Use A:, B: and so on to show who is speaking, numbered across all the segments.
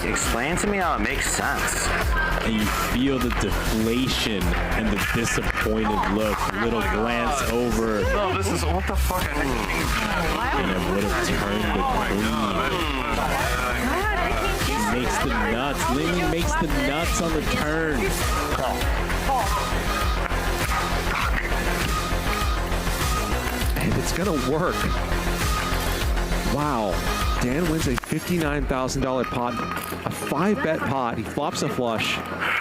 A: Explain to me how it makes sense.
B: And you feel the deflation and the disappointed look. Little glance over.
C: No, this is what the fuck.
B: And it would have turned the queen. He makes the nuts. Levy makes the nuts on the turn.
D: And it's gonna work. Wow. Dan wins a $59,000 pot, a 5-bet pot. He flops a flush,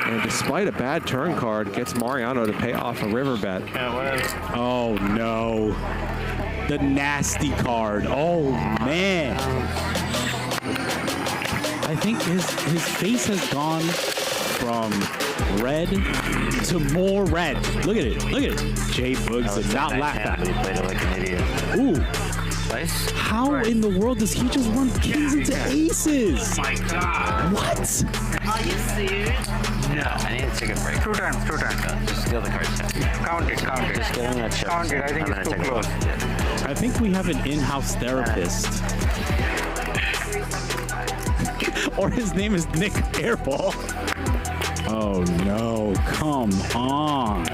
D: and despite a bad turn card, gets Mariano to pay off a river bet.
B: Oh no. The nasty card. Oh man. I think his face has gone from red to more red. Look at it. Look at it. Jay Boogs did not laugh at
A: He played it like an idiot.
B: Ooh.
A: Nice.
B: How in the world does he just run kings into aces?
C: Oh my god.
B: What?
E: Are you serious?
A: No. I need to take a break.
C: 2 times.
A: Just steal the cards.
C: Count it.
A: Just give him that chip.
C: Count it. I think it's too close.
B: I think we have an in-house therapist. Or his name is Nick Airball. Oh no, come on.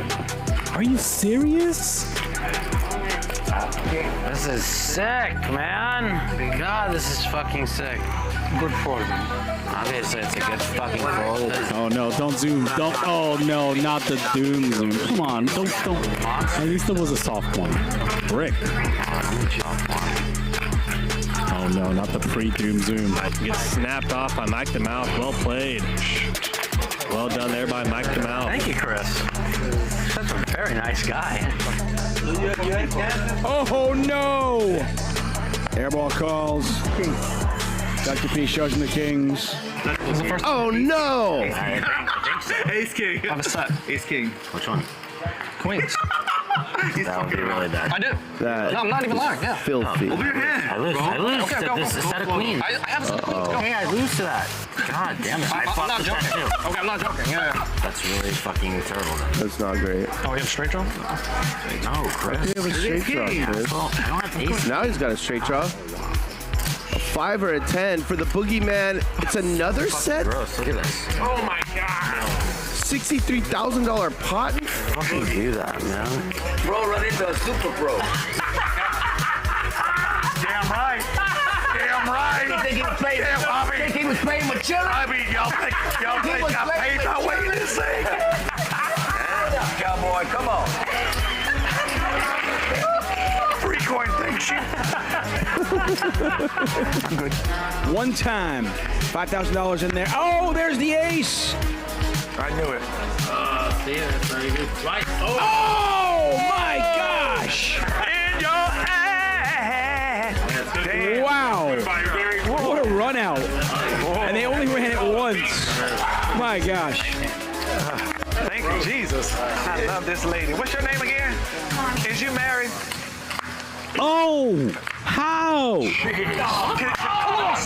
B: Are you serious?
A: This is sick, man. God, this is fucking sick.
C: Good fold.
A: Obviously, it's a good fucking fold.
B: Oh no, don't zoom. Don't. Oh no, not the doom zoom. Come on, don't. At least it was a soft one. Brick. Oh no, not the pre-doom zoom.
F: Gets snapped off. I mic'd him out. Well played. Well done there by Mike him out.
A: Thank you, Chris. That's a very nice guy.
G: Oh no! Airball calls. Dr. P shows him the kings.
D: Oh no!
C: Ace king.
H: I have a set.
C: Ace king.
A: Which one?
H: Queens.
A: That would be really bad.
H: I do.
D: That
H: No, I'm not even lying. Yeah.
D: filthy.
C: Over your hand.
A: I lose. I lose
H: Okay,
A: to
H: go,
A: this
H: go,
A: set of
H: go.
A: queens.
H: I have some queens. Go.
A: Hey, I lose to that. God damn it. I
H: I'm
A: fucked
H: not
A: with
H: joking.
A: that too.
H: Okay, I'm not joking. Yeah.
A: That's really fucking terrible. Then.
D: That's not great.
H: Oh, we have straight draw?
A: No, Chris.
D: You have a straight draw, Chris.
A: Well, I don't have ace.
D: Now he's got a straight draw. A 5 or a 10 for the boogeyman. It's another set.
A: Gross. Look at this.
C: Oh my god.
D: $63,000 pot.
A: Fucking do that, man.
I: Bro, run into a super bro.
C: Damn right. Damn right.
I: You think he was playing?
C: Damn, Bobby.
I: Think he was playing with children?
C: I mean, y'all think I paid my way in this thing?
I: Cowboy, come on.
C: Free coin thing shit.
G: I'm good. One time. $5,000 in there. Oh, there's the ace.
C: I knew it.
A: See, that's very good. Right.
G: Oh my gosh.
C: In your ass. Damn.
G: Wow.
C: Very good.
G: What a run out. And they only ran it once. My gosh.
C: Thank you, Jesus. I love this lady. What's your name again? Is you married?
B: Oh, how?
C: See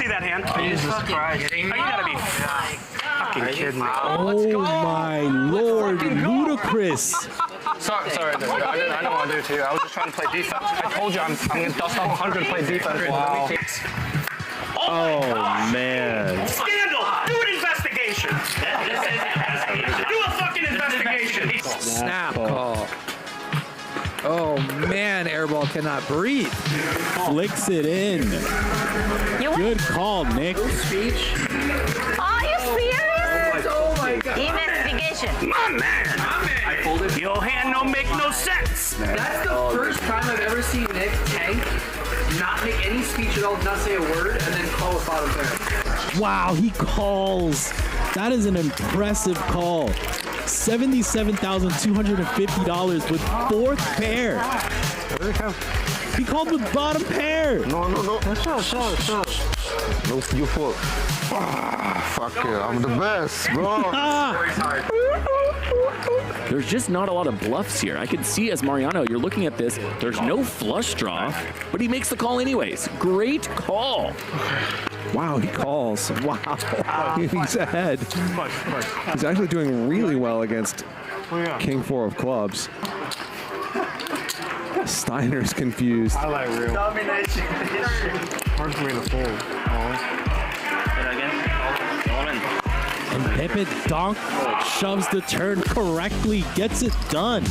C: that hand? Jesus Christ. Oh, you gotta be fucking kidding me.
B: Oh my lord, ludicrous.
H: Sorry, I didn't want to do it to you. I was just trying to play defense. I told you I'm going to dust off 100 to play defense. Wow.
B: Oh man.
C: Scandal! Do an investigation! Do a fucking investigation!
J: Snap call. Oh man, Airball cannot breathe.
B: Flicks it in. Good call, Nick.
E: Speech. Are you serious?
I: Oh my god.
E: Investigation.
C: My man!
I: I folded.
C: Your hand don't make no sense!
I: That's the first time I've ever seen Nick tank, not make any speech at all, not say a word, and then call a bottom pair.
B: Wow, he calls. That is an impressive call. $77,250 with fourth pair. He called with bottom pair.
K: No. Sure. No, you fuck. Fuck yeah, I'm the best, bro.
L: There's just not a lot of bluffs here. I can see as Mariano, you're looking at this, there's no flush draw, but he makes the call anyways. Great call.
D: Wow, he calls. Wow. He's ahead. He's actually doing really well against King 4 of clubs. Steiner's confused.
C: I like real.
I: Domination.
C: Hard for me to fold.
B: Pepe donk, shoves the turn correctly, gets it done.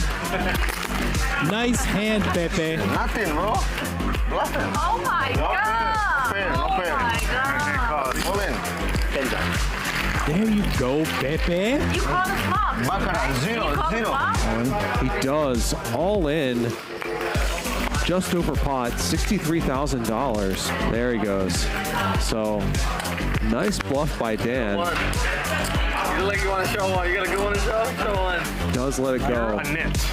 B: Nice hand, Pepe.
K: Nothing, bro. Bluffing.
E: Oh my God.
K: No fair. All in.
B: There you go, Pepe.
E: You call the flop.
K: Baccarat, zero.
D: He does all in. Just over pot, $63,000. There he goes. So, nice bluff by Dan.
H: You look like you want to show one. You got a good one to show? Show one.
D: Does let it go.
C: A nit.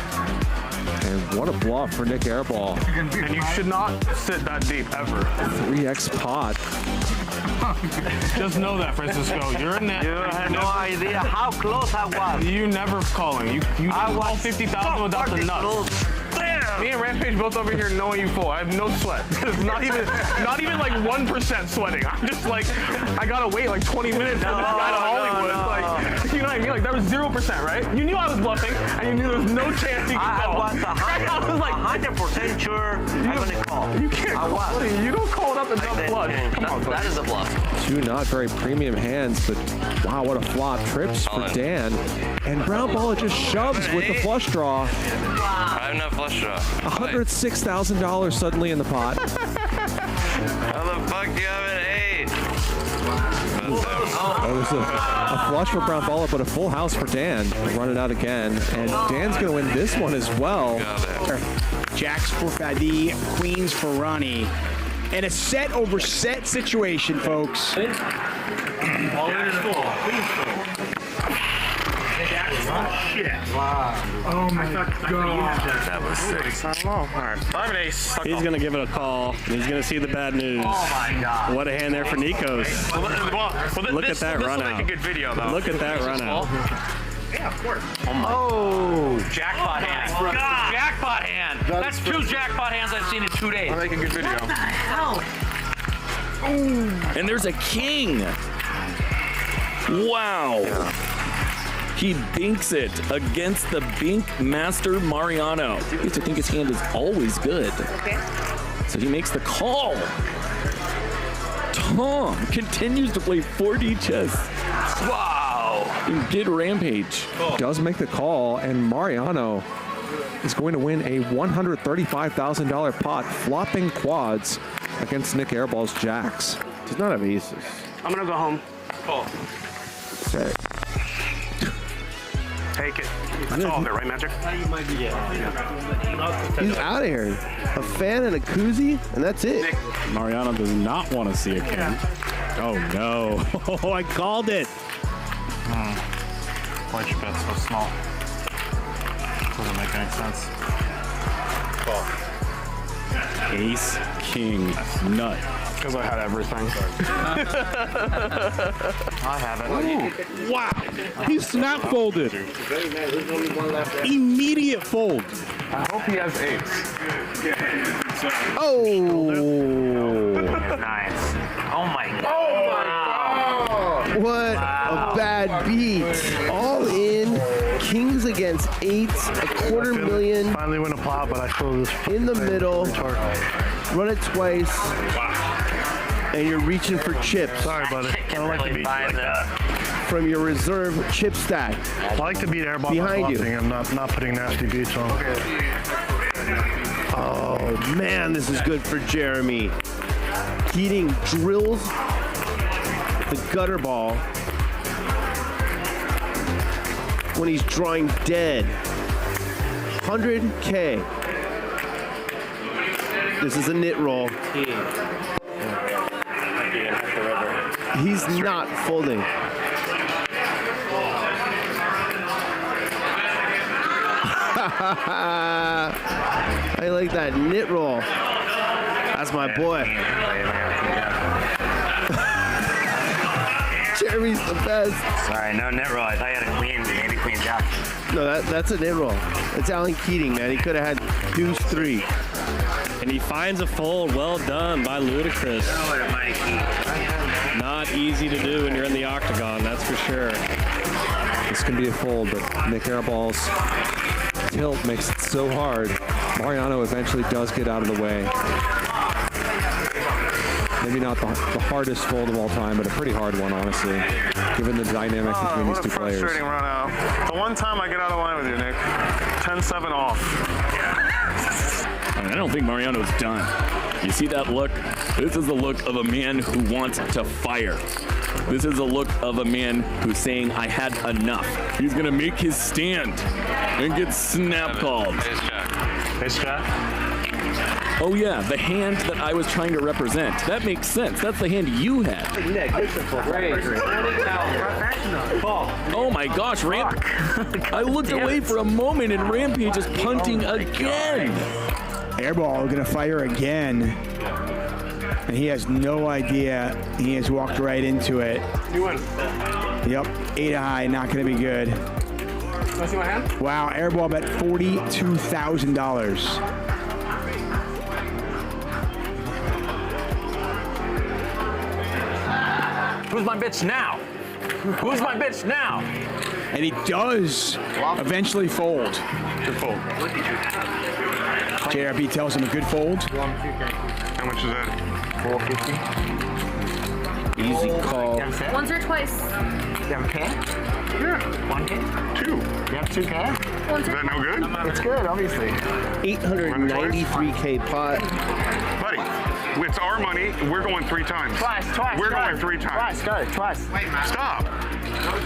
D: And what a bluff for Nick Airball.
C: And you should not sit that deep ever.
D: 3x pot.
C: Just know that, Francisco. You're a net.
A: You had no idea how close I was.
C: You never calling. You call 50,000 without the nuts. Me and Rampage both over here knowing you full. I have no sweat. not even like 1% sweating. I'm just like, I gotta wait like 20 minutes for this guy to Hollywood. Like, you know what I mean? Like that was 0%, right? You knew I was bluffing, and you knew there was no chance you could call.
A: I was like 100% sure I'm gonna call.
C: You can't call it. You don't call it up and dump blood. Come on,
A: that is a bluff.
D: Two not very premium hands, but wow, what a flop. Trips for Dan. And Brown Baller just shoves with the flush draw.
A: I have no flush draw.
D: $106,000 suddenly in the pot.
A: How the fuck do you have an 8?
D: It was a flush for Brown Baller, but a full house for Dan. Run it out again. And Dan's going to win this one as well.
G: Jacks for Fadi, queens for Ronnie. And a set over set situation, folks.
H: All in is full. Queen's full. Shit. Wow. Oh my God.
C: That was 6. I don't know. All right. 5 and ace.
F: He's going to give it a call. He's going to see the bad news.
A: Oh my God.
F: What a hand there for Nikos. Look at that run out.
C: Like a good video, though.
F: Look at that run out.
H: Yeah, of course.
A: Oh, jackpot hand. Jackpot hand. That's 2 jackpot hands I've seen in 2 days.
C: I'll make a good video.
E: What the hell?
L: And there's a king. Wow. He binks it against the bink master Mariano. I think his hand is always good.
E: Okay.
L: So he makes the call. Tom continues to play 4D chess. Wow. Did Rampage.
D: Does make the call, and Mariano is going to win a $135,000 pot, flopping quads against Nick Airball's jacks.
G: Does not have aces.
C: I'm going to go home. Call.
D: Okay.
C: Take it. That's all of it, right, Magic?
M: He's out of here. A fan and a koozie, and that's it.
B: Mariano does not want to see a king. Oh, no. Oh, I called it.
H: Why'd you bet so small? Doesn't make any sense.
B: Ace, king, nut.
C: Because I had everything.
H: I have it.
B: Ooh, wow. He snap folded. Immediate fold.
C: I hope he has 8s.
M: Oh.
A: Nice. Oh my God.
M: What a bad beat. All in. Kings against 8s. $250,000.
H: Finally win a pot, but I feel this
M: in the middle. Run it twice. And you're reaching for chips.
H: Sorry, buddy. I don't like to beat like that.
M: From your reserve chip stack.
H: I like to beat airball
M: behind you.
H: I'm not putting nasty beats on.
M: Oh man, this is good for Jeremy. Keating drills the gutter ball when he's drawing dead. 100K. This is a knit roll. He's not folding. I like that knit roll. That's my boy. Jeremy's the best.
A: Sorry, no net roll. I thought you had a queen, maybe queen jack.
M: No, that's a knit roll. It's Alan Keating, man. He could have had 2-3.
F: And he finds a fold. Well done by Ludacris. Not easy to do when you're in the octagon, that's for sure.
D: This can be a fold, but Nick Airball's tilt makes it so hard. Mariano eventually does get out of the way. Maybe not the hardest fold of all time, but a pretty hard one, honestly, given the dynamic between these two players.
C: Frustrating run out. The one time I get out of line with you, Nick. 10-7 off.
L: I don't think Mariano's done. You see that look? This is the look of a man who wants to fire. This is the look of a man who's saying, I had enough. He's gonna make his stand and get snap called.
C: Ace Jack.
L: Oh yeah, the hand that I was trying to represent. That makes sense. That's the hand you had. Oh my gosh, I looked away for a moment and Rampage is punting again.
G: Airball gonna fire again. And he has no idea. He has walked right into it.
C: You win.
G: Yep, 8 high, not gonna be good.
C: Want to see my hand?
G: Wow, airball bet $42,000.
A: Who's my bitch now? Who's my bitch now?
G: And he does eventually fold.
C: Good fold.
G: JRB tells him a good fold.
C: How much is that?
K: 450. Easy call.
E: Once or twice.
H: You have a K? Yeah. 1K? 2. You have 2K?
E: Once
C: Is that no good?
H: It's good, obviously.
K: 893K pot.
C: Buddy, it's our money. We're going 3 times.
H: Twice.
C: We're going 3 times.
H: Twice.
C: Stop.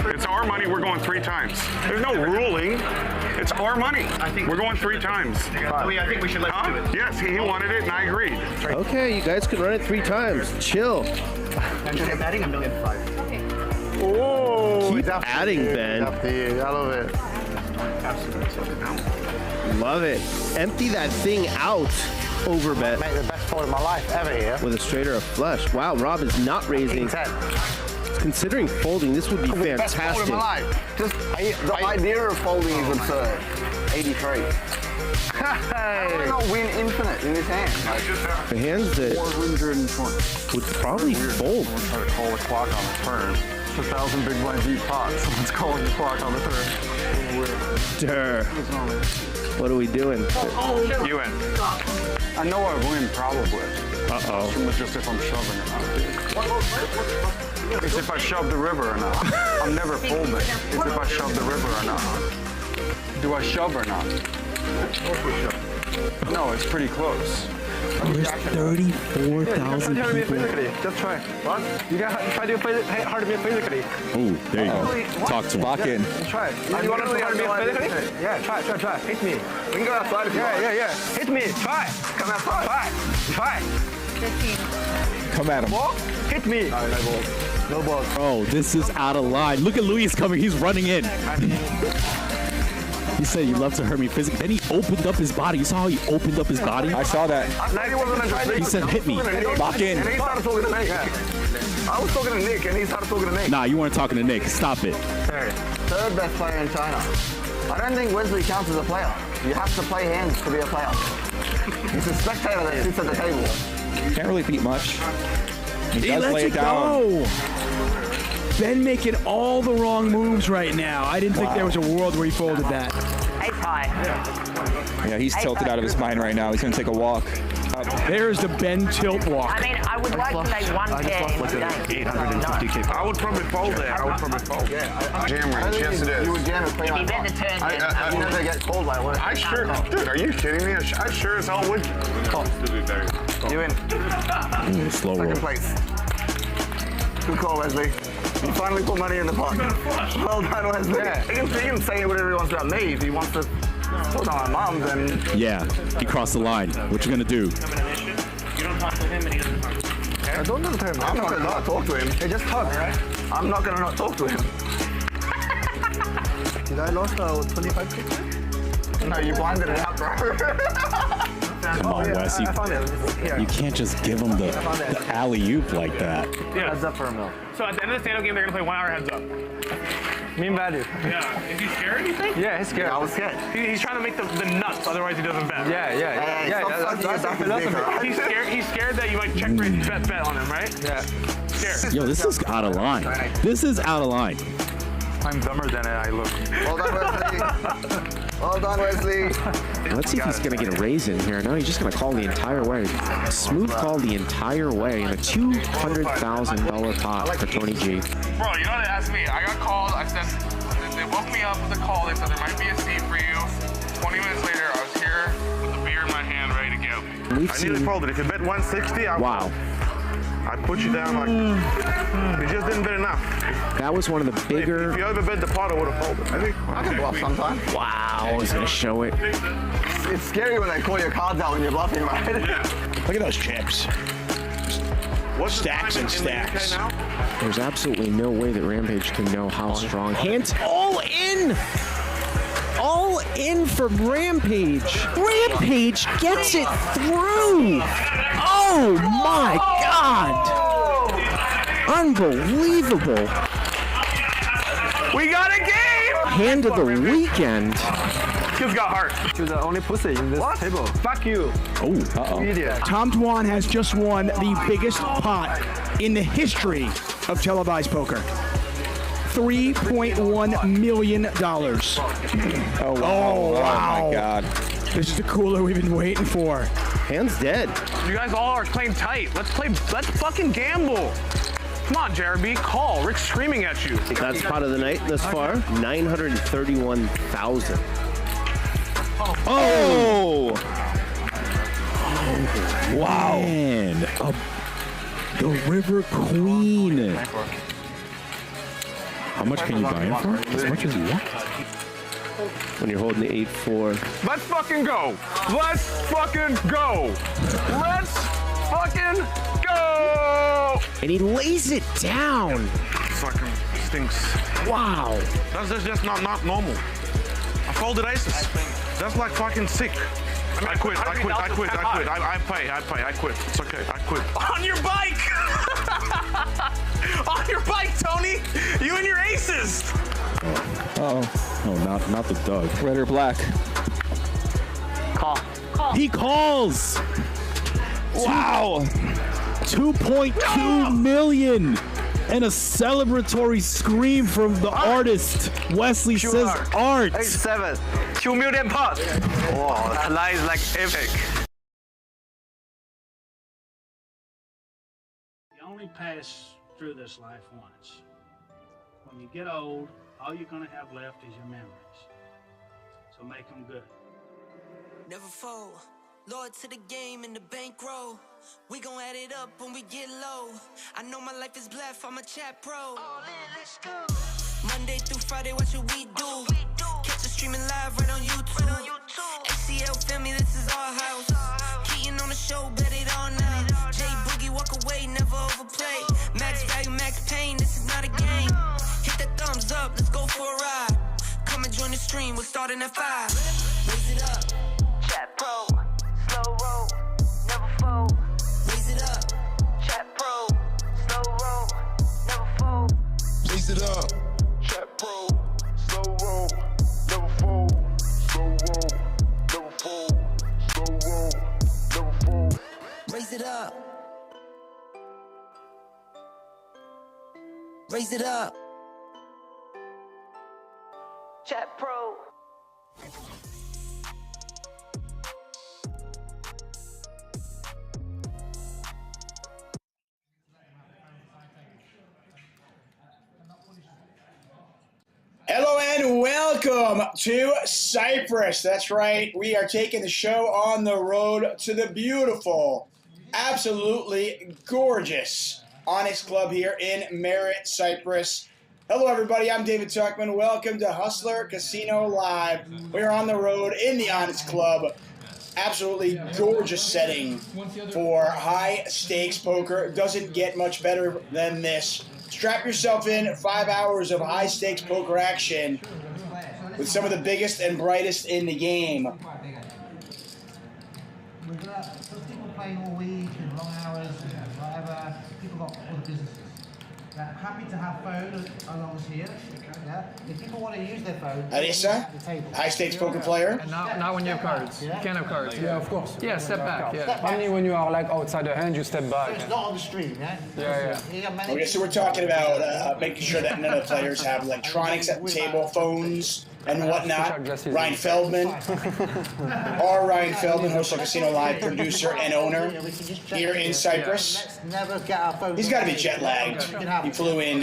C: It's our money. We're going 3 times. There's no ruling. It's our money. We're going 3 times.
H: I think we should let you do it.
C: Yes, he wanted it, and I agreed.
K: Okay, you guys can run it 3 times. Chill.
H: I'm just betting $1.5 million.
C: Oh,
K: Keep adding, Ben.
H: I love it.
K: Love it. Empty that thing out. Overbet.
H: Make the best fold of my life ever here.
K: With a straight or a flush. Wow, Rob is not raising.
H: 10.
K: Considering folding, this would be
H: Best fold of
K: fantastic.
H: my life. Just the idea of folding is absurd. 83. Hey. Why not win infinite in this hand?
K: The hands that
H: 420.
K: would probably fold.
H: We'll try to call the clock on the turn. It's 1,000 big blind deep pot. Someone's calling the clock on the turn.
K: Durr. What are we doing?
C: You win.
H: I know I win probably.
K: Uh-oh.
H: It's just if I'm shoving or not. It's if I shove the river or not. I'm never folding. It's if I shove the river or not. Do I shove or not? No, it's pretty close.
B: There's 34,000 people.
H: Just try. What? You gotta try to play hard to be physically.
B: Oh, there you go. Talk to him.
H: Lock in. Try it. You want to play hard to be physically? Yeah, try. Hit me. We can go outside if you want. Yeah. Hit me. Try. Come outside. Try.
E: 15.
H: Come at him. Walk. Hit me. No balls.
B: Oh, this is out of line. Look at Luis coming. He's running in. He said he loves to hurt me physically. Then he opened up his body. You saw how he opened up his body?
H: I saw that.
B: He said, hit me. Lock in.
H: And he started talking to Nick. I was talking to Nick, and he started talking to Nick.
B: Nah, you weren't talking to Nick. Stop it.
H: Third best player in China. I don't think Wesley counts as a player. You have to play hands to be a player. He's a spectator that sits at the table.
N: Can't really beat much. He does
G: lets
N: lay
G: it
N: it down.
G: go. Ben all the wrong moves right now. I didn't think there was a world where he folded that.
E: 8 high.
N: Yeah, he's tilted out of his mind right now. He's gonna take a walk.
G: There's the Ben tilt walk.
E: I mean, I would like to make 1K in the game.
C: 850K. I would probably fold there. Jam range, yes it is.
H: You would jam and play
E: If
H: on
E: you bet the turn, then
H: you never get called by one.
C: I sure, dude, are you kidding me? I sure as hell would.
H: You win.
B: Slow roll.
H: Second place. Good call, Wesley. You finally put money in the pot. Well done, Wesley. Yeah. He can say whatever he wants about me. If he wants to talk on my mom, then...
B: Yeah, he crossed the line. What you gonna do?
A: You don't talk to him and he doesn't talk to you.
H: I don't talk to him. I'm not gonna not talk to him. Hey, just talk. Right? I'm not gonna not talk to him. Did I lost 25 picks? No, you blinded it out, bro.
B: Come on, Wes. You can't just give him the alley-oop like that.
C: Yeah.
H: Heads up for a mil.
C: So at the end of the stand-up game, they're gonna play 1 hour heads up.
H: Mean value.
C: Yeah. Is he scared, you think?
H: Yeah, he's scared. I was scared.
C: He's trying to make the nuts, otherwise he doesn't bet.
H: Yeah.
C: He's scared that you might check raise bet on him, right?
H: Yeah.
C: Scared.
B: Yo, this is out of line. This is out of line.
H: I'm dumber than I look. Well done, Wesley. Well done, Wesley.
D: Let's see if he's going to get a raise in here. No, he's just going to call the entire way. Smooth call the entire way in a $200,000 pot for Tony G.
C: Bro, you know what they asked me? I got called. I said, they woke me up with a call. They said there might be a seat for you. 20 minutes later, I was here with a beer in my hand, ready to go.
D: I nearly
C: folded. If you bet 160,
D: Wow.
C: I put you down like, you just didn't bet enough.
D: That was one of the bigger...
C: If you ever bet the pot, I would have folded.
H: I can bluff sometimes.
D: Wow, he's going to show it.
H: It's scary when they call your cards out when you're bluffing, right?
G: Look at those chips.
C: What's
G: Stacks and
C: in the UK
G: stacks.
C: now?
D: There's absolutely no way that Rampage can know how strong. Handz all in! All in from Rampage. Rampage gets it through! Oh my God! Unbelievable!
C: We got a game!
D: Hand of the weekend.
C: Kids got heart.
H: You're the only pussy in this table.
C: Fuck you.
D: Oh, uh-oh.
H: Idiot.
G: Tom Tuchman has just won the biggest pot in the history of televised poker. $3.1 million.
N: Oh, wow.
G: Oh, wow.
N: Oh, my God.
G: This is the cooler we've been waiting for.
N: Hand's dead.
C: You guys all are playing tight. Let's fucking gamble. Come on, Gerry, call. Rick's screaming at you.
M: That's pot of the night thus far. 931,000.
N: Oh!
B: Wow. Man, the River Queen. How much can you buy it for? As much as you want.
M: When you're holding the 8-4.
C: Let's fucking go. Let's fucking go. Let's fucking go.
D: And he lays it down.
C: Fucking stinks.
D: Wow.
C: That's just not normal. I folded aces. That's like fucking sick. I quit. I quit. It's okay. I quit. On your bike! On your bike, Tony! You and your aces!
B: Oh, not the Doug.
N: Red or black?
E: Call.
B: He calls.
N: Wow.
B: 2.2 million. And a celebratory scream from the artist. Wesley says art.
H: 8-7. 2 million pot. Wow, that line is like epic.
O: You only pass through this life once. When you get old, all you're gonna have left is your memories. So make them good.
P: Never fold. Loyal to the game and the bankroll. We gon' add it up when we get low. I know my life is blessed, I'm a chat pro. All in, let's go. Monday through Friday, what should we do? Catch us streaming live right on YouTube. HCL, feel me, this is our house. Keaton on the show, bet it all now. J Boogie, walk away, never overplay. Max value, max pain, this is not a game. Hit that thumbs up, let's go for a ride. Come and join the stream, we're starting at 5. Raise it up. Chat pro, slow roll, never fold. Raise it up. Chat pro, slow roll, never fold.
Q: Raise it up. Chat pro, slow roll, never fold. Slow roll, never fold. Slow roll, never fold.
P: Raise it up. Raise it up. Chat pro.
G: Hello and welcome to CYPRUS. That's right. We are taking the show on the road to the beautiful, absolutely gorgeous Onyx Club here in Merritt, Cyprus. Hello, everybody. I'm David Tuchman. Welcome to Hustler Casino Live. We are on the road in the Onyx Club. Absolutely gorgeous setting for high-stakes poker. Doesn't get much better than this. Strap yourself in. 5 hours of high-stakes poker action with some of the biggest and brightest in the game.
R: People playing all week and long hours and whatever. People got all the businesses. Happy to have phone along here. Yeah. If people want to use their phone,
G: Harissa, high stakes poker player.
S: And not when you have cards. You can't have cards.
T: Yeah, of course.
S: Yeah, step back. Yeah.
T: Only when you are like outside the hand, you step back.
R: So it's not on the stream, yeah?
T: Yeah.
G: Okay, so we're talking about making sure that none of the players have electronics at the table, phones, and whatnot. Ryan Feldman, our Ryan Feldman, host of Casino Live, producer and owner here in Cyprus.
R: Never get our phone.
G: He's got to be jet lagged. He flew in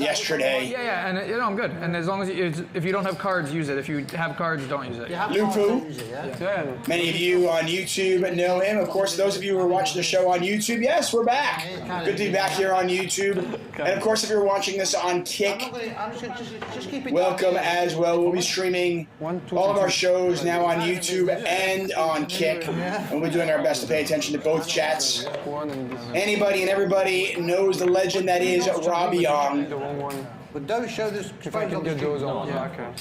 G: yesterday.
S: Yeah, and you know, I'm good. And as long as if you don't have cards, use it. If you have cards, don't use it.
G: Loopoo. Many of you on YouTube know him. Of course, those of you who are watching the show on YouTube, yes, we're back. Good to be back here on YouTube. And of course, if you're watching this on Kick, welcome as well. We'll be streaming all of our shows now on YouTube and on Kick. And we'll be doing our best to pay attention to both chats. Anybody and everybody knows the legend that is Rob Yong.
R: But don't show this phones on the stream.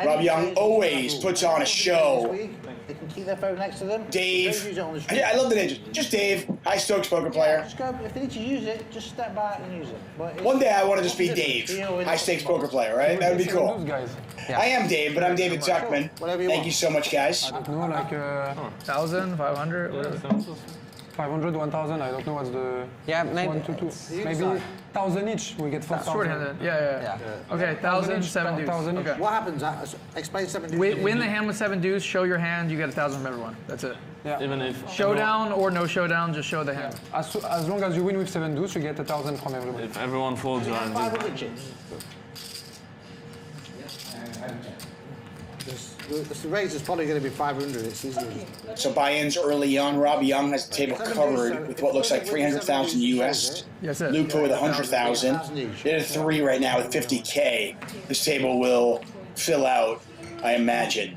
G: Rob Yong always puts on a show.
R: They can keep their phone next to them.
G: Dave. Yeah, I love the ninja. Just Dave, high stakes poker player.
R: Just go, if they need to use it, just step back and use it. But
G: one day I want to just be Dave, high stakes poker player, right? That would be cool. I am Dave, but I'm David Tuchman. Thank you so much, guys.
T: I don't know, like
S: 1,000, 500, whatever.
T: 500, 1,000, I don't know what's the...
J: Yeah, maybe...
T: 1 to 2. Maybe 1,000 each, we get 4,000.
S: Short-handed, yeah. Okay, 1,000, 7 deuce. Okay.
R: What happens? Explain 7 deuce.
S: Win the hand with 7 deuce, show your hand, you get 1,000 from everyone. That's it.
T: Yeah.
F: Even if...
S: Showdown or no showdown, just show the hand.
T: As long as you win with 7 deuce, you get 1,000 from everybody.
F: If everyone folds your hand...
R: The raise is probably going to be 500. It's easy.
G: So buy-ins early on. Rob Yong has the table covered with what looks like 300,000 US.
S: Yes,
G: Lupo with 100,000. They're at 3 right now with 50K. This table will fill out, I imagine.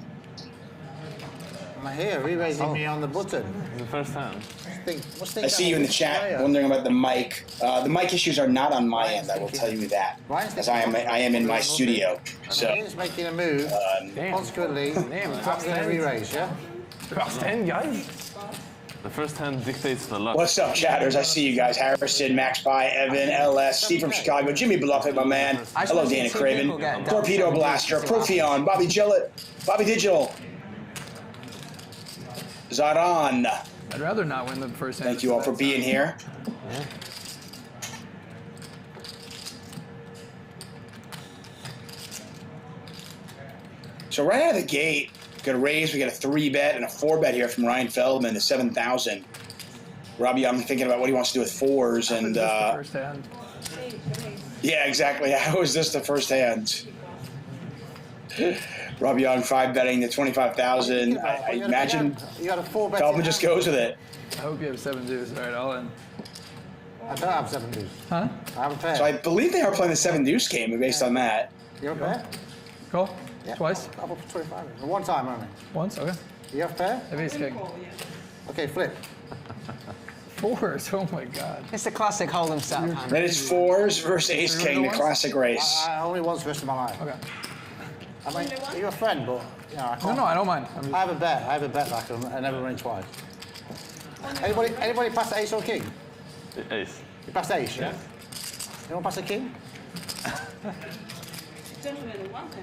R: I'm here, re-raising me on the button.
F: The first hand.
G: I see you in the chat wondering about the mic. The mic issues are not on my end. I will tell you that, as I am in my studio. So
R: he's making a move. Consequently, perhaps going to re-raise. Yeah.
T: First hand, guys.
F: The first hand dictates the luck.
G: What's up, chatters? I see you guys. Harrison, Max Pie, Evan, LS, Steve from Chicago, Jimmy Bluffett, my man. Hello, Dana Craven, Torpedo Blaster, Profion, Bobby Gillett, Bobby Digital, Zaran.
S: I'd rather not win the first hand.
G: Thank you all for being here. So right out of the gate, got a raise. We got a 3-bet and a 4-bet here from Ryan Feldman to 7,000. Robbie, I'm thinking about what he wants to do with 4s and.
S: First hand.
G: Yeah, exactly. How is this the first hand? Rob Yong 5-betting to 25,000. I imagine Feldman just goes with it.
S: I hope you have 7 deuce. All right, all in.
R: I don't have 7 deuce.
S: Huh?
R: I have a pair.
G: So I believe they are playing the 7 deuce game based on that.
R: You have a pair?
S: Call? Yeah. Twice?
R: I'll put 25. One time only.
S: Once? Okay.
R: You have a pair?
S: If he's king.
R: Okay, flip.
S: 4s, oh my god.
J: It's the classic hold'em setup.
G: Then it's 4s versus ace king, the classic race.
R: I only once the rest of my life.
S: Okay.
R: I mean, you're a friend, but you know, I can't.
S: No, I don't mind.
R: I have a bet back and I never run it twice. Anybody pass ace or king?
F: Ace.
R: You passed ace, yeah? Anyone pass a king?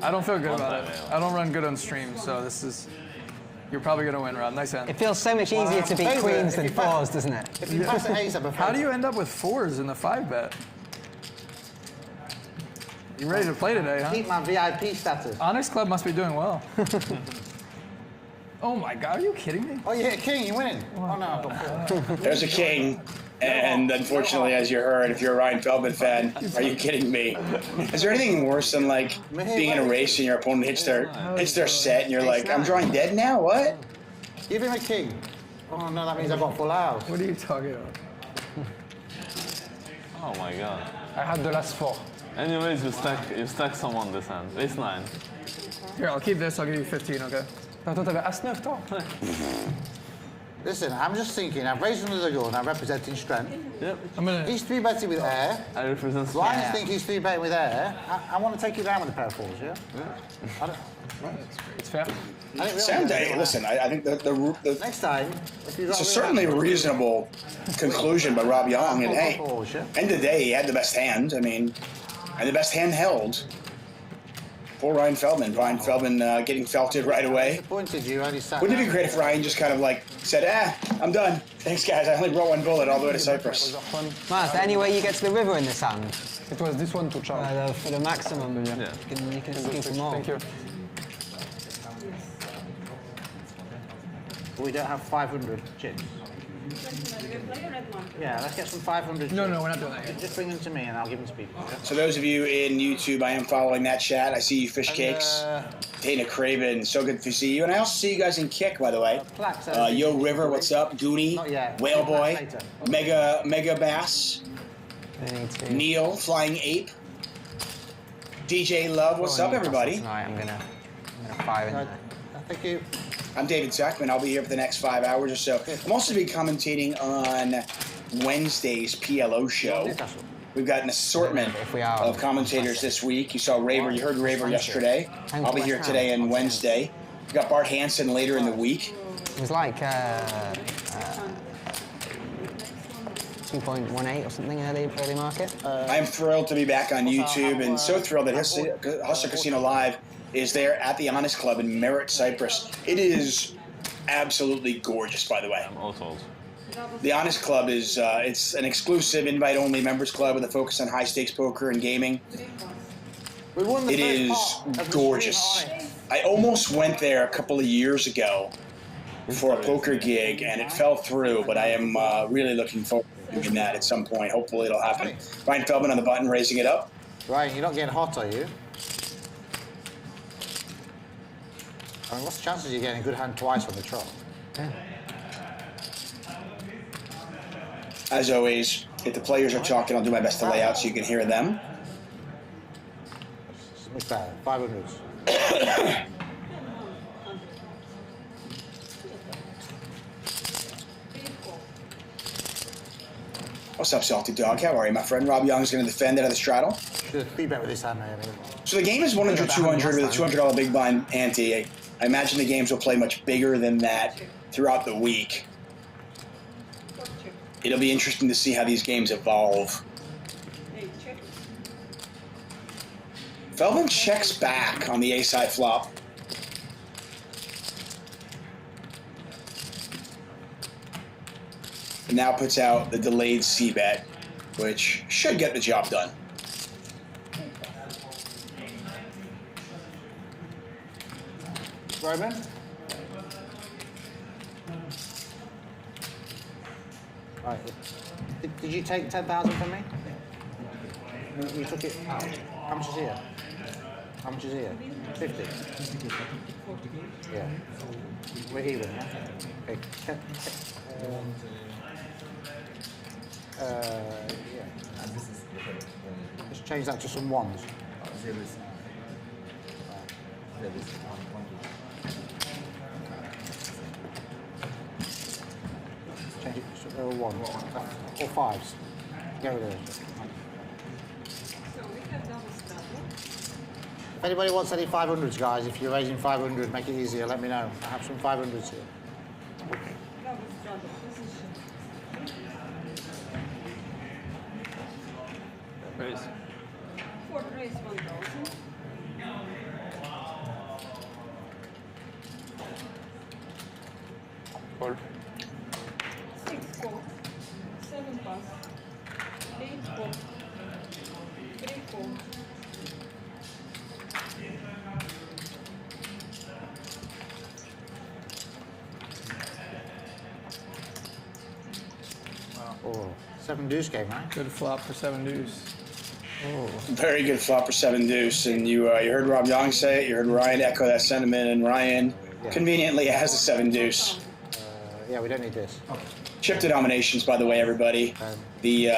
S: I don't feel good about it. I don't run good on stream, so this is... You're probably going to win, Rob. Nice hand.
J: It feels so much easier to beat queens than 4s, doesn't it?
R: If you pass the ace,
S: how do you end up with 4s in the 5-bet? You ready to play today, huh?
R: Keep my VIP status.
S: Onyx Club must be doing well. Oh my god, are you kidding me?
R: Oh, you hit a king, you're winning. Oh no, I've got 4.
G: There's a king. And unfortunately, as you heard, if you're a Ryan Feldman fan, are you kidding me? Is there anything worse than like being in a race and your opponent hits their set and you're like, I'm drawing dead now? What?
R: Give him a king. Oh no, that means I've got full house.
S: What are you talking about?
F: Oh my god.
T: I had the last 4.
F: Anyways, you stack someone this hand. Ace 9.
S: Here, I'll keep this. I'll give you 15, okay?
T: Attends, t'avais As 9, toi?
R: Listen, I'm just thinking, I've raised under the gun, I'm representing strength.
S: Yep.
R: He's 3-betting with air.
S: I represent strength.
R: Lions think he's 3-betting with air. I want to take you down with a pair of fours, yeah? I don't,
S: it's fair.
G: Sunday, listen, I think the
R: next time, if you've got
G: it's certainly a reasonable conclusion by Rob Yong. And hey, end of the day, he had the best hand. I mean, and the best hand held. Poor Ryan Feldman. Ryan Feldman getting felted right away.
R: Wouldn't
G: it be great if Ryan just kind of like said, I'm done. Thanks, guys. I only brought one bullet all the way to Cyprus.
J: Man, is there any way you get to the river in this hand?
T: It was this one to charge.
J: For the maximum,
T: yeah.
J: You can scoop them all.
T: Thank you.
R: We don't have 500 chips. Yeah, let's get some 500
T: No,
R: chips.
T: we're not doing that.
R: Just bring them to me and I'll give them to people. Okay?
G: So those of you in YouTube, I am following that chat. I see you, Fish Cakes, Dana Craven. So good to see you. And I also see you guys in Kick, by the way. Yo River, what's up? Goonie, Whale Boy, Mega Bass, Neil, Flying Ape, DJ Love, what's up, everybody?
J: Tonight, I'm gonna fire in there.
G: Thank you. I'm David Tuchman. I'll be here for the next 5 hours or so. I'm also be commentating on Wednesday's PLO show. We've got an assortment of commentators this week. You saw Raver, you heard Raver yesterday. I'll be here today and Wednesday. We've got Bart Hansen later in the week.
J: It was like 2.18 or something early market.
G: I am thrilled to be back on YouTube and so thrilled that Hustler Casino Live is there at the Honest Club in Merritt, Cyprus. It is absolutely gorgeous, by the way. I'm all told. The Honest Club is it's an exclusive invite-only members club with a focus on high-stakes poker and gaming. It is gorgeous. I almost went there a couple of years ago for a poker gig, and it fell through, but I am really looking forward to doing that at some point. Hopefully it'll happen. Ryan Feldman on the button, raising it up.
R: Ryan, you're not getting hot, are you? I mean, what's the chances of you getting a good hand twice on the trot? Yeah.
G: As always, if the players are talking, I'll do my best to lay out so you can hear them.
R: What's that? 500s.
G: What's up, Salty Dog? How are you, my friend? Rob Young is going to defend out of the straddle.
R: Should be better with this hand, maybe.
G: So the game is 100, 200 with a $200 big blind ante. I imagine the games will play much bigger than that throughout the week. It'll be interesting to see how these games evolve. Feldman checks back on the A-side flop. And now puts out the delayed C-bet, which should get the job done.
R: Roman? Right. Did you take 10,000 from me? You took it out. How much is here? How much is here? 50? Yeah. We're even, yeah? Okay. Yeah. Just change that to some ones. Change it to ones or fives. Go with it. If anybody wants any 500s, guys, if you're raising 500, make it easier. Let me know. I have some 500s here.
S: Raise.
U: Raise 1,000.
S: Fold.
U: 6 fold. 7 pass. 8 fold. 3 fold.
R: Oh, 7 deuce game, right?
S: Good flop for 7 deuce.
R: Oh.
G: Very good flop for 7 deuce, and you heard Rob Yong say it. You heard Ryan echo that sentiment, and Ryan conveniently has a 7 deuce.
R: Yeah, we don't need this.
G: Chip denominations, by the way, everybody. The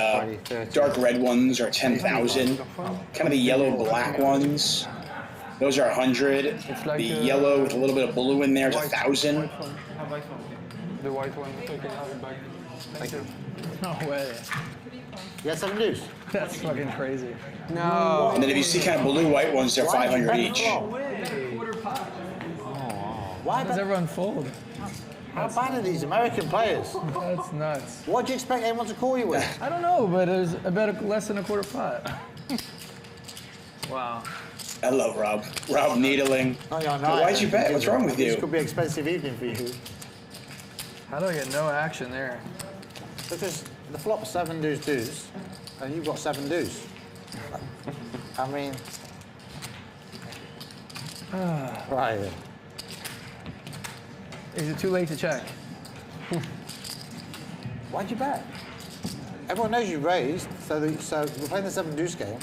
G: dark red ones are 10,000. Kind of the yellow black ones, those are 100. The yellow with a little bit of blue in there is 1,000.
S: The white one, so I can have it back. Thank you. No way.
R: You had 7 deuce?
S: That's fucking crazy.
J: No.
G: And then if you see kind of blue-white ones, they're 500 each.
R: Why
S: does everyone fold?
R: How bad are these American players?
S: That's nuts.
R: What do you expect anyone to call you with?
S: I don't know, but there's a bet less than a quarter pot. Wow.
G: I love Rob. Rob needling.
R: Oh, yeah,
G: Why'd you bet? What's wrong with
R: This
G: you?
R: could be an expensive evening for you.
S: How do I get no action there?
R: Because the flop's 7 deuce deuce, and you've got 7 deuce. I mean... right.
S: Is it too late to check?
R: Why'd you bet? Everyone knows you raised, so we're playing the 7 deuce game.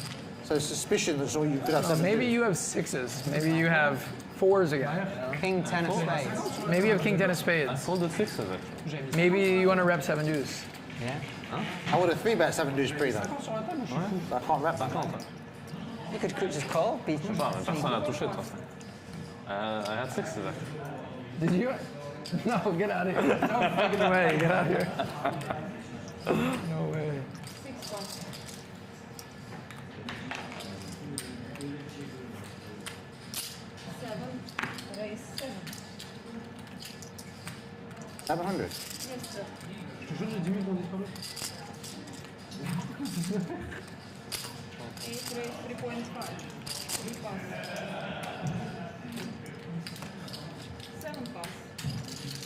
R: So suspicion that you could have 7
S: maybe
R: deuce.
S: you have 6s. Maybe you have 4s again. You know?
J: King 10 of spades.
S: Maybe you have king 10 of spades.
C: I folded 6s actually.
S: Maybe you want to rep 7 deuce.
J: Yeah.
R: I would have 3-bet 7 deuce pre though. But I can't rep that.
J: You could just call, beat him.
C: Personne n'a touché toi. I had 6s actually.
S: Did you? No, get out of here. No fucking way. Get out of here. No way.
R: 700.
U: Yes, sir.
S: Je te jure, j'ai 10 minutes dans disparu.
U: 8 raise 3.5. 3 pass. 7 pass.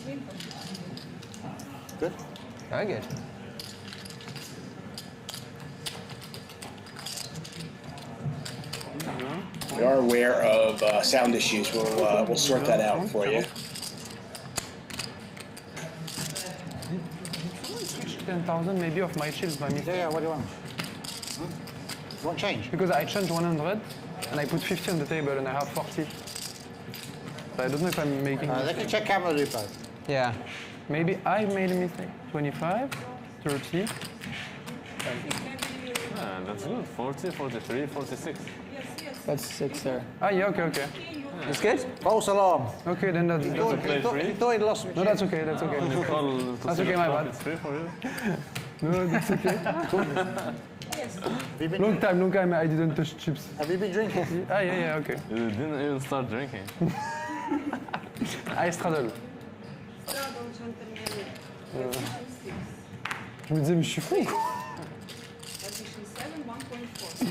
U: Win pass.
R: Good.
J: Very good.
G: We are aware of sound issues. We'll sort that out for you.
S: 10,000 maybe of my chips by mistake.
R: Yeah, what do you want? You want change?
S: Because I changed 100 and I put 50 on the table and I have 40. So I don't know if I'm making
R: They can check camera Loopoo.
J: Yeah.
S: Maybe I made a mistake. 25, 30.
C: Yeah, that's good. 40, 43, 46.
S: That's 6 there. Ah, yeah, okay.
J: It's good?
R: False alarm.
S: Okay, then that's okay.
R: You thought he'd lost me.
S: No, that's okay, that's okay. That's okay, my bad.
C: It's free for you.
S: No, that's okay. Long time, I didn't touch chips.
R: Have you been drinking?
S: Ah, yeah, okay.
C: You didn't even start drinking.
S: I straddle.
U: Straddle, gentlemen.
S: Je me disais, mais je suis fou, quoi.
U: Position 7, 1.4.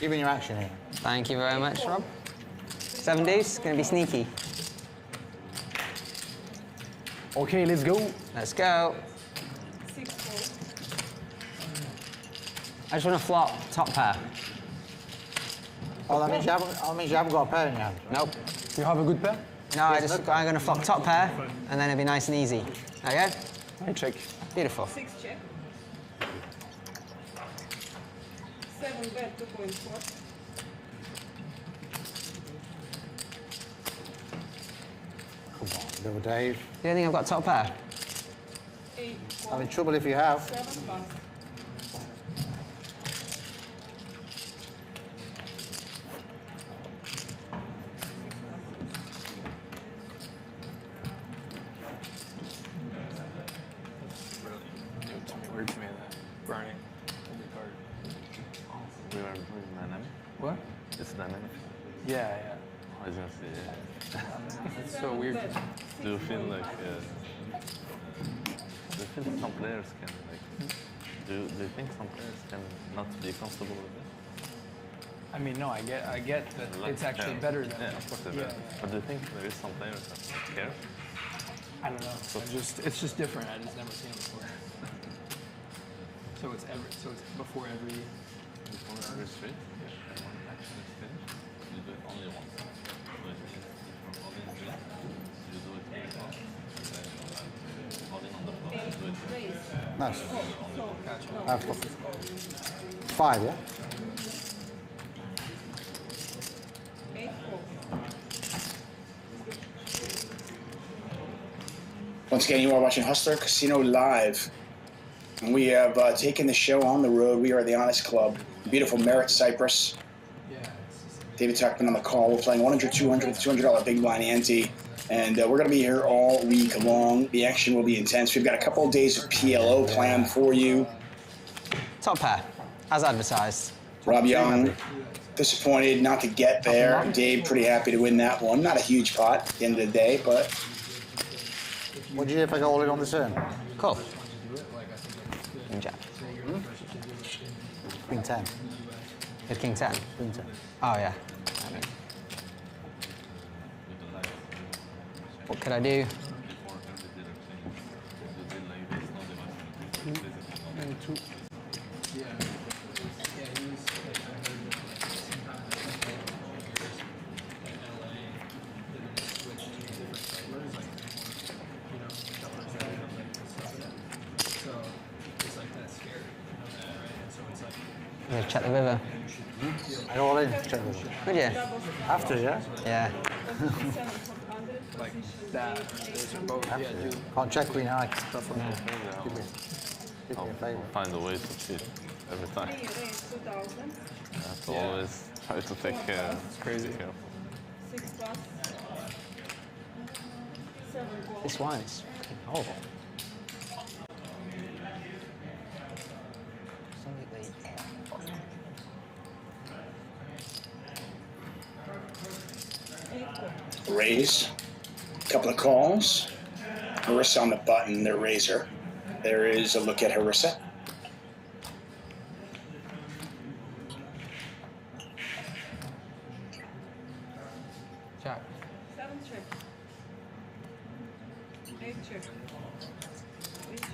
R: Giving you action here.
J: Thank you very much, Rob. 7 deuce, gonna be sneaky.
S: Okay, let's go.
J: Let's go.
U: 6 4.
J: I just want to flop top pair.
R: Oh, that means you haven't got a pair in your hand.
J: Nope.
S: You have a good pair?
J: No, I'm gonna flop top pair, and then it'll be nice and easy. There you go.
S: I check.
J: Beautiful.
U: 6 check. 7 bet 2.4.
R: Come on, little Dave.
J: You don't think I've got top pair?
U: 8
R: I'm in trouble if you have.
U: 7 pass.
S: Weird to me, that burning the card.
C: We were doing dynamic.
S: What?
C: It's dynamic.
S: Yeah.
C: I was gonna say,
S: It's so weird.
C: do you feel like, do you feel some players can, like, do you think some players can not be comfortable with it?
S: I mean, no, I get that
C: Like,
S: it's actually
C: yeah.
S: better than.
C: Yeah, of course it's better. But do you think there is some players that care?
S: I don't know. It's just different. I just never seen it before. So it's before every.
C: Before every street? Yeah. And when action is finished, you do it only once. So it means if you're all in green, you do it only once. And then all in on the floor, you do it
R: Nice.
U: No.
R: 5, yeah?
U: 8 4.
G: Once again, you are watching Hustler Casino Live. And we have taken the show on the road. We are the Honest Club. Beautiful Merit, Cyprus.
S: Yeah.
G: David Tuchman on the call. We're playing 100, 200, $200 big blind ante. And we're going to be here all week long. The action will be intense. We've got a couple of days of PLO planned for you.
J: Top pair, as advertised.
G: Rob Yong, disappointed not to get there. Dave, pretty happy to win that one. Not a huge pot at the end of the day, but...
R: What do you do if I go all in on the turn?
J: Cool. King Jack.
R: Queen 10.
J: With King 10?
R: Queen 10.
J: Oh, yeah. What could I do? Yeah, check the river.
R: I go all in, check the river.
J: Would you?
R: After, yeah?
J: Yeah.
S: Like that.
R: Can't check Queen High.
I: I'll find a way to cheat every time. I have to always try to take care. It's crazy.
J: This one's horrible.
G: Raise. A couple of calls. Harissa on the button, their razor. There is a look at Harissa.
J: Jack.
U: 7 check. 8 check. 8 check.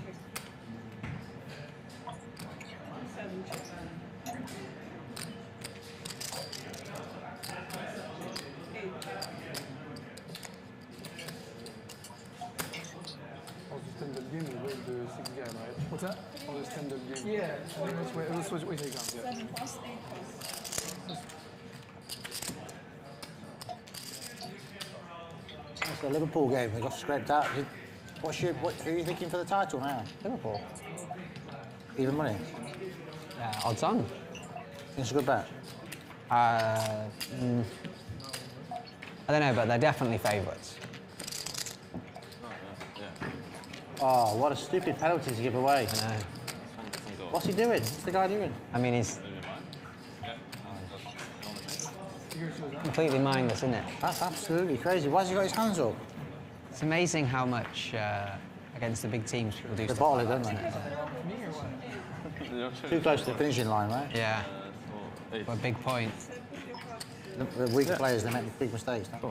U: 7 check. 8 check.
S: On the stand-up game, we wait the 6 guy, right? What's that? On the stand-up game. Yeah. Let's wait again.
U: 7 plus, 8 plus.
R: That's the Liverpool game. They got scraped out. Who are you thinking for the title now?
J: Liverpool.
R: Even money?
J: Yeah, odds on.
R: It's a good bet.
J: I don't know, but they're definitely favourites.
R: Oh, what a stupid penalty to give away.
J: I know.
R: What's he doing? What's the guy doing?
J: I mean, he's completely mindless, isn't it?
R: That's absolutely crazy. Why has he got his hands up?
J: It's amazing how much against the big teams people do
R: They
J: stuff
R: bottle
J: like
R: it, don't
J: that,
R: they?
J: isn't it?
R: Too close to the finishing line, right?
J: Yeah. But big point.
R: The weak players, they make big mistakes. Don't they?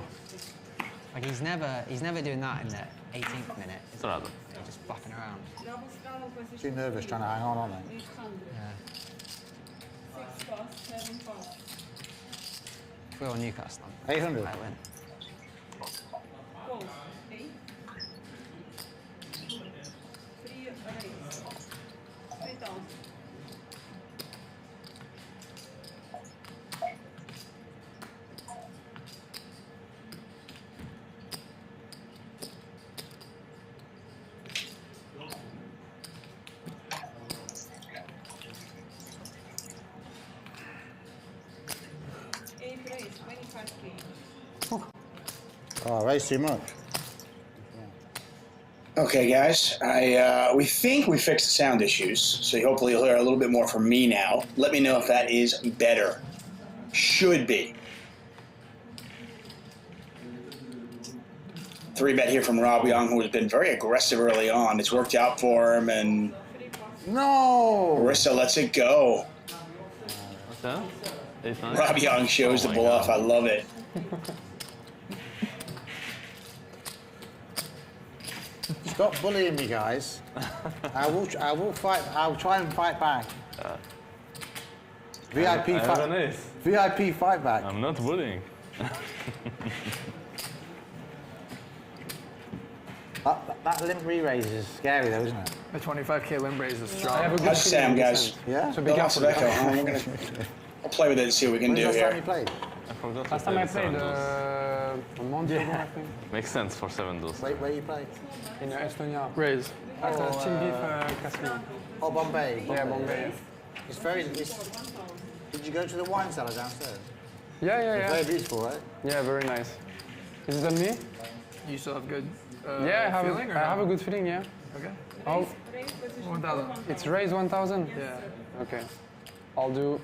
J: Like he's never doing that in the 18th minute. He's just flapping around.
R: Too nervous trying to hang on, aren't they?
J: Yeah.
U: 6 plus, 7 plus.
J: If we're on Newcastle,
R: 800.
J: I win.
U: Close. 8. 3 raise. 3,000.
R: Oh, raise too much.
G: Okay, guys. We think we fixed the sound issues, so hopefully you'll hear a little bit more from me now. Let me know if that is better. Should be. 3-bet here from Rob Yong, who has been very aggressive early on. It's worked out for him, and
R: no,
G: Harissa lets it go.
I: What's that? 8-9?
G: Rob Yong shows the bluff. I love it.
R: Stop bullying me, guys. I will fight. I'll try and fight back. VIP fight. VIP fight back.
I: I'm not bullying.
R: That limp re-raise is scary, though, isn't it?
S: The 25k limb raise is strong.
G: How's Sam, guys?
R: Yeah.
S: So big up for
G: I'll play with it and see what we can do
R: Last time
G: here.
R: you played?
I: I forgot
S: Last
I: to
S: time I
I: play
S: played,
I: the
S: a month ago, I think.
I: Makes sense for 7 doses.
R: Where you played?
S: In Estonia. Raise. At Team Beef Casino.
R: Oh, Bombay.
S: Yeah, Bombay.
R: It's very. Did you go to the wine cellar downstairs?
S: Yeah, yeah, yeah.
R: Very beautiful, right?
S: Yeah, very nice. Is it on me?
C: You still have good
S: Yeah, I have,
C: feeling?
S: I have a good feeling, yeah.
C: Okay.
S: I'll,
C: 1,000.
S: it's raised 1,000?
C: Yeah.
S: Okay. I'll do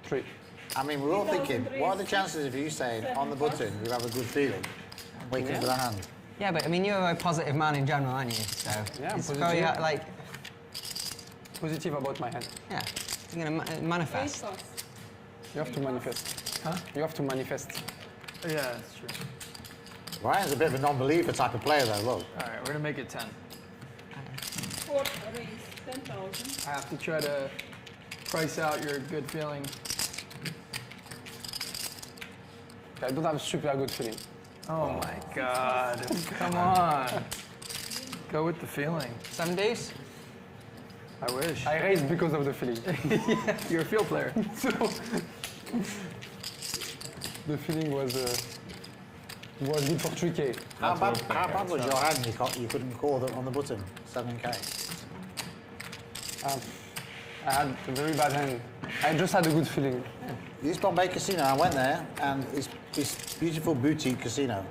S: 3.
R: I mean, we're all thinking, what are the chances of you saying on the button you have a good feeling and waking up with a hand?
J: Yeah, but I mean, you're a positive man in general, aren't you? So
S: Yeah,
J: it's
S: positive.
J: very like
S: Positive about my hand.
J: yeah, you're gonna manifest.
S: You have to manifest. Huh? You have to manifest.
C: Yeah, that's true.
R: Ryan's a bit of a non-believer type of player, though. Look.
C: All right, we're gonna make it 10.
U: Fourth raise, 10,000.
S: I have to try to price out your good feeling. I don't have a super good feeling.
C: Oh my God! Come on. Go with the feeling.
J: 7 days?
C: I wish.
S: I raised because of the feeling.
C: Yeah, you're a field player.
S: So the feeling was good for 3K.
R: How bad was your hand you couldn't call on the button? 7K.
S: I had a very bad hand. I just had a good feeling.
R: This Bombay casino, I went there, and it's this beautiful boutique casino.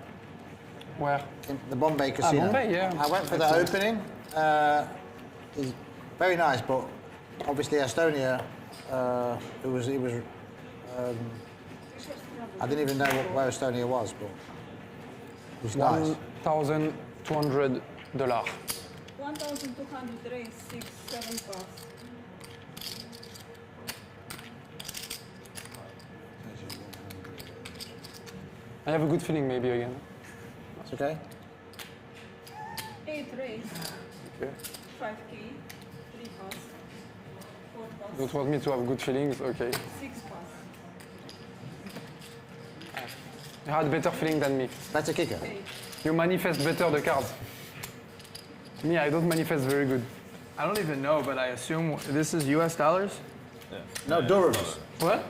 S: Where?
R: In the Bombay casino.
S: Bombay, yeah.
R: I went for the opening. It's very nice, but obviously Estonia, it was. I didn't even know where Estonia was, but it was nice.
S: $1,200.
U: 1,200 raise, 6, 7 pass.
S: I have a good feeling maybe again.
R: It's okay.
U: 8 raise,
S: Okay.
U: 5K, 3 pass, 4 pass,
S: Don't want me to have good feelings? Okay.
U: 6 pass.
S: You had better feeling than me.
R: Better kicker.
S: You manifest better the cards. Me, I don't manifest very good.
C: I don't even know, but I assume this is US dollars?
I: Yeah.
R: No, dirhams.
C: What?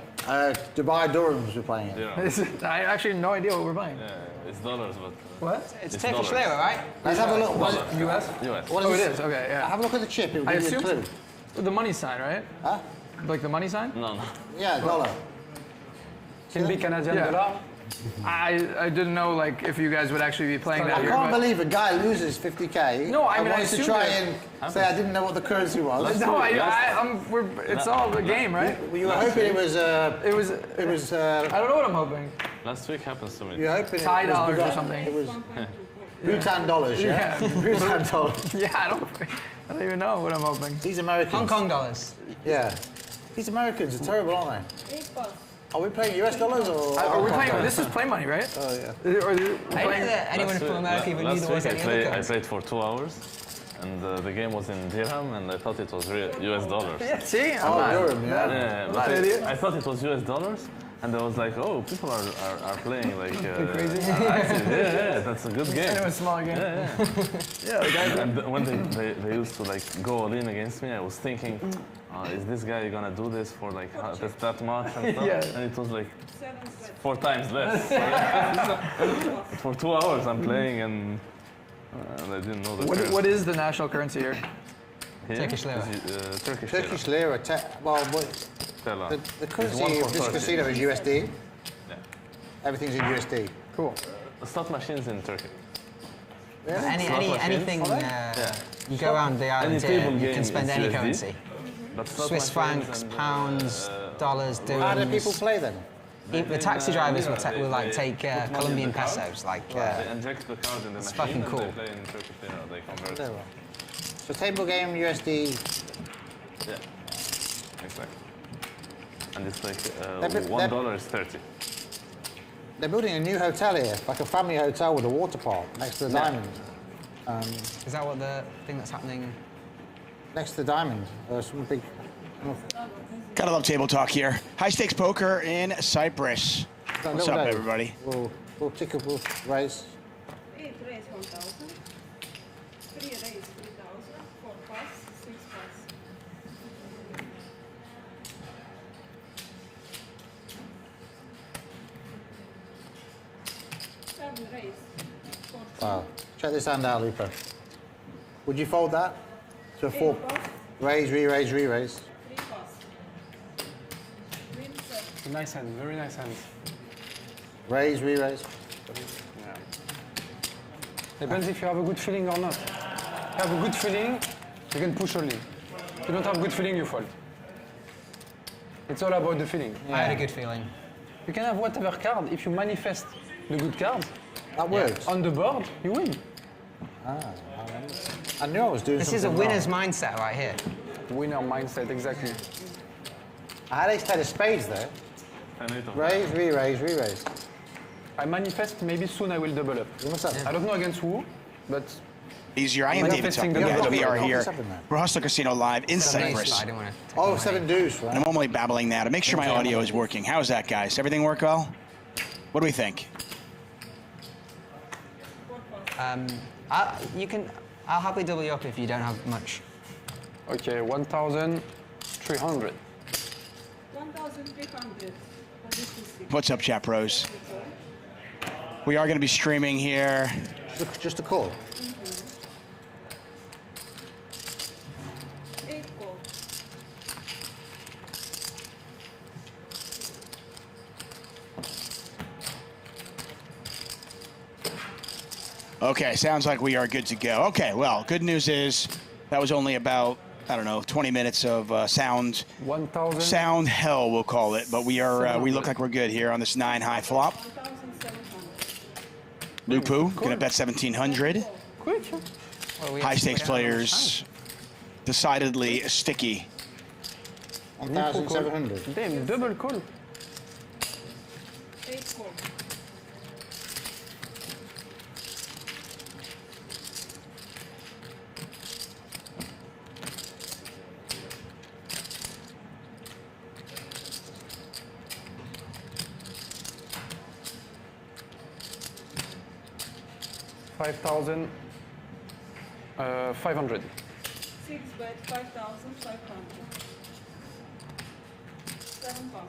R: Dubai dirhams we're playing it.
C: I actually have no idea what we're playing.
I: Yeah, it's dollars, but.
C: What?
J: It's Turkish lira, right?
R: Let's have a look.
C: US?
I: US.
R: What
C: Oh,
R: is
C: it
R: this?
C: is. Okay, yeah.
R: Have a look at the chip. It will
C: I
R: give you a
C: assume
R: clue.
C: the money sign, right?
R: Huh?
C: Like the money sign?
I: No, no.
R: Yeah, dollar.
S: Can be Canadian
C: Yeah.
S: dollar.
C: I didn't know like if you guys would actually be playing that
R: I
C: here.
R: can't
C: but-
R: believe a guy loses 50K.
C: No, I mean, I
R: wanted to
C: assumed
R: try
C: that-
R: and say I didn't know what the currency was.
C: No, it's all a game, right?
R: You were hoping it was.
C: It was.
R: It was.
C: I don't know what I'm hoping.
I: Last week happens to me.
R: You're hoping
C: Thai
R: it was
C: dollars or
R: Bhutan-
C: something.
R: It was Bhutan dollars, yeah. Bhutan dollars.
C: Yeah, I don't even know what I'm hoping.
R: These Americans.
J: Hong Kong dollars.
R: Yeah. These Americans are terrible, aren't
U: 8 pass.
R: they? Are we playing US dollars or?
C: Are we
R: Hong
C: playing?
R: Kong
C: This is
R: dollars?
C: play money, right?
R: Oh yeah.
C: Or
J: I didn't know that anyone from America even knew
I: Last
J: there was
I: week
J: any other
I: I
J: currency.
I: played for 2 hours, and the game was in dirham, and I thought it was US dollars.
C: Yeah, see? I'm
R: Oh,
C: not-
R: Durham, yeah.
I: Yeah, but
C: Not an idiot.
I: I thought it was US dollars, and I was like, oh, people are playing like
C: crazy.
I: yeah, that's a good game.
C: It was a small game.
I: Yeah,
C: Yeah, the guys.
I: and when they used to like go all in against me, I was thinking, is this guy gonna do this for like that much and stuff?
C: Yeah.
I: And it was like
U: 7 sweat.
I: 4 times less. For 2 hours I'm playing and I didn't know the currency.
C: What is the national currency here?
I: Here?
J: Turkish lira.
I: Is, Turkish
R: Turkish lira. Well,
I: lira.
R: the
I: It's
R: currency
I: 1
R: of
I: for
R: this
I: 30.
R: casino is USD.
I: Yeah.
R: Everything's in USD.
C: Cool.
I: The slot machines in Turkey.
J: Anything
I: Yeah.
J: you go around the island
I: Any
J: here,
I: table
J: you
I: game
J: can spend
I: is
J: any
I: USD,
J: currency.
I: but slot
J: Swiss
I: machines
J: francs,
I: and,
J: pounds, dollars, dirhams.
R: How do people play then?
J: The taxi drivers will,
I: they-
J: will like
I: they
J: take
I: put money in
J: Colombian
I: the card.
J: pesos, like
I: They inject the card in the
J: it's
I: machine
J: fucking
I: and
J: cool.
I: they play in Turkish lira. They convert.
R: There we are. So table game USD.
I: Yeah, exactly. And it's like
R: They're-
I: $1 is 30.
R: They're building a new hotel here, like a family hotel with a water park next to the diamond.
J: Is that what the thing that's happening?
R: Next to the diamond, some big.
G: Gotta love table talk here. High stakes poker in Cyprus. What's up, everybody?
R: We'll tick up, we'll raise.
U: 8 raise, 1,000. 3 raise, 3,000. 4 pass, 6 pass. 7 raise, 14.
R: Wow. Check this hand out, Lupo. Would you fold that to a 4? Raise, re-raise, re-raise.
U: 3 pass. Win set.
S: Nice hand, very nice hand.
R: Raise, re-raise.
T: Yeah. Depends if you have a good feeling or not. If you have a good feeling, you can push only. If you don't have a good feeling, you fold. It's all about the feeling.
J: I had a good feeling.
T: You can have whatever card. If you manifest the good card,
R: that works.
T: On the board, you win.
R: I knew I was doing
J: This is a winner's mindset right here.
T: Winner mindset, exactly.
R: I had ace-10 of spades though. Raise, re-raise, re-raise.
T: I manifest, maybe soon I will double up. I don't know against who, but...
G: Easier. I am David Tuchman, guys. We are here. We're Hustler Casino Live in Cyprus.
R: Oh, 7 deuce, right?
G: I'm only babbling now to make sure my audio is working. How's that, guys? Everything work well? What do we think?
J: I'll happily double you up if you don't have much.
T: Okay, 1,300.
U: 1,300.
G: What's up, chat pros? We are going to be streaming here.
R: Just a call.
U: 8 call.
G: Okay, sounds like we are good to go. Okay, well, good news is that was only about, I don't know, 20 minutes of sound.
T: 1,000.
G: Sound hell, we'll call it. But we are, we look like we're good here on this 9 high flop. Loopoo, gonna bet 1,700.
T: Quick.
G: High stakes players, decidedly sticky.
R: 1,700.
T: Damn, double call.
U: 8 call.
T: $5,500.
U: 6 bet 5,500. 7 pass.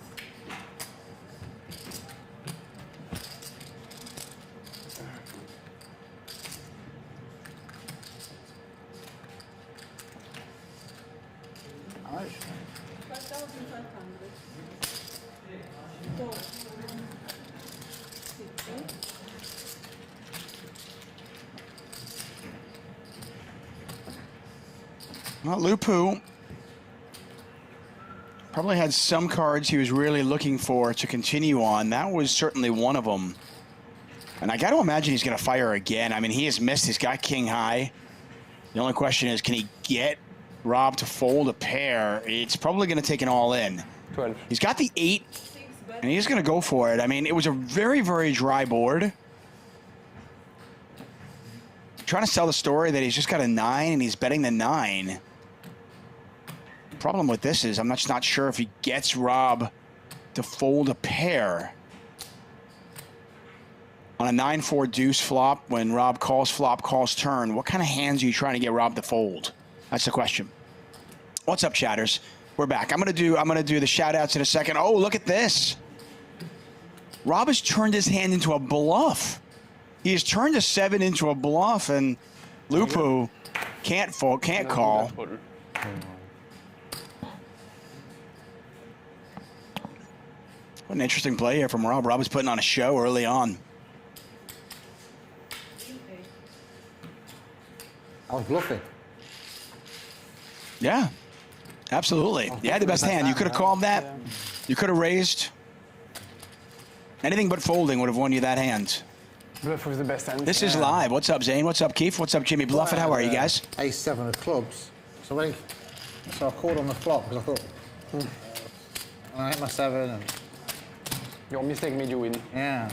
R: How much?
U: 5,500. 4. 6.
G: Well, Loopoo probably had some cards he was really looking for to continue on. That was certainly one of them. And I got to imagine he's going to fire again. I mean, he has missed. He's got king high. The only question is, can he get Rob to fold a pair? It's probably going to take an all-in.
T: 12.
G: He's got the 8, and he's going to go for it. I mean, it was a very, very dry board. Trying to sell the story that he's just got a 9, and he's betting the 9. Problem with this is I'm just not sure if he gets Rob to fold a pair. On a 9-4 deuce flop, when Rob calls flop, calls turn, what kind of hands are you trying to get Rob to fold? That's the question. What's up, chatters? We're back. I'm gonna do the shout outs in a second. Oh, look at this. Rob has turned his hand into a bluff. He has turned a 7 into a bluff, and Loopoo can't fold, can't call. What an interesting play here from Rob. Rob was putting on a show early on.
R: I was bluffing.
G: Yeah, absolutely. You had the best hand. You could have called that. You could have raised. Anything but folding would have won you that hand.
T: Bluff was the best hand.
G: This is live. What's up, Zane? What's up, Keith? What's up, Jimmy Bluffett? How are you guys?
R: Ace-7 of clubs. So I called on the flop because I thought, and I hit my 7 and...
T: Your mistake made you win.
R: Yeah.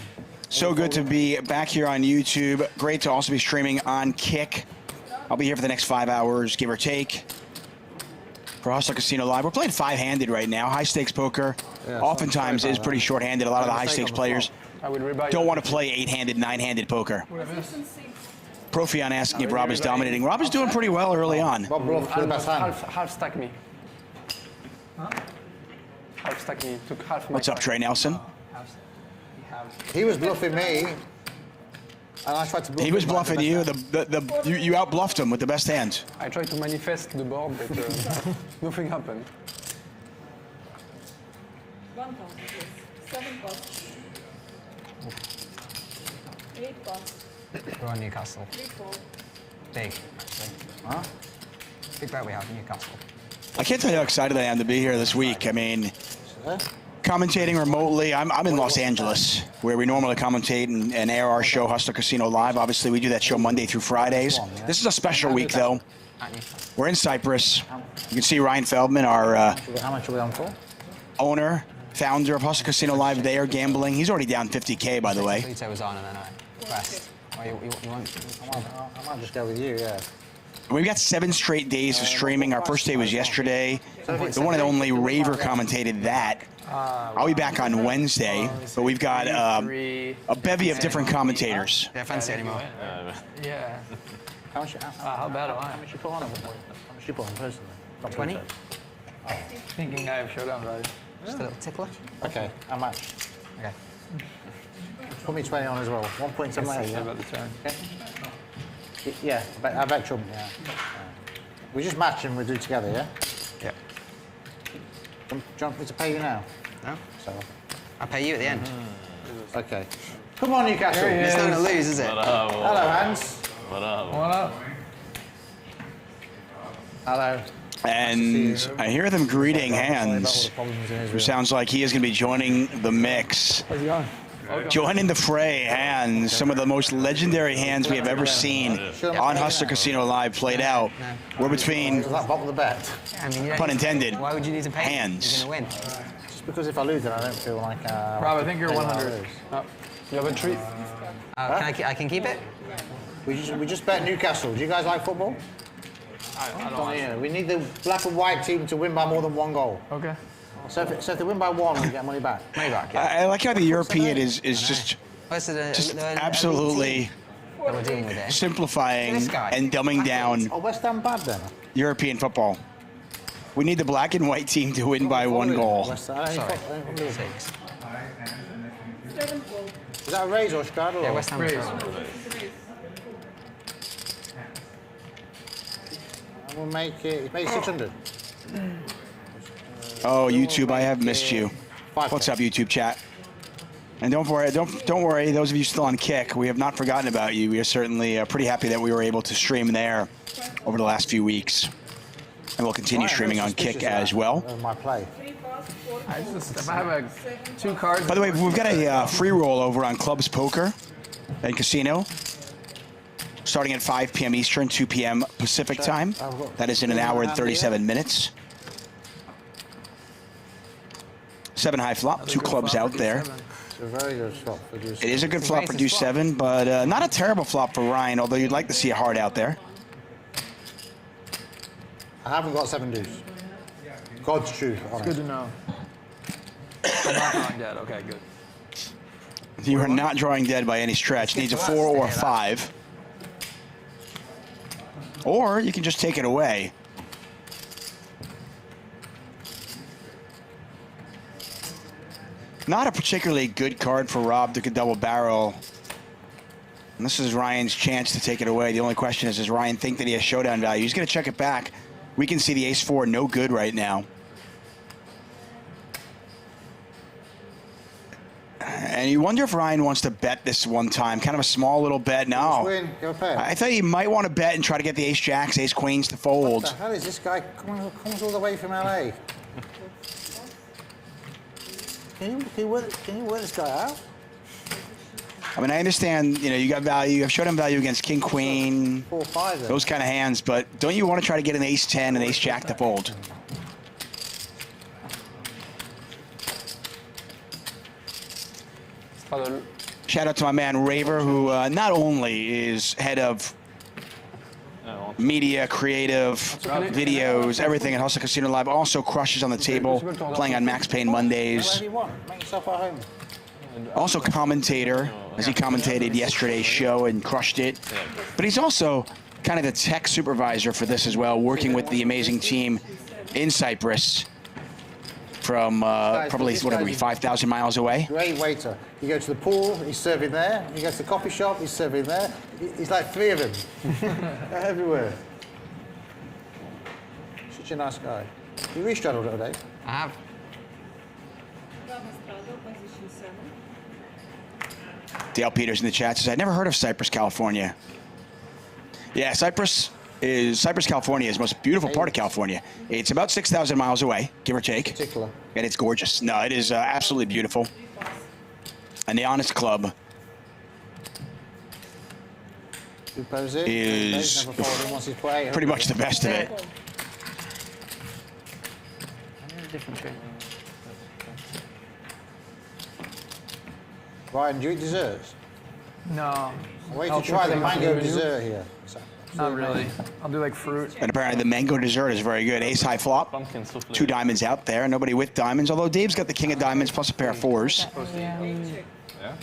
G: So good to be back here on YouTube. Great to also be streaming on Kick. I'll be here for the next 5 hours, give or take. For Hustler Casino Live. We're playing 5-handed right now. High stakes poker oftentimes is pretty short-handed. A lot of the high stakes players don't want to play 8-handed, 9-handed poker. Profion asking if Rob is dominating. Rob is doing pretty well early on.
T: Half stack me. Half stack me. Took half my
G: What's up, Trey Nelson?
R: He was bluffing me. And I tried to bluff
G: He was
R: him
G: bluffing you. You out-bluffed him with the best hand.
T: I tried to manifest the board, but nothing happened.
U: 1,000, 7 pass. 8 bucks.
J: We're on Newcastle.
U: 3-4.
J: Big, actually. Huh? Big bet we have, Newcastle.
G: I can't tell you how excited I am to be here this week. I mean, commentating remotely. I'm in Los Angeles, where we normally commentate and air our show, Hustler Casino Live. Obviously, we do that show Monday through Fridays. This is a special week, though. We're in Cyprus. You can see Ryan Feldman, our
R: how much are we on for?
G: owner, founder of Hustler Casino Live. They are gambling. He's already down 50K, by the way.
J: Peluso was on and then I pressed. Oh, you want?
R: I might just go with you, yeah.
G: We've got 7 straight days of streaming. Our first day was yesterday. The one and only Raver commentated that. I'll be back on Wednesday, but we've got a bevy of different commentators.
J: Yeah, fancy anymore.
S: Yeah.
R: How much?
S: How bad am I?
R: How much you put on? How much you put on personally?
J: 20?
S: Thinking I have showdown value.
J: Just a little tickler.
R: Okay, how much?
J: Okay.
R: Put me 20 on as well. 1.78. Yeah.
S: About the turn.
R: Okay. Yeah, I bet Trump. Yeah. We just match and we do it together, yeah.
J: Yeah.
R: Do you want me to pay you now?
J: No.
R: So.
J: I'll pay you at the end.
R: Okay. Come on, Newcastle.
J: It's not gonna lose, is it?
R: Hello, Handz.
I: What up?
S: What up?
R: Hello.
G: And I hear them greeting Handz, who sounds like he is going to be joining the mix.
S: How's it going?
G: Joining the fray, Handz, some of the most legendary hands we have ever seen on Hustler Casino Live played out. We're between,
R: Does that bottom the bet?
J: I mean,
G: pun intended,
J: why would you need to pay?
G: Handz.
J: You're gonna win.
R: Just because if I lose, then I don't feel like.
S: Rob, I think you're 100. Oh, you have a treat.
J: I can keep it?
R: We just bet Newcastle. Do you guys like football?
S: I don't like it.
R: We need the black and white team to win by more than 1 goal.
S: Okay.
R: So if they win by 1, we get money back.
J: Money back, yeah.
G: I like how the European is just absolutely
J: that we're dealing with it.
G: simplifying and dumbing down
R: Oh, West Ham bad then?
G: European football. We need the black and white team to win by 1 goal.
J: Sorry. 6.
U: 7-4.
R: Is that a raise or a straddle?
J: Yeah, West Ham
S: Raise.
R: We'll make it 600.
G: Oh, YouTube, I have missed you. What's up, YouTube chat? And don't worry, those of you still on Kick, we have not forgotten about you. We are certainly pretty happy that we were able to stream there over the last few weeks. And we'll continue streaming on Kick as well.
R: My play.
S: If I have 2 cards.
G: By the way, we've got a free roll over on Clubs Poker and Casino, starting at 5 p.m. Eastern, 2 p.m. Pacific time. That is in an hour and 37 minutes. 7 high flop, 2 clubs out there.
R: It's a very good flop for Deuce.
G: It is a good flop for Deuce 7, but not a terrible flop for Ryan, although you'd like to see a heart out there.
R: I haven't got 7 deuce. God's truth.
S: It's good to know. I'm not drawing dead. Okay, good.
G: You are not drawing dead by any stretch. Needs a 4 or a 5. Or you can just take it away. Not a particularly good card for Rob to double barrel. And this is Ryan's chance to take it away. The only question is, does Ryan think that he has showdown value? He's going to check it back. We can see the ace-4, no good right now. And you wonder if Ryan wants to bet this one time. Kind of a small little bet. No.
R: Win. Go pay.
G: I thought he might want to bet and try to get the ace-jacks, ace-queens to fold.
R: What the hell is this guy comes all the way from LA? Can you work this guy out?
G: I mean, I understand, you know, you got value, you have showdown value against king, queen,
R: 4-5 then.
G: those kind of hands, but don't you want to try to get an ace-10 and ace-jack to fold? Shout out to my man Raver, who not only is head of media, creative, videos, everything at Hustler Casino Live, also crushes on the table, playing on Max Payne Mondays.
R: Whatever you want. Make yourself at home.
G: Also commentator, as he commentated yesterday's show and crushed it. But he's also kind of the tech supervisor for this as well, working with the amazing team in Cyprus from probably, what are we, 5,000 miles away?
R: Great waiter. You go to the pool, he's serving there. You go to the coffee shop, he's serving there. He's like 3 of them. They're everywhere. Such a nice guy. You restraddled it today?
J: I have.
U: Position 7.
G: Dale Peters in the chat says, I'd never heard of Cypress, California. Yeah, Cypress, California is the most beautiful part of California. It's about 6,000 miles away, give or take.
R: Particular.
G: And it's gorgeous. No, it is absolutely beautiful. And the Honest Club is pretty much the best of it.
R: Ryan, do you eat desserts?
S: No.
R: Wait to try the mango dessert here.
S: Not really. I'll do like fruit.
G: And apparently the mango dessert is very good. Ace high flop. 2 diamonds out there. Nobody with diamonds. Although Dave's got the king of diamonds plus a pair of 4s.
I: Yeah?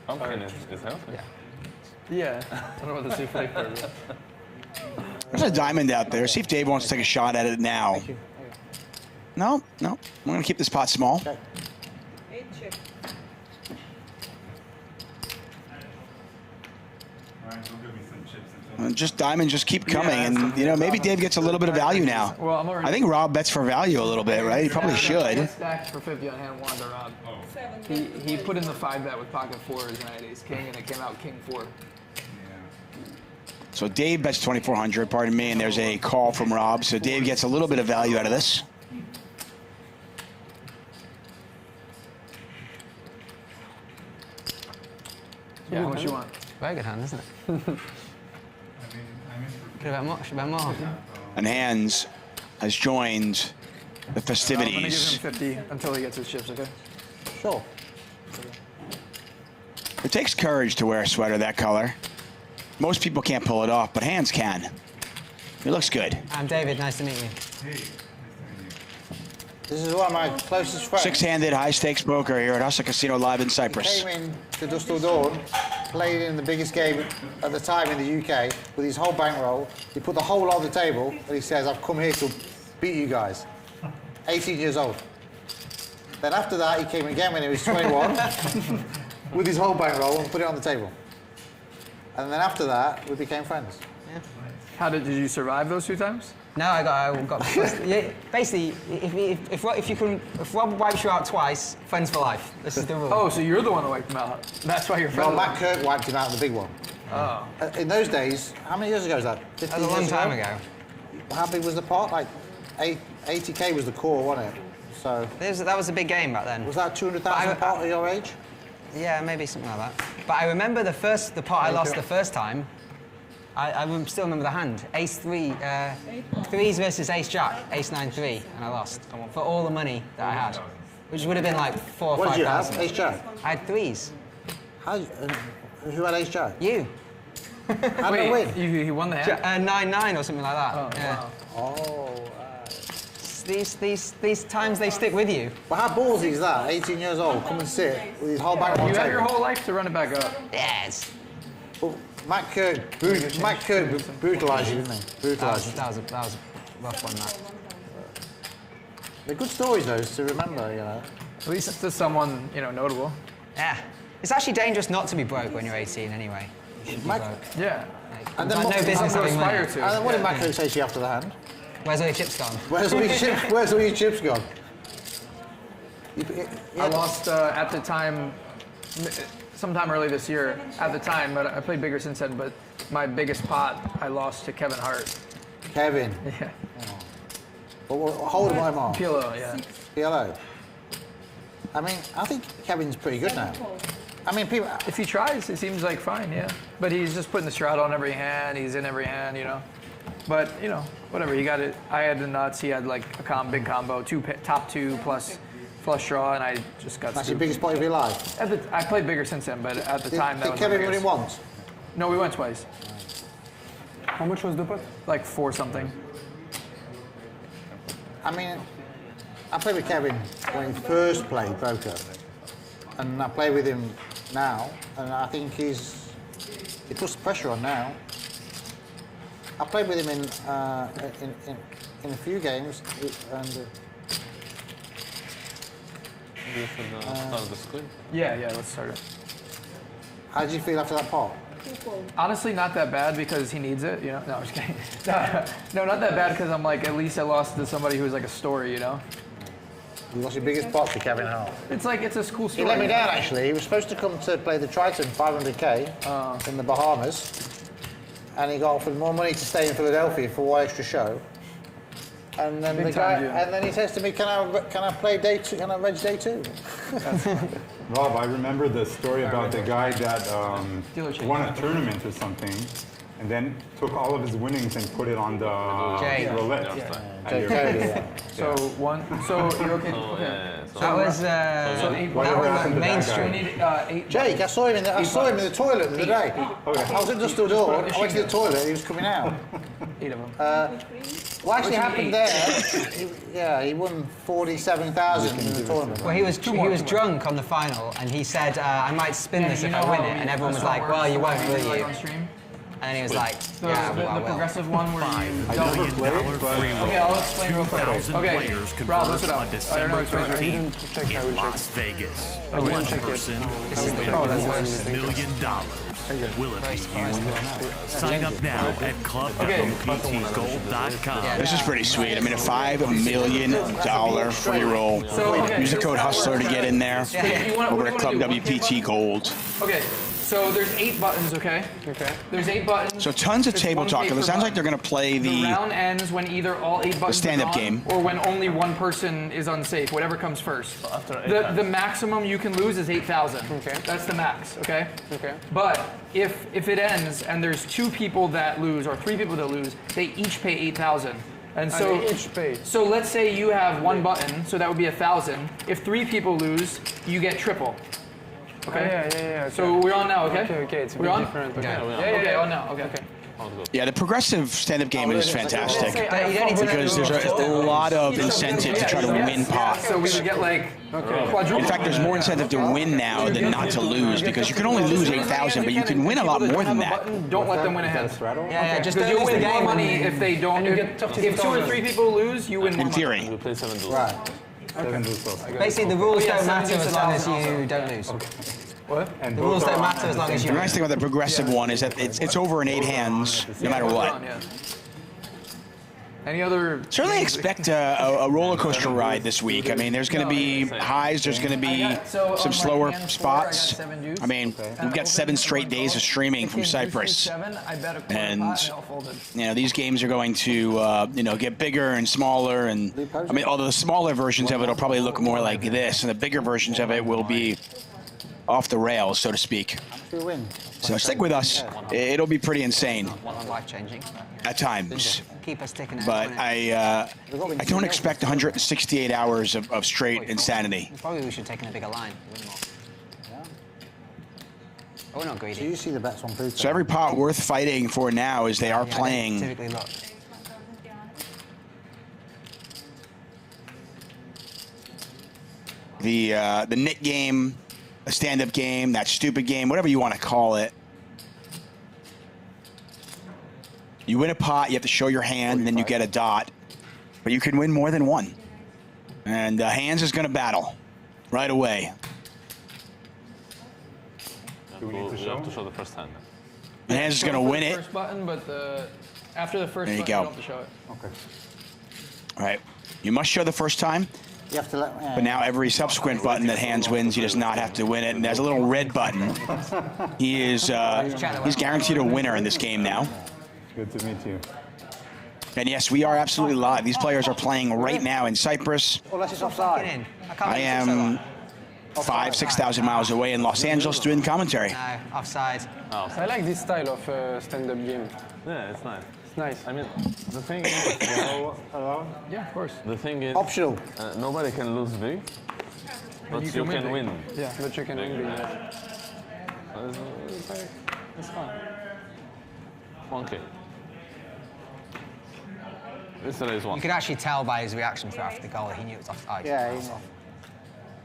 I: Pumpkin is healthy.
S: Yeah. I don't know what the souffle for.
G: There's a diamond out there. See if Dave wants to take a shot at it now. No. I'm going to keep this pot small.
U: Okay. 8 chip.
G: Just diamonds just keep coming, and you know maybe Dave gets a little bit of value now.
S: Well, I'm already.
G: I think Rob bets for value a little bit, right? He probably should.
S: Stacked for 50 on hand 1 to Rob. He put in the 5 bet with pocket 4s and I had ace king, and it came out king 4.
G: So Dave bets 2,400, pardon me, and there's a call from Rob. So Dave gets a little bit of value out of this.
S: Yeah, how much you want?
J: Very good hand, isn't it? Should have more.
G: And Handz has joined the festivities.
S: I'm going to give him 50 until he gets his chips, okay?
R: Sure.
G: It takes courage to wear a sweater that color. Most people can't pull it off, but Handz can. He looks good.
J: I'm David, nice to meet you.
R: This is one of my closest friends.
G: 6-handed high-stakes poker here at Harissa Casino live in Cyprus.
R: He came in to Dust Till Dawn, played in the biggest game at the time in the UK with his whole bankroll. He put the whole lot on the table, and he says, I've come here to beat you guys. 18 years old. Then after that, he came again when he was 21 with his whole bankroll and put it on the table. And then after that, we became friends.
J: Yeah.
S: How did you survive those 2 times?
J: No, I got yeah, basically, if Rob wipes you out twice, friends for life. This is the rule.
S: Oh, so you're the one that wiped him out. That's why you're friends.
R: Well, Matt Kirk wiped him out in the big one.
S: Oh.
R: In those days, how many years ago was that? 15
J: That was a long
R: years
J: time ago.
R: How big was the pot? Like 80K was the core, wasn't it? So
J: that was a big game back then.
R: Was that 200,000 pot at your age?
J: Yeah, maybe something like that. But I remember the pot I lost the first time. I still remember the hand. Ace 3, 3s versus Ace Jack, Ace 9 3, and I lost for all the money that I had, which would have been like 4 or 5,000.
R: What did you have? Ace Jack?
J: I had 3s.
R: Who had Ace Jack?
J: You.
R: How did I win?
S: He won the hand?
J: 9-9 or something like that.
S: Oh,
J: yeah.
R: Wow.
J: These times they stick with you.
R: But how ballsy is that? 18 years old, come and sit with his whole back on the
S: You
R: table.
S: have your whole life to run it back up.
J: Yes.
R: Well, Matt Kirk brutalised you, didn't he? Brutalised you.
J: That was a rough one, that.
R: They're good stories, those, to remember, you know.
S: At least it's to someone, you know, notable.
J: Yeah. It's actually dangerous not to be broke when you're 18 anyway. You should be broke.
S: Yeah.
R: And
J: then no business having money.
R: And then what did Matt Kirk say to you after the hand?
J: Where's all your chips gone?
R: Where's all your chips gone?
S: I lost at the time, sometime early this year, at the time, but I played bigger since then, but my biggest pot, I lost to Kevin Hart.
R: Kevin?
S: Yeah.
R: Well, hold him on.
S: PLO, yeah.
R: PLO? I mean, I think Kevin's pretty good now. I mean, people...
S: If he tries, it seems like fine, yeah. But he's just putting the Stroud on every hand, he's in every hand, you know. But, you know, whatever, he got it. I had the nuts, he had like a big combo, top 2 plus flush draw, and I just got
R: That's your biggest pot of your life?
S: I played bigger since then, but at the time that was
R: Did Kevin win it once?
S: No, we went twice.
T: How much was the pot?
S: Like 4 something.
R: I mean, I played with Kevin when he first played poker, and I play with him now, and I think he puts the pressure on now. I played with him in a few games, and
I: start the squid?
S: Yeah, let's start it.
R: How did you feel after that pot?
S: Honestly, not that bad because he needs it, you know? No, I'm just kidding. No, not that bad because I'm like, at least I lost to somebody who's like a story, you know?
R: You lost your biggest pot to Kevin Hart.
S: It's like, it's a school story.
R: He let me down, actually. He was supposed to come to play the Triton 500k in the Bahamas. And he got offered more money to stay in Philadelphia for one extra show. And then the guy, and then he says to me, "Can I play day two? Can I reg day two?"
L: Rob, I remember the story about the guy that won a tournament or something, and then took all of his winnings and put it on the roulette.
S: So you're okay.
J: That was mainstream.
R: Jake, I saw him in the toilet the other day. I was at the store door. I went to the toilet. He was coming out.
S: 8 of them.
R: What actually happened there? He won 47,000 in the tournament.
J: Well, he was drunk on the final, and he said, "I might spin this if I win it," and everyone was like, "Well, you won't, will you?" And then he was like, "Yeah,
S: the progressive one where you don't.
Q: Okay,
S: I'll explain real quick. Okay, Rob, look it up. I don't know
Q: in Las Vegas. One person will win $1 million. Will it be you? Sign up now at clubwptgold.com.
G: This is pretty sweet. I mean, a $5 million free roll. Use the code Hustler to get in there. Over at Club WPT Gold.
S: Okay. So there's 8 buttons, okay? Okay. There's 8 buttons.
G: So tons of table talk. It sounds like they're going to play
S: the round ends when either all 8 buttons
G: stand-up game,
S: or when only one person is unsafe. Whatever comes first. The maximum you can lose is 8,000. Okay. That's the max. Okay. Okay. But if it ends and there's 2 people that lose or 3 people that lose, they each pay 8,000. And so
T: each pay.
S: So let's say you have 1 button, so that would be 1,000. If 3 people lose, you get triple. Okay.
T: Okay.
S: So we're on now, okay?
T: Okay. It's a
S: we're
T: bit
S: on?
T: different. Okay.
S: Okay, on now. Okay.
G: Yeah, the progressive stand-up game is fantastic because there's a lot of incentive to try to win pots.
S: So we would get like
G: In fact, there's more incentive to win now than not to lose because you can only lose 8,000, but you can win a lot more than that.
S: Don't let them win a hand.
J: Yeah, just don't
S: you
J: lose the
S: win more
J: game.
S: money if they don't. If 2 or 3 people lose, you win more.
G: In theory.
I: We play 7 duels.
R: Right.
J: Basically, the rules don't matter as long as you don't lose.
S: What?
J: The rules don't matter as long as you.
G: The nice thing about the progressive one is that it's over in 8 hands, no matter what.
S: Any other?
G: Certainly expect a roller coaster ride this week. I mean, there's going to be highs, there's going to be some slower spots. I mean, we've got 7 straight days of streaming from CYPRUS. And, these games are going to, get bigger and smaller. And, I mean, although the smaller versions of it will probably look more like this, and the bigger versions of it will be off the rails, so to speak. So stick with us. It'll be pretty insane.
J: Life-changing.
G: At times.
J: Keep us sticking out.
G: But I don't expect 168 hours of straight insanity.
J: Probably we should take in a bigger line. Oh, we're not greedy.
R: Do you see the bets on food?
G: So every pot worth fighting for now is they are playing.
J: Typically look.
G: The knit game, a stand-up game, that stupid game, whatever you want to call it. You win a pot, you have to show your hand, and then you get a dot. But you can win more than one. And Handz is going to battle right away.
I: Do we need to show? To show the first hand.
G: And Handz is going to win it.
S: First button, but after the first
G: there you
S: button,
G: go.
S: you don't have to show it.
R: Okay.
G: All right. You must show the first time.
R: You have to let.
G: But now every subsequent button that Handz wins, he does not have to win it. And there's a little red button. He is he's guaranteed a winner in this game now.
L: Good to meet you.
G: And yes, we are absolutely live. These players are playing right now in CYPRUS.
R: Unless it's offside.
G: I am 5,000-6,000 miles away in Los Angeles doing commentary.
J: No, offside.
I: Oh.
T: I like this style of stand-up game.
I: Yeah, it's nice.
T: It's nice.
I: I mean, the thing is,
S: yeah, of course.
I: The thing is,
R: optional.
I: Nobody can lose big, but you can win.
T: Yeah, but you can win big. Yeah.
I: It's fun. Funky. This is one.
J: You could actually tell by his reaction to after the goal that he knew it was offside.
R: Yeah, he's off.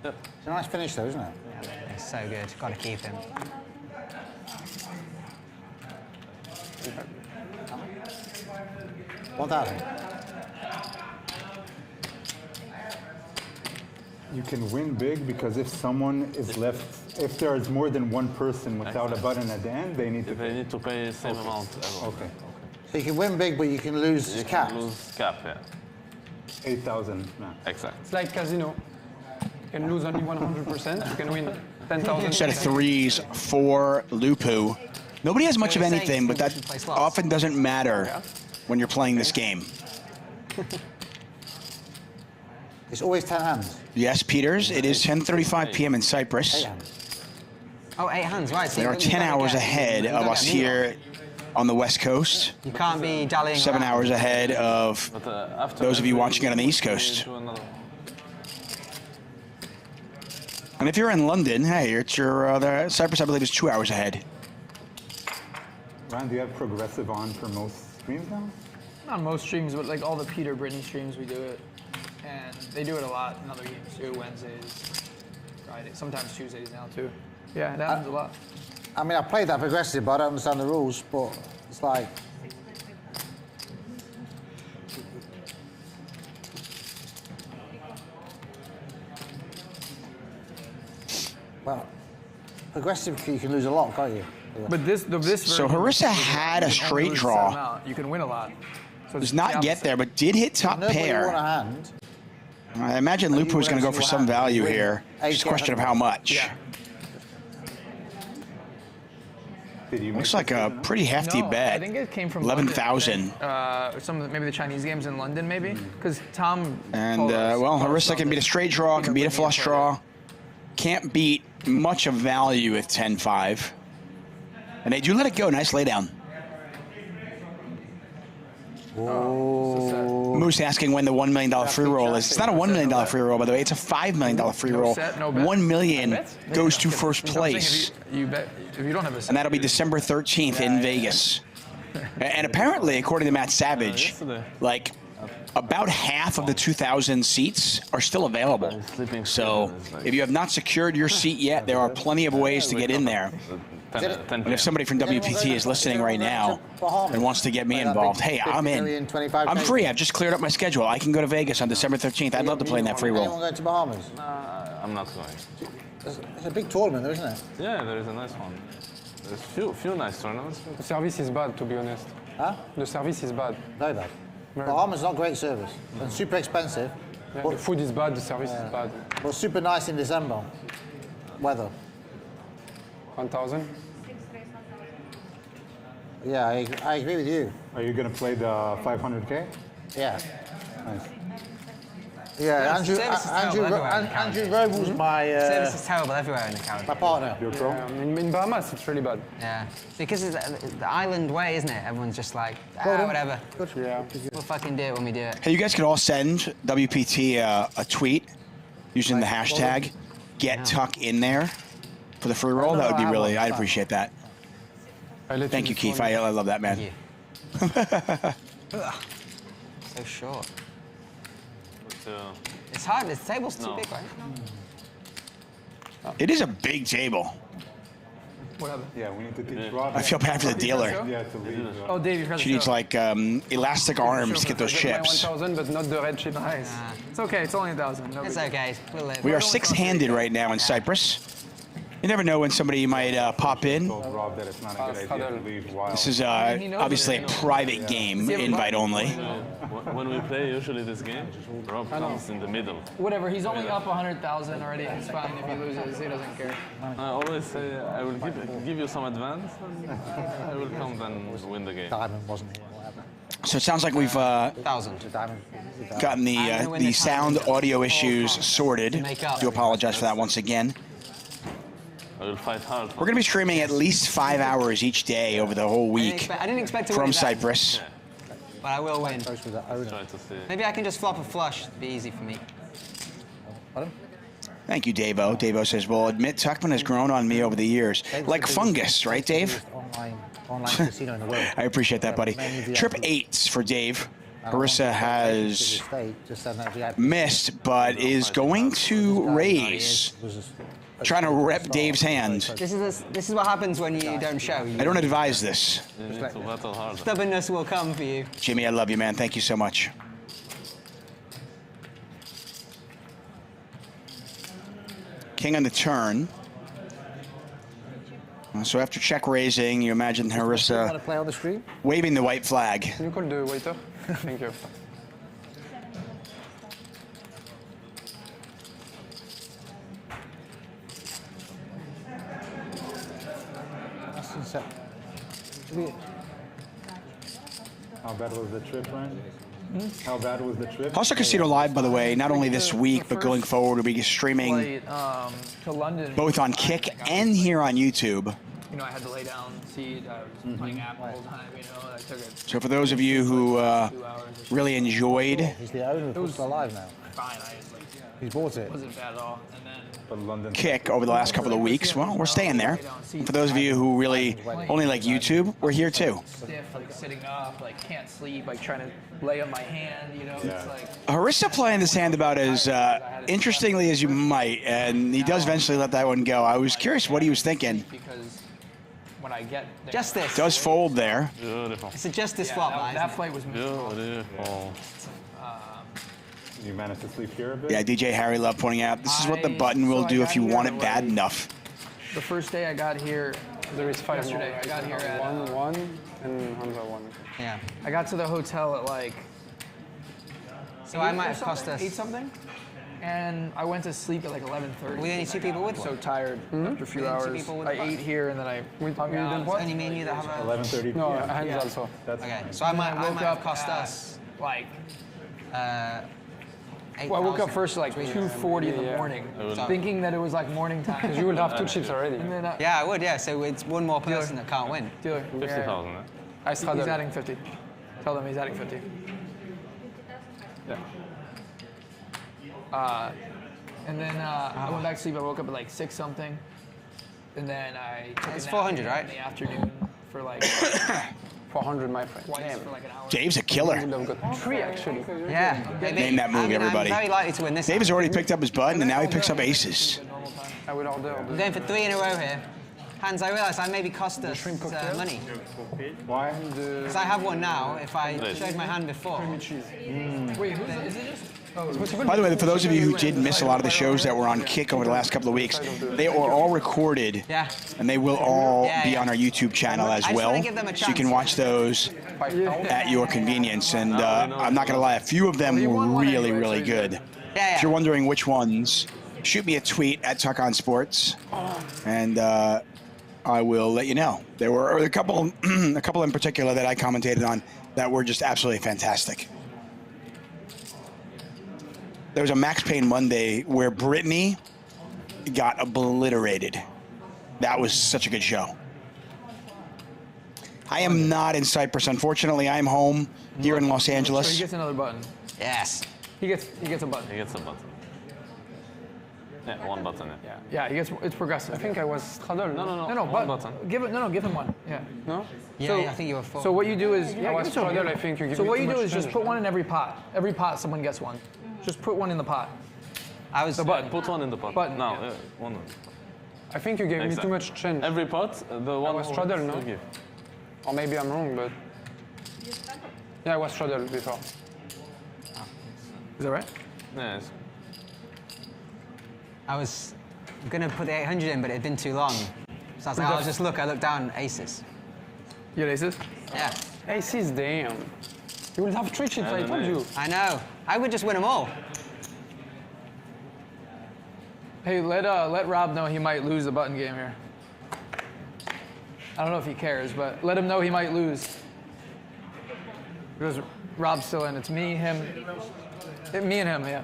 R: Yep. It's a nice finish, though, isn't it?
J: Yeah, it's so good. Got to keep him.
R: $1,000.
L: You can win big because if someone is left, if there is more than one person without a button at the end, they need to pay.
I: They need to pay the same amount.
L: Okay.
R: So you can win big, but you can lose cap.
I: Lose cap, yeah.
L: 8,000. Yeah.
I: Exact.
T: It's like casino. You can lose only 100%. You can win 10,000.
G: Set of threes for Loopoo. Nobody has much of anything, but that often doesn't matter when you're playing this game.
R: It's always 10 hands.
G: Yes, Peters, it is 10:35 p.m. in Cyprus.
J: Oh, 8 hands, right. So
G: They are 10 hours ahead of us here on the West Coast.
J: You can't be dallying
G: 7
J: around.
G: hours ahead of those of you watching it on the East Coast. And if you're in London, hey, it's your the Cyprus, I believe, is 2 hours ahead.
L: Ryan, do you have progressive on for most streams now?
S: Not most streams, but like all the Peter Brittany streams, we do it. And they do it a lot in other games too, Wednesdays, Fridays, sometimes Tuesdays now too. Yeah, it happens a lot.
R: I mean, I played that progressive, but I don't understand the rules. But it's like, well, progressive you can lose a lot, can't you?
S: But this
G: So
S: version,
G: Harissa had a
S: you
G: straight
S: lose a set
G: draw.
S: amount. You can win a lot. So
G: Does not get there, but did hit top
R: Nobody won
G: pair.
R: a hand.
G: I imagine Loopoo is going to go for some value here. Just a question of how much.
S: Yeah.
G: Looks like a pretty hefty
S: No,
G: bet.
S: I think it came from
G: 11,000.
S: Some maybe the Chinese games in London, maybe because Tom.
G: And
S: told us
G: well,
S: about
G: Harissa can beat a straight draw, can beat a flush draw. Can't beat much of value with 10-5. And they do let it go. Nice laydown. Moose asking when the $1 million free roll is. It's not a $1 million free roll, by the way. It's a $5 million free roll. $1 million goes to first place.
S: You bet if you don't have a set.
G: And that'll be December 13th in Vegas. And apparently, according to Matt Savage, like about half of the 2,000 seats are still available. So if you have not secured your seat yet, there are plenty of ways to get in there. And if somebody from WPT is listening right now and wants to get me involved, hey, I'm in. I'm free. I've just cleared up my schedule. I can go to Vegas on December 13th. I'd love to play in that free roll.
R: Anyone going to Bahamas?
I: I'm not going.
R: It's a big tournament, though, isn't it?
I: Yeah, there is a nice one. There's few nice tournaments.
T: The service is bad, to be honest.
R: Huh?
T: The service is bad.
R: Very bad. Bahamas is not great service. And super expensive.
T: Yeah, the food is bad, the service is bad.
R: But super nice in December. Weather.
T: 1,000?
R: Yeah, I agree with you.
L: Are you going to play the 500K?
R: Yeah.
L: Nice.
R: Yeah,
J: Service is terrible everywhere in the
R: Andrew Robles, my
J: Service is terrible everywhere in the Caribbean.
R: my partner.
L: You're a pro?
T: In Bahamas, it's really bad.
J: Yeah, because it's the island way, isn't it? Everyone's just like, whatever.
T: Yeah.
J: We'll fucking do it when we do it.
G: Hey, you guys could all send WPT a tweet using the hashtag #GetTuck for the free roll. That would be really, I'd appreciate that. Thank you, Keith. I love that, man.
J: So short. It's hard. This table's too big, right?
G: It is a big table.
S: Whatever.
L: Yeah, we need to teach Rob.
G: I feel bad for the dealer.
L: Yeah, to leave.
S: Oh, Dave, you
G: She needs like elastic arms to get those chips.
T: 1,000, but not the red chip.
S: Nice. It's okay. It's only 1,000.
J: It's okay. We'll live.
G: We are six-handed right now in Cyprus. You never know when somebody might pop in.
L: Told Rob that it's not a good idea to leave wild.
G: This is obviously a private game, invite only.
I: When we play usually this game, Rob comes in the middle.
S: Whatever. He's only up 100,000 already. It's fine if he loses. He doesn't care.
I: I always say I will give you some advance, and I will come then win the game.
R: Diamond wasn't here. Whatever.
G: So it sounds like we've gotten the sound audio issues sorted. Do apologize for that once again.
I: I will fight hard.
G: We're going to be streaming at least 5 hours each day over the whole week
J: I didn't expect to
G: from
J: win
G: Cyprus.
J: But I will win.
I: Try to see.
J: Maybe I can just flop a flush. It'd be easy for me.
G: Thank you, Davo. Davo says, well, admit Tuchman has grown on me over the years. Like fungus, right, Dave?
R: Online casino in the world.
G: I appreciate that, buddy. Trip 8s for Dave. Harissa has missed, but is going to raise. Trying to rep Dave's hand.
J: This is what happens when you don't show.
G: I don't advise this.
I: You need to battle hard.
J: Stubbornness will come for you.
G: Jimmy, I love you, man. Thank you so much. King on the turn. So after check raising, you imagine Harissa
R: play on the screen?
G: waving the white flag.
T: Can you call the waiter? Thank you.
L: How bad was the trip, Ryan? How bad was the trip?
G: Harissa Casino Live, by the way, not only this week, but going forward, we'll be streaming
S: Flight, to London.
G: both on Kick and here on YouTube.
S: You know, I had to lay down, seat. I was playing Yaple the whole time. You know, I took it.
G: So for those of you who really enjoyed
R: He's the owner of Harissa Live now.
S: Fine.
R: He's bought it.
S: Wasn't bad at all. And then
G: Kick over the last couple of weeks, well, we're staying there. And for those of you who really only like YouTube, we're here too.
S: stiff, like sitting up, like can't sleep, like trying to lay on my hand. You know, it's like.
G: Harissa playing this hand about as interestingly as you might, and he does eventually let that one go. I was curious what he was thinking.
S: Because when I get there,
J: Justice.
G: Does fold there.
I: Beautiful.
J: It's a justice swap, man.
S: That flight was
I: beautiful.
L: You managed to sleep here a bit?
G: Yeah, DJ Harry Love pointing out, this is what the button will do if you want it bad enough.
S: The first day I got here,
T: there is 5
S: yesterday. I got here at
T: 1-1 and Handz 1.
J: Yeah.
S: I got to the hotel at like.
J: So I might have cost us
S: 8 something, and I went to sleep at like 11:30.
J: Were there only 2 people with?
S: So tired after a few
J: Were there 2
S: hours.
J: people with
S: I
J: the button?
S: ate here and then I hung out.
J: Only me and you that have a.
L: 11:30.
T: No, Handz also.
J: Okay, so I might have cost us
S: like.
J: Well,
S: I woke up first at like 2:40 in the morning, thinking that it was like morning time.
T: Because you will have 2 chips already.
S: And then,
J: yeah, I would, yeah. So it's one more person that can't win.
S: Dealer.
I: 50,000,
S: He's adding 50. Tell them he's adding 50. Yeah. And then I went back to sleep. I woke up at like 6 something. And then I took
J: It's
S: a nap
J: 400, right?
S: in the afternoon for like
T: 400, my friend.
S: twice for like an hour.
G: Dave's a killer.
T: You would have got 3 actually.
J: Yeah.
G: Name that movie, everybody.
J: I'm very likely to win this.
G: Dave has already picked up his button, and now he picks up aces.
T: I will order.
J: We're going for 3 in a row here. Handz, I realise I maybe cost us money.
L: Why?
J: Because I have one now. If I showed my hand before.
S: Wait, who is it? Just.
G: By the way, for those of you who did miss a lot of the shows that were on Kick over the last couple of weeks, they are all recorded, and they will all be on our YouTube channel as well, so you can watch those at your convenience. And I'm not going to lie, a few of them were really, really good. If you're wondering which ones, shoot me a tweet at Tuchman Sports, and I will let you know. There were a couple in particular that I commentated on that were just absolutely fantastic. There was a Max Payne Monday where Brittany got obliterated. That was such a good show. I am not in Cyprus, unfortunately. I am home here in Los
S: So
G: Angeles.
S: he gets another button.
J: Yes.
S: He gets a button.
I: He gets a button. Yeah, 1 button.
S: Yeah, he gets. It's progressive.
T: I think I was straddled.
S: No,
I: one button.
S: Give him one. Yeah.
T: No?
J: Yeah, I think you were 4.
S: So what you do is
T: I was straddled, I think you give
S: So
T: me
S: what
T: too
S: you do
T: much
S: is just
T: change.
S: put one in every pot. Every pot, someone gets one. Just put one in the pot.
J: I was.
S: The button.
I: Put one in the pot.
S: Button.
I: No, one.
T: I think you gave me
I: Exactly.
T: too much change.
I: Every pot, the one
T: was
I: who
T: straddled,
I: wins
T: no?
I: will give.
T: Or maybe I'm wrong, but... Yeah, I was straddled before.
S: Is that right?
I: Yes.
J: I was gonna put the 800 in, but it had been too long. So I was like, I'll just look. I looked down, aces.
S: You had aces?
J: Yeah.
T: Aces, damn. You will have 3 chips, I told you.
J: I know. I would just win them all.
S: Hey, let Rob know he might lose the button game here. I don't know if he cares, but let him know he might lose. Because Rob's still in. It's me, him. Me and him, yeah.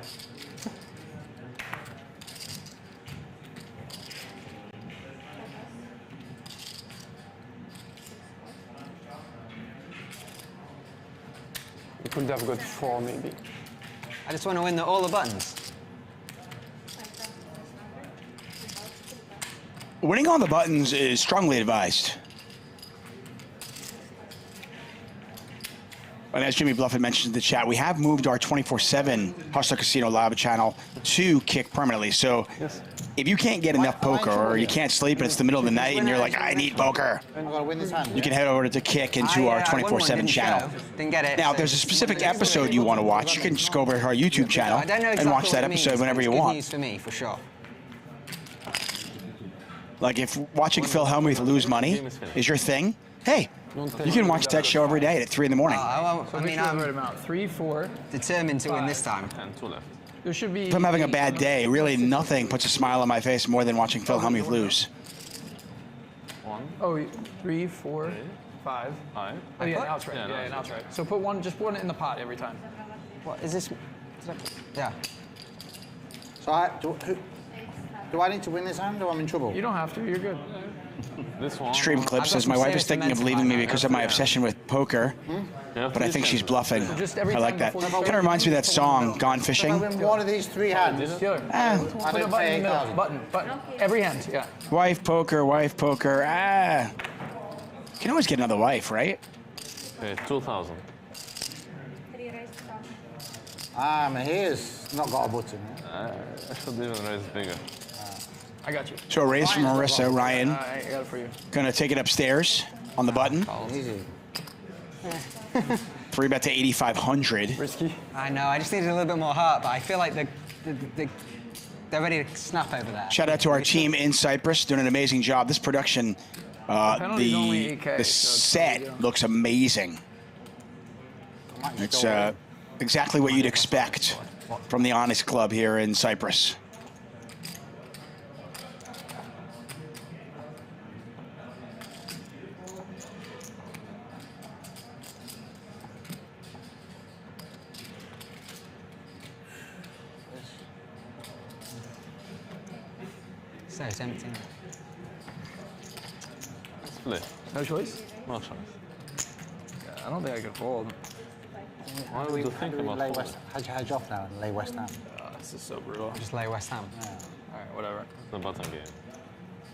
T: You could have got 4 maybe.
J: I just want to win all the buttons.
G: Winning on the buttons is strongly advised. And as Jimmy Bluffett mentioned in the chat, we have moved our 24/7 Harissa Casino Live channel to Kick permanently. So if you can't get enough poker or you can't sleep and it's the middle of the night and you're like, I need poker, you can head over to Kick into our 24/7 channel.
J: Didn't get it.
G: Now, if there's a specific episode you want to watch, you can just go over to our YouTube channel
J: I don't know
G: and watch that
J: what it
G: episode
J: means,
G: whenever
J: but
G: you
J: it's good
G: want.
J: news for me, for sure.
G: Like if watching Phil Hellmuth lose money is your thing, hey, you can watch that show every day at 3 in the morning.
J: I mean, I'm
S: right amount. 3, 4.
J: Determined to win this time.
I: And 2 left.
S: There should be.
G: If I'm having a bad day, really nothing puts a smile on my face more than watching Phil Hellmuth lose.
I: 1 1.
S: Oh, 3, 4, 5.
I: 5.
S: Oh yeah, now it's right. Yeah, now it's right. So put one, just one in the pot every time.
J: What is this? Yeah.
R: So do I need to win this hand or I'm in trouble?
S: You don't have to. You're good.
I: This one.
G: Stream clip says my wife is thinking of leaving me because of my obsession with poker, but I think she's bluffing. I like that. Kind of reminds me of that song, Gone Fishing.
R: If I win one of these 3 hands, I
S: Put a
R: don't
S: button
R: pay
S: in the middle.
R: 8,000.
S: Button. Every hand. Yeah.
G: Wife poker, wife poker. Can always get another wife, right?
I: Okay, 2,000.
R: My hair's not got a button.
I: I should even raise bigger.
S: I got you.
G: So a raise from Harissa, Ryan.
S: I got it for you.
G: Gonna take it upstairs on the button.
R: Easy.
G: 3-bet to 8,500.
S: Risky.
J: I know. I just needed a little bit more heart, but I feel like they're ready to snap over there.
G: Shout out to our team in Cyprus, doing an amazing job. This production,
S: penalty's only 8K,
G: the
S: so
G: set looks amazing. It's exactly what you'd expect from the Honest Club here in Cyprus.
J: So it's empty.
I: Split.
S: No choice?
I: No choice.
S: Yeah, I don't think I can fold.
I: Why would you think about
R: lay
I: folding?
R: hedge off now and lay West Ham?
S: This is so brutal.
J: Just lay West Ham.
R: Yeah.
S: All right, whatever.
I: The button game.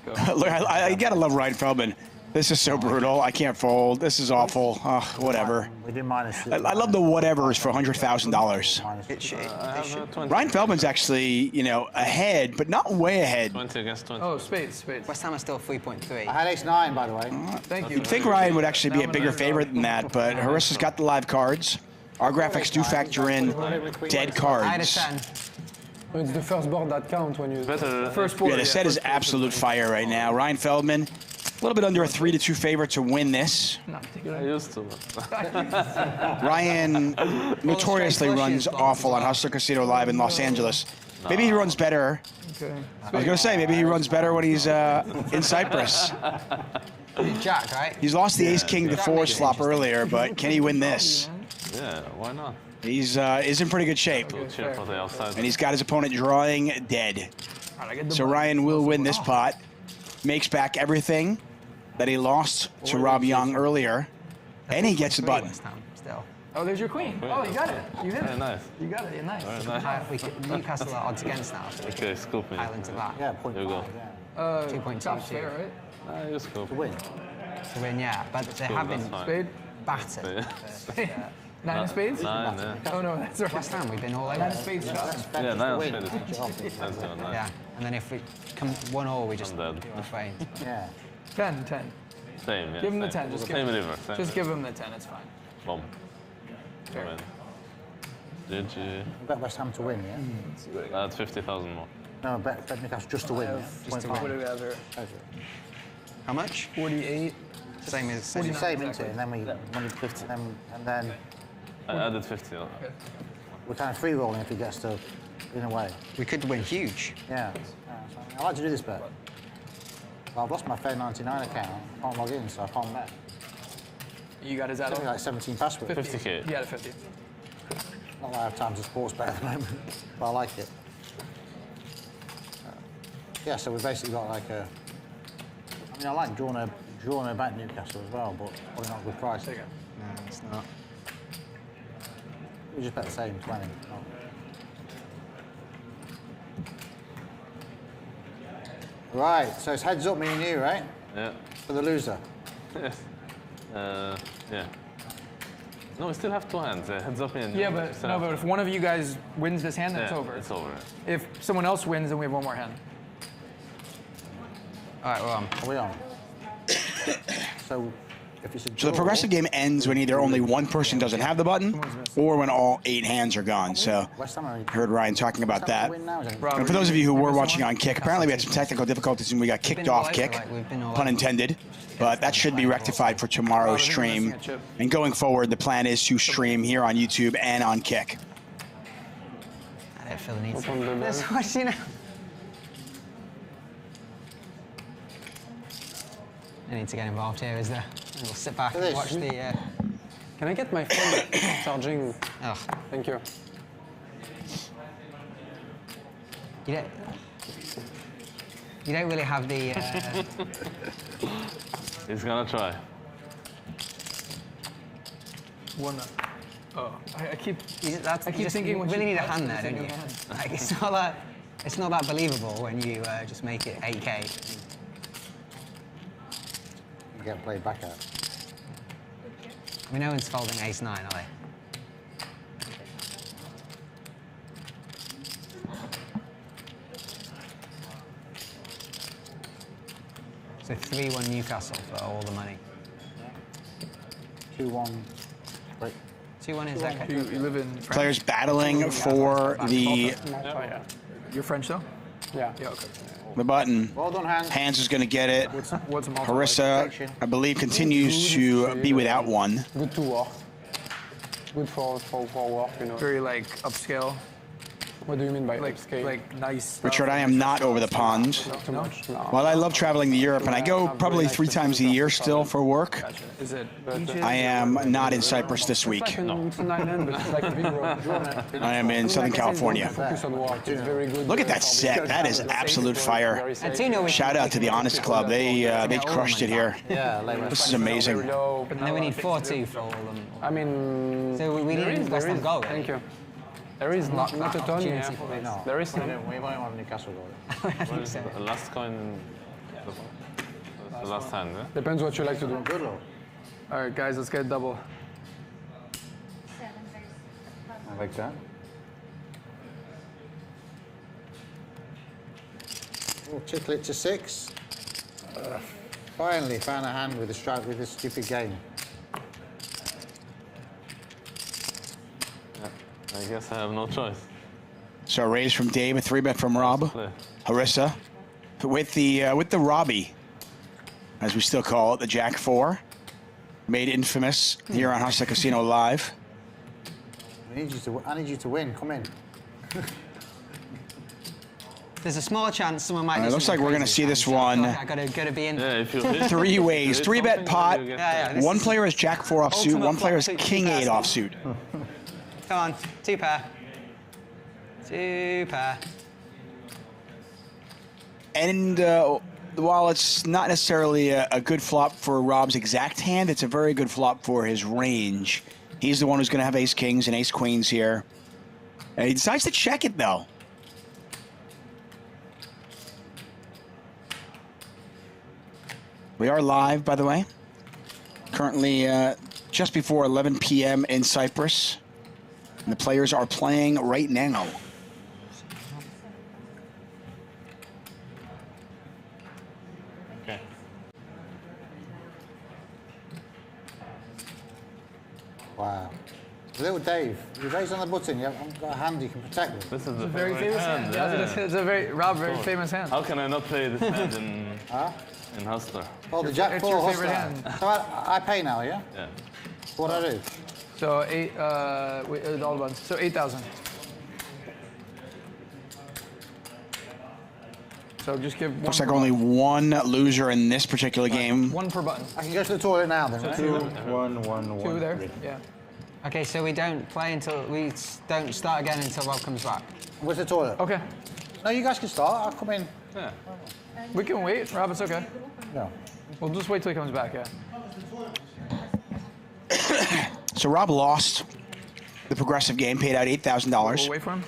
S: Go.
G: Look, I gotta love Ryan Feldman. This is so brutal. I can't fold. This is awful. Whatever.
R: We did minus.
G: I love the whatevers for $100,000. Ryan Feldman's actually, ahead, but not way ahead.
I: 20 against 20.
S: Oh, spades.
J: West Ham is still 3.3.
R: I had ace-9, by the way.
S: Thank you.
G: You'd think Ryan would actually be a bigger favorite than that, but Harissa's got the live cards. Our graphics do factor in dead cards.
J: I had a 10.
T: It's the first board that counts when you...
S: First board.
G: Yeah, the set is absolute fire right now. Ryan Feldman, a little bit under a 3-2 favorite to win this.
I: I used to.
G: Ryan notoriously runs awful on Hustler Casino Live in Los Angeles. Maybe he runs better.
S: Okay.
G: I was gonna say, maybe he runs better when he's in Cyprus.
J: Jack, right?
G: He's lost the ace-king to 4 flop earlier, but can he win this?
I: Yeah, why not?
G: He's in pretty good shape.
I: Cheer for the outside.
G: And he's got his opponent drawing dead. So Ryan will win this pot, makes back everything that he lost to Rob Yong earlier, and he gets the button.
J: Still.
S: Oh, there's your queen. Oh, you got it. You did
I: Very
S: it.
I: nice.
S: You got it. You're nice.
I: Very nice.
J: Newcastle are odds against now. So we
I: Okay, scoop me.
J: island to that.
R: Yeah, point
I: You go.
J: 2.22.
S: Top's fair, right?
I: Nah, you scoop.
R: To win.
J: To win, yeah. But they have
I: that's
J: been
I: fine.
S: Spade.
J: battered.
S: Nine of spades?
I: 9, yeah.
S: Oh, no, that's right.
J: West Ham, we've been all over.
S: Nine of spades shot.
I: Yeah, 9
R: win.
I: of spades. Let's go, nice.
J: Yeah, and then if we come 1-1, we just
I: I'm dead.
J: refrain.
R: Yeah.
S: 10.
I: Same, yeah.
S: Give him the
I: same.
S: 10. Just
I: Same
S: give
I: river. Same
S: Just
I: river.
S: give him the 10. It's fine.
I: Boom.
S: Fair.
I: Come in. GG.
R: I bet West Ham to win, yeah?
I: That's 50,000 more.
R: No, I bet Newcastle just to win, yeah?
J: Just to
S: What do
J: win.
S: we have here?
J: How much?
S: 48.
J: Same as...
R: It's the same, isn't it? And then we 50, and then
I: I added 50.
R: we're kind of free rolling if he gets to, in a way.
J: We could win huge.
R: Yeah. So I like to do this bet. But I've lost my Fair 99 account. I can't log in, so I can't bet.
S: You got his
R: It's
S: add
R: only like 17 passwords.
I: 50K.
S: You got a 50.
R: Not that I have time to sports bet at the moment, but I like it. Yeah, so we've basically got like a... I mean, I like drawing a back Newcastle as well, but probably not a good price.
J: No, it's not.
R: We just bet the same, 20. Right, so it's heads up, me and you, right?
I: Yeah.
R: For the loser.
I: Yes. Yeah. No, we still have 2 hands. Heads up in.
S: Yeah, but no, but if one of you guys wins this hand, then it's over.
I: It's over.
S: If someone else wins, then we have one more hand.
J: All right, we're on.
R: Are we on? So, if it's a
G: So the progressive game ends when either only one person doesn't have the button, or when all 8 hands are gone. So I heard Ryan talking about that. And for those of you who were watching on Kick, apparently we had some technical difficulties and we got kicked off Kick, pun intended. But that should be rectified for tomorrow's stream. And going forward, the plan is to stream here on YouTube and on Kick.
J: I don't feel the need to. That's what, you know. No need to get involved here, is there? We'll sit back and watch the...
T: Can I get my phone charging?
J: Oh.
T: Thank you.
J: You don't really have the...
I: He's gonna try.
S: One. Oh, I keep.
J: I keep thinking you really need a hand there, don't you? Like, it's not that believable when you just make it 8K.
R: You get played back out.
J: I mean, no one's folding ace-9, are they? So 3-1 Newcastle for all the money.
R: 2-1. Great.
J: 2-1 is okay.
S: You live in France?
G: Players battling for the
S: You're French though?
T: Yeah.
S: Yeah, okay.
G: the button.
R: Well done, Handz.
G: Handz is going to get it.
S: What's a
G: Harissa, I believe, continues to be without one.
T: Good to work. Good for work, you know.
S: Very like upscale.
T: What do you mean by
S: upscale? Like nice.
G: Richard, I am not over the pond.
T: Not too much. No.
G: While I love traveling to Europe, and I go probably 3 times a year still for work,
S: Gotcha. Is it?
G: I am not in Cyprus this week.
T: It's an island, but it's like a big road.
G: I am in Southern California.
T: Focus on work. It's very good.
G: Look at that set. That is absolute fire. Shout out to the Honest Club. They crushed it here. This is amazing.
J: And then we need 4-2 for all of them.
T: I mean...
J: So we need less than goal.
T: Thank you. There is not a ton, yeah.
R: No.
T: There is some.
R: We won't have Newcastle goal.
I: The last coin, the last hand, yeah?
T: Depends what you like to do.
R: Good luck.
S: All right, guys, let's get double.
R: I like that. Oh, tickle it to 6. Finally found a hand with a strike with this stupid game.
I: I guess I have no choice.
G: So a raise from Dave, a 3-bet from Rob. Harissa with the Robbie, as we still call it, the Jack 4, made infamous here on Harissa Casino Live.
R: I need you to win. Come in.
J: There's a small chance someone might.
G: It looks like we're going to see this one.
J: I gotta be in.
I: Yeah, if you
G: 3 ways, 3-bet pot. One player has Jack 4 offsuit. One player has King 8 offsuit.
J: Come on, 2 pair. 2 pair.
G: And while it's not necessarily a good flop for Rob's exact hand, it's a very good flop for his range. He's the one who's going to have ace kings and ace queens here. And he decides to check it, though. We are live, by the way. Currently just before 11 p.m. in Cyprus. And the players are playing right now.
I: Okay.
R: Wow. Little Dave, you raise on the button, you haven't got a hand you can protect with.
I: This is
S: a very famous hand. Yeah. It's a very very famous hand.
I: How can I not play this hand in Hustler?
R: Oh, the Jack 4
S: your favorite
R: hostile.
S: hand.
R: So I pay now, yeah?
I: Yeah.
R: What do I do?
S: So 8, all ones. So 8,000. So just give.
G: Looks like only one loser in this particular game.
S: 1 per button.
R: I can go to the toilet now then.
L: 2, 1, 1, 1.
S: 2 there. Yeah.
J: Okay, so we don't play until we don't start again until Rob comes back.
R: Where's the toilet?
S: Okay.
R: No, you guys can start. I'll come in.
I: Yeah.
S: We can wait, Rob. It's okay.
R: No.
S: We'll just wait till he comes back. Yeah.
G: So Rob lost the progressive game, paid out $8,000.
S: We'll wait for him.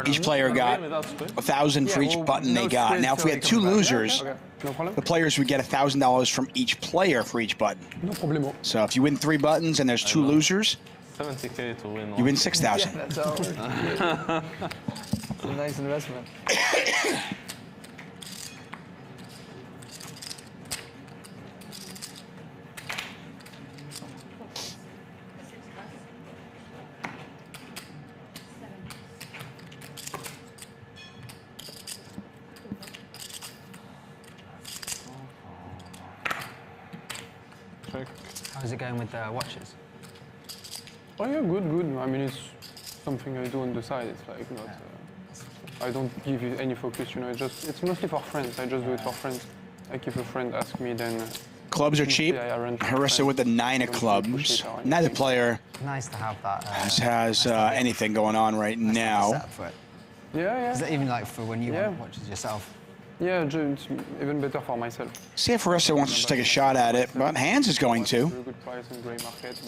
G: Each player got 1,000 for each button they got. Now, if we had 2 losers, the players would get $1,000 from each player for each button.
T: No problemo.
G: So if you win 3 buttons and there's 2 losers,
I: 70K to win.
G: you win 6,000.
S: Yeah, that's all. It's a nice investment.
J: How's it going with the watches?
T: Oh yeah, good. I mean, it's something I do on the side. It's like not. I don't give you any focus, you know. It's mostly for friends. I just do it for friends. Like if a friend asks me, then
G: Clubs are cheap. Harissa with the 9 of clubs. Neither player
J: Nice to have that.
G: has anything going on right now.
J: Set for it.
T: Yeah.
J: Is that even like for when you watch it yourself?
T: Yeah, it's even better for myself.
G: See if Harissa wants to take a shot at it, but Handz is going to.
T: Very good price in gray market.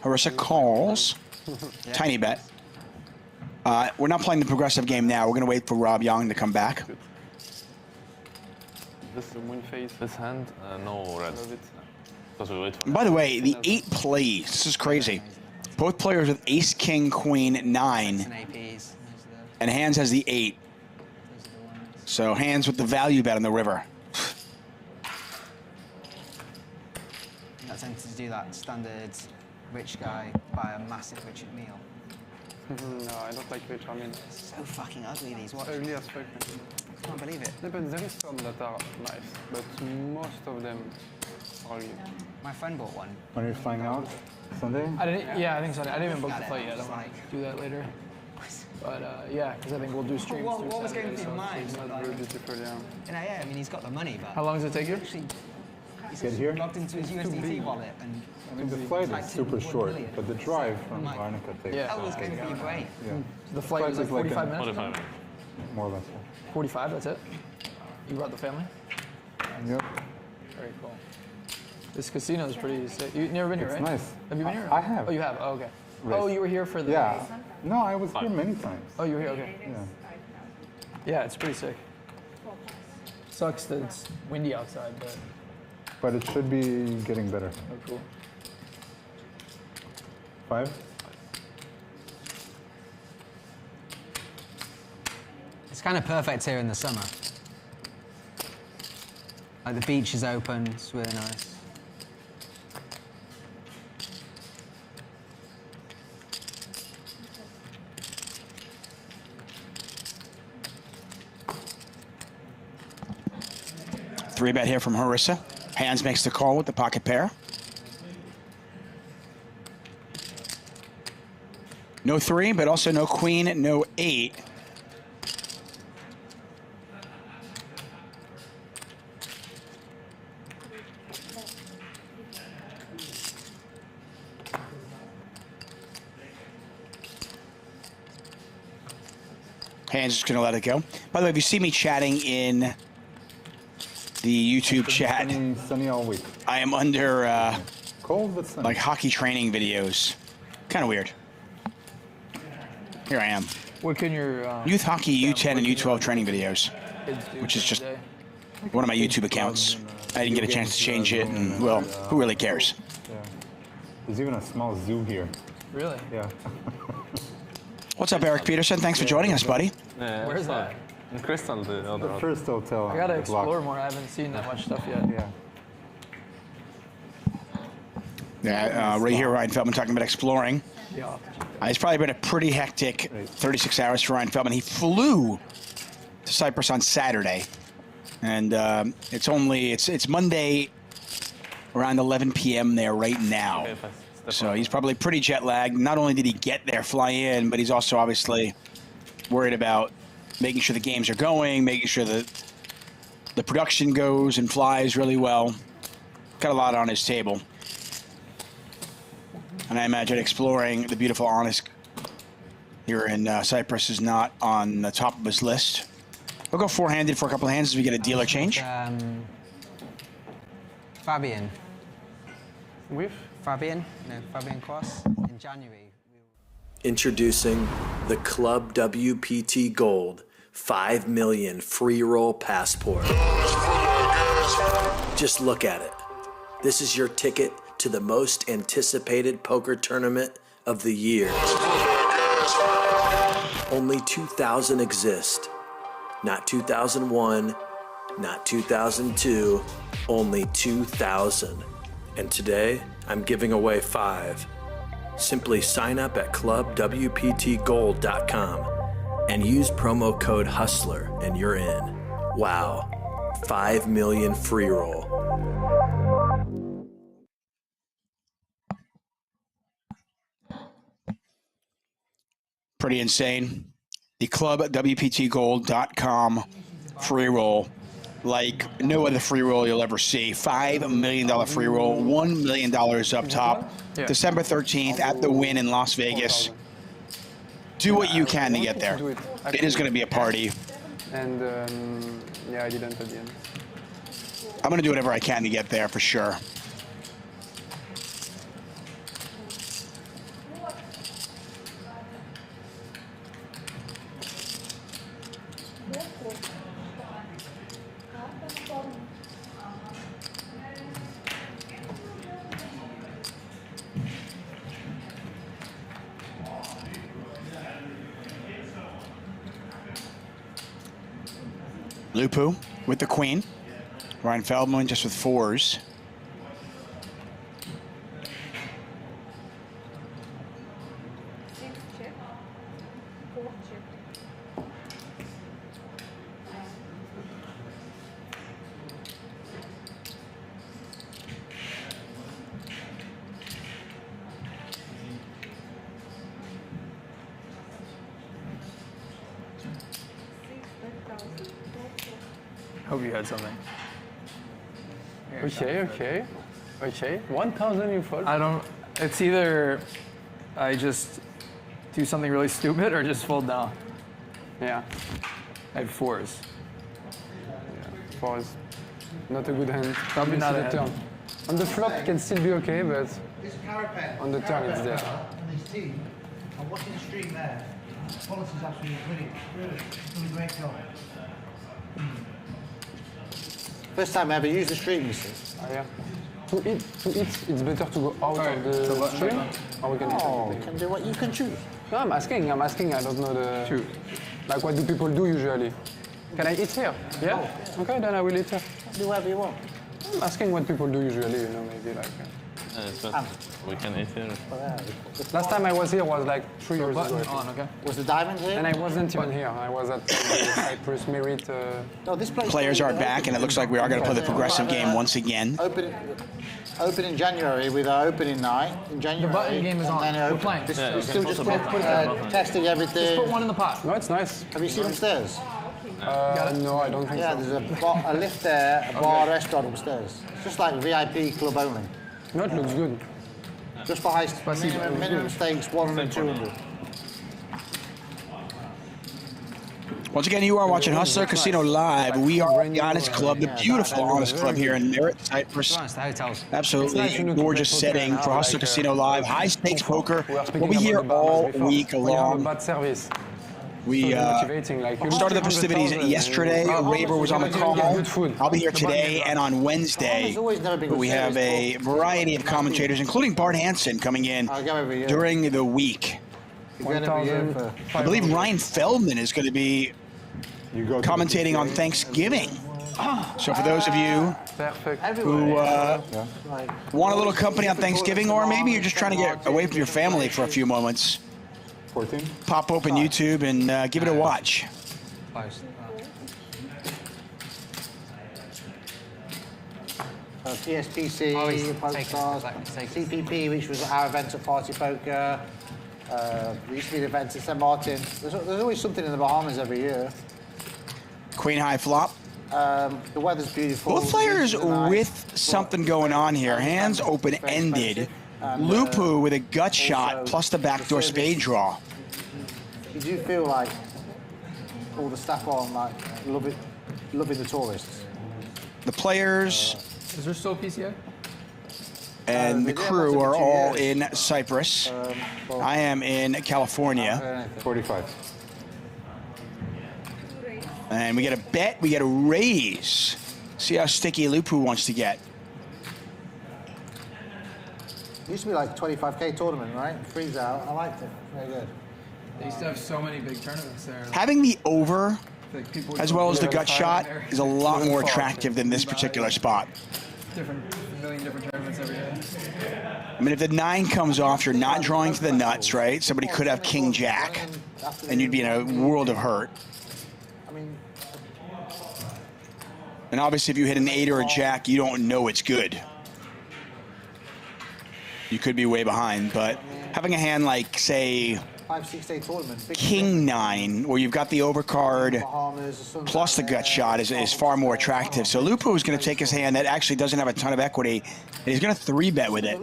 G: Harissa calls. Tiny bet. We're not playing the progressive game now. We're going to wait for Rob Yong to come back.
I: This hand, no red. Because we wait for
G: By the way, the 8 plays. This is crazy. Both players with ace, king, queen, 9. And Handz has the 8. So Handz with the value bet on the river.
J: That tends to do that standard rich guy buy a massive Richard meal.
T: No, I don't like rich. I mean,
J: so fucking ugly these watches.
T: Ugly as fuck.
J: I can't believe it.
T: Depends. There is some that are nice, but most of them are ugly.
J: My friend bought one.
L: When are you flying out? Sunday?
S: I didn't. Yeah, I think Sunday. I didn't even book the flight yet. I want to do that later. But yeah, because I think we'll do streams.
J: What was going through your mind?
T: Very beautiful, yeah.
J: Yeah, I mean, he's got the money, but...
S: How long does it take you?
L: Get here?
J: Logged into his USDT wallet and...
L: I mean, the flight is super short, but the drive from Varnica takes...
J: That was going through your brain.
L: Yeah.
S: So the flight was like 45 minutes?
I: 45 minutes.
L: More or less.
S: 45, that's it? You brought the family?
L: Yep.
S: Very cool. This casino is pretty sick. You've never been here,
L: It's
S: right?
L: nice.
S: Have you been here?
L: I have.
S: Oh, you have? Oh, okay.
L: Race.
S: Oh, you were here for the...
L: Yeah. No, I was here many times.
S: Oh, you were here? Okay.
L: Yeah.
S: Yeah, it's pretty sick. Sucks that it's windy outside, but...
L: But it should be getting better.
S: Oh, cool.
L: 5?
J: It's kind of perfect here in the summer. Like the beach is open, it's really nice.
G: Three bet here from Harissa. Handz makes the call with the pocket pair. No 3, but also no queen, no 8. Handz just going to let it go. By the way, if you see me chatting in the YouTube chat,
L: sunny all week.
G: I am under
L: cold but sunny.
G: Like hockey training videos. Kind of weird. Here I am.
S: What can your
G: Youth hockey U10 and U12 training videos, which is just one of my YouTube accounts. I didn't get a chance to change it, and well, who really cares?
L: Yeah. There's even a small zoo here.
S: Really?
L: Yeah.
G: What's up, Eric Peterson? Thanks for joining us, buddy.
I: Yeah,
S: Where's that?
I: In Crystal,
L: The first hotel.
S: I gotta
L: on the block.
S: explore more. I haven't seen that much stuff yet.
L: Yeah.
G: Yeah, right here, Ryan Feldman talking about exploring.
S: Yeah.
G: It's probably been a pretty hectic 36 hours for Ryan Feldman. He flew to Cyprus on Saturday, and it's Monday around 11 p.m. there right now. So he's probably pretty jet lagged. Not only did he get there, fly in, but he's also obviously worried about making sure the games are going, making sure that the production goes and flies really well. Got a lot on his table. And I imagine exploring the beautiful Honest here in Cyprus is not on the top of his list. We'll go four-handed for a couple of hands as we get a dealer change.
J: Fabian.
T: With?
J: Fabian? No, Fabian Cross. In January.
K: Introducing the Club WPT Gold 5 million free roll passport. Just look at it. This is your ticket to the most anticipated poker tournament of the year. Only 2,000 exist. Not 2001, not 2002, only 2,000. And today, I'm giving away 5. Simply sign up at clubwptgold.com and use promo code HUSTLER and you're in. Wow, 5 million free roll.
G: Pretty insane. The clubwptgold.com free roll. like no other free roll you'll ever see. $5 million free roll, $1 million up top.
S: Yeah.
G: December 13th at the Wynn in Las Vegas. Do what you can to get there. It is going to be a party.
T: And yeah, I didn't at the end.
G: I'm going to do whatever I can to get there for sure. Loopoo with the queen. Ryan Feldman just with fours.
S: Hope you had something.
T: Okay. 1,000 you fold.
S: I don't. It's either I just do something really stupid or just fold down.
T: Yeah.
S: I had fours.
T: Yeah. Fours. Not a good hand.
S: Probably not a
T: turn. On the flop it can still be okay, but on the turn it's there.
R: On this team, I'm watching the stream there. The policy's absolutely brilliant. It's doing a great job. First time I ever used the stream, you see.
T: Oh, yeah. To eat, it's better to go out of the stream, or we can
R: you can do what you can choose.
T: No, I'm asking, I don't know the...
S: True.
T: Like, what do people do usually? Can I eat here? Yeah? Okay, then I will eat here.
R: Do whatever you want.
T: I'm asking what people do usually, you know, maybe like...
I: we can eat here.
T: Last time I was here was like 3 years ago.
S: On, okay.
R: Was the diamond here?
T: And I wasn't even here. I was at the CYPRUS Merit.
R: No, this place
G: Players are back, and it looks like we are going to play the progressive game once again.
R: Open in January with our opening night in January.
S: The button game is on. We're playing.
R: We're still just testing everything.
S: Just put one in the pot.
T: No, it's nice.
R: Have you seen upstairs?
T: No, I don't think
R: yeah,
T: so.
R: there's a lift there, a bar, restaurant upstairs. It's just like VIP club only.
T: No, it looks good.
R: Just for high minimum stakes, 100 and 200.
G: Once again, you are watching Hustler Casino Live. We are at the Honest Club, the beautiful Honest Club here in Merritt, Cyprus. Absolutely gorgeous setting for Hustler Casino Live. High stakes poker. We'll be here all week long. We started the festivities yesterday. Raver was on the call. I'll be here today and on Wednesday. But we have a variety of commentators, including Bart Hansen, coming in during the week. I believe Ryan Feldman is going to be commentating on Thanksgiving. So for those of you who want a little company on Thanksgiving, or maybe you're just trying to get away from your family for a few moments,
L: 14.
G: Pop open YouTube and give it a watch.
R: PSPC, CPP, which was our event at Party Poker. There used to be the event at St. Martin. There's always something in the Bahamas every year.
G: Queen high flop.
R: The weather's beautiful.
G: Both players with something going on here. Hands open-ended. Loopoo with a gut shot plus the backdoor spade draw.
R: You do feel like all the staff on like loving the tourists.
G: The players
S: is there still PCA?
G: And the crew are all in Cyprus. I am in California.
L: 45.
G: And we get a bet, we get a raise. See how sticky Loopoo wants to get.
R: It used to be like 25K tournament, right? Freeze out. I liked it. Very good.
S: They used to have so many big tournaments there.
G: Having the over, as well as the gut shot, is a lot more attractive than this particular spot.
S: A million different tournaments every day.
G: I mean, if the 9 comes off, you're not drawing to the nuts, right? Somebody could have King Jack, and you'd be in a world of hurt. And obviously, if you hit an 8 or a Jack, you don't know it's good. You could be way behind, but having a hand like, say,
R: 5-6-8 tournament.
G: King 9, where you've got the overcard plus the gut shot, is far more attractive. So Loopoo is going to take his hand that actually doesn't have a ton of equity, and he's going to 3-bet with it.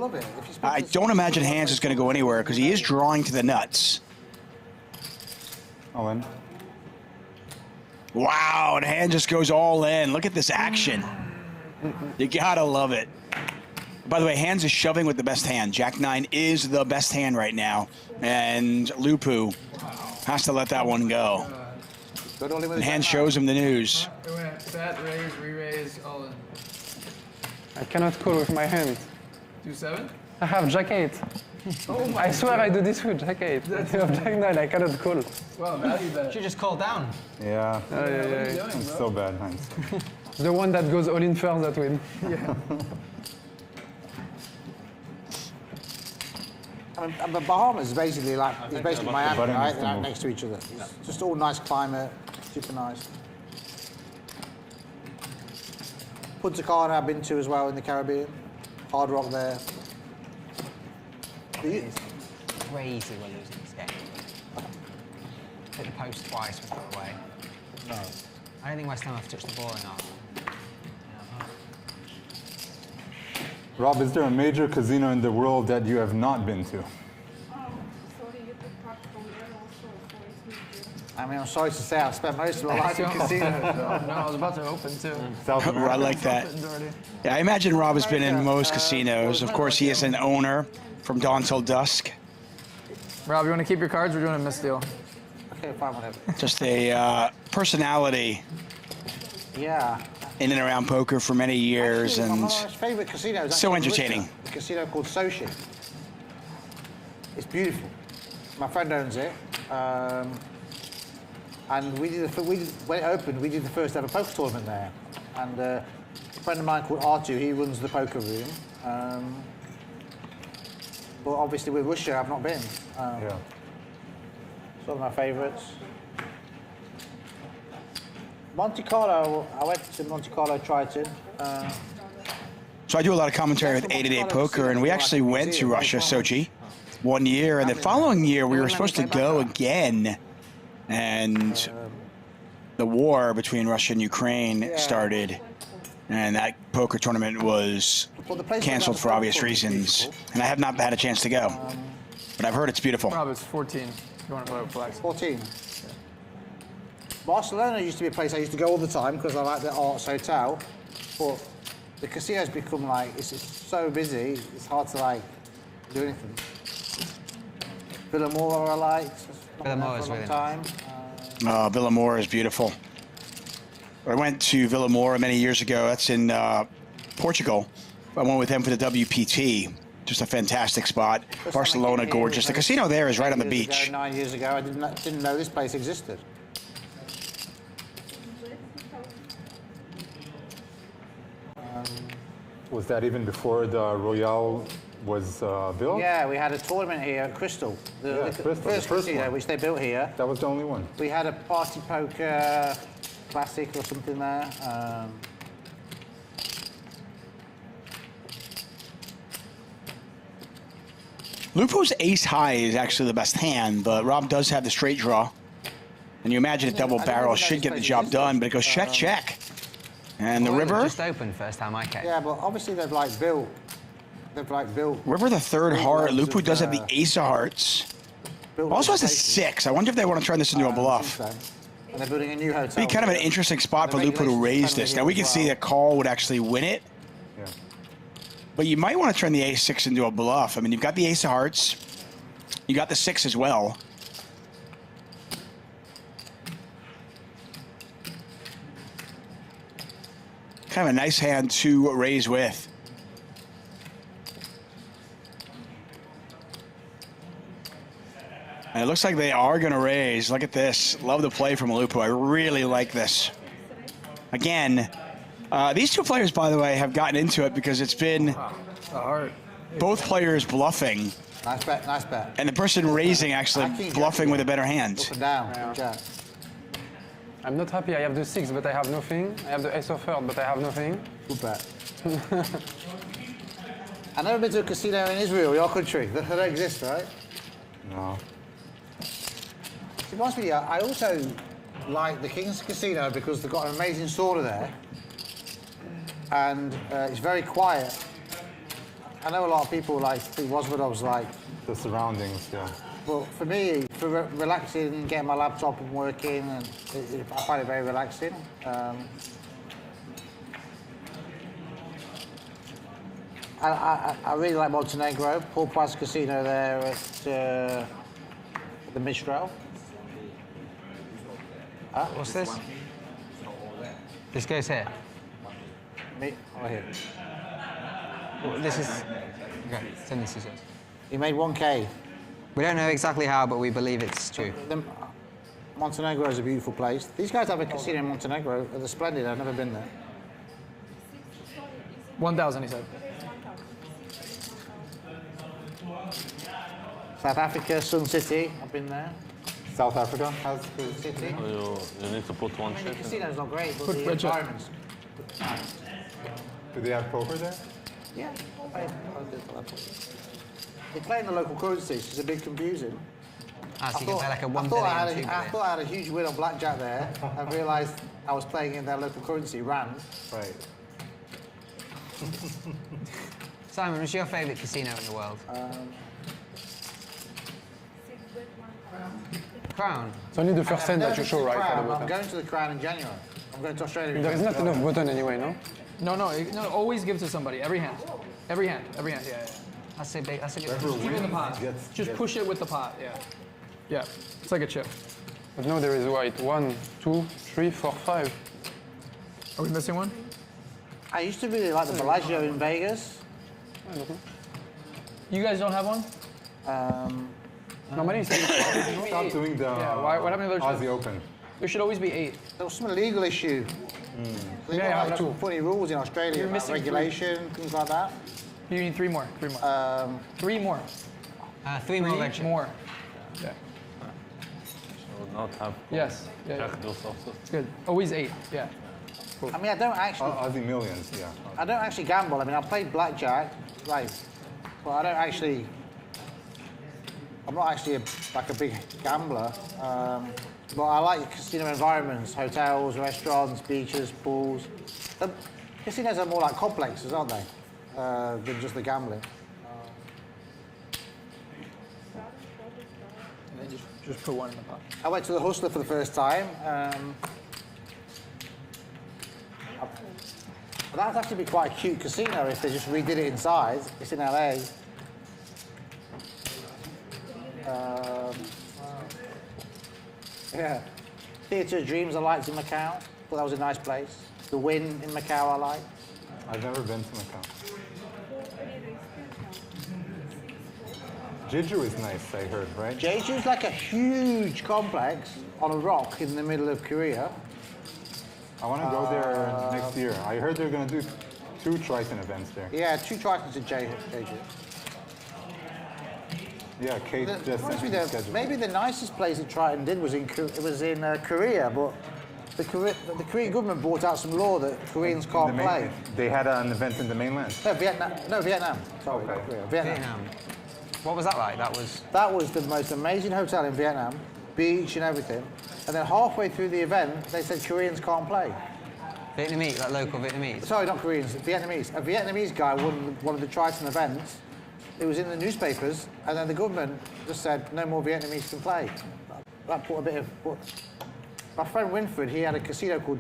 G: I don't imagine Handz is going to go anywhere because he is drawing to the nuts.
L: All in.
G: Wow, and Handz just goes all in. Look at this action. You gotta love it. By the way, Handz is shoving with the best hand. Jack 9 is the best hand right now, and Loopoo has to let that one go. And Handz shows him the news.
S: We went bet, raise, re-raise, all in.
T: I cannot call with my hand.
S: 2-7?
T: I have Jack 8. Oh, I swear I do this with Jack 8. I have Jack 9, I cannot call.
S: Well, value bet.
J: You just call down.
L: Yeah.
T: Yeah.
L: I'm so bad, Handz.
T: The one that goes all in first that win.
S: Yeah.
R: And the Bahamas is basically like, it's basically Miami, right? They're right next to each other. It's just all nice climate, super nice. Punta Cana I've been to as well in the Caribbean. Hard Rock there.
J: It's crazy we're losing this game. Hit the post twice, we put away.
R: No.
J: I don't think West Ham have touched the ball enough.
L: Rob, is there a major casino in the world that you have not been to?
R: I mean, I'm sorry to say I've spent most of my life in casinos.
S: No, I was about to open too.
G: I like that. Yeah, I imagine Rob has been in most casinos. Of course, he is an owner from dawn till dusk.
S: Rob, you want to keep your cards? We're doing a misdeal.
R: Okay, fine, whatever.
G: Just a personality.
R: Yeah.
G: In and around poker for many years,
R: Actually,
G: and
R: my favorite casino is
G: so
R: actually
G: entertaining.
R: Harissa, a casino called Sochi. It's beautiful. My friend owns it, and when it opened, we did the first ever poker tournament there. And a friend of mine called Artu, he runs the poker room. But obviously with Russia, I've not been.
L: Yeah.
R: It's one of my favourites. Monte Carlo, I went to Monte Carlo Triton.
G: So I do a lot of commentary with 888 Poker, and we actually went to Russia, Sochi, one year, and the following year we were supposed to go again, and the war between Russia and Ukraine started, and that poker tournament was canceled for obvious reasons, and I have not had a chance to go, but I've heard it's beautiful.
S: Rob, it's 14. You want to put flags?
R: 14. Barcelona used to be a place I used to go all the time because I like the Arts Hotel, but the casino's become like, it's so busy, it's hard to like do anything. Villamora I liked.
J: Villamora's really
R: time.
G: Villamora is beautiful. I went to Villamora many years ago. That's in Portugal. I went with them for the WPT. Just a fantastic spot. Barcelona, gorgeous. The casino there is right on the beach.
R: 9 years ago, I didn't know this place existed.
L: Was that even before the Royale was built?
R: Yeah, we had a tournament here at Crystal. The first casino,
L: one.
R: which they built here.
L: That was the only one.
R: We had a party poker classic or something there.
G: Loopoo's ace high is actually the best hand, but Rob does have the straight draw. And you imagine a double barrel should get the job done, but it goes check, check. And the river?
J: Just opened first time I came.
R: Yeah, but obviously they've built.
G: River the third heart. Loopoo does have the ace of hearts. Also has a 6. I wonder if they want to turn this into a bluff.
R: And they're building a new hotel.
G: Be kind of an interesting spot for Loopoo to raise this. Now we can see that call would actually win it.
L: Yeah.
G: But you might want to turn the ace 6 into a bluff. I mean, you've got the ace of hearts. You got the 6 as well. Kind of a nice hand to raise with. And it looks like they are going to raise. Look at this. Love the play from Loopoo. I really like this. Again, these two players, by the way, have gotten into it because it's been both players bluffing.
R: Nice bet, nice bet.
G: And the person raising actually bluffing with a better hand.
R: Up and down, good job.
T: I'm not happy. I have the 6, but I have nothing. I have the ace of hearts, but I have nothing.
R: Good bet. I've never been to a casino in Israel, your country. They don't exist, right?
L: No.
R: To be honest with you, I also like the King's Casino because they've got an amazing sauna there. And it's very quiet. I know a lot of people like think Rosvedov's like...
L: The surroundings, yeah.
R: But for me, for relaxing, getting my laptop and working, and I find it very relaxing. I really like Montenegro. Paul Price Casino there at the Mistral.
J: What's this? This goes here.
R: Me? Oh, here.
J: Well, this is... Okay, send this to us.
R: He made 1K.
J: We don't know exactly how, but we believe it's true.
R: Montenegro is a beautiful place. These guys have a casino in Montenegro. They're splendid. I've never been there.
S: 1,000, he said.
R: South Africa, Sun City. I've been there.
L: South Africa
R: has Sun City.
I: You need to put one chip.
R: The casino's not great, but
S: Put
R: the
S: red chip.
R: environment's...
L: Do they have poker there?
R: Yeah. They play in the local currency, so it's a bit confusing.
J: Ah, so you can play like a 1
R: I
J: billion,
R: thought
J: 2 billion.
R: I thought I had a huge win on blackjack there, and realised I was playing in their local currency, rand.
L: Right.
J: Simon, what's your favourite casino in the world? Crown.
T: It's only the first cent that you show, right? For the
R: I'm
T: button.
R: going to the Crown in January. I'm going to Australia in
T: There is
R: January.
T: not enough button anyway, no?
S: No, always give to somebody. Every hand, yeah.
J: That's a big,
S: Just keep it in the pot. Just push it with the pot, yeah. Yeah, it's like a chip.
T: But no, there is white. 1, 2, 3, 4, 5.
S: Are we missing one?
R: I used to really like the Bellagio in Vegas.
S: You guys don't have one?
T: Normally it's 8.
L: Stop doing the
S: what happened to
L: Aussie Open.
S: There should always be 8.
R: There was some legal issue. They got like some funny rules in Australia about regulation, things like that.
S: You need 3 more. 3 more. 3 more.
J: 3 more red chip.
S: More. Yeah.
I: Should not have.
S: Yes. Yeah.
I: Jack those also.
S: It's good. Always 8. Yeah.
R: I mean, I don't actually.
L: Aussie millions, yeah.
R: I don't actually gamble. I mean, I played blackjack, right? But I don't actually. I'm not actually like a big gambler. But I like casino environments, hotels, restaurants, beaches, pools. Casinos are more like complexes, aren't they? Than just the gambling.
S: And then just put one in the pot.
R: I went to the Hustler for the first time. That'd actually be quite a cute casino if they just redid it inside. It's in LA. Yeah. Theatre of Dreams I liked in Macau. Thought that was a nice place. The Wynn in Macau I liked.
L: I've never been to Macau. Jeju is nice, I heard, right?
R: Jeju's like a huge complex on a rock in the middle of Korea.
L: I want to go there next year. I heard they're going to do 2 Triton events there.
R: Yeah, 2 Tritons in Jeju.
L: Yeah, Kate just sent me the schedule.
R: Maybe the nicest place that Triton did was in Korea, but the Korean government brought out some law that Koreans can't play.
L: They had an event in the mainland.
R: No, Vietnam. Sorry, not Korea. Vietnam.
J: What was that like?
R: That was the most amazing hotel in Vietnam, beach and everything. And then halfway through the event, they said Koreans can't play.
J: Vietnamese, like local Vietnamese?
R: Sorry, not Koreans, Vietnamese. A Vietnamese guy won one of the Triton events. It was in the newspapers, and then the government just said no more Vietnamese can play. That put a bit of. My friend Winfred, he had a casino called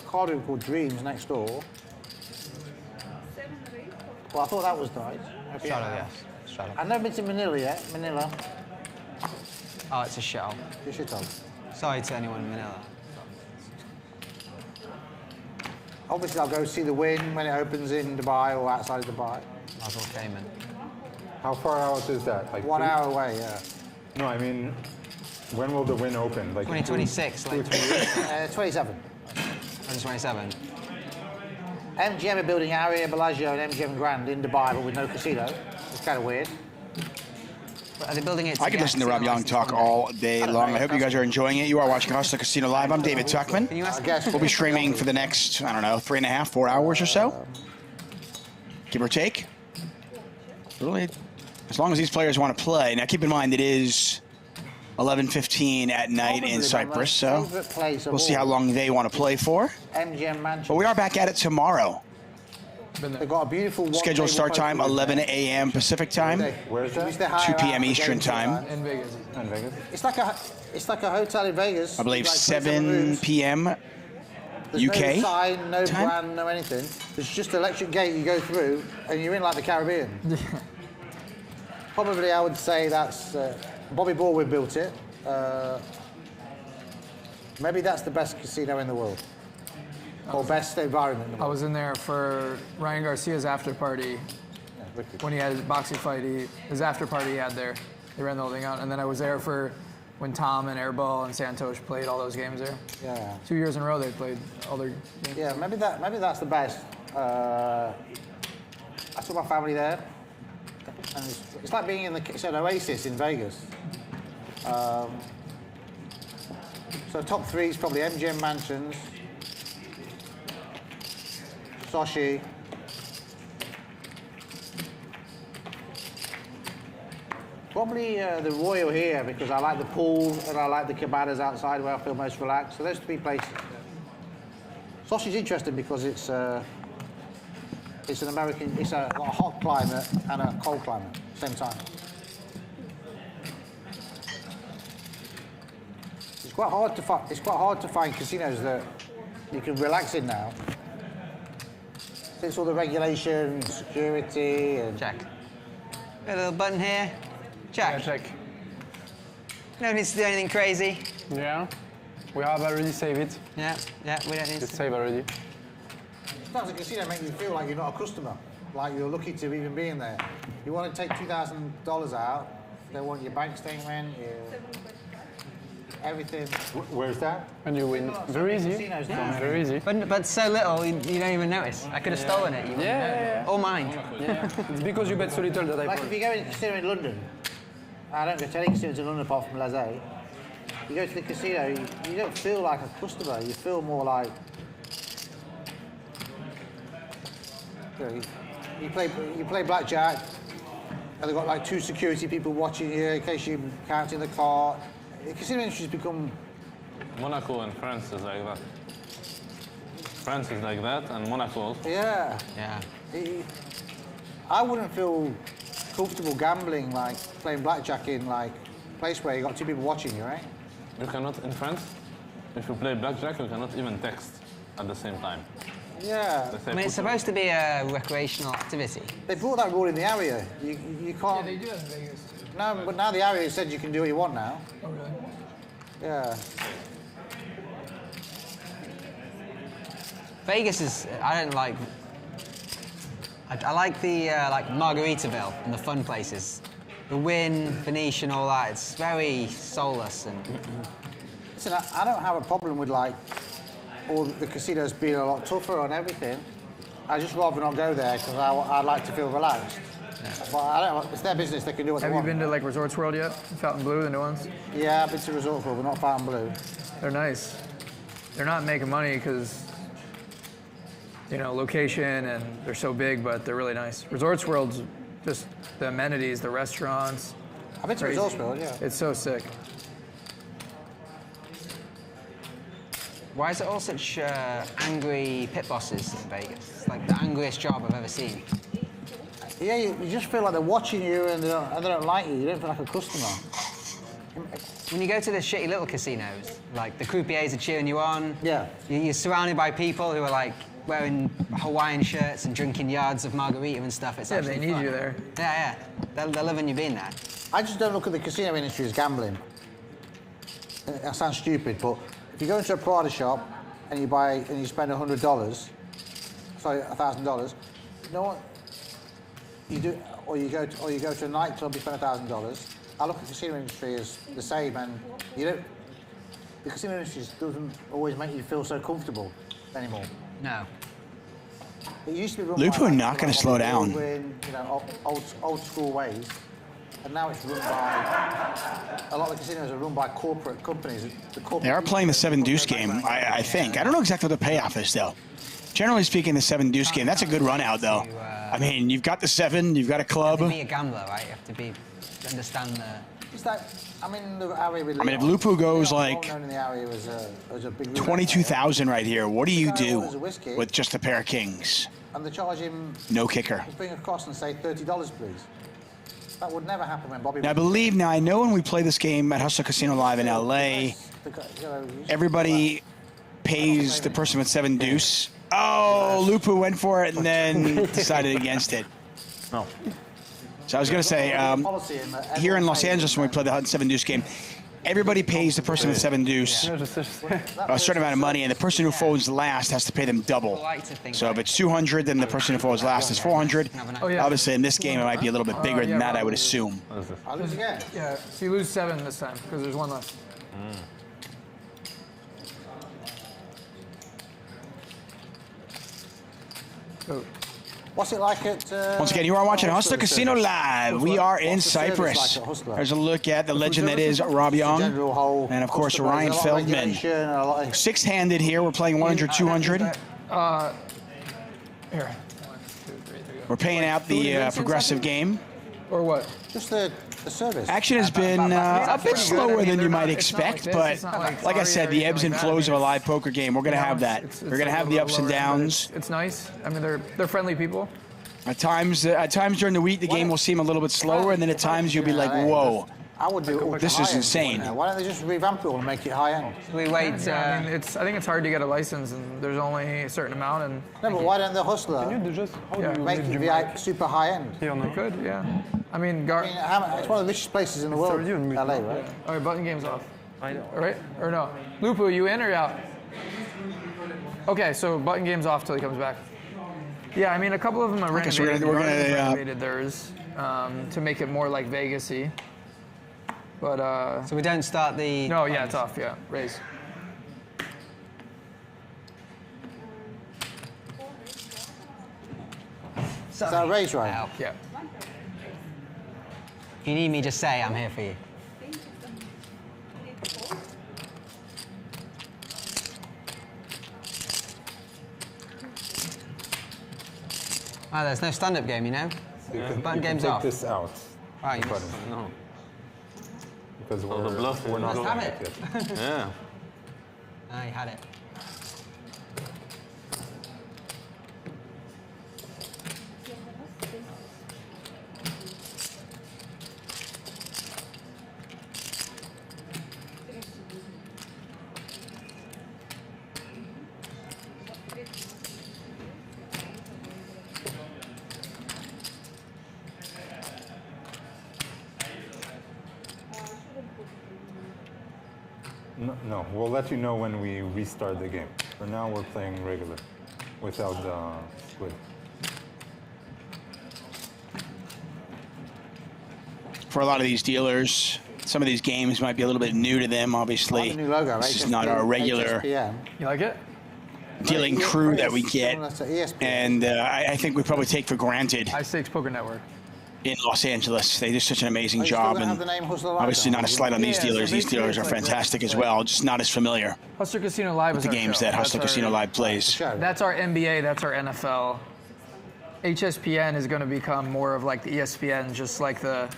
R: card room called Dreams next door. Well, I thought that was nice.
J: Yes.
R: I've never been to Manila yet. Manila.
J: Oh, it's a shell.
R: You should tell.
J: Sorry to anyone in Manila.
R: Obviously, I'll go see the Wynn when it opens in Dubai or outside of Dubai.
J: Basel Cayman.
L: How far out is that? Like
R: 1 hour away, yeah.
L: No, I mean, when will the Wynn open? Like
J: 2026, like
R: 27.
J: 2027.
R: MGM are building Aria, Bellagio, and MGM Grand in Dubai, but with no casino. It's kind of weird.
J: But are they building it?
A: I could listen to Rob Yong talk all day long. I hope you guys are enjoying it. You are watching Harissa Casino Live. I'm David Tuchman. We'll be streaming for the next, 3.5, 4 hours or so. Give or take. Really, as long as these players want to play. Now, keep in mind, it is 11:15 at night in Cyprus. So
R: Favorite place of
A: we'll see how
R: all.
A: long they want to play for.
R: MGM Mansion.
A: But we are back at it tomorrow.
R: They've got a beautiful
A: Scheduled start time 11 a.m. Pacific time, 2 p.m. Eastern time.
S: In Vegas.
L: In Vegas.
R: It's like a hotel in Vegas.
A: I believe
R: Like
A: 7 p.m.
R: There's
A: UK
R: no sign, no
A: time?
R: brand, no anything. There's just an electric gate you go through, and you're in like the Caribbean. Probably, I would say that's Bobby Baldwin built it. Maybe that's the best casino in the world, or best environment. In the
S: I
R: world.
S: was in there for Ryan Garcia's after party when he had his boxing fight. His after party he had there. They ran the whole thing out, and then I was there for when Tom and Airball and Santosh played all those games there.
R: Yeah.
S: 2 years in a row they played all their games.
R: Yeah, maybe that's the best. I took my family there, and it's like being in the Oasis in Vegas. So top three is probably MGM Mansions, Sochi, probably the Royal here because I like the pool and I like the cabanas outside where I feel most relaxed. So those three places. Sochi's interesting because it's an American, it's a hot climate and a cold climate at the same time. It's quite hard to find casinos that you can relax in now. Since all the regulations, security, and
J: check. Got a little button here. Check.
T: Yeah, check.
J: No need to do anything crazy.
T: Yeah. We have already saved it.
J: Yeah, we don't need to.
T: It's saved already.
R: Sometimes a casino makes you feel like you're not a customer, like you're lucky to even be in there. You want to take $2,000 out, they want your bank statement, everything.
L: Where's that?
T: And you win. Very easy.
R: Casinos now.
T: Very easy.
J: But so little, you don't even notice. I could have stolen it. You wouldn't know. All mine.
T: Yeah. It's because you bet so little that I
R: Like
T: fall.
R: if you go in a casino in London, I don't go to any casinos in London apart from Lazay. You go to the casino, you don't feel like a customer. You feel more like you play blackjack, and they've got like 2 security people watching you in case you're counting the card. The casino industry's become.
I: Monaco and France is like that. France is like that, and Monaco also.
R: Yeah. I wouldn't feel comfortable gambling, like playing blackjack in like a place where you got 2 people watching you, right?
I: You cannot, in France, if you play blackjack, you cannot even text at the same time.
R: Yeah.
J: I mean, it's supposed to be a recreational activity.
R: They brought that rule in the area. You can't.
S: Yeah, they do that in Vegas.
R: No, but now the area said you can do what you want now.
S: Oh, really?
R: Yeah.
J: Vegas is. I don't like. I like the like Margaritaville and the fun places, the Wynn, Venetian, all that. It's very soulless and.
R: Listen, I don't have a problem with like all the casinos being a lot tougher on everything. I just rather not go there because I'd like to feel relaxed. Yeah. But I don't. It's their business. They can do what they want.
S: Have you been to like Resorts World yet? Fountain Blue, the new ones?
R: Yeah, I've been to Resort World, but not Fountain Blue.
S: They're nice. They're not making money because, you know, location and they're so big, but they're really nice. Resorts World's just the amenities, the restaurants.
R: I've been to Resorts World, yeah.
S: It's so sick.
J: Why is it all such angry pit bosses in Vegas? It's like the angriest job I've ever seen.
R: Yeah, you just feel like they're watching you and they don't like you. You don't feel like a customer.
J: When you go to the shitty little casinos, like the croupiers are cheering you on.
R: Yeah.
J: You're surrounded by people who are like wearing Hawaiian shirts and drinking yards of margarita and stuff. It's
S: Yeah, they need
J: fun.
S: you there.
J: Yeah. They're loving you being there.
R: I just don't look at the casino industry as gambling. That sounds stupid, but if you go into a Prada shop and you spend $100, sorry, $1,000, you know what? You do, or you go to a nightclub, you spend $1,000. I look at the casino industry as the same, and the casino industry doesn't always make you feel so comfortable anymore.
J: No.
R: It used to be run
A: Loopoo
R: by,
A: not going to slow down.
R: You know, old school ways, and now it's run by a lot of the casinos are run by corporate companies.
A: They are playing the 7 deuce game, I think. I don't know exactly what the payoff is though. Generally speaking, the 7 deuce game, that's a good run out though. I mean, you've got the 7, you've got a club.
J: You have to be a gambler, right? You have to understand
R: Is that? I mean, the area we
A: I mean, if Loopoo goes like
R: known in the area was a big
A: 22,000 right here, what do you
R: The guy
A: do
R: orders a whiskey.
A: with just a pair of kings?
R: And they charge him.
A: No kicker.
R: Just bring across and say $30, please. That would never happen when Bobby.
A: Now, I know when we play this game at Hustler Casino Live in LA, everybody pays the person with 7 deuce. Oh, Loopoo went for it and then decided against it.
I: No.
A: So I was going to say, here in Los Angeles when we play the 7 deuce game, everybody pays the person with 7 deuce a certain amount of money, and the person who folds last has to pay them double. So if it's 200, then the person who folds last is 400. Obviously, in this game, it might be a little bit bigger than that, I would assume.
S: I lose again. Yeah, so you lose 7 this time because there's 1 left.
R: Oh. What's it like at...
A: Once again, you are watching Hustler Casino Live. We are in Cyprus. There's a look at the legend that is Rob Yong. And, of course, Ryan Feldman. 6-handed here. We're playing 100, 200.
S: Here.
A: We're paying out the progressive game.
S: Or what?
R: Just the service.
A: Action has been a bit slower than you might expect, but like I said, the ebbs and flows of a live poker game, we're going to have that. We're going to have the ups and downs.
S: It's nice. I mean, they're friendly people.
A: At times during the week, the game will seem a little bit slower, and then at times you'll be like, whoa.
R: I would do
A: this is insane.
R: Why don't they just revamp it all and make it high end?
J: We wait.
S: I mean, I think it's hard to get a license, and there's only a certain amount. And
R: no, but why don't the Hustler make it VIP super high end?
S: They could, yeah. I mean,
R: it's one of the richest places in the world, LA, right?
S: All right, button game's off. All right, or no? Loopoo, you in or out? Okay, so button game's off till he comes back. Yeah, I mean, a couple of them are renovated.
A: So we're gonna
S: renovated theirs to make it more like Vegas-y. But
J: so we don't start the.
S: No, yeah, it's off. Yeah, raise.
R: Is that a raise, right?
S: Yeah.
J: If you need me, just say I'm here for you. Oh, there's no stand-up game, you know? Button game's off.
L: Take this out.
J: Oh, you missed.
I: No.
L: Because
I: we're not
J: Let's have it.
I: Yeah.
J: Ah, you had it.
L: No, we'll let you know when we restart the game. For now, we're playing regular, without the squid.
A: For a lot of these dealers, some of these games might be a little bit new to them, obviously.
R: The new logo,
A: this is not our regular
S: You like it?
A: dealing crew that we get, and I think we probably take for granted
S: High Stakes Poker Network.
A: in Los Angeles. They do such an amazing job, and obviously not a slight on these dealers. These dealers are fantastic as well, just not as familiar
S: Hustler Casino Live
A: with
S: is
A: the
S: our
A: games
S: show.
A: that Hustler Casino Live plays.
S: That's our NBA, that's our NFL. HSPN is going to become more of like the ESPN, just like the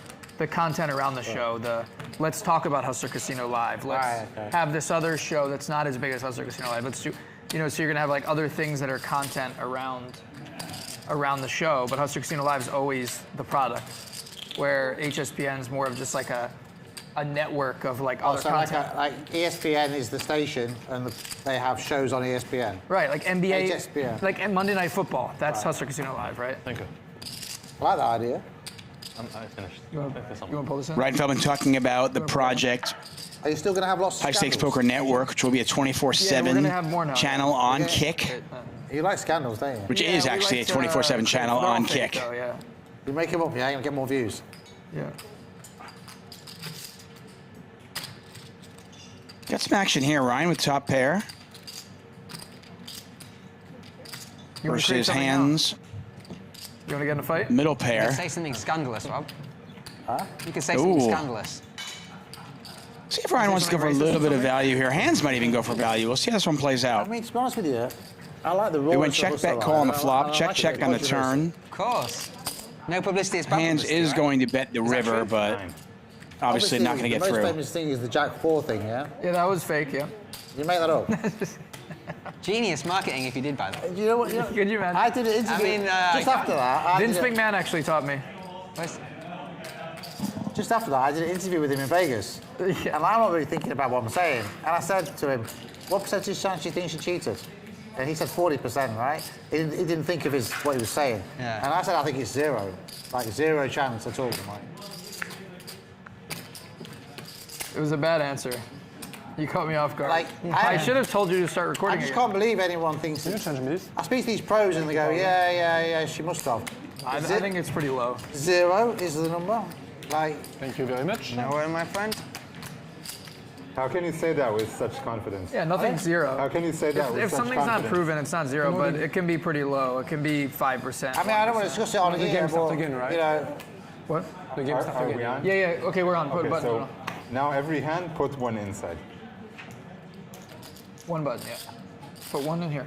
S: content around the show. Let's talk about Hustler Casino Live. Let's have this other show that's not as big as Hustler Casino Live. Let's do, so you're going to have like other things that are content around the show, but Hustler Casino Live is always the product, where HSPN is more of just like a network of like other content.
R: Like ESPN is the station, and they have shows on ESPN.
S: Right, like NBA,
R: HSPN.
S: like Monday Night Football. That's Hustler Casino Live, right?
I: Thank you.
R: I like that idea.
I: I finished.
S: You want to pull this in?
A: Ryan Feldman talking about the project
R: Are you still going to have lots of
A: High Stakes
R: scandals?
A: Poker Network, which will be a 24/7 channel on Kick,
R: You like scandals, don't you?
A: which is actually a 24/7 channel on Kick.
R: You make them up, yeah, and get more views.
S: Yeah.
A: Got some action here, Ryan, with top pair
S: You wanna create
A: versus
S: something
A: Handz.
S: You want to get in a fight?
A: Middle
J: You
A: pair.
J: can say something scandalous, Rob.
R: Huh?
J: You can say something
A: Ooh.
J: scandalous.
A: See if Ryan wants to go for a little bit of value here. Handz might even go for value. We'll see how this one plays out.
R: I mean, to be honest with you, I like the rules.
A: They went check, bet, call on the flop, check, check on the turn.
J: Of course. No publicity is bad
A: Handz
J: publicity,
A: is
J: right?
A: going to bet the river, but obviously not going to get
R: the
A: through.
R: most famous thing is the Jack 4 thing, yeah?
S: Yeah, that was fake, yeah.
R: You made that up?
J: Genius marketing if you did buy that.
R: You know what?
S: Could you imagine?
R: I did an interview just after that.
S: Vince McMahon actually taught me.
R: Just after that, I did an interview with him in Vegas. And I'm not really thinking about what I'm saying. And I said to him, what percentage chance do you think she cheated? And he said 40%, right? He didn't think of what he was saying.
J: Yeah.
R: And I said, I think it's 0. Like 0 chance at all. Like.
S: It was a bad answer. You caught me off guard.
R: Like,
S: I should have told you to start
R: I
S: recording
R: just
S: again.
R: can't believe anyone thinks. I speak to these pros and they go, yeah, she must have.
S: I think it's pretty low.
R: 0 is the number. Like.
T: Thank you very much.
J: No way, my friend.
L: How can you say that with such confidence?
S: Yeah, nothing's 0.
L: How can you say that with
S: If
L: such
S: something's
L: confidence?
S: not proven, it's not 0, but it can be pretty low. It can be 5%.
R: I mean, I don't want to discuss it on
T: The
R: here,
T: game
R: but,
T: starts again, right?
R: you know.
S: What?
T: The game starts
L: Are
T: again.
L: we on?
S: Yeah, okay, we're on. Put
L: Okay,
S: a button
L: so
S: on.
L: now every hand, put one inside.
S: One button, yeah. Put one in here.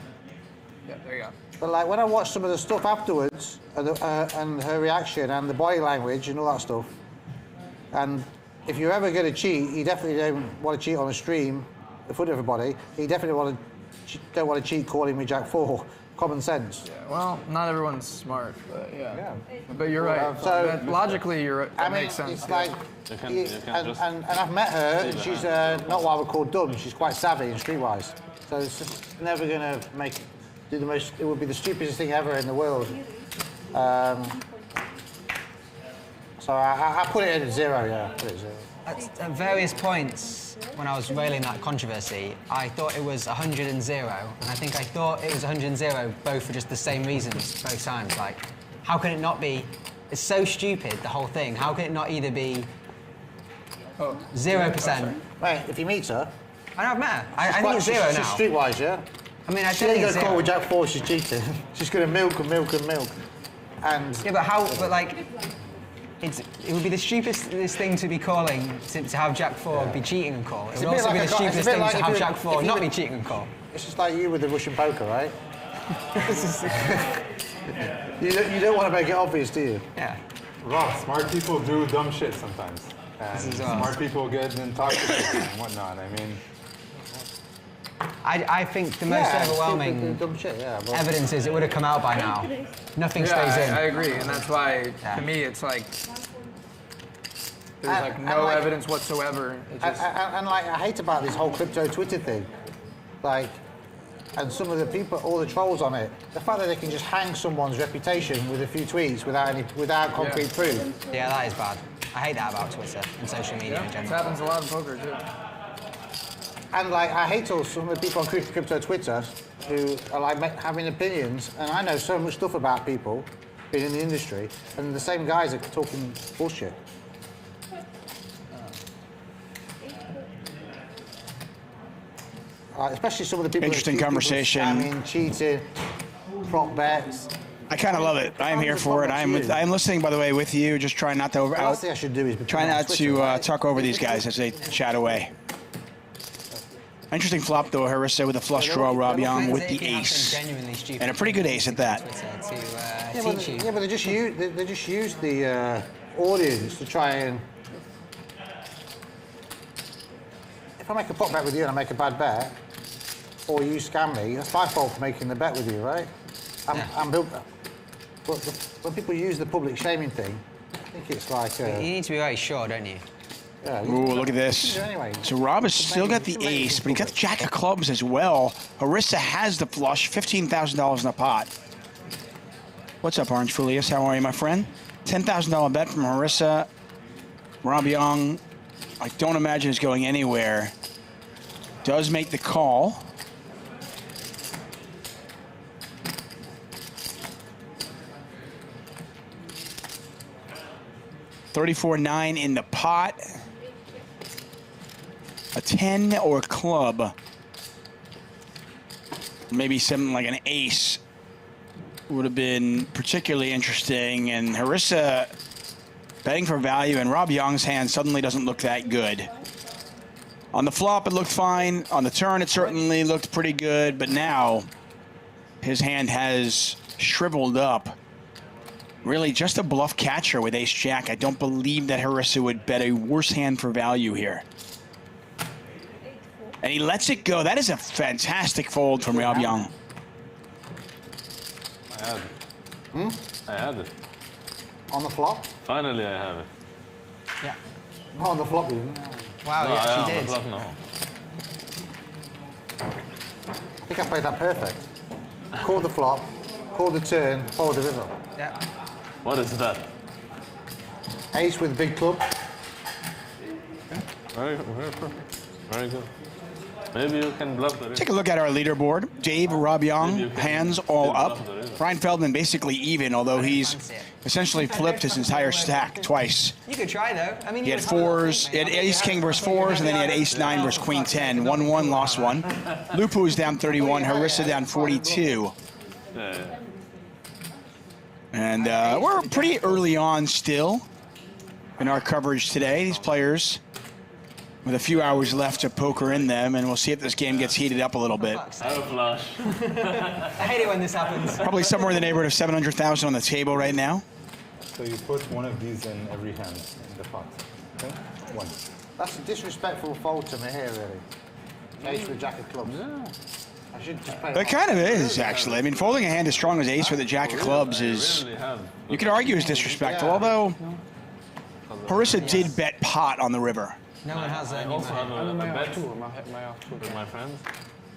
S: Yeah, there you go.
R: But like when I watched some of the stuff afterwards, and her reaction and the body language and all that stuff, and if you're ever going to cheat, you definitely don't want to cheat on a stream in front of everybody. You definitely don't want to cheat calling me Jack 4. Common sense.
S: Yeah, well, not everyone's smart, but yeah. But you're right.
R: So
S: logically, you're right. That
R: I mean,
S: makes sense.
R: it's like, and I've met her, and she's not what I would call dumb. She's quite savvy and streetwise. So it's just never going to do the most. It would be the stupidest thing ever in the world. So I put it in at 0. Yeah, put it at 0.
J: At various points, when I was railing that controversy, I thought it was 100 and 0, and I think I thought it was 100 and 0 both for just the same reasons both times. Like, how can it not be? It's so stupid, the whole thing. How can it not either be 0%?
R: Wait, if you meet her,
J: I know I've met her. I think it's 0 now.
R: She's streetwise, yeah.
J: I mean, I
R: she
J: don't
R: ain't
J: think it's
R: gonna
J: 0.
R: call with Jack 4. She's cheating. She's gonna milk and milk and milk. And
J: yeah, but how? But like. It would be the stupidest thing to be calling to have Jack 4 be cheating and call. It would also be the stupidest thing to have Jack 4 not be cheating and call.
R: It's just like you with the Russian poker, right? you don't want to make it obvious, do you?
J: Yeah.
L: Rob, smart people do dumb shit sometimes. And smart people get intoxicated and whatnot. I mean...
J: I think the most overwhelming evidence is it would have come out by now. Nothing stays in.
S: I agree, and that's why, to me, it's like there's like no evidence whatsoever. It just...
R: and like I hate about this whole crypto Twitter thing, like, and some of the people, all the trolls on it, the fact that they can just hang someone's reputation with a few tweets without concrete proof.
J: Yeah, that is bad. I hate that about Twitter and social media in general.
S: It happens a lot in poker too.
R: And like, I hate all some of the people on crypto Twitter who are like having opinions, and I know so much stuff about people being in the industry, and the same guys are talking bullshit. Especially some of the people.
A: Interesting conversation.
R: Scamming, cheating, prop bets.
A: I kind of love it. I am here for it. I am listening, by the way, with you. Just trying not to
R: The last thing I should do is
A: try not to talk over these guys as they chat away. Interesting flop though, Harissa with a flush draw, Rob Yong with the ace, and a pretty good ace at that.
R: Yeah, but they just use the audience to try and. If I make a pot bet with you and I make a bad bet, or you scam me, that's my fault for making the bet with you, right? I'm built. But when people use the public shaming thing, I think it's like.
J: You need to be very sure, don't you?
R: Yeah,
A: ooh, look at this.
R: Anyway.
A: So Rob has still got the ace, but he got the jack of clubs as well. Harissa has the flush, $15,000 in the pot. What's up, Orange Filius? How are you, my friend? $10,000 bet from Harissa. Rob Yong, I don't imagine is going anywhere. Does make the call. $34.9 in the pot. A 10 or a club. Maybe something like an ace would have been particularly interesting. And Harissa betting for value, and Rob Yong's hand suddenly doesn't look that good. On the flop, it looked fine. On the turn, it certainly looked pretty good. But now, his hand has shriveled up. really just a bluff catcher with ace-jack. I don't believe that Harissa would bet a worse hand for value here. And he lets it go. That is a fantastic fold from Rob Yong.
I: I had it. I had it.
R: On the flop?
I: Finally, I have it.
J: Yeah.
R: Not on the flop, even.
J: Wow,
I: No,
J: you actually
I: on
J: did.
I: the flop, no.
R: I think I played that perfect. Called the flop, called the turn, followed the river.
J: Yeah.
I: What is that?
R: Ace with big club.
I: Very perfect. Very good. Maybe you can bluff the river.
A: Take a look at our leaderboard. Dave, Rob Yong, hands all up. Ryan Feldman basically even, although he's essentially flipped his entire stack twice.
J: You could try though. I mean,
A: He had fours, he had ace-king versus fours, and then he had ace-9 versus queen-10. 1-1, lost one. Loopoo is down 31, Harissa down 42. And we're pretty early on still in our coverage today. These players with a few hours left to poker in them, and we'll see if this game gets heated up a little bit.
J: I hate it when this happens.
A: Probably somewhere in the neighborhood of 700,000 on the table right now.
L: So you put one of these in every hand in the pot. Okay? One.
R: That's a disrespectful fold to me here, really. Ace with jack of clubs. Yeah. I should just play
A: It kind of is, actually. I mean, folding a hand as strong as ace with a jack of clubs is, you could argue, is disrespectful, although Harissa did bet pot on the river.
J: No one has
I: I
J: that
I: also have
J: anymore.
I: a bet with my friends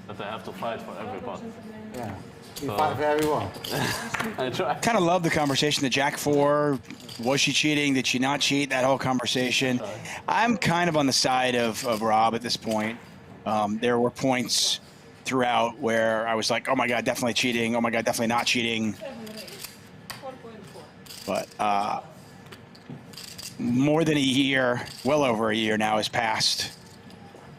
I: that I have to fight for every pot.
R: Yeah. You fight for everyone.
I: I try.
A: Kind of love the conversation. The jack 4, was she cheating? Did she not cheat? That whole conversation. I'm kind of on the side of Rob at this point. There were points throughout where I was like, oh my God, definitely cheating. Oh my God, definitely not cheating. But more than a year, well over a year now has passed.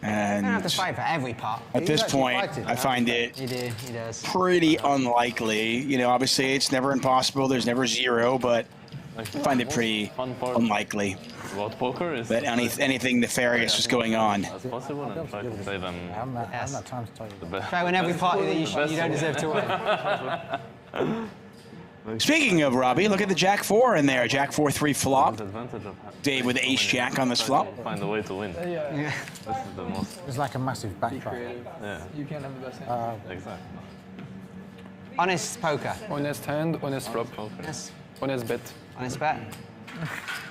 A: And
J: You don't have to fight for every pot.
A: at this point, I find it
J: You do, he does.
A: pretty unlikely. You know, obviously it's never impossible. There's never zero, but I find it pretty unlikely
I: About poker is
A: that anything nefarious is going on.
I: as possible and try to play them
R: I haven't had time to tell you.
I: the best.
J: Try win every party that you don't deserve to win.
A: Speaking of Robbie, look at the jack 4 in there. Jack 4-3 flop.
I: Advantage of
A: Dave with ace jack on this flop.
I: find a way to win.
J: Yeah.
I: This is the most.
R: It's like a massive backfire.
I: Yeah.
S: You can't have the best hand.
I: Exactly.
J: Honest poker.
S: Honest hand, honest flop.
J: Yes.
S: Honest bet.
J: Honest bet.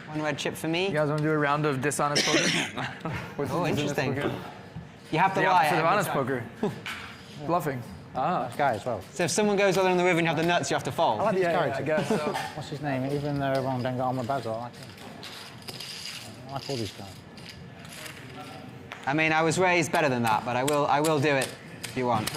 J: One red chip for me.
S: You guys want to do a round of dishonest poker?
J: Oh, interesting. You have to
S: The
J: lie.
S: opposite of
J: every
S: honest
J: time.
S: poker. Bluffing.
R: This guy as well.
J: So if someone goes all in on the river and you have the nuts, you have to fold.
R: I like this
S: Yeah,
R: character.
S: I guess so.
R: What's his name? Even though everyone don't get on with Basil, I like him. I like all these guys.
J: I mean, I was raised better than that, but I will do it if you want.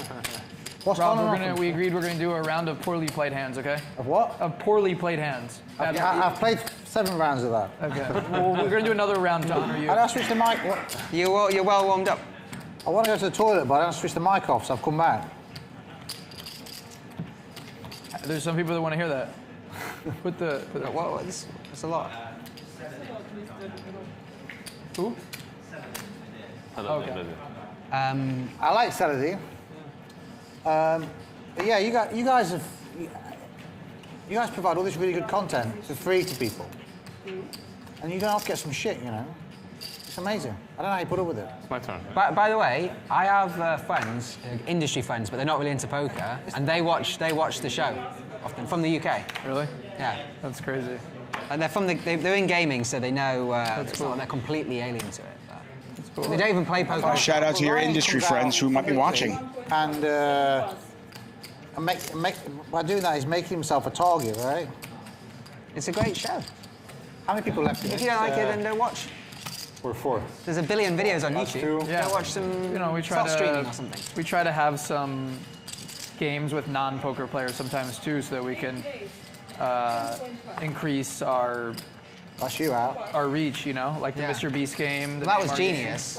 R: What's
S: Rob,
R: on and off?
S: we agreed we're going to do a round of poorly played hands, okay?
R: Of what?
S: Of poorly played hands.
R: I've played 7 rounds of that.
S: Okay. Well, we're going to do another round to honor you.
R: I don't switch the mic. What?
J: You're well warmed up.
R: I want to go to the toilet, but I don't switch the mic off, so I've come back.
S: There's some people that want to hear that. Put the
J: What? That's a lot.
S: Who?
I: Okay.
R: I like Selahaddin. But yeah, you guys provide all this really good content for free to people, and you don't have to get some shit, you know. It's amazing. I don't know how you put up with it.
I: It's my turn.
J: By the way, I have friends, industry friends, but they're not really into poker, and they watch the show often from the UK.
S: Really?
J: Yeah.
S: That's crazy.
J: And they're in gaming, so they know it's
S: cool.
J: not, they're completely alien to it.
S: That's cool.
J: They don't even play poker.
A: Shout out to your industry friends who might be watching.
R: And by doing that, he's making himself a target, right?
J: It's a great show.
R: How many people left?
J: If you don't like it, then don't watch.
L: We're 4.
J: There's a billion videos on YouTube.
S: Yeah.
J: Go watch some.
S: We try
J: start
S: to
J: streaming or something.
S: We try to have some games with non-poker players sometimes too, so that we can increase our reach. You know, like the Mr. Beast game.
J: Well, that was genius.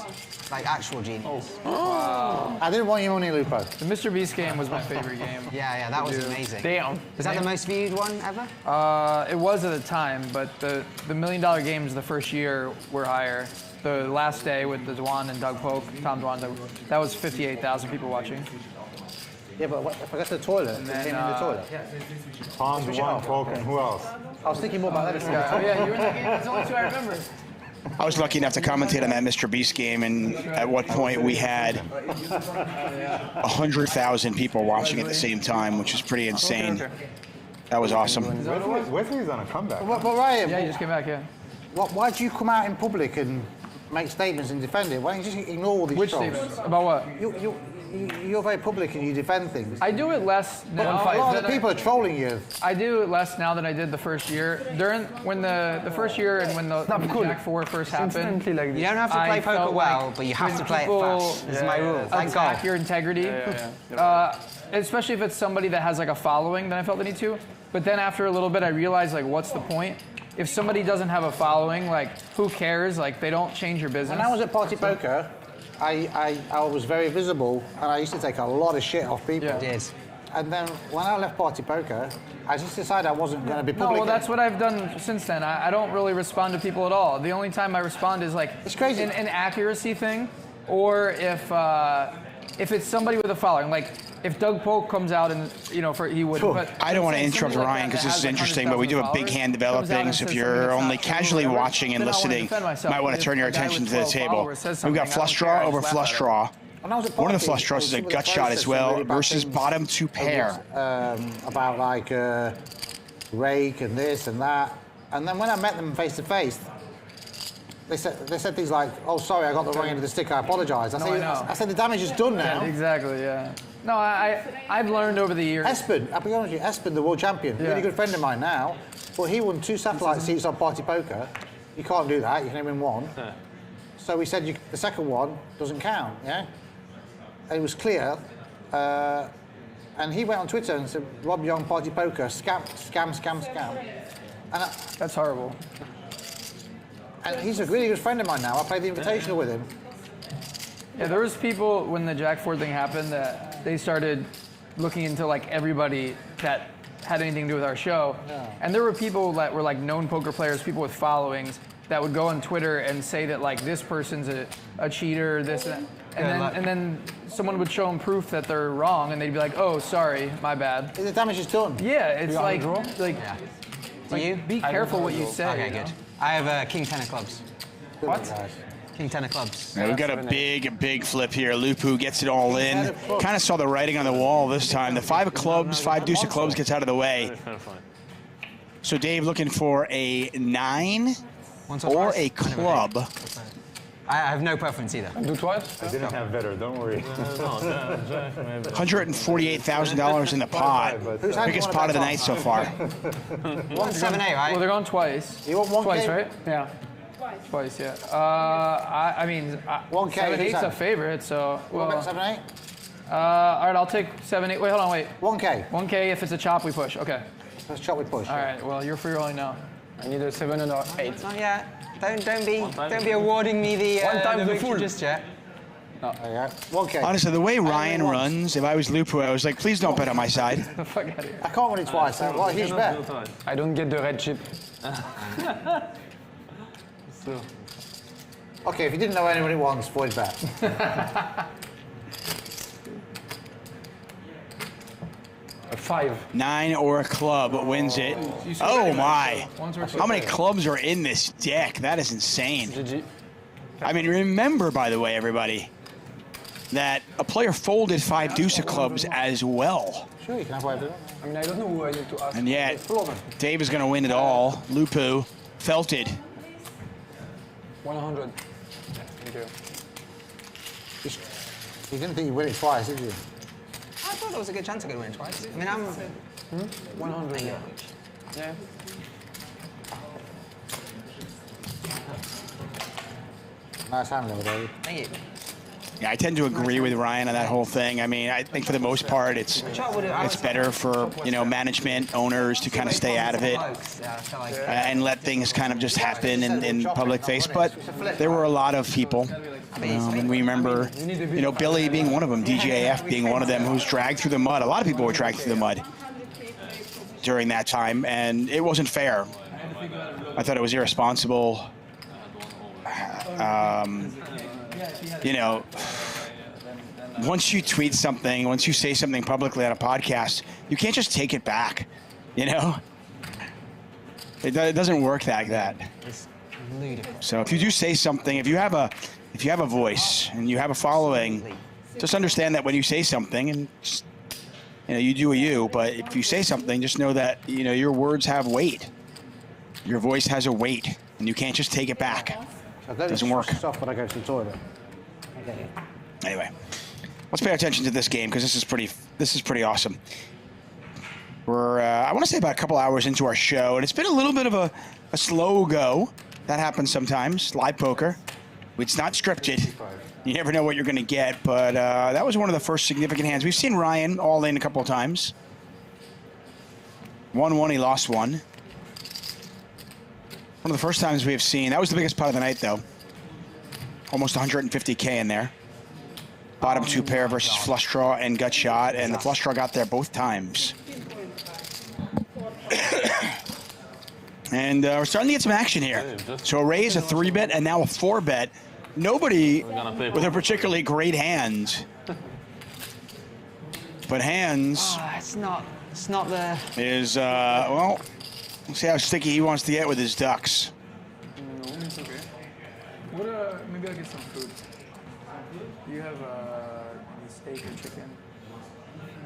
J: Like actual genius.
S: Wow.
R: I didn't want you money, Lupo.
S: The Mr. Beast game was my favorite game.
J: Yeah, that was amazing.
S: Damn.
J: Was that the most viewed one ever?
S: It was at the time, but the $1 million games the first year were higher. The last day with the Dwan and Doug Polk, Tom Dwan, that was 58,000 people watching.
R: Yeah, but if I go to the toilet, and then, in the toilet.
L: Pong, one, Poke, and who else?
R: I was thinking more about that.
S: Oh yeah, you were in that game. That's the only two I remember.
A: I was lucky enough to commentate on that Mr. Beast game, and at what point we had 100,000 people watching at the same time, which was pretty insane. That was awesome.
L: Wesley's on a comeback.
R: But Ryan,
S: Yeah, you just came back, yeah.
R: why do you come out in public and make statements and defend it? Why don't you just ignore all these
S: Which
R: trolls?
S: statements? About what?
R: You're very public and you defend things.
S: I do it less
R: But
S: now.
R: a lot of the people are trolling you.
S: I do it less now than I did the first year. When the first year and when the Jack 4 first happened,
J: You don't have to play poker well, but you have to play it fast. This is my rule. Thank
S: attack
J: God.
S: your integrity. Especially if it's somebody that has like a following, then I felt the need to. But then after a little bit, I realized like, what's the point? If somebody doesn't have a following, like, who cares? Like, they don't change your business.
R: When I was at Party Poker, I was very visible, and I used to take a lot of shit off people.
J: You did.
R: And then when I left Party Poker, I just decided I wasn't going to be
S: No,
R: public.
S: well, that's what I've done since then. I don't really respond to people at all. The only time I respond is like
R: it's crazy.
S: An accuracy thing, or if it's somebody with a following. Like if Doug Polk comes out and he would. But
A: I don't want to
S: saying
A: interrupt
S: somebody like
A: Ryan
S: that
A: because
S: that
A: this is
S: has, like,
A: interesting, but we do have big
S: 100,000
A: hand developing.
S: followers,
A: So if
S: comes out and says
A: you're
S: something
A: only
S: that's not
A: casually
S: true or whatever,
A: watching and
S: then I wanna
A: listening,
S: defend myself.
A: might want to
S: If
A: turn your
S: a guy
A: attention
S: with
A: to the
S: 12
A: table.
S: followers says
A: We've
S: something,
A: got
S: I
A: flush
S: don't
A: draw
S: care, I
A: over
S: just laugh
A: flush
S: at it.
A: draw.
R: When I was at
A: One of the
R: Party,
A: flush draws is a
R: some of the
A: gut shot as
R: process
A: well
R: really bad
A: versus
R: things
A: bottom two pair.
R: About like rake and this and that. And then when I met them face to face, they said things like, "Oh, sorry, I got the wrong end of the stick. I apologise." I said, "The damage is done now."
S: Yeah, exactly. Yeah. No, I've learned over the years.
R: Espen, I'll be honest with you, Espen, the world champion, really good friend of mine now, but he won 2 satellite seats on Party Poker. You can't do that. You can only win 1. So we said the second one doesn't count. Yeah. And it was clear. And he went on Twitter and said, "Rob Yong Party Poker, scam. And
S: that's horrible.
R: And he's a really good friend of mine now. I played the Invitational with him.
S: Yeah, there was people when the Jack 4 thing happened that they started looking into like everybody that had anything to do with our show.
R: Yeah.
S: And there were people that were like known poker players, people with followings that would go on Twitter and say that like this person's a cheater, this and that. And then someone would show them proof that they're wrong, and they'd be like, "Oh, sorry, my bad."
R: The damage is done.
S: Yeah, it's like
J: Yeah. Do you?
S: be careful what you say.
J: Okay, good. I have King 10 of clubs.
S: What?
J: King 10 of clubs.
A: Yeah, we've got a big flip here. Loopoo gets it all in. Kind of saw the writing on the wall this time. The 5 of clubs, 5 deuce of clubs gets out of the way. So Dave looking for a 9 or a club.
J: I have no preference either.
S: Do twice?
L: I didn't have better, don't worry.
A: $148,000 in the pot. Biggest pot of the night so far.
J: 178, right?
S: Well, they're going twice.
R: You want 1K?
S: Twice, right? Yeah. Twice, yeah. I mean,
R: 1K,
S: 7-8's a favorite, so.
R: What about 7-8?
S: All right, I'll take 7-8. Wait, hold on, wait.
R: 1K.
S: 1K if it's a chop, we push. Okay.
R: Let's chop, we push.
S: All right. Well, you're free rolling now. I need a 7 and a 8.
J: Not yet. Don't be awarding me the victory just yet.
R: No. There you go. 1K.
A: Honestly, the way Ryan runs, if I was Loopoo, I was like, please don't bet on my side.
S: The fuck out of here.
R: I can't win it twice. What a huge bet.
S: I don't get the red chip.
R: Okay, if you didn't know anyone it wants, void bet.
S: A 5.
A: 9 or a club wins it. Oh my. How many clubs are in this deck? That is insane. I mean, remember, by the way, everybody, that a player folded 5 deuce of clubs as well.
R: Sure, you can have whatever.
S: I mean, I don't know who I need to ask.
A: And yet, Dave is going to win it all. Loopoo felted.
S: 100. Thank you.
R: You didn't think you'd win it twice, did you?
J: I thought there was a good chance I could win twice. I mean, I'm
S: 100. Yeah.
R: Nice handling, David.
J: Thank you.
A: Yeah, I tend to agree with Ryan on that whole thing. I mean, I think for the most part, it's better for management, owners to kind of stay out of it and let things kind of just happen in public face. But there were a lot of people, and we remember, Billy being one of them, DJF being one of them, who was dragged through the mud. A lot of people were dragged through the mud during that time, and it wasn't fair. I thought it was irresponsible. once you tweet something, once you say something publicly on a podcast, you can't just take it back, you know? It doesn't work like that.
J: It's ludicrous.
A: So if you do say something, if you have a voice and you have a following, just understand that when you say something, and just, you know, you do you, but if you say something, just know that, you know, your words have weight. Your voice has a weight, and you can't just take it back. It doesn't work.
R: Off when I go to the toilet. Okay.
A: Anyway, let's pay attention to this game because this is pretty awesome. We're I want to say about a couple hours into our show, and it's been a little bit of a slow go. That happens sometimes. Live poker, it's not scripted. You never know what you're going to get, but that was one of the first significant hands. We've seen Ryan all-in a couple of times. Won one, he lost one. One of the first times we have seen. That was the biggest pot of the night, though. Almost 150K in there. Bottom two pair versus flush draw and gut shot, and the flush draw got there both times. And we're starting to get some action here. So a raise, a 3-bet, and now a 4-bet. Nobody with a particularly great hand. But Handz
J: it's not the...
A: is, well, we'll see how sticky he wants to get with his ducks.
S: No, it's okay. What, maybe I'll get some food. You have steak or chicken?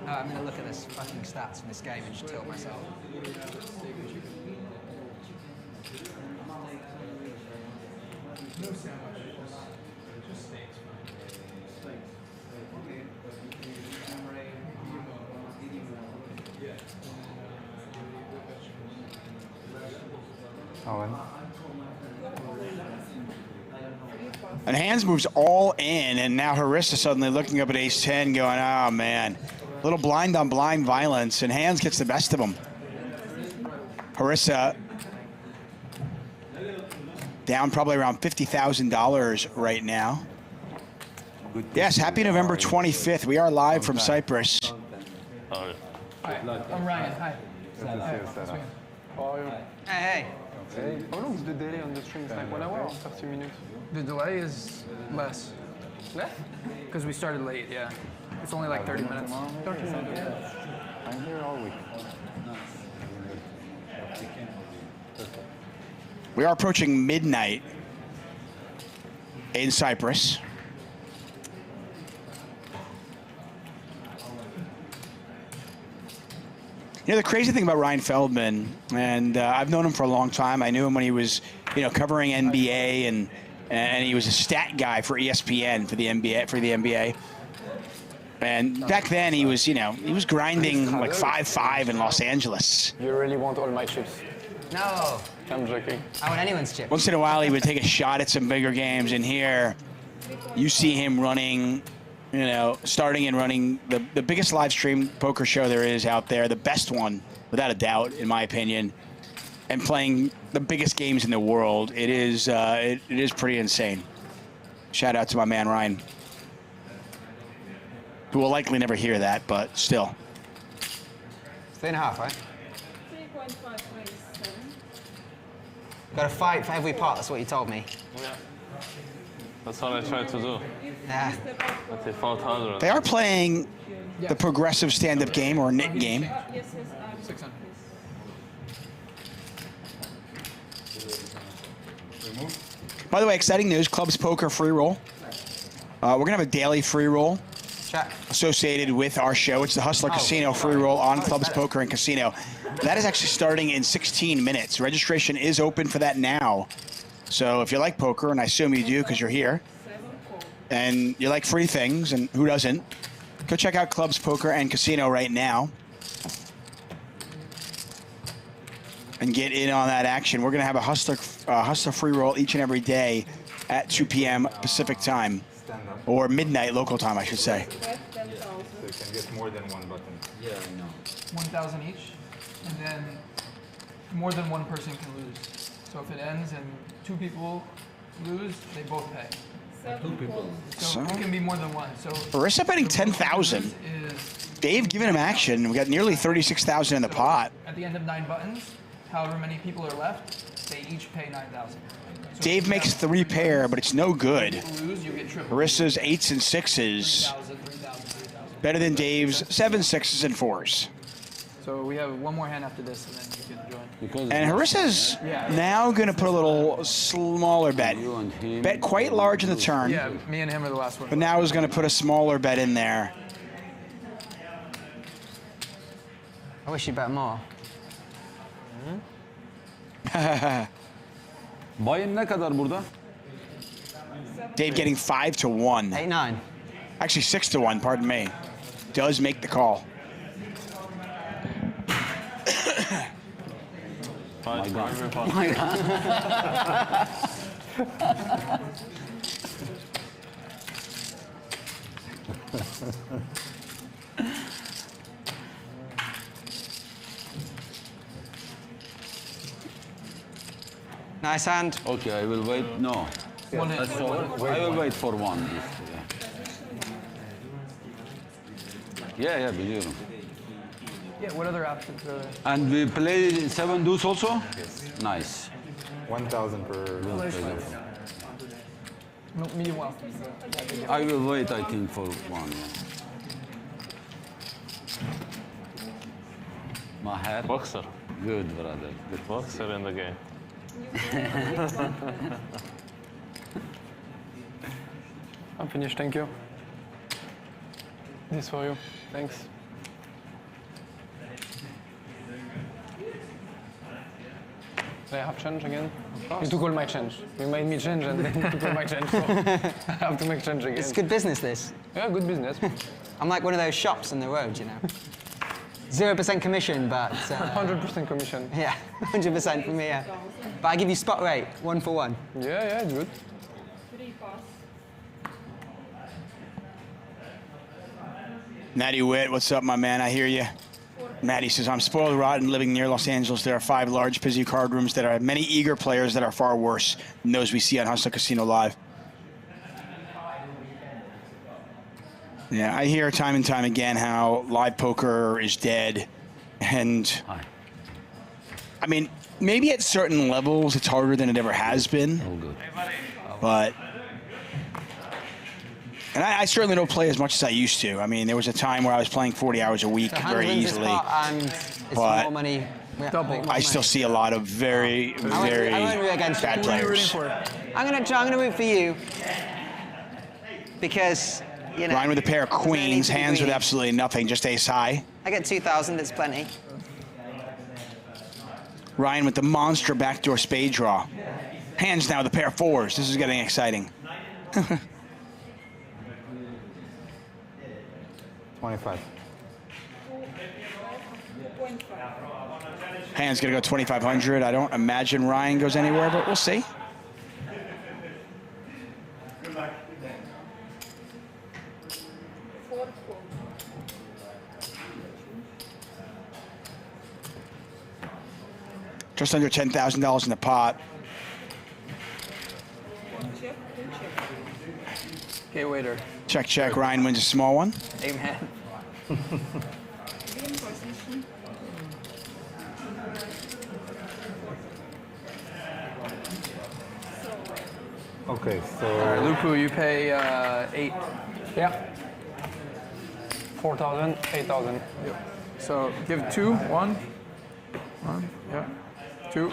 J: No, I'm going to look at this fucking stats from this game and just tilt myself.
S: No sandwich. Just steaks.
A: And Handz moves all in, and now Harissa suddenly looking up at ace-10 going, oh, man. A little blind on blind violence, and Handz gets the best of him. Harissa down probably around $50,000 right now. Yes, happy November 25th. We are live from CYPRUS.
S: Hi, I'm Ryan. Hi.
J: Hey.
T: How long is the delay on the stream? It's like 1 hour or 30 minutes?
S: The delay is less.
T: Less?
S: Because we started late, yeah. It's only like 30 minutes.
T: 30 minutes. I'm here all week.
A: We are approaching midnight in CYPRUS. You know, the crazy thing about Ryan Feldman, and I've known him for a long time. I knew him when he was, you know, covering NBA, and he was a stat guy for ESPN for the NBA. And back then he was, you know, he was grinding like 5-5 in Los Angeles.
T: You really want all my chips?
J: No.
T: I'm joking.
J: I want anyone's chips.
A: Once in a while he would take a shot at some bigger games, and here you see him running, you know, starting and running the biggest live stream poker show there is out there, the best one, without a doubt, in my opinion, and playing the biggest games in the world. It is pretty insane. Shout out to my man Ryan, who will likely never hear that, but still.
J: 3.5, right?
U: 3.5
J: Got to fight for every pot, that's what you told me.
I: Yeah. That's all I try to do.
J: Yeah.
I: That's a 4,000.
A: They are playing the progressive stand-up game, or NIT game.
U: Yes,
S: 600.
A: By the way, exciting news, Clubs Poker free roll. We're going to have a daily free roll associated with our show. It's the Hustler Casino free roll on Clubs Poker and Casino. That is actually starting in 16 minutes. Registration is open for that now. So if you like poker, and I assume you do because you're here, and you like free things, and who doesn't, go check out Clubs Poker and Casino right now and get in on that action. We're going to have a Hustler free roll each and every day at 2 p.m. Pacific time, or midnight local time, I should say.
L: So you can get more than one button.
T: Yeah, I know.
S: 1,000 each, and then more than one person can lose. So if it ends and 2 people lose, they both pay.
T: 2 people.
S: So it can be more than one. So
A: Harissa betting 10,000. Dave giving him action. We got nearly 36,000 in the pot.
S: At the end of 9 buttons, however many people are left, they each pay 9,000. So
A: Dave makes 3 pair, but it's no good.
S: If you lose, you get triple.
A: Harissa's 8s and 6s.
S: 3,000,
A: Better than Dave's 7, 6s, and 4s.
S: So we have one more hand after this, and then you can join.
A: And Harissa's now going to put a little smaller bet. Bet quite large in the turn.
S: Yeah, me and him are the last one.
A: But now he's going to put a smaller bet in there.
J: I wish you bet more.
M: Bayın ne kadar burada?
A: Dave getting 5 to 1.
J: 8-9.
A: Actually 6 to 1, pardon me. Does make the call.
M: My God.
J: My God. Nice hand.
M: Okay, I will wait. No.
S: One hand.
M: That's all. I will wait for one. Yeah, biliyorum.
S: Yeah, what other options are there?
M: And we play 7 deuce also?
L: Yes.
M: Nice.
L: 1,000 per
S: Medium well.
M: I will wait, I think, for one. My hat?
I: Boxer.
M: Good, brother. Good
I: boxer in the game.
T: I'm finished, thank you. This for you, thanks. Do I have change again? You took all my change. You made me change and then you took all my change, so I have to make change again.
J: It's good business, this.
T: Yeah, good business.
J: I'm like one of those shops on the road, you know. 0% commission, but...
T: 100% commission.
J: Yeah, 100% from me, yeah. But I give you spot rate, 1 for 1.
T: Yeah, it's good.
A: Matty Witt, what's up, my man? I hear you. Matty says, I'm spoiled rotten living near Los Angeles. There are 5 large, busy card rooms that have many eager players that are far worse than those we see on Hustler Casino Live. Yeah, I hear time and time again how live poker is dead. And, I mean, maybe at certain levels it's harder than it ever has been. But... And I certainly don't play as much as I used to. I mean, there was a time where I was playing 40 hours a week very easily. But
J: more money.
A: I still see a lot of very, very bad players.
J: I'm gonna root for you because you know.
A: Ryan with a pair of queens, hands with absolutely nothing, just ace high.
J: I get 2,000. That's plenty.
A: Ryan with the monster backdoor spade draw. Hands now with a pair of 4s. This is getting exciting.
L: 25.
A: Hand's gonna go 2,500. I don't imagine Ryan goes anywhere, but we'll see. Just under $10,000 in the pot.
S: Okay, waiter.
A: Check, check. Ryan wins a small one.
S: Amen.
L: Okay, so...
S: All right, Loopoo, you pay 8.
T: Yeah. 4,000, 8,000.
S: Yep. So give 2, 1. 1, yeah. 2.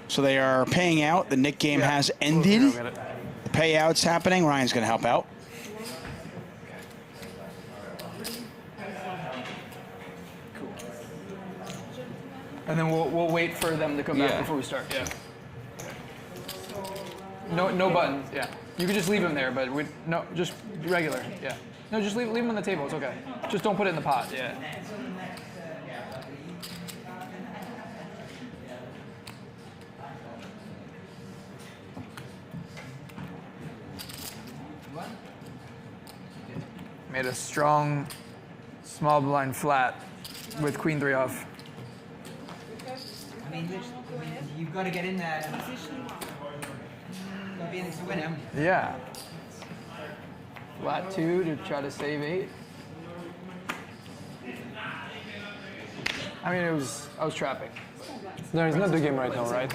A: So they are paying out. The Nick game has ended. The payout's happening. Ryan's going to help out.
S: Cool. And then we'll wait for them to come back before we start. Yeah. No buttons. Yeah. You could just leave them there, but just regular. Yeah. No, just leave them on the table. It's okay. Just don't put it in the pot. Yeah. Made a strong small blind flat with queen 3 off.
J: I mean, you've got to get in there. You'll be in to win him.
S: Yeah. Flat 2 to try to save 8. I mean, I was trapping.
T: There is not the game right now, right?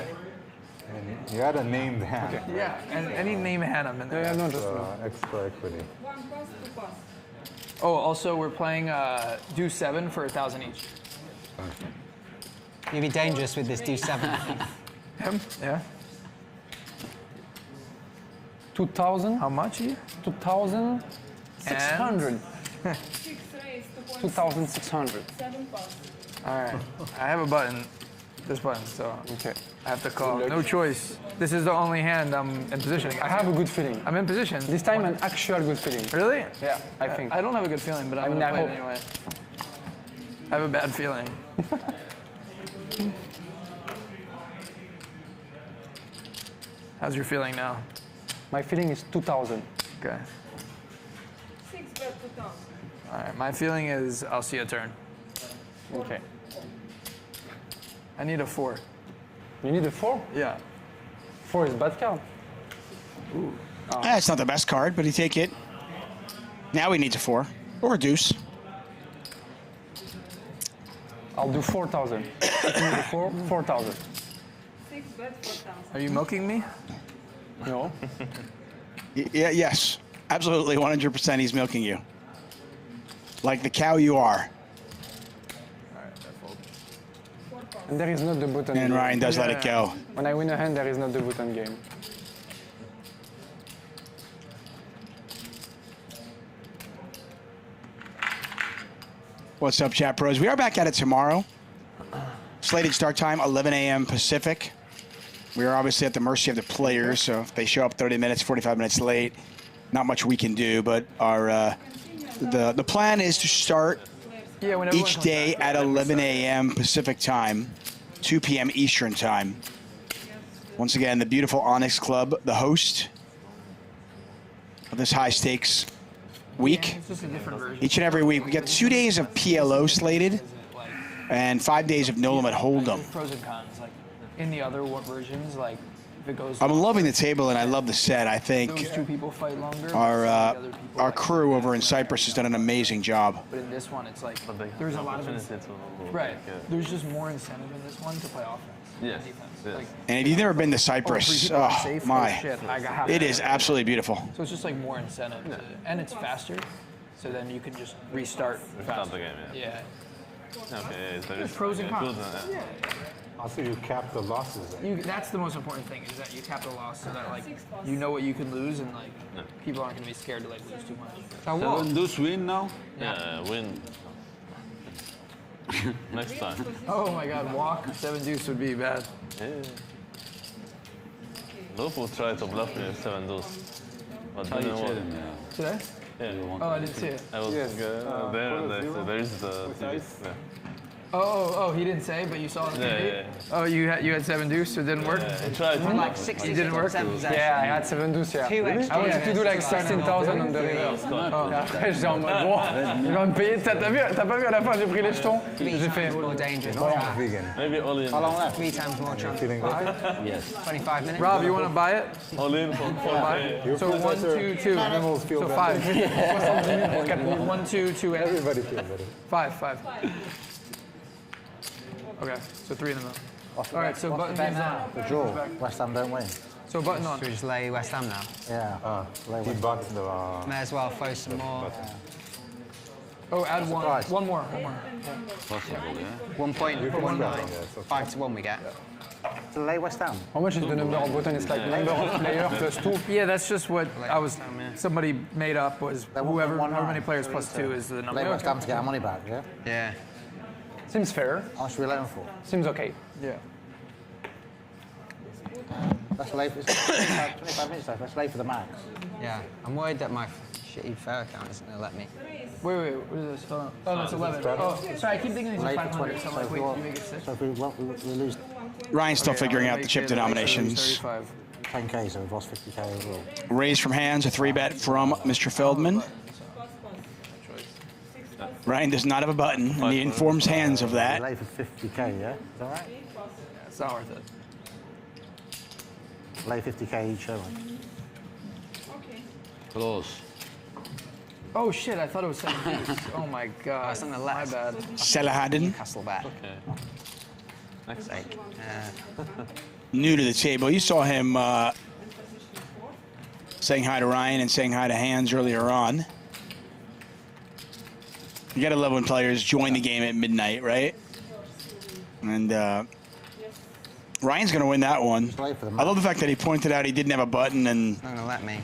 L: And you had a named hand.
S: Okay. Yeah, and any name hand I'm in there.
T: Yeah, no, just
L: extra equity.
S: Oh, also we're playing deuce 7 for 1,000 each.
J: You'd be dangerous with this deuce 7.
S: Him? Yeah.
T: 2,000.
S: How much?
T: 2,600. 2,600.
S: All right. I have a button. This button, so
T: okay.
S: I have to call. No choice. This is the only hand I'm in position.
T: I have a good feeling.
S: I'm in position.
T: This time, an actual good feeling.
S: Really?
T: Yeah, I think.
S: I don't have a good feeling, but I'm gonna play it anyway. I have a bad feeling. How's your feeling now?
T: My feeling is 2,000.
S: Okay.
U: 6 bet 2,000.
S: All right. My feeling is I'll see a turn.
T: Okay.
S: I need a 4.
T: You need a 4?
S: Yeah.
T: 4 is bad card.
S: Ooh.
A: It's not the best card, but you take it. Now he needs a 4 or a deuce.
T: I'll do 4,000. If you need a 4, 4,000.
U: 6 bet 4,000.
S: Are you milking me?
T: No.
A: Yes, absolutely, 100%. He's milking you, like the cow you are.
T: And there is not the button.
A: And
T: game.
A: Ryan does let it go.
T: When I win a hand, there is not the button game.
A: What's up, chat pros? We are back at it tomorrow. Slated start time, 11 a.m. Pacific. We are obviously at the mercy of the players, so if they show up 30 minutes, 45 minutes late, not much we can do. But our the plan is to start each day at 11 a.m. Pacific time, 2 p.m. Eastern time. Once again, the beautiful Onyx Club, the host of this high-stakes week.
S: It's just a different version.
A: Each and every week, we get 2 days of PLO slated and 5 days of no limit hold'em.
S: Pros and cons, like in the other versions, like if it goes.
A: I'm loving the table and I love the set. I think
S: Those 2 people fight longer.
A: our crew over in Cyprus has done an amazing job.
S: But in this one, it's like there's a lot of right. There's just more incentive in this one to play offense.
I: Yes.
S: Like,
A: And if you've never been to Cyprus, oh
S: safe,
A: my,
S: shit, I got
A: it is absolutely beautiful.
S: So it's just like more incentive, and it's faster. So then you can just restart faster.
I: the game,
S: Yeah.
I: Okay,
S: There's pros and cons. Yeah.
L: Also, you cap the losses.
S: That's the most important thing is that you cap the loss so that like you know what you can lose and like people aren't gonna be scared to like lose too much.
M: Seven deuce win now?
I: Yeah, win. Next time.
S: Oh my God, walk 7 deuce would be bad.
I: Yeah. Loopoo tried to bluff me with 7 deuce, but didn't work.
S: Today?
I: Yeah.
S: Oh, I didn't see it.
I: I was there and I said, there's the TV. Yeah.
S: Oh, he didn't say, but you saw it on TV? Oh, you had 7 deuce, so it didn't work?
I: Yeah, I tried.
J: Like 60
S: It didn't work?
T: Yeah, I had 7 deuce, yeah.
J: Really?
T: I wanted to do like 16,000 on the river. Et après, j'étais en mode, bon, il va me payer. T'as pas vu à la fin, j'ai pris les jetons? J'ai fait.
J: More dangerous.
I: Maybe All-In.
J: How long left? 3 times more chance.
M: Yes.
J: 25 minutes.
S: Rob, you want to buy it?
I: All-In for 4K.
S: So 1, 2, 2.
L: Animals feel
S: So
L: better.
S: 5. 1, 2, 2, 8.
L: Everybody feels better.
S: 5. Okay, so 3 in the middle. All right, so button game's on.
R: The draw. West Ham don't win.
S: So button on.
J: Should we just lay West Ham now?
R: Yeah.
L: He bought the.
J: May as well throw some more.
S: Oh, add one more.
M: Possible, yeah.
J: 1 point.
L: You can win that.
J: 5 to 1 we get.
R: Lay West Ham.
T: How much is the number of button? It's like number of player plus 2.
S: Yeah, that's just what I was. Somebody made up was whoever, however many players plus 2 is the number.
R: Lay West Ham to get our money back, yeah?
J: Yeah.
T: Seems fair.
R: How much should we lay them for?
T: Seems okay.
S: Yeah.
R: Let's lay for 25 minutes left. Let's lay for the max.
J: Yeah. I'm worried that my shitty fair account isn't going to let me.
S: Wait, what is this? Oh, that's 11. Oh, sorry, I keep thinking these are
R: Lay for
S: 500.
R: 20.
S: So I'm like, wait, you make it 6?
R: So if we lose
A: Ryan's still figuring out the chip denominations.
R: 10k, so we've lost 50k overall.
A: Raise from Handz, a 3-bet from Mr. Feldman. Ryan does not have a button, and he informs Handz of that.
R: Lay for 50k, yeah? Is that right?
S: Yeah, it's not worth it.
R: Lay 50k each show.
M: Close.
S: Oh shit, I thought it was 7 deuce. Oh my God.
J: That's on the left.
S: My bad.
A: Selahaddin,
J: Castle back.
I: Okay. Next
J: Sake.
A: new to the table. You saw him saying hi to Ryan and saying hi to Handz earlier on. You gotta love when players join the game at midnight, right? And Ryan's gonna win that one. I love the fact that he pointed out he didn't have a button and
J: Not gonna let me.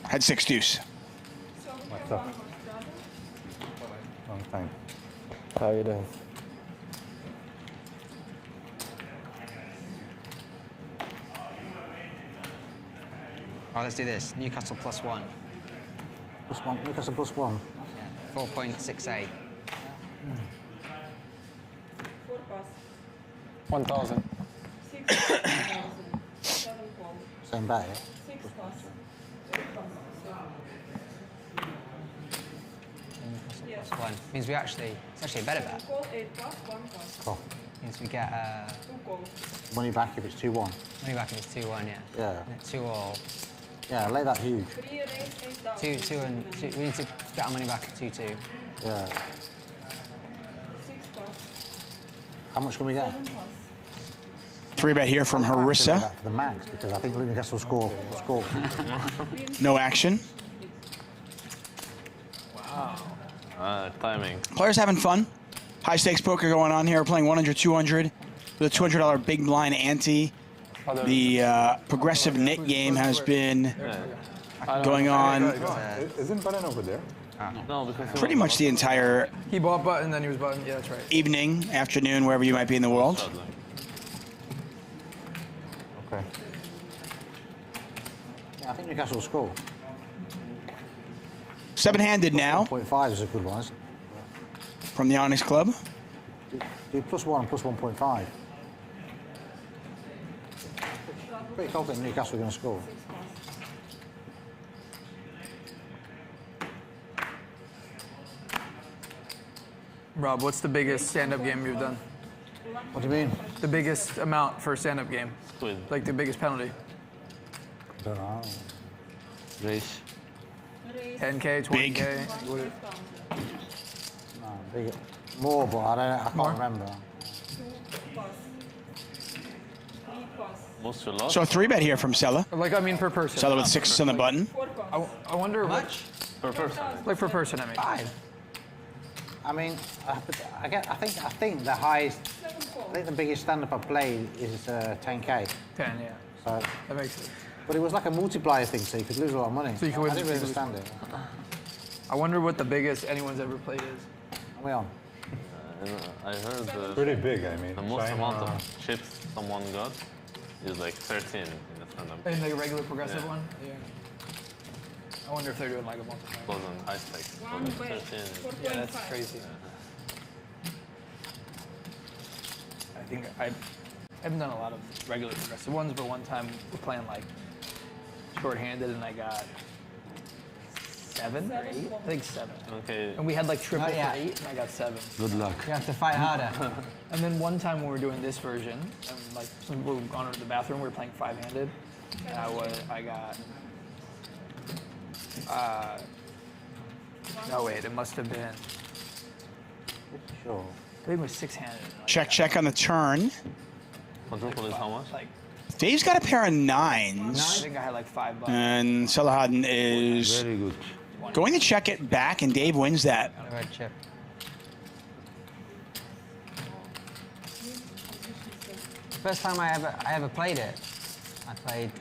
A: had 6 deuce.
R: What's up? Long time.
D: How you doing?
J: All right, let's do this. Newcastle +1.
R: +1. Newcastle +1.
J: Yeah, 4.68.
T: 1,000.
R: Same bet, yeah?
J: +1. Means we actually, it's actually a better bet.
R: Cool.
J: Means we get
R: Money back if it's 2-1.
J: money back if it's 2-1, yeah.
R: Yeah.
J: 2-all.
R: Yeah, lay that huge.
J: 2 and 2. We need to get our money back at 2-2.
R: Yeah. How much can we get?
A: 3-bet here from Harissa.
R: For the max, because I think Newcastle score.
A: No action.
I: Wow. Timing.
A: Players having fun. High stakes poker going on here. We're playing 100, 200 with a $200 big blind ante. The progressive knit game has been going on
L: Isn't button over there?
I: No, because
A: pretty much the entire
S: He bought button, then he was button. Yeah, that's right.
A: evening, afternoon, wherever you might be in the world.
R: Okay. Yeah, I think Newcastle will score.
A: 7-handed now
R: 1.5 is a good one, isn't it?
A: from the Onyx Club.
R: Do +1 and +1.5. Pretty confident Newcastle are going to score.
S: Rob, what's the biggest stand-up game you've done?
R: What do you mean?
S: The biggest amount for a stand-up game.
I: Squid.
S: Like the biggest penalty.
R: I don't know.
I: Race.
S: 10K, 20K.
R: No, big, more, but I can't remember.
I: Most you lost?
A: So a 3-bet here from Sela.
S: Like, I mean, per person.
A: Sela with 6 on the button.
S: I wonder
J: How much?
I: Per person.
S: Like per person, I mean.
J: 5.
R: I mean, I think the highest, I think the biggest stand-up I've played is 10K.
S: 10, yeah.
R: So
S: that makes sense.
R: But it was like a multiplier thing, so you could lose a lot of money.
S: So you could
R: I
S: win.
R: didn't really understand it.
S: I wonder what the biggest anyone's ever played is.
R: Are we on?
I: I heard
L: pretty big. I mean,
I: the most amount of chips someone got is like 13 in the stand-up.
S: In like a regular progressive one? Yeah. I wonder if they're doing like a multiplier.
I: It wasn't high stakes. It was like 13.
S: Yeah, that's crazy. I think I haven't done a lot of regular progressive ones, but one time we're playing like short-handed and I got 7 or 8? I think 7.
I: Okay.
S: And we had like triple
J: Not
S: for
J: yet.
S: 8 and I got 7.
M: Good luck.
J: You have to fight harder.
S: And then one time when we were doing this version, and like some people were gone to the bathroom, we were playing 5-handed, and I got. No wait, it must have been.
R: Sure.
S: I think it was 6-handed.
A: Check on the turn.
I: Quadruple is how much?
S: Like,
A: Dave's got a pair of 9s.
S: I think I had like 5 bucks.
A: And Selahaddin is
M: Very good.
A: going to check it back, and Dave wins that.
J: Red chip. First time I ever played it.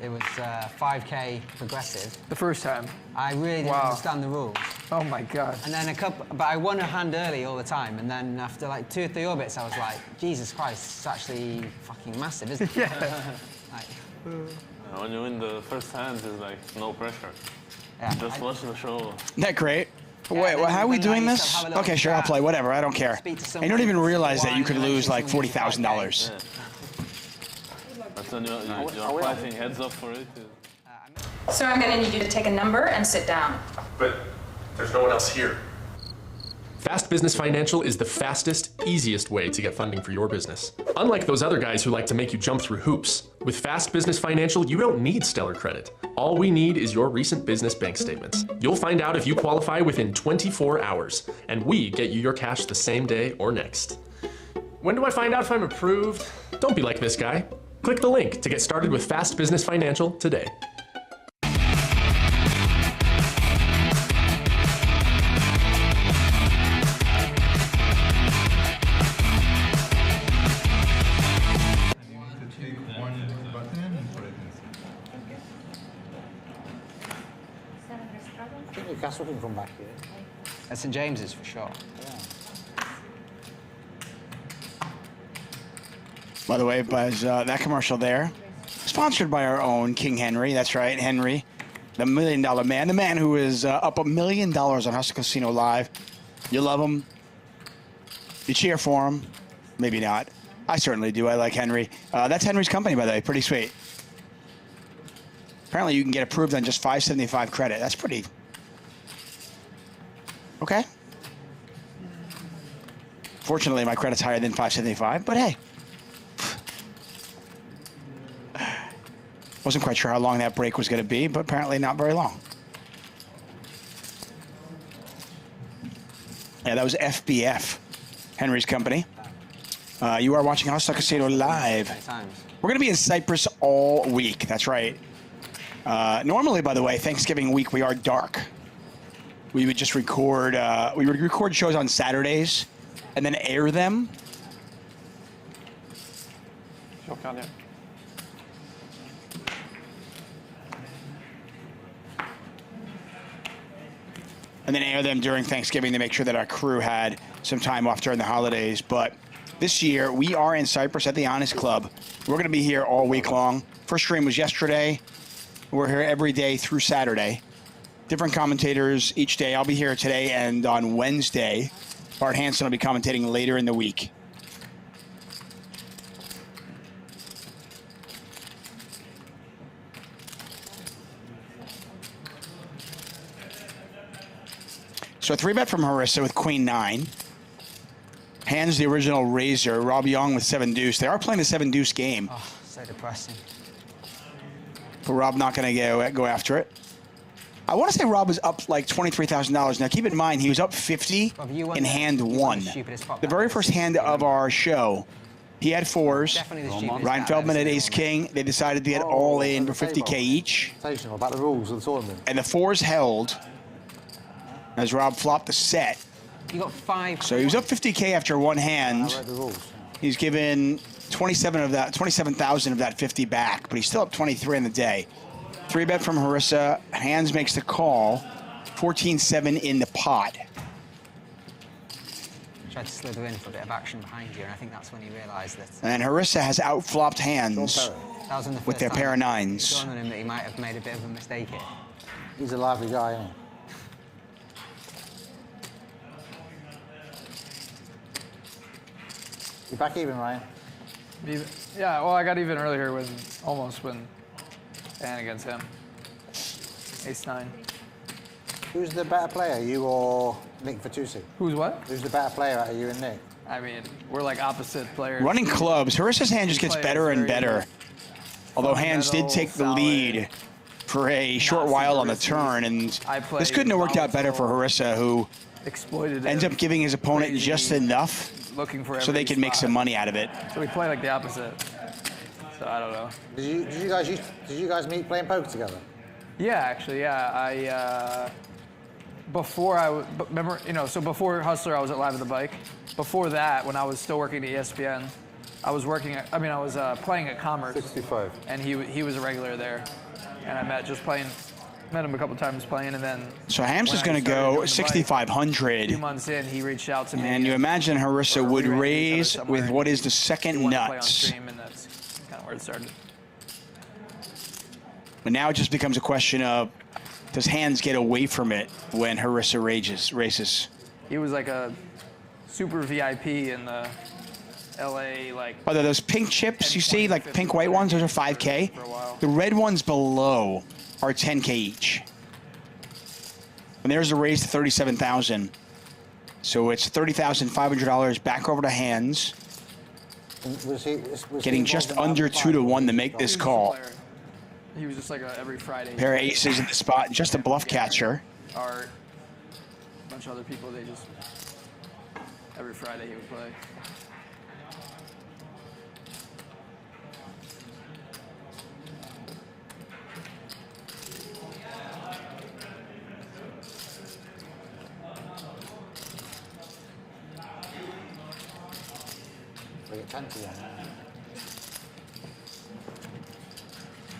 J: It was 5K progressive.
S: The first time?
J: I really didn't understand the rules.
S: Oh my god.
J: And then but I won a hand early all the time, and then after like 2 or 3 orbits, I was like, Jesus Christ, it's actually fucking massive, isn't it?
S: Yeah.
J: Like,
I: When you win the first hand, it's like no pressure.
J: Yeah,
I: Just watch the show.
A: Isn't that great?
J: Yeah,
A: Wait,
J: then
A: how are we
J: when
A: doing
J: I
A: this?
J: have a little
A: Okay, sure, I'll
J: chat,
A: play. Whatever, I don't care.
J: speak to
A: And you don't even
J: someone,
A: realize that you
J: wine,
A: could
J: and
A: lose like
J: eventually
A: $40,000.
I: Yeah. That's when you're fighting heads up for it.
V: So I'm going to need you to take a number and sit down.
W: But there's no one else here. Fast Business Financial is the fastest, easiest way to get funding for your business. Unlike those other guys who like to make you jump through hoops, with Fast Business Financial, you don't need stellar credit. All we need is your recent business bank statements. You'll find out if you qualify within 24 hours, and we get you your cash the same day or next. When do I find out if I'm approved? Don't be like this guy. Click the link to get started with Fast Business Financial today.
R: Newcastle can come back here.
J: At St James's for sure.
A: By the way, Buzz, that commercial there, sponsored by our own King Henry. That's right, Henry, the $1 million man, the man who is up $1 million on Hustle Casino Live. You love him. You cheer for him. Maybe not. I certainly do. I like Henry. That's Henry's company, by the way. Pretty sweet. Apparently, you can get approved on just $575 credit. That's pretty. Okay. Fortunately, my credit's higher than $575, but hey. Wasn't quite sure how long that break was going to be, but apparently not very long. Yeah, that was FBF, Henry's company. You are watching Hustle Casino Live. We're going to be in Cyprus all week. That's right. Normally, by the way, Thanksgiving week, we are dark. We would just record, we would record shows on Saturdays and then air them. And then air them during Thanksgiving to make sure that our crew had some time off during the holidays. But this year, we are in Cyprus at the Honest Club. We're going to be here all week long. First stream was yesterday. We're here every day through Saturday. Different commentators each day. I'll be here today and on Wednesday. Bart Hansen will be commentating later in the week. So a 3-bet from Harissa with Queen 9. Handz the original Razor. Rob Yong with 7 deuce. They are playing the 7 deuce game.
J: Oh, so depressing.
A: But Rob not going to go after it. I want to say Rob was up like $23,000. Now keep in mind he was up 50 in hand 1. The very first hand of our show. He had 4s. Ryan Feldman at Ace King. They decided to get all in for 50K each.
R: About the rules of the tournament.
A: And the 4s held as Rob flopped the set.
J: You got 5.
A: So he was up 50K after one hand.
R: I read the rules.
A: He's given 27,000 of that 50 back, but he's still up 23 in the day. 3-bet from Harissa. Handz makes the call. 14-7 in the pot.
J: Tried to slither in for a bit of action behind you, and I think that's when he realised that.
A: And Harissa has outflopped Handz with their pair of 9s.
J: Dawned on him that he might have made a bit of a mistake here.
R: He's a lively guy, isn't he? You're back even, Ryan.
S: Yeah, well, I got even earlier when and against him. Ace-9.
R: Who's the better player, you or Nick Vitusi?
S: Who's what?
R: Who's the better player out of you and Nick?
S: I mean, we're like opposite players.
A: Running clubs, Harissa's hand just gets better and better. Although Handz did take the lead for a short while on the turn, and this couldn't have worked out better for Harissa, who ends up giving his opponent just enough so they can make some money out of it.
S: So we play like the opposite. So I don't know.
R: Did you guys meet playing poker together?
S: Yeah, actually, yeah. Remember, so before Hustler, I was at Live at the Bike. Before that, when I was still working at ESPN, I was playing at Commerce.
L: 65.
S: And he was a regular there. And I met him a couple times playing, and then.
A: So Handz is going to go 6,500.
S: A few months in, he reached out to me.
A: And you imagine Harissa would raise with what is the second nuts.
S: Play on stream, and that's kind of where it started.
A: But now it just becomes a question of, does Handz get away from it when Harissa races?
S: He was like a super VIP in the LA, like.
A: Are there those pink chips you see, like pink white ones? Those are 5K. The red ones below are 10K each. And there's a raise to 37,000. So it's $30,500 back over to Handz. Getting just under 2-1 to make this call.
S: He was just like every Friday.
A: Pair of aces in the spot, just a bluff catcher.
S: Art, a bunch of other people, they just, every Friday he would play.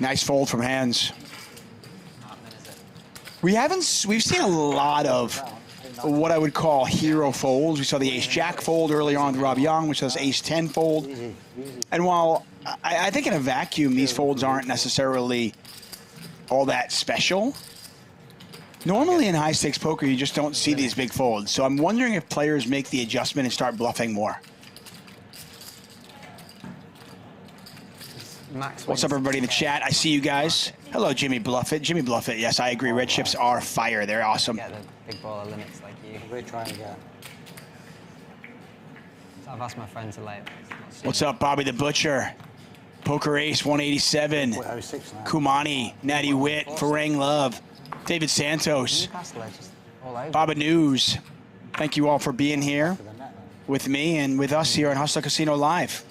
A: Nice fold from Handz.
G: We've seen a lot of what I would call hero folds. We saw the ace-jack fold earlier on with Rob Yong, which was ace-10 fold. And while I think in a vacuum, these folds aren't necessarily all that special, normally in high-stakes poker, you just don't see these big folds. So I'm wondering if players make the adjustment and start bluffing more. What's up, everybody in the chat? I see you guys. Hello, Jimmy Bluffett. Jimmy Bluffett, yes, I agree. Red chips are fire. They're awesome.
J: Get the big baller limits like you.
R: We're trying to get.
J: So I've asked my friend to lay it.
G: What's up, Bobby the Butcher? Poker Ace 187. Kumani, Natty Witt, Farang Love, David Santos, Baba News. Thank you all for being here with me and with us here on Hustler Casino Live.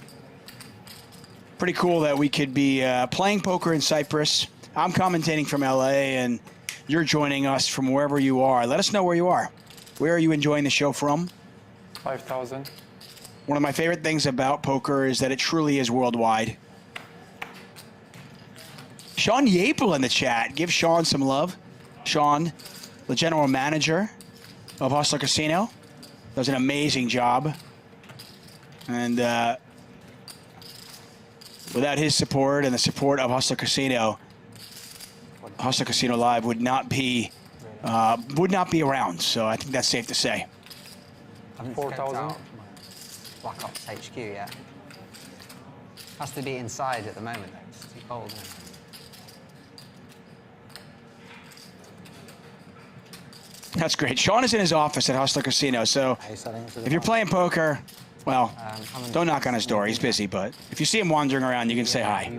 G: Pretty cool that we could be playing poker in Cyprus. I'm commentating from LA, and you're joining us from wherever you are. Let us know where you are. Where are you enjoying the show from?
T: 5,000.
G: One of my favorite things about poker is that it truly is worldwide. Shaun Yaple in the chat. Give Shaun some love. Shaun, the general manager of Hustler Casino, does an amazing job. And without his support and the support of Hustler Casino Live would not be around. So I think that's safe to say.
J: I haven't 4,000. Black Ops HQ yet. Has to be inside at the moment. It's too cold. Isn't it?
G: That's great. Shaun is in his office at Hustler Casino, so if you're playing poker, well, don't knock on his door. He's busy, but if you see him wandering around, you can say hi.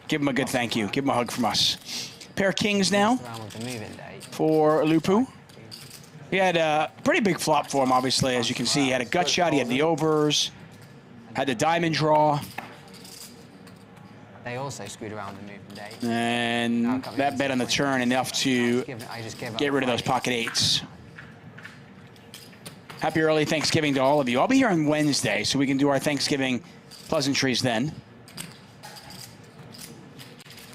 G: Give him a good thank you. Give him a hug from us. Pair of kings now for Loopoo. He had a pretty big flop for him, obviously. As you can see, he had a gut shot. He had the overs, had the diamond draw.
J: They also screwed around the moving day.
G: And that bet on the turn enough to get rid of those pocket eights. Happy early Thanksgiving to all of you. I'll be here on Wednesday, so we can do our Thanksgiving pleasantries then.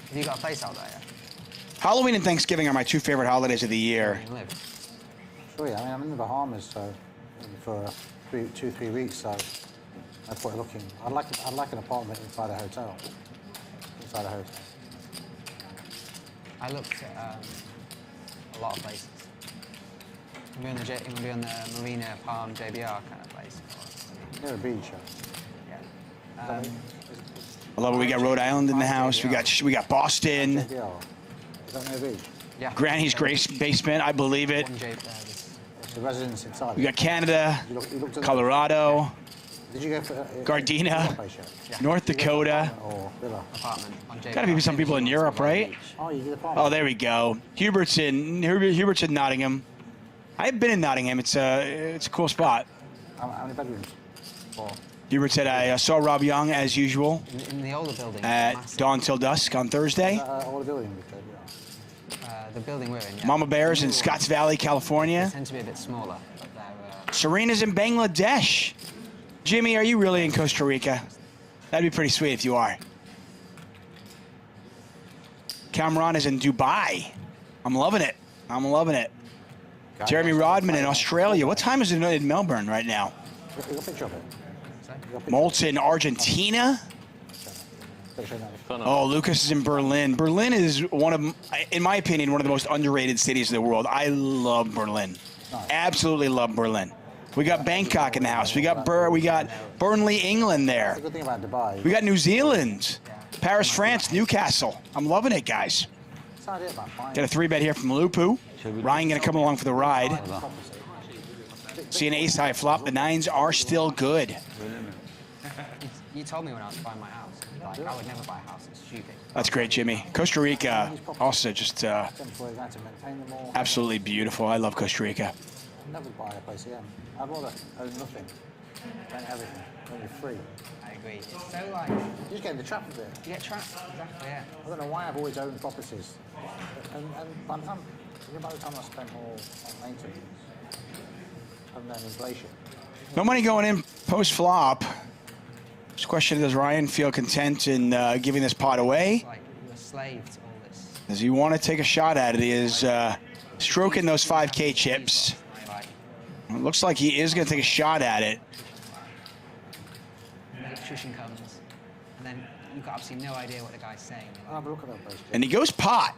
J: Have you got a place out there yet?
G: Halloween and Thanksgiving are my two favorite holidays of the year.
R: Sure, yeah. I mean, I'm in the Bahamas, so for 2-3 weeks, so that's what we're looking. I'd like an apartment inside a hotel. Inside a hotel.
J: I looked at a lot of places. We're going to be on the Marina Palm JBR kind of place.
R: Near a beach.
J: Yeah.
G: I love it. We got Rhode Island in the house. We got Boston.
R: Is that near a beach?
J: Yeah.
G: Granny's Grace basement, I believe it.
R: The residence inside.
G: We got Canada, Colorado,
R: Did you go for
G: Gardena, North Dakota. Got to be some people in Europe, right?
R: Oh, you did a party.
G: Oh, there we go. Hubert's in Nottingham. I've been in Nottingham. It's a cool spot.
R: How many bedrooms? 4.
G: Hubert said, I saw Rob Yong as usual
J: In the older building.
G: at dawn till dusk on Thursday.
R: Older building.
J: The building we're in, yeah.
G: Mama Bear's in Scotts Valley, California.
J: They tend to be a bit smaller. But they're,
G: Serena's in Bangladesh. Jimmy, are you really in Costa Rica? That'd be pretty sweet if you are. Cameron is in Dubai. I'm loving it. I'm loving it. Jeremy Rodman in Australia. What time is it in Melbourne right now? Molt's in Argentina. Oh, Lucas is in Berlin. Berlin is in my opinion, one of the most underrated cities in the world. I love Berlin. Absolutely love Berlin. We got Bangkok in the house. We got Burnley, England there.
R: The good thing about Dubai.
G: We got New Zealand, Paris, France, Newcastle. I'm loving it, guys. Got a 3-bet here from Loopoo. Ryan gonna come along for the ride. See an ace high flop. The 9s are still good.
J: You told me when I was buying my house. Like, I would never buy a house. It's stupid.
G: That's great, Jimmy. Costa Rica, also just absolutely beautiful. I love Costa Rica.
R: I'd never buy a place again. I'd rather own nothing, rent everything, only free.
J: I agree. It's so like...
R: You just get in the trap of it.
J: You get trapped, exactly, yeah.
R: I don't know why I've always owned properties. And by the time I spent more on maintenance, and then inflation.
G: No money going in post-flop. This question, does Ryan feel content in giving this pot away?
J: Like, you're a slave to all this.
A: Does he want to take a shot at it? He is stroking those 5K chips. It looks like he is going to take a shot at it.
J: The electrician comes, and then you've got absolutely no idea what the guy's saying.
R: Have a look at that place.
A: And he goes pot.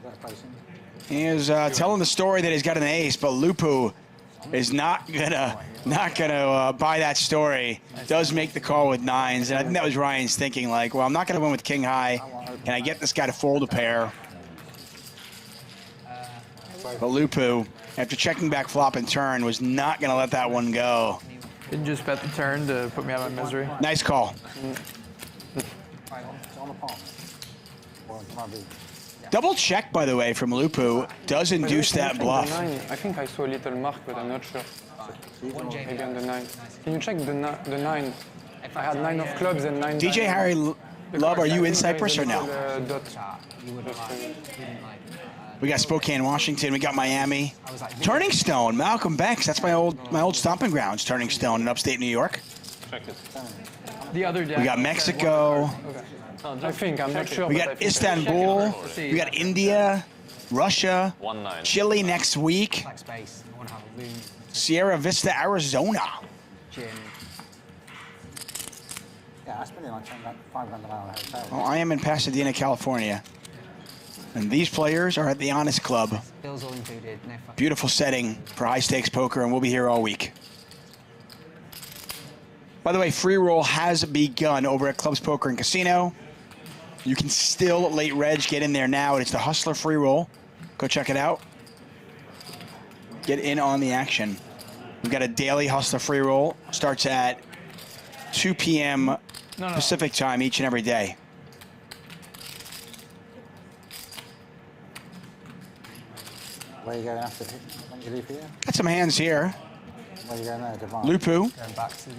A: He is telling the story that he's got an ace, but Loopoo is not gonna buy that story. Does make the call with nines, and I think that was Ryan's thinking, like, well, I'm not gonna win with king high. Can I get this guy to fold a pair? But Loopoo, after checking back flop and turn, was not gonna let that one go.
S: Didn't just bet the turn to put me out of my misery.
A: Nice call. Double check, by the way, from Loopoo does induce that bluff.
T: I think I saw a little mark, but I'm not sure. Maybe on the 9. Can you check the 9? I had 9 of clubs and 9.
A: DJ Harry Love, are you in Cyprus or no? We got Spokane, Washington. We got Miami. Turning Stone, Malcolm Bex. That's my old stomping grounds. Turning Stone in upstate New York.
S: The other day.
A: We got Mexico.
T: I think, I'm not sure.
A: We got Istanbul. We got India, Russia, Chile next week. Sierra Vista, Arizona.
R: Yeah, I spent like $500 an hour hotel.
A: Well, I am in Pasadena, California. And these players are at the Honest Club.
J: Bills all included. No fucking.
A: Beautiful setting for high-stakes poker, and we'll be here all week. By the way, free roll has begun over at Clubs Poker and Casino. You can still late reg get in there now. It's the Hustler free roll. Go check it out. Get in on the action. We've got a daily Hustler free roll. Starts at 2 p.m. Pacific time each and every day.
R: Where are you going after? When you leave here?
A: Got some hands here.
R: Where are you going there? Devon?
A: Loopoo
J: back to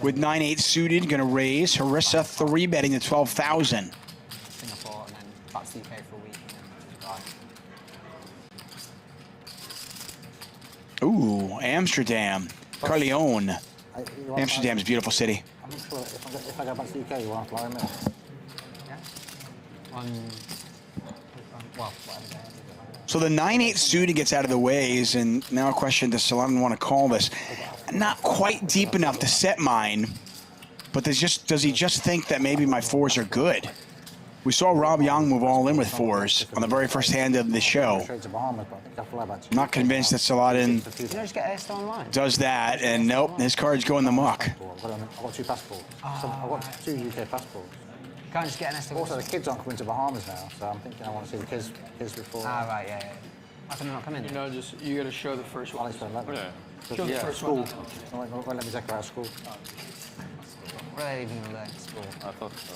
A: with 9-8 suited, going to raise. Harissa 3-betting to 12,000.
J: Singapore and then back to the UK for a week and then
A: Ooh, Amsterdam. Carleone. Amsterdam's a beautiful city.
R: I'm not sure if I go back to the UK, you want to fly me?
J: Well, whatever day.
A: So the 9-8 suited gets out of the ways, and now a question, does Selahaddin want to call this? Not quite deep enough to set mine, but does he just think that maybe my fours are good? We saw Rob Yong move all in with fours on the very first hand of the show. I'm not convinced that Selahaddin
J: just get Ace online?
A: does that, and nope, his cards go in the muck.
R: I've got 2 passports. I've got 2 UK passports.
J: Can't just get an estimate.
R: Also, the kids aren't coming to Bahamas now, so I'm thinking I want to see the kids before.
J: Ah, right, yeah. How can they not come in?
S: You know, you got to show the first one.
R: Show
S: the first
R: school.
S: one.
R: Won't let me take her out of school.
J: What are they even learn at school?
I: I thought so.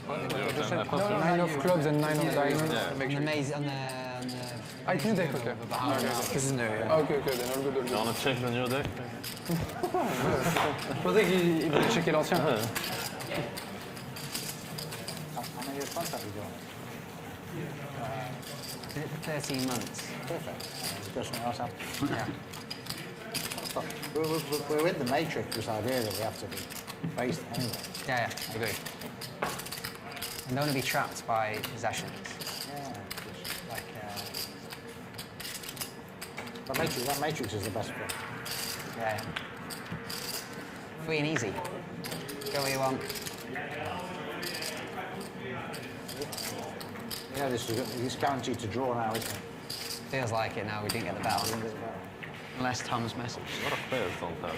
T: 9 of clubs and 9 of diamonds.
J: On the maze, on the
T: I new deck, okay. This is new, yeah. Okay, then I'll go do it.
I: You want to check the new deck?
T: Je pensais qu'il voulait checker l'ancien.
R: How many years contract have you got?
J: Did it for 13 months.
R: Perfect. Go somewhere else out.
J: Yeah.
R: We're in the matrix, this idea that we have to be based anyway.
J: Yeah, I agree. And don't want to be trapped by possessions.
R: Yeah.
J: Like,
R: that matrix is the best one.
J: yeah. Free and easy. Go where you want.
R: You know, it's guaranteed to draw now, isn't it?
J: Feels like it now. We didn't get the bell. Unless Tom's message.
I: A lot of players don't have it.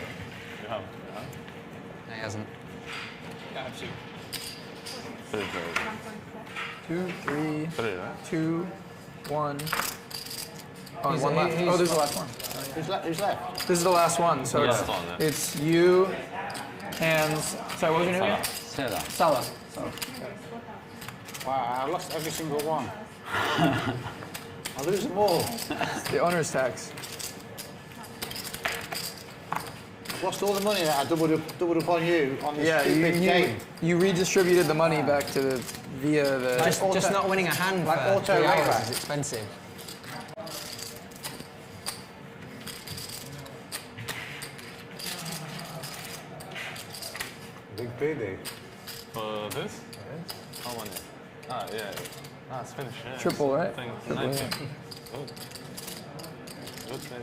I: You have it, huh?
J: No, he hasn't.
S: I have 2.
I: 3,
S: 2, 3,
I: 3, right?
S: 2, 1. Oh,
J: Who's
S: one
J: it?
S: left.
J: Who's-
S: Oh, there's the last one.
R: Who's left?
S: This is the last one. So
I: Yeah.
S: it's,
I: Last one, yeah.
S: it's you, Handz. Sorry, what was your name again? Salah.
R: Wow, I lost every single one. I lose them all.
S: The owner's tax.
R: I've lost all the money that I doubled up on you on this
S: Yeah,
R: stupid game.
S: you redistributed the money back to via the.
J: Just not winning a hand
R: like
J: for
R: auto
J: 3 hours
R: rayback.
J: is expensive.
L: Big payday.
I: For this? How many? Ah, yeah. No, it's finished. Yeah.
S: Triple, right?
I: Triple,
S: Triple, yeah.
I: Good. Good play.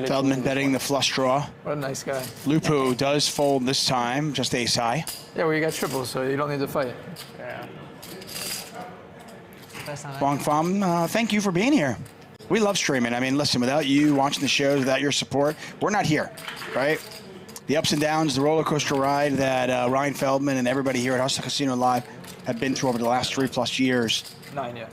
A: Feldman betting the flush draw.
S: What a nice guy.
A: Loopoo does fold this time, just ace high.
S: Yeah, well, you got triple, so you don't need to fight. Yeah.
A: Wong Pham, thank you for being here. We love streaming. I mean, listen, without you watching the shows, without your support, we're not here, right? The ups and downs, the roller coaster ride that Ryan Feldman and everybody here at Hustler Casino Live have been through over the last 3+ years.
S: 9, yeah.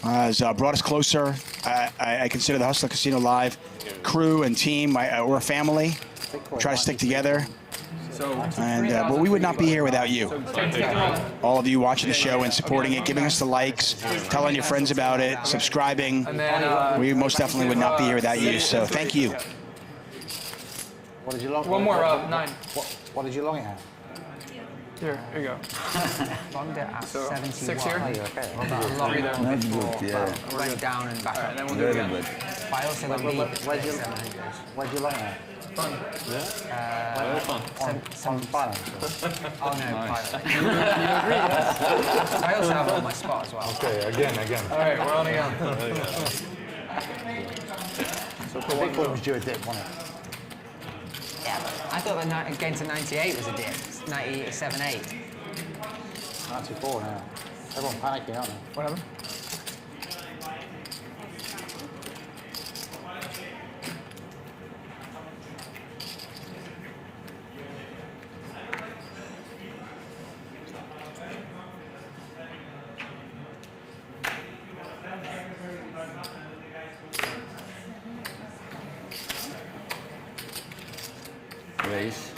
A: Has brought us closer. I consider the Hustler Casino Live crew and team, we're a family. Try to stick together. And but we would not be here without you. All of you watching the show and supporting it, giving us the likes, telling your friends about it, subscribing. We most definitely would not be here without you. So thank you.
R: What did you long?
S: One more, 9.
R: What did you long it at?
S: Here you go.
J: Longed it at
S: So,
J: 71.
S: 6 here?
J: Oh,
R: okay.
J: Long
S: there.
M: That's good, yeah.
J: Went down and back up.
S: And then we'll do it again.
J: But I also don't leave.
R: Where'd you long it at?
S: Fun.
I: Yeah.
R: On balance.
J: Oh no, pilot. I also have it on my spot as well.
L: Okay, again.
S: All right, we're on again.
R: So the big one was due a dip, wasn't it?
J: Yeah, but I thought that going to 98 was a dip. 97, 8.
R: 94 now. Everyone panicking, aren't they?
S: Whatever.
M: Raise.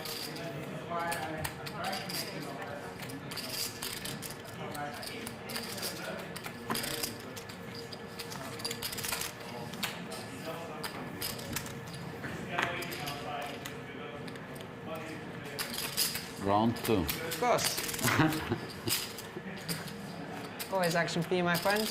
M: Round 2.
J: Of course. Always action for you, my friend.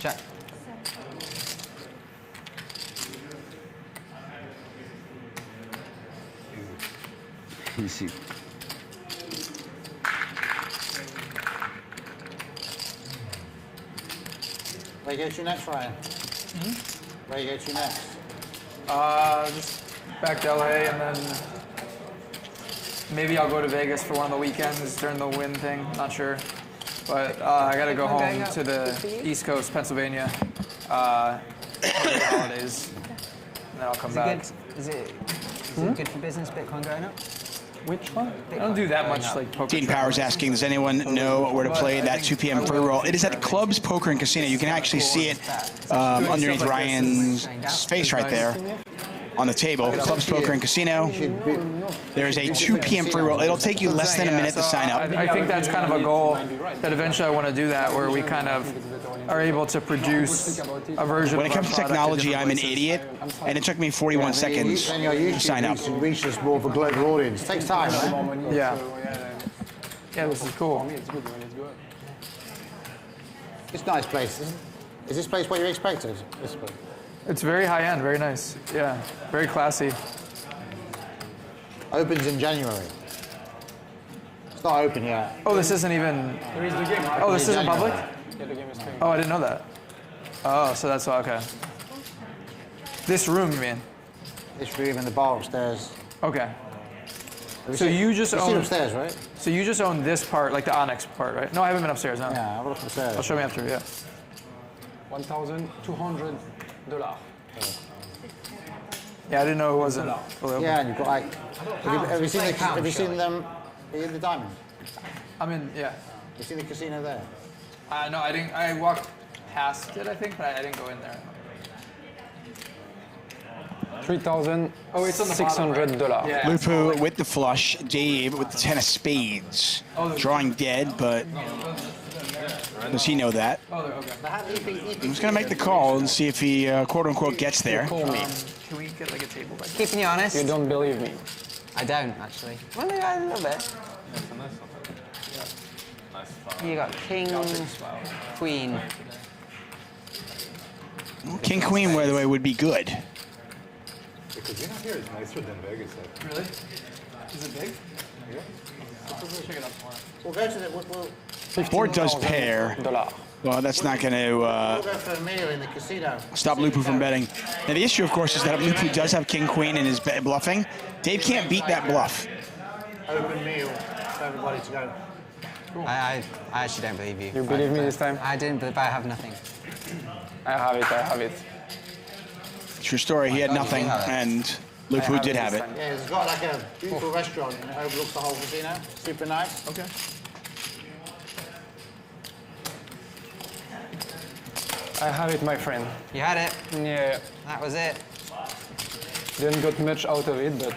J: Check.
M: Easy.
R: Where you go to next, Ryan? Where you go to next?
S: Just back to LA and then maybe I'll go to Vegas for one of the weekends during the win thing. Not sure. But I got to go home to the East Coast, Pennsylvania, over the holidays. And then I'll come back.
J: Is it good for business, Bitcoin going up?
S: Which one? I don't do that much like poker.
A: Dean Powers asking, does anyone know where to play that 2 p.m. free roll? It is at Clubs Poker and Casino. You can actually see it underneath Ryan's face right there on the table. Clubs Poker and Casino. There's a 2 p.m. free roll. It'll take you less than a minute to sign up.
S: I think that's kind of a goal that eventually I want to do that, where we kind of are able to produce a version.
A: When it comes to technology, I'm an idiot, and it took me 41 seconds to sign up.
R: To reach this more of a global audience. It takes time, man.
S: Yeah. Yeah, this is cool.
R: It's a nice place. Is this place what you expected? This place?
S: It's very high end, very nice. Yeah, very classy.
R: Opens in January. It's not open yet.
S: Oh, this isn't even. Oh, this isn't public? Oh, I didn't know that. Oh, so that's okay. This room, you mean?
R: This room and the bar upstairs.
S: Okay. So you just
R: You've
S: own
R: seen upstairs, right?
S: So you just own this part, like the Onyx part, right? No, I haven't been upstairs. No.
R: Yeah, have a look upstairs.
S: I'll show me after. Yeah.
T: $1,200.
S: Yeah, I didn't know it wasn't.
R: Yeah, and you've got like. Have you seen them in the diamond?
S: I'm in. Yeah.
R: You seen the casino there?
S: No, I didn't. I walked past it, I think, but I didn't go in there.
T: $3,600.
S: Oh, it's on the bottom, right? Yeah.
A: Loopoo with the flush, Dave with the 10 of spades. Drawing dead, but Does he know that?
S: Oh, okay.
A: I'm just gonna make the call and see if he quote unquote gets there.
T: Call me.
S: Can we get like a table back?
J: Keeping you honest.
T: You don't believe me.
J: I don't actually. Well, maybe a little bit.
I: That's a nice one. Nice foul.
J: You got king, queen.
A: Well, King Queen, by the way, would be good.
L: Because you know here is nicer than Vegas.
S: Really? Is it big?
L: Yeah.
S: We'll check it out tomorrow.
R: We'll go to the.
A: Board does pair. Well, that's not going
R: We'll
A: to
R: go for a meal in the casino.
A: stop Loopoo from betting. Now, the issue, of course, is that if Loopoo does have King Queen and is bluffing, Dave can't beat that bluff.
R: Open meal for everybody to go.
J: I actually don't believe you.
T: You believe me this time?
J: I didn't, but I have nothing.
T: I have it, I have it.
A: True story, he had nothing, and Loopoo did have it.
R: Yeah, it's got like a beautiful restaurant and it overlooks the whole casino. Super nice.
S: Okay.
T: I have it, my friend.
J: You had it?
T: Yeah.
J: That was it.
T: Didn't got much out of it, but...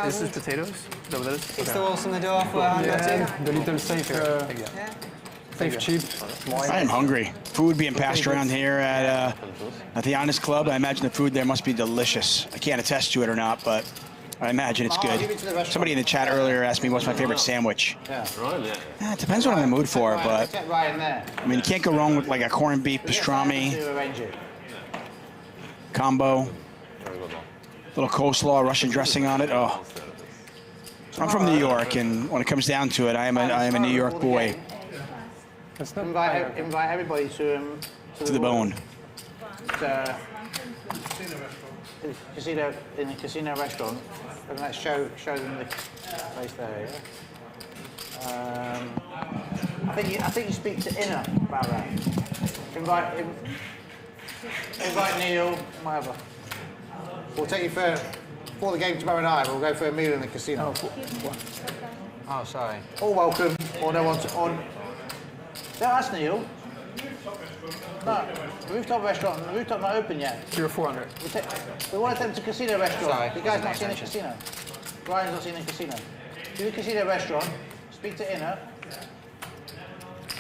S: This is potatoes? Is that what that is?
J: It's the walls on the door for
T: Yeah, the little safe, safe chip.
A: I am hungry. Food being passed around here at the Honest Club. I imagine the food there must be delicious. I can't attest to it or not, but I imagine it's good. Somebody in the chat earlier asked me what's my favorite sandwich.
R: Yeah.
A: It depends what I'm in the mood for, but
R: Get right in there.
A: I mean, you can't go wrong with like a corned beef pastrami
R: To arrange it.
A: combo, little coleslaw, Russian dressing on it. Oh, I'm from New York, and when it comes down to it, I am a New York boy
R: Invite everybody to
A: to the bone.
R: Casino in the casino restaurant, and let's show them the place there. Yeah? I think you speak to Inna about that. Invite Neil, whatever. We'll take you for the game tomorrow night. We'll go for a meal in the casino.
J: Oh, sorry.
R: All welcome, or no one's on. No, that's Neil. No, the rooftop restaurant. The rooftop not open yet.
S: 400.
R: We want to take them to casino restaurant.
J: Sorry,
R: The guy's not
J: wasn't
R: seen a
J: paying
R: casino. Brian's not seen a casino. Do the casino restaurant. Speak to Inna.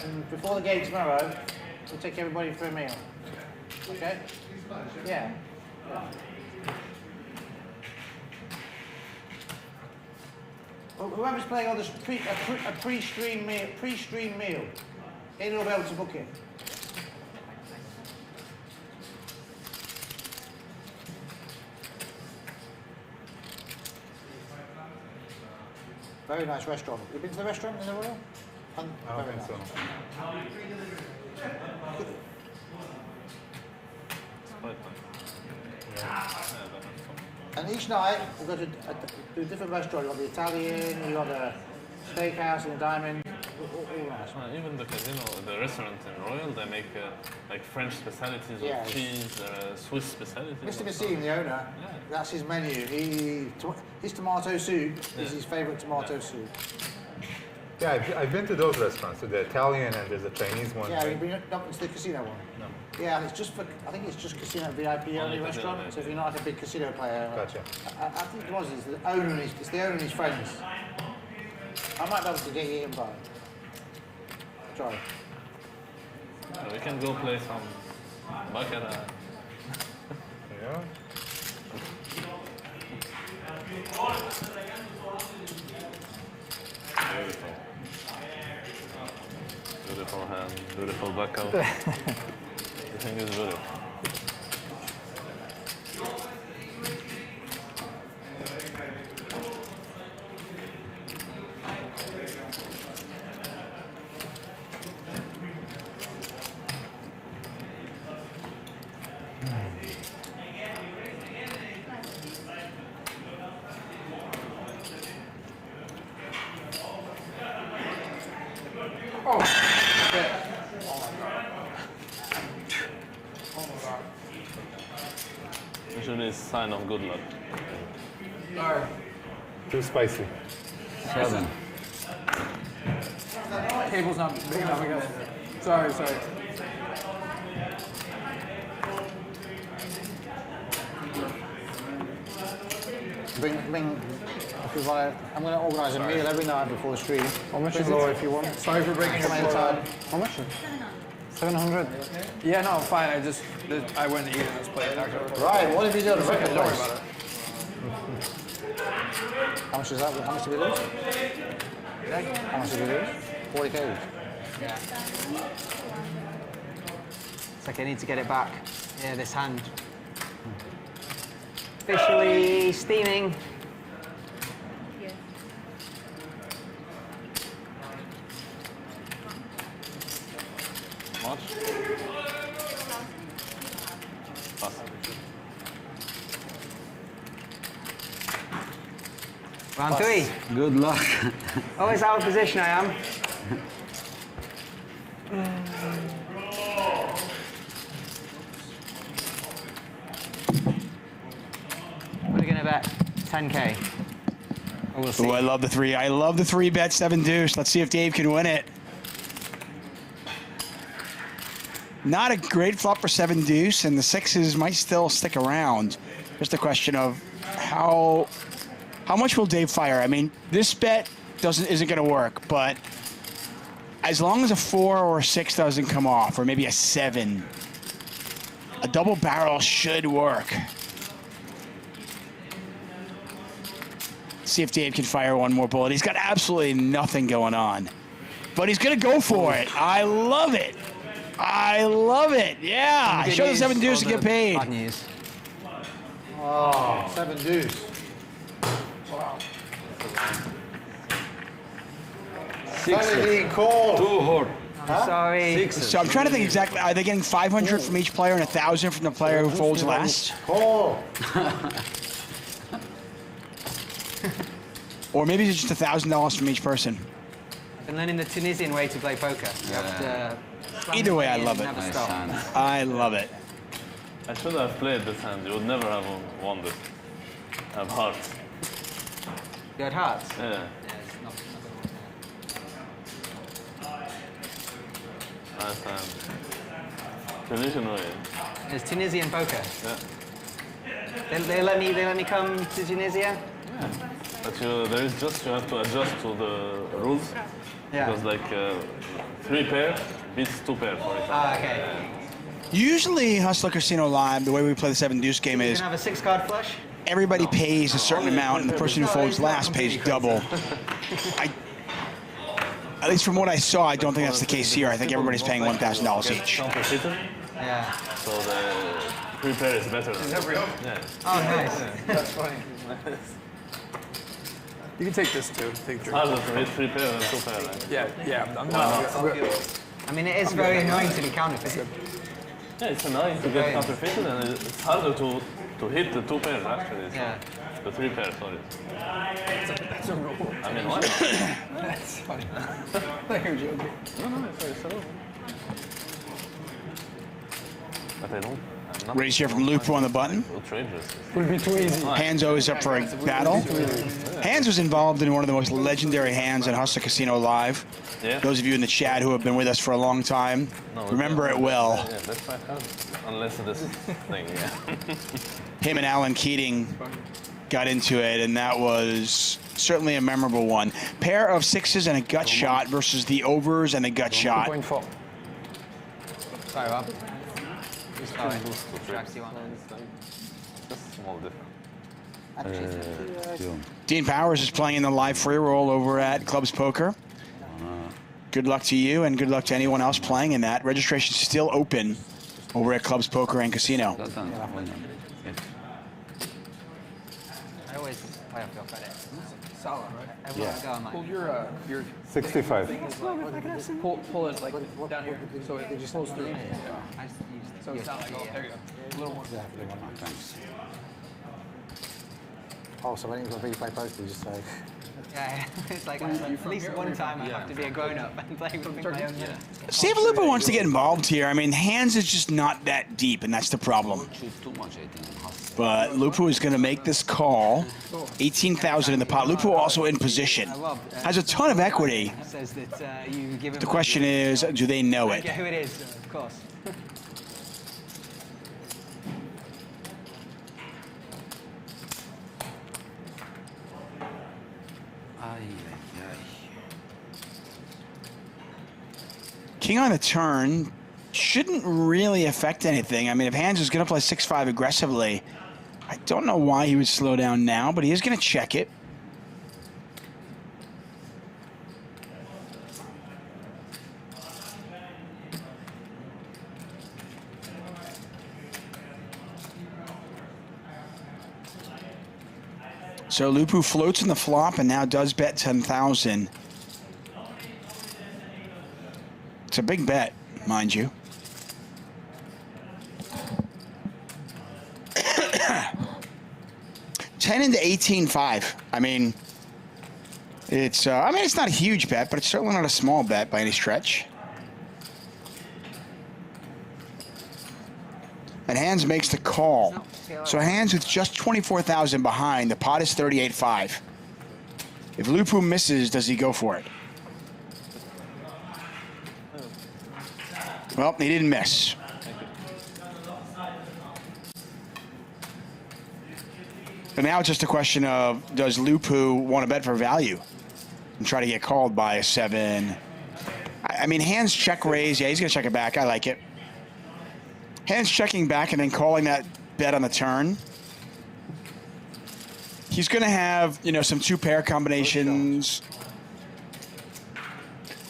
R: And before the game tomorrow, we'll take everybody for a meal. Okay? Yeah. Whoever's playing on this a pre-stream meal, Inna will be able to book it. Very nice restaurant. You been to the restaurant in the Royal?
L: I don't think so.
R: And each night we'll go to a different restaurant. You've got the Italian, you've got the steakhouse and the Diamond. All nice.
I: Even the casino, the restaurant in Royal, they make like French specialties
R: Yeah.
I: with cheese, Swiss specialties.
R: Mr. Bassim, the owner, that's his menu. His tomato soup is his favourite tomato soup.
L: Yeah, I've been to those restaurants, so the Italian and there's a Chinese one.
R: Yeah, it's the casino one.
L: No.
R: Yeah, and it's just for, I think it's just casino VIP only restaurant. So if you're not like a big casino player,
L: Gotcha.
R: I think it was. It's the owner and his friends. I might be able to get you in by. Try.
I: We can go play some baccarat.
L: Yeah.
I: Beautiful. Beautiful hand, beautiful buckle. Everything is beautiful. Usually it's a sign of good luck.
S: Alright.
L: Too spicy.
M: 7.
S: Table's not big enough, I guess. Sorry.
R: Bring If you want, I'm going to organise a meal every night before the stream.
S: How much
R: Bit
S: is
R: lower
S: it?
R: if you want.
S: Sorry for breaking your flow.
R: How much? 700.
S: Yeah, no, fine. I went to eat in this place.
R: Right, what have you done?
S: It's okay, don't worry about it.
R: How much is that? How much did we lose? How much did we lose? 40k.
J: Yeah. It's like I need to get it back. Yeah, this hand. Officially steaming.
I: Much?
J: Round 3.
M: Good luck.
J: Always out of position I am. What are you gonna bet? 10k. We'll see.
A: Ooh, I love the 3. I love the 3 bet 7 deuce. Let's see if Dave can win it. Not a great flop for 7 deuce, and the 6s might still stick around. Just a question of how much will Dave fire? I mean, this bet isn't going to work, but as long as a 4 or a 6 doesn't come off, or maybe a 7, a double barrel should work. See if Dave can fire one more bullet. He's got absolutely nothing going on, but he's going to go for it. I love it. I love it. Yeah. Show the 7 deuce to get paid.
J: Bad news.
R: Oh, 7 deuce.
S: Wow.
R: 17 call.
M: 2 hard.
J: Huh? Sorry.
A: So I'm trying to think exactly. Are they getting 500 from each player and 1,000 from the player who folds last?
R: Call.
A: Or maybe it's just $1,000 from each person.
J: I've been learning the Tunisian way to play poker. You have to
A: Either way, I love it.
J: never stop.
A: I love it.
I: I should have played this hand. You would never have won this. I have hearts.
J: You had hearts?
I: Yeah.
J: Yeah, it's not
I: Nice hand. Tunisian way.
J: It's Tunisian poker.
I: Yeah.
J: They let me come to Tunisia?
I: Yeah. But you have to adjust to the rules.
J: Yeah.
I: Because like 3 pair beats 2 pair, for example.
J: Ah, okay.
A: Usually, Hustler Casino Live, the way we play the 7 deuce game
J: You
A: is
J: can have a 6-card flush?
A: everybody pays a certain amount, and the person who folds last pays double. At least from what I saw, I don't think that's the case here. I think everybody's paying $1,000 each.
J: Yeah.
I: So the 3 pair is better.
S: Is that real?
I: Yeah.
J: Oh, nice.
S: That's funny. You can take this too. Take your.
I: Harder to hit 3 pair than 2 pair. Right?
S: Yeah. I'm
J: I mean, it is very annoying to be counterfeited.
I: Yeah, it's annoying to get counterfeited, and it's harder to hit the 2 pair actually.
J: Yeah.
I: The 3 pair, sorry.
S: That's a rule.
I: I mean, why not?
S: That's funny. I thought you were joking.
I: No, it's a rule. But I don't.
A: Raise here from Loopoo on the button.
T: Would be too easy.
A: Handz is up for a battle. Handz was involved in one of the most legendary hands in Hustler Casino Live.
I: Yeah.
A: Those of you in the chat who have been with us for a long time, remember it well.
I: Yeah, that's 5,000. Unless this thing, yeah.
A: Him and Alan Keating got into it, and that was certainly a memorable one. Pair of 6s and a gut shot versus the overs and a gut shot.
T: 2.4.
J: Sorry, Rob. Sorry.
I: Just small difference.
A: Dean Powers is playing in the live free roll over at Clubs Poker. Good luck to you, and good luck to anyone else playing in that. Registration's still open over at Clubs Poker and Casino.
J: I always play off your credit.
S: Solid, right?
J: Everyone go on mine.
S: Pull your
L: 65.
S: pull it like down here, so it just flows through. So it's not like, oh, there you go. A little more.
R: Thanks. Oh, so when you replay poker, you just say.
J: Yeah, it's like at least one time I have to be a grown-up and play with my own unit.
A: See if Loopoo wants to get involved here. I mean, Handz is just not that deep, and that's the problem. But Loopoo is going to make this call. 18,000 in the pot. Loopoo also in position. Has a ton of equity.
J: Says that you give him
A: The question is, do they know
J: I
A: it?
J: get who it is, of course.
A: King on the turn shouldn't really affect anything. I mean, if Handz is going to play 6-5 aggressively, I don't know why he would slow down now, but he is going to check it. So Loopoo floats in the flop and now does bet 10,000. It's a big bet, mind you. $10 into 18.5. I mean, it's it's not a huge bet, but it's certainly not a small bet by any stretch. And Handz makes the call. So Handz with just 24,000 behind. The pot is 38.5. If Loopoo misses, does he go for it? Well, he didn't miss. But now it's just a question of, does Loopoo want to bet for value and try to get called by a 7? I mean, Handz check raise. Yeah, he's going to check it back. I like it. Handz checking back and then calling that bet on the turn. He's going to have, you know, some 2-pair combinations.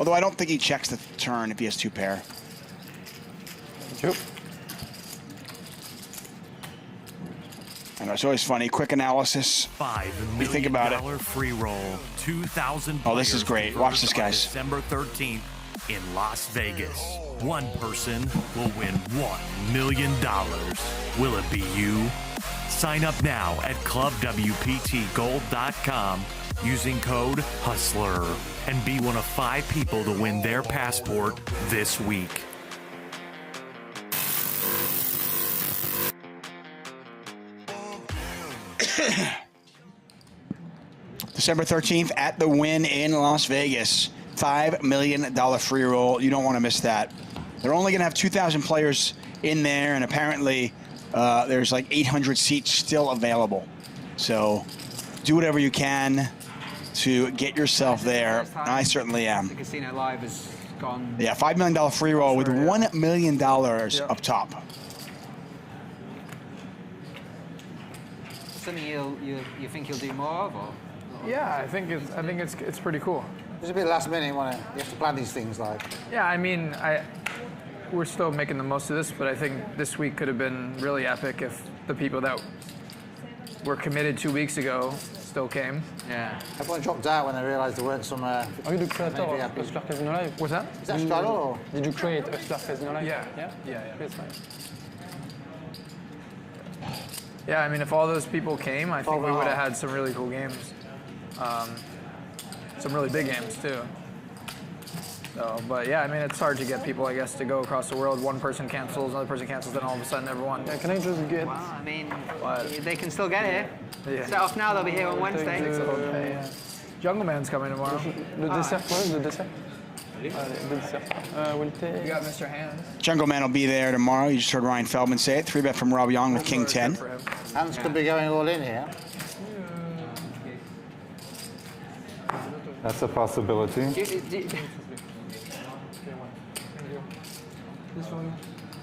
A: Although I don't think he checks the turn if he has 2-pair. I know, it's always funny. Quick analysis. You think about it.
D: Free roll, 2,000.
A: Oh, this is great. Watch this, guys.
D: December 13th in Las Vegas. One person will win $1 million. Will it be you? Sign up now at clubwptgold.com using code HUSTLER and be one of 5 people to win their passport this week.
A: December 13th at the Wynn in Las Vegas. $5 million free roll. You don't want to miss that. They're only going to have 2,000 players in there, and apparently there's like 800 seats still available. So do whatever you can to get yourself there. I certainly am.
J: The casino live has gone.
A: Yeah, $5 million free roll with $1 million up top.
J: Something you think you'll do more of, or?
S: Yeah, I think it's pretty cool.
R: It's a bit last minute, wasn't it? You have to plan these things like.
S: Yeah, I mean, we're still making the most of this, but I think this week could have been really epic if the people that were committed 2 weeks ago still came.
J: Yeah.
R: Everyone dropped out when they realised there weren't some.
T: Are you the creator of Hustler Casino Live?
S: What's that?
R: Is that Straddle or?
T: Did you create Hustler Casino Live?
S: Yeah.
T: Yeah. It's fine.
S: Yeah, I mean, if all those people came, I think we would have had some really cool games. Some really big games, too. So, but yeah, I mean, it's hard to get people, I guess, to go across the world. One person cancels, another person cancels, then all of a sudden everyone.
T: Yeah, can I just get...
J: Well, I mean, they can still get here.
S: Yeah.
J: Set off now, they'll be here on Wednesday.
S: Jungle Man's coming tomorrow.
T: Le dessert, quoi, le dessert? Le dessert. We'll take...
S: You got Mr. Handz.
A: Jungle Man will be there tomorrow. You just heard Ryan Feldman say it. 3-bet from Rob Yong with King 10.
R: Handz could be going all in here.
L: That's a possibility.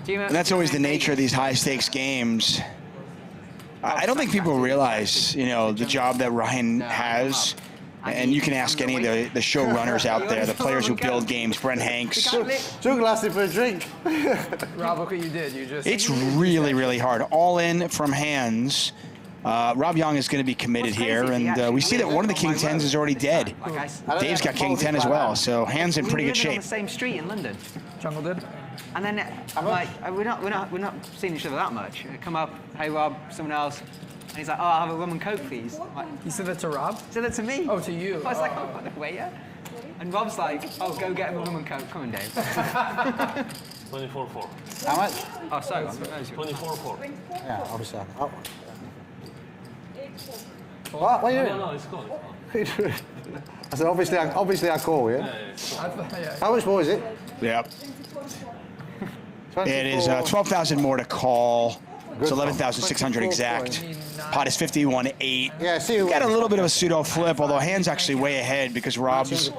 A: And that's always the nature of these high-stakes games. I don't think people realize, you know, the job that Ryan has. And you can ask any of the showrunners out there, the players who build games, Brent Hanks.
R: Drunk lasted for a drink.
S: Rob, look what you did. You just.
A: It's really, really hard. All in from Handz. Rob Yong is going to be committed here, and we see that one of the King 10s is already dead. Dave's got King 10 as well, so Handz in pretty good shape.
J: On the same street in London.
S: Jungle did.
J: And then I'm like, we're not seeing each other that much. I come up, hey Rob, someone else, and he's like, oh, I'll have a rum and coke, please. Like,
S: you said that to Rob?
J: He said that to me.
S: Oh, to you.
J: I was like, oh, by the way, yeah. And Rob's like, oh, go get him a rum and coke. Come on, Dave.
I: 24-4.
R: How much?
J: Oh, sorry.
I: 24-4.
R: Yeah, obviously. Oh. What are you doing?
I: No, it's cool.
R: I said, obviously I call, yeah? How much more is it?
A: Yep. It is 12,000 more to call. It's 11,600 exact. Pot is 51.8.
R: Yeah, see who
A: got a little bit of a pseudo flip, although Handz actually way ahead because Rob's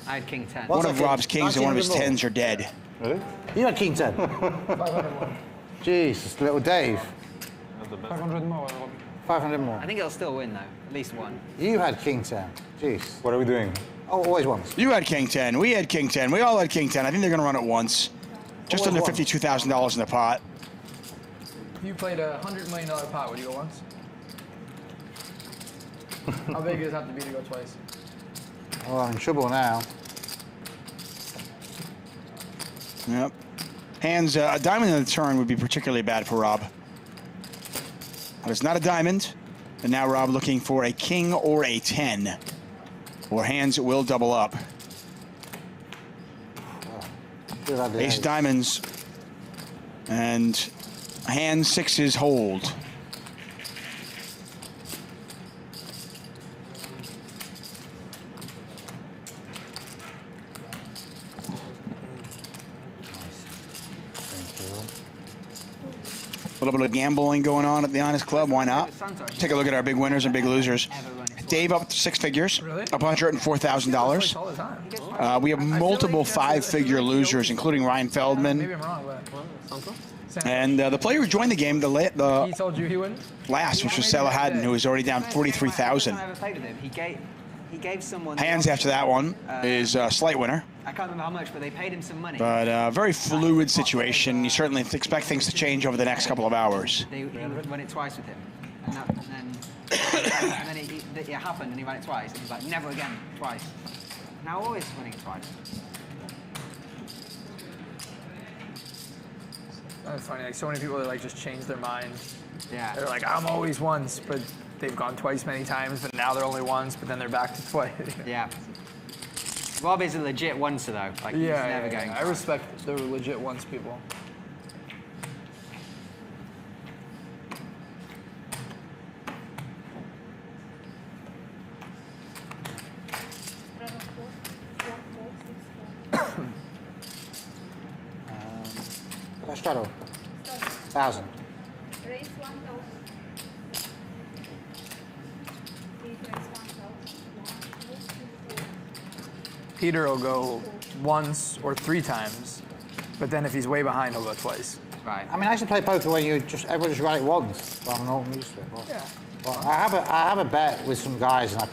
J: I had king 10.
A: One of Rob's kings and one of his 10s are dead.
R: Really? You had king 10?
T: 500 more.
R: Jesus, little Dave.
T: 500 more.
R: 500 more.
J: I think it'll still win, though. At least one.
R: You had king 10. Jeez.
L: What are we doing?
R: Oh, always once.
A: You had king 10. We had king 10. We all had king 10. I think they're going to run it once. Just under $52,000 in the pot.
S: If you played a $100 million pot, would you go once? How big does it have to be to go twice?
R: Oh, I'm in trouble now.
A: Yep. Handz, a diamond in the turn would be particularly bad for Rob. But it's not a diamond. And now Rob looking for a king or a 10. Or Handz will double up. Ace of diamonds. And Handz 6s hold. A little bit of gambling going on at the Honest Club. Why not? Take a look at our big winners and big losers. Dave up to 6 figures, up $104,000. We have multiple 5-figure losers, including Ryan Feldman.
S: Maybe I'm wrong, but...
A: And the player who joined the game,
S: he told you he wouldn't?
A: last, which was Selahaddin, who was already down 43,000.
J: He gave someone...
A: Handz after that one is a slight winner.
J: I can't remember how much, but they paid him some money.
A: But very fluid situation. You certainly expect things to change over the next couple of hours.
J: He won it twice with him. And then it happened and he won it twice. And he was like, never again, twice. Now always winning twice.
S: That's funny, like so many people that like just change their mind.
J: Yeah.
S: They're like, I'm always once, but they've gone twice many times, but now they're only once, but then they're back to twice.
J: Yeah. Rob is a legit once though. Like he's never going.
S: I respect the legit once people.
R: Straddle. 1,000.
U: Raise 1,000.
S: Peter will go once or 3 times, but then if he's way behind, he'll go twice.
J: Right.
R: I mean, I used to play poker where everyone just run it once, but I'm not used to it. But, yeah. But I have a bet with some guys, and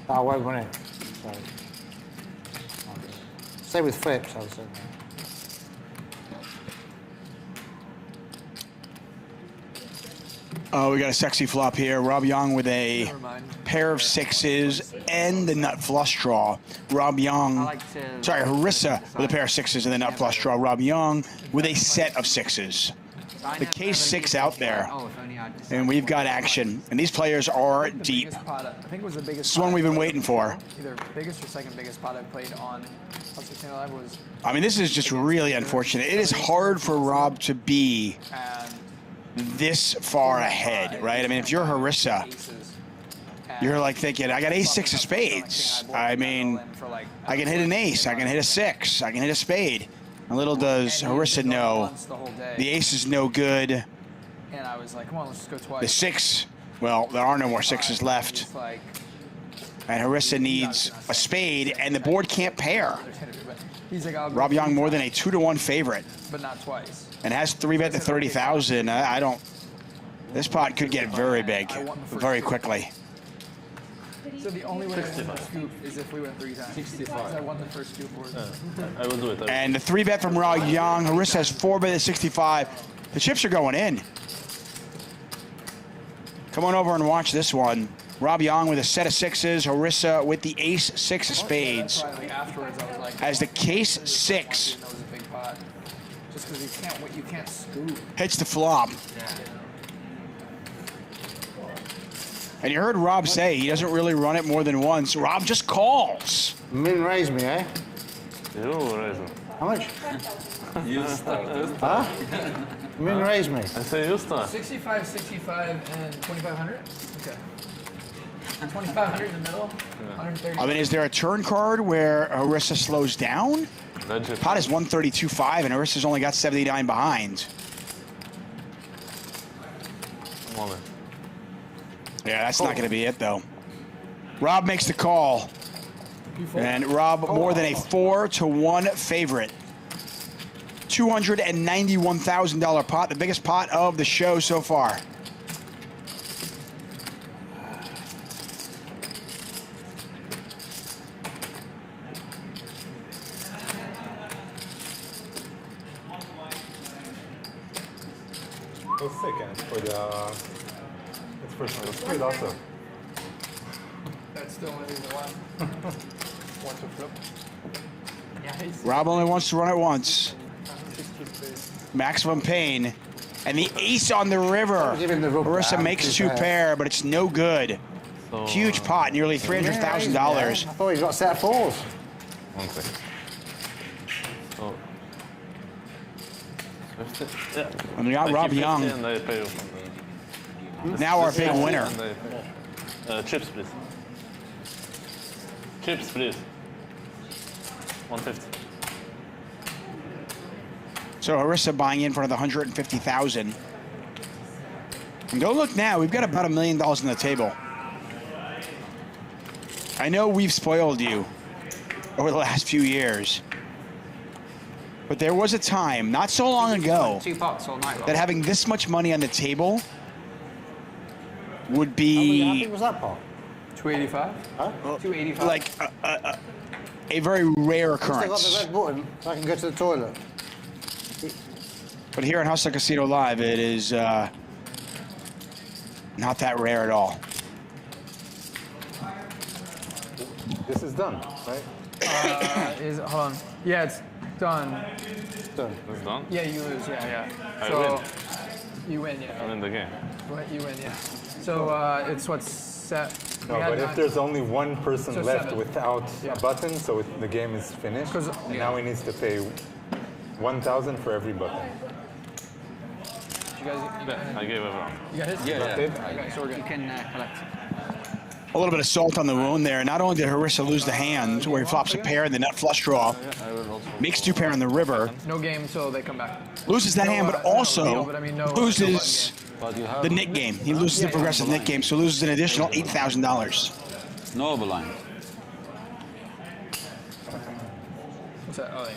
R: I won't win it. So, same with flips, I would say.
A: Oh, we got a sexy flop here. Rob Yong with a pair of 6s and the nut flush draw. Rob Yong, sorry, Harissa with a pair of 6s and the nut flush draw. Rob Yong with a set of 6s. The case 6 out there, and we've got action. And these players are deep.
S: I think it was the biggest.
A: This is one we've been waiting for.
S: Either biggest or second biggest pot I've played on HCL Live was.
A: I mean, this is just really unfortunate. It is hard for Rob to be this far ahead, right? I mean, if you're Harissa, you're like thinking, I got ace-6 of spades. I mean, I can hit an ace, I can hit a 6, I can hit a spade. And little does Harissa know, the ace is no good.
S: And I was like, come on, let's just go twice.
A: The 6, well, there are no more 6s left. And Harissa needs a spade, and the board can't pair.
S: He's like,
A: Rob Yong more than a 2-to-1 favorite.
S: But not twice.
A: And has 3-bet to 30,000. I don't. This pot could get very big, very quickly.
S: So the only way to win the scoop is if we went 3 times. 65. I won the first scoop board.
I: I will do it.
A: And the 3-bet from Rob Yong. Harissa has 4-bet at 65. The chips are going in. Come on over and watch this one. Rob Yong with a set of 6s. Harissa with the ace-6 of spades. As the case 6
S: just because you can't scoop.
A: hits the flop. And you heard Rob say he doesn't really run it more than once. Rob just calls.
R: Min raise me, eh?
I: You raise me.
R: How much?
I: You start.
R: Huh? Min raise me.
I: I say you start.
S: 65, 65, and 2,500? Okay. 2,500 in the middle? 130.
A: I mean, is there a turn card where Harissa slows down? Pot is 132.5, and Harissa's only got 79 behind. Yeah, that's not going to be it, though. Rob makes the call. And Rob, more than a 4-1 favorite. $291,000 pot, the biggest pot of the show so far.
L: So sick, and it's for the. It's for the straight also.
S: That's the only reason why. Want to flip? Yeah,
A: Rob only wants to run it once. Maximum pain. And the ace on the river. Harissa makes 2 pair, but it's no good. Huge pot, nearly $300,000.
R: I thought he's got a set of 4s.
I: 1 second. So, 50, yeah.
A: And we got
I: I
A: Rob
I: keep 50
A: Yong.
I: and I pay you something.
A: Now our big
I: 50
A: winner.
I: and I pay. Chips, please. Chips, please. 150.
A: So Harissa buying in for another $150,000. And go look now, we've got about $1 million on the table. I know we've spoiled you over the last few years, but there was a time, not so long ago,
J: 2 pots all night long.
A: that having this much money on the table would
R: How
A: be
R: big was that pot?
S: 285?
R: Huh?
S: 285.
A: like a very rare
R: Still got the
A: occurrence.
R: red button, so I can go to the toilet.
A: But here on Hustler Casino Live, it is not that rare at all.
L: This is done, right?
S: Hold on. Yeah, it's done.
L: Done.
I: It's done?
S: Yeah, you lose. Yeah.
I: I
S: So
I: win.
S: you win. Yeah.
I: I'm in the game.
S: You win. Yeah. So it's what's set.
L: No, but if there's only one person
S: So
L: left
S: 7.
L: without a button, so the game is finished. And now he needs to pay 1,000 for every button.
S: You guys,
I: Yeah, I gave everyone.
S: you got his? Okay, so we're good.
J: You can collect.
A: A little bit of salt on the wound there. Not only did Harissa lose the hand, where he flops a pair in the nut flush draw, makes 2 pair in the river,
S: No game until they come back.
A: loses that hand, but also loses
M: But you have
A: the Nick game. He loses the progressive Nick game, so loses an additional $8,000.
M: no blind.
S: What's that? Oh, yeah.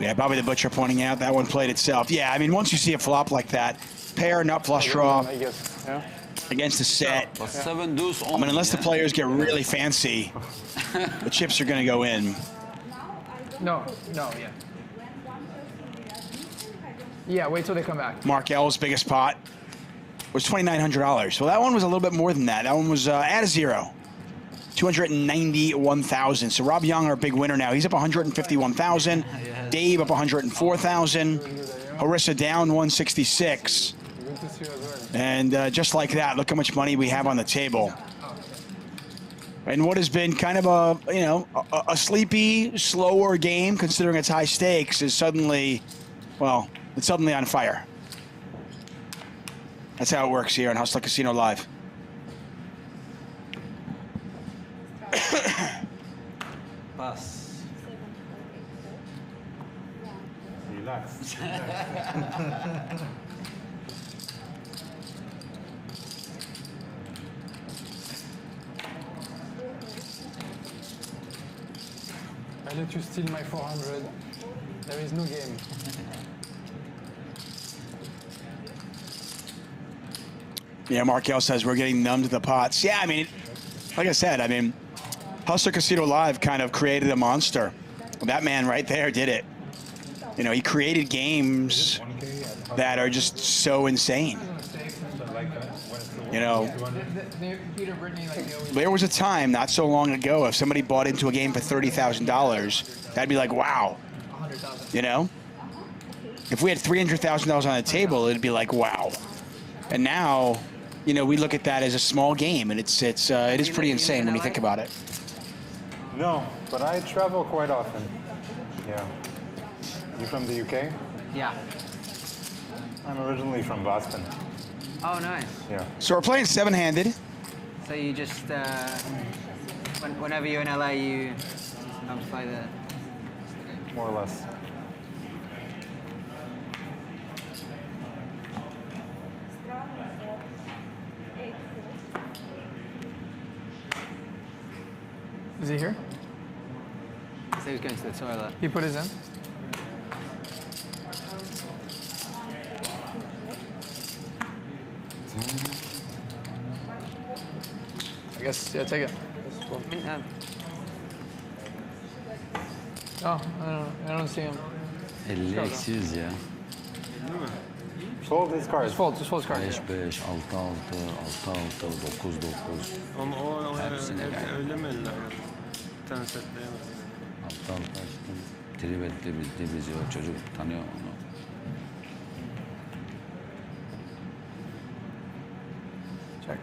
A: Yeah, Bobby the Butcher pointing out that one played itself. Yeah, I mean, once you see a flop like that, pair, nut flush draw against the set,
M: But 7 deuce
A: I
M: only.
A: mean, unless the
M: yeah?
A: players get really fancy, the chips are going to go in.
S: No, yeah. Yeah, wait till they come back.
A: Markel's biggest pot was $2,900. Well, that one was a little bit more than that. That one was at a 0. $291,000. So Rob Yong, our big winner now. He's up $151,000. Dave up $104,000. Harissa down $166,000. And just like that, look how much money we have on the table. And what has been kind of a sleepy, slower game, considering it's high stakes, is suddenly, well, it's suddenly on fire. That's how it works here on Hustler Casino Live.
J: Pass.
L: Relax.
T: I let you steal my 400. There is no game.
A: Yeah, Markel says we're getting numb to the pots. Yeah, I mean, like I said, I mean, Hustler Casino Live kind of created a monster. That man right there did it. You know, he created games that are just so insane. You know, there was a time not so long ago, if somebody bought into a game for $30,000, that'd be like, wow. You know? If we had $300,000 on the table, it'd be like, wow. And now, you know, we look at that as a small game, and it is pretty insane when you think about it.
L: No, but I travel quite often. Yeah. You from the UK?
J: Yeah.
L: I'm originally from Boston.
J: Oh, nice.
L: Yeah.
A: So we're playing 7-handed.
J: So you just, whenever you're in LA, you play the...
L: More or less.
S: he here?
J: So he was going to the toilet.
S: He put his in. I guess, yeah, take it. Oh, I don't see him.
M: 50 eksi 100 ya.
L: Fold his cards.
S: Just fold his cards.
M: 5 5 6 6 6 9 9 9.
B: Ama o öyle mi eller? Bir tane setleyemez.
M: Aptal kaçtım. Trivet'te bitti bizi o çocuk tanıyor onu.
S: Check.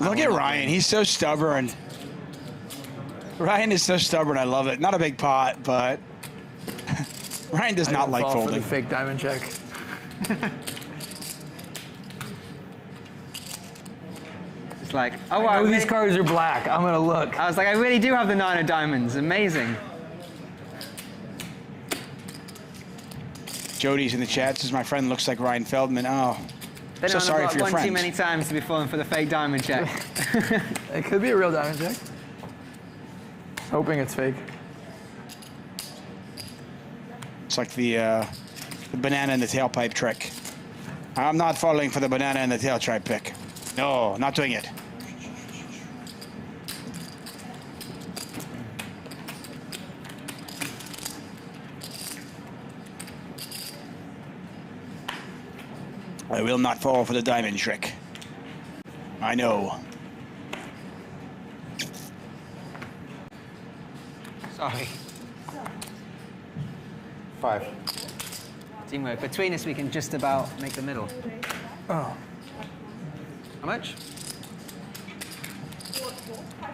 A: Look at Ryan. He's so stubborn. Ryan is so stubborn. I love it. Not a big pot, but Ryan does not like
S: folding.
A: folding.
S: For the fake diamond check.
J: It's like, oh,
S: I
J: wow.
S: know these cards are black. I'm going to look.
J: I was like, I really do have the 9 of diamonds. Amazing.
A: Jody's in the chat. Says my friend looks like Ryan Feldman. Oh, so sorry for your
J: one
A: friend.
J: too many times to be falling for the fake diamond check.
S: It could be a real diamond check. Hoping it's fake.
A: It's like the banana in the tailpipe trick. I'm not falling for the banana in the tailpipe pick. No, not doing it. I will not fall for the diamond trick. I know.
J: Sorry.
L: 5.
J: Teamwork. Between us, we can just about make the middle.
S: Oh.
J: How much?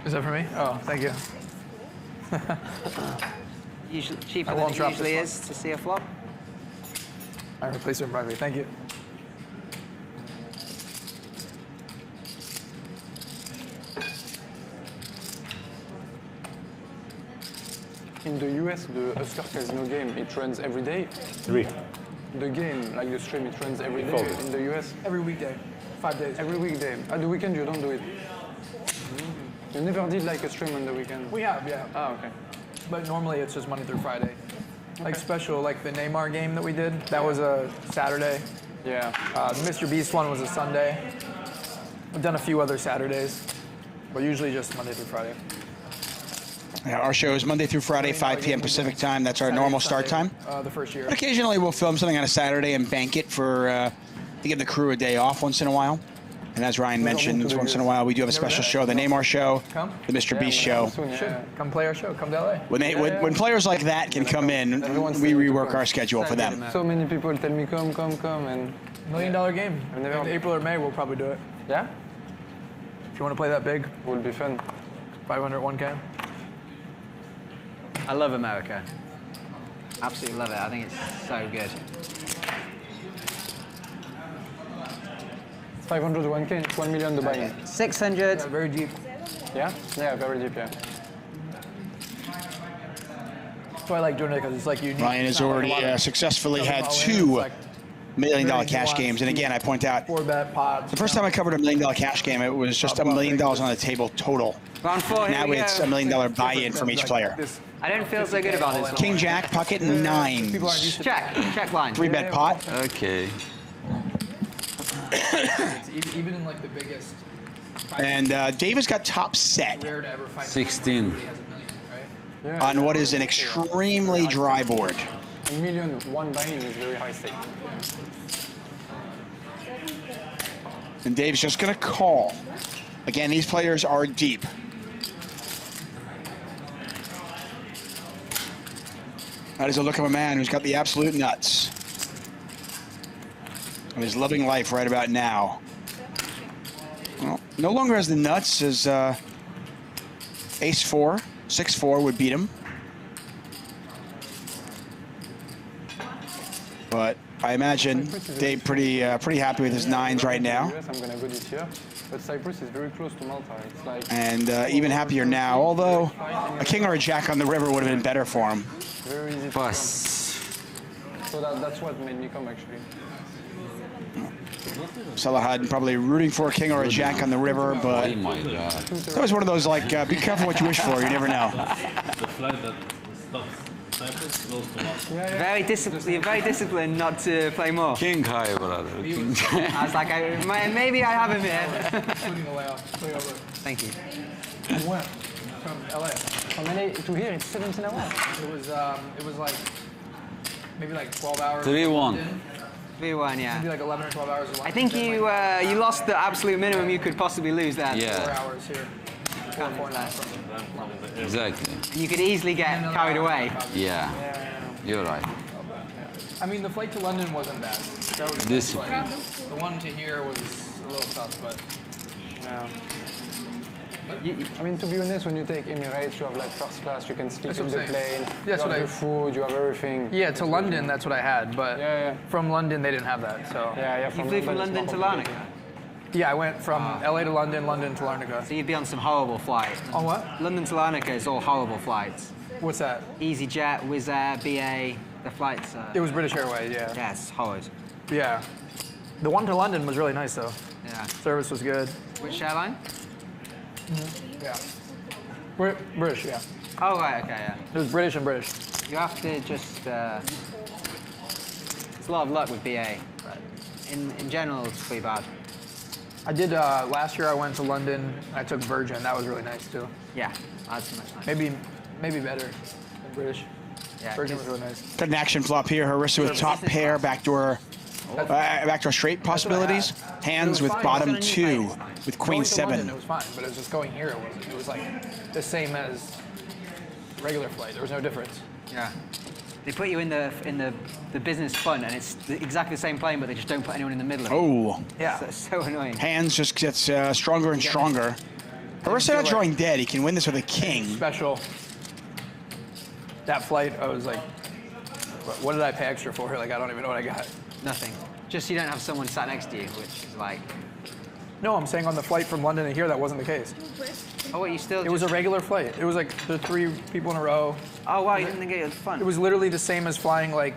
S: Is that for me? Oh, thank you.
J: Usually cheaper
S: I
J: than
S: won't
J: it
S: drop
J: usually
S: this
J: is to see a flop.
S: I replaced it in private. Thank you.
T: In the US, the Oscar Casino game, it runs every day.
L: 3.
T: The game, like the stream, it runs every day
L: Folded.
T: in the US.
S: Every weekday. 5 days.
T: Every weekday. At the weekend, you don't do it. You never did like a stream on the weekend.
S: We have, yeah.
T: Ah, okay.
S: But normally it's just Monday through Friday. Like special, like the Neymar game that we did, that was a Saturday.
T: Yeah.
S: The Mr. Beast one was a Sunday. We've done a few other Saturdays, but usually just Monday through Friday.
A: Yeah, our show is Monday through Friday, 5 p.m. Pacific time. That's our normal start time.
S: The first year.
A: But occasionally we'll film something on a Saturday and bank it for to give the crew a day off once in a while. And as Ryan mentioned, once in a while we do have a special show, the Neymar show, the Mr. Beast show.
S: Should come play our show. Come to LA.
A: When players like that can come in, we rework our schedule for them.
T: So many people tell me come, and
S: $1 million game. In April or May, we'll probably do it.
T: Yeah?
S: If you want to play that big,
T: will be fun.
S: 500 1K.
J: I love America. Absolutely love it. I think it's so good.
T: 500 1K, 1 million the buy-in.
J: 600.
S: Yeah, very deep.
T: Yeah? Yeah, very deep, yeah.
S: That's why I like doing it, because it's like unique.
A: Ryan has already successfully had 2 $1 million cash games. And again, I point out,
S: 4-bet pots.
A: The first time I covered a $1 million cash game, it was just $1 million on the table total.
J: Round 4,
A: now it's $1 million buy-in from each player.
J: I don't feel so good about this one.
A: King Jack, pocket, 9s.
J: Check line.
A: 3-bet pot.
M: Okay.
S: Even in like the biggest.
A: And Dave has got top set
M: 16.
A: on what is an extremely dry board.
T: $1 million, 1 buy-in is very high stake.
A: And Dave's just going to call. Again, these players are deep. That is a look of a man who's got the absolute nuts. And is loving life right about now. Well, no longer has the nuts as Ace 4, 6-4 would beat him. but I imagine Dave pretty happy with his 9s right now.
T: I'm gonna go this year, but Cyprus is very close to Malta. It's like
A: And even happier now, although a king or a jack on the river would have been better for him.
T: very easy to come. So that's what made me come actually.
A: Selahaddin probably rooting for a king or a jack on the river, but that was one of those, like, be careful what you wish for, you never know.
I: The flight that stops Cyprus goes to Malta.
J: Very disciplined. You're very disciplined not to play more.
M: King high, brother. King.
J: I was like, maybe I have him here. Thank you.
S: Where? From LA.
T: From LA to here, it's 17 hours.
S: It was like maybe like 12 hours.
M: 3-1.
J: 3-1, yeah.
S: Maybe like 11 or 12 hours.
J: I think you lost the absolute minimum you could possibly lose there.
M: Yeah.
S: 4 hours here. 4 less.
M: Exactly.
J: And you could easily get carried away.
M: Yeah. You're right.
S: I mean, the flight to London wasn't bad. That was
M: This-
S: the one to here was a little tough, but
T: Yeah. I mean, to be honest, when you take Emirates, you have like first class, you can sleep
S: That's
T: in
S: what
T: the
S: I'm
T: plane,
S: saying.
T: you
S: That's
T: have
S: what
T: the
S: I-
T: food, you have everything.
S: yeah, to London, that's what I had, but from London, they didn't have that, so.
T: Yeah,
J: You flew from London to Larnaca?
S: Yeah, I went from LA to London, London to Larnaca.
J: So you'd be on some horrible flights.
S: On what?
J: London to Larnaca is all horrible flights.
S: What's that?
J: EasyJet, Wizz Air, BA, the flights are...
S: It was British Airways, yeah.
J: Yeah, it's horrid.
S: Yeah. The one to London was really nice, though.
J: Yeah.
S: Service was good.
J: Which airline?
S: Yeah. British, yeah.
J: Oh, right, okay, yeah.
S: It was British and British.
J: You have to just... it's a lot of luck with BA, but in general, it's pretty bad.
S: I did, last year I went to London, and I took Virgin. That was really nice, too.
J: Yeah, that's much nice.
S: Maybe better than British.
J: Yeah,
S: Virgin was really nice.
A: Got an action flop here. Harissa with top pair, backdoor straight possibilities. Handz with bottom 2 with queen
S: Going to
A: 7.
S: London, it was fine, but it was just going here. It was like the same as regular flight. There was no difference.
J: Yeah. They put you in the business front, and it's exactly the same plane, but they just don't put anyone in the middle of it.
A: Oh.
S: Yeah.
J: So it's so annoying.
A: Handz just gets stronger and stronger. Harissa not drawing dead. He can win this with a king.
S: Special. That flight, I was like, what did I pay extra for? Like, I don't even know what I got.
J: Nothing. Just you don't have someone sat next to you, which is like...
S: No, I'm saying on the flight from London to here, that wasn't the case.
J: Oh, what, you still...
S: It was a regular flight. It was like the 3 people in a row.
J: Oh, wow, you didn't think it was fun?
S: It was literally the same as flying like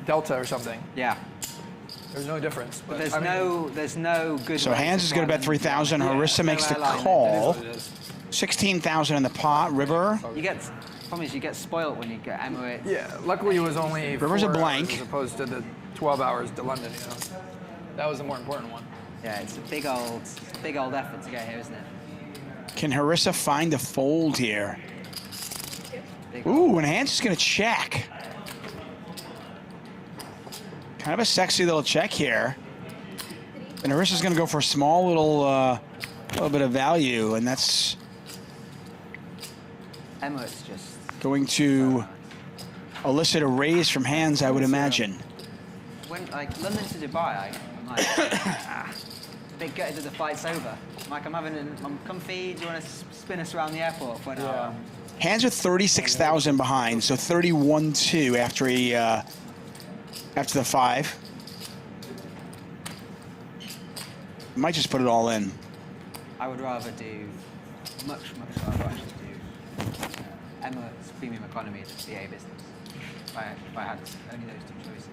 S: Delta or something.
J: Yeah.
S: There's no difference.
J: But there's no good...
A: So Handz is going to bet 3,000. Harissa makes the call. 16,000 in the pot. River.
J: You get... Problem is you get spoiled when you get Emirates.
S: Yeah, luckily it was only
A: River's
S: 4
A: a blank.
S: hours as opposed to the 12 hours to London, you know. That was the more important one.
J: Yeah, it's a big old effort to get here, isn't it?
A: Can Harissa find a fold here? Ooh, and Handz is going to check. Kind of a sexy little check here. And Harissa's going to go for a small little bit of value, and that's
J: Emirates just...
A: going to elicit a raise from Handz, I would imagine.
J: When, like, London to Dubai, I'm like, a bit gutted that the flight's over. Like, I'm comfy, do you want to spin us around the airport for an hour?
A: Handz with 36,000 behind, so 31-2 after he after the 5. Might just put it all in.
J: I would rather do, much rather actually do Emirates Premium Economy to BA business. If I had only those 2 choices.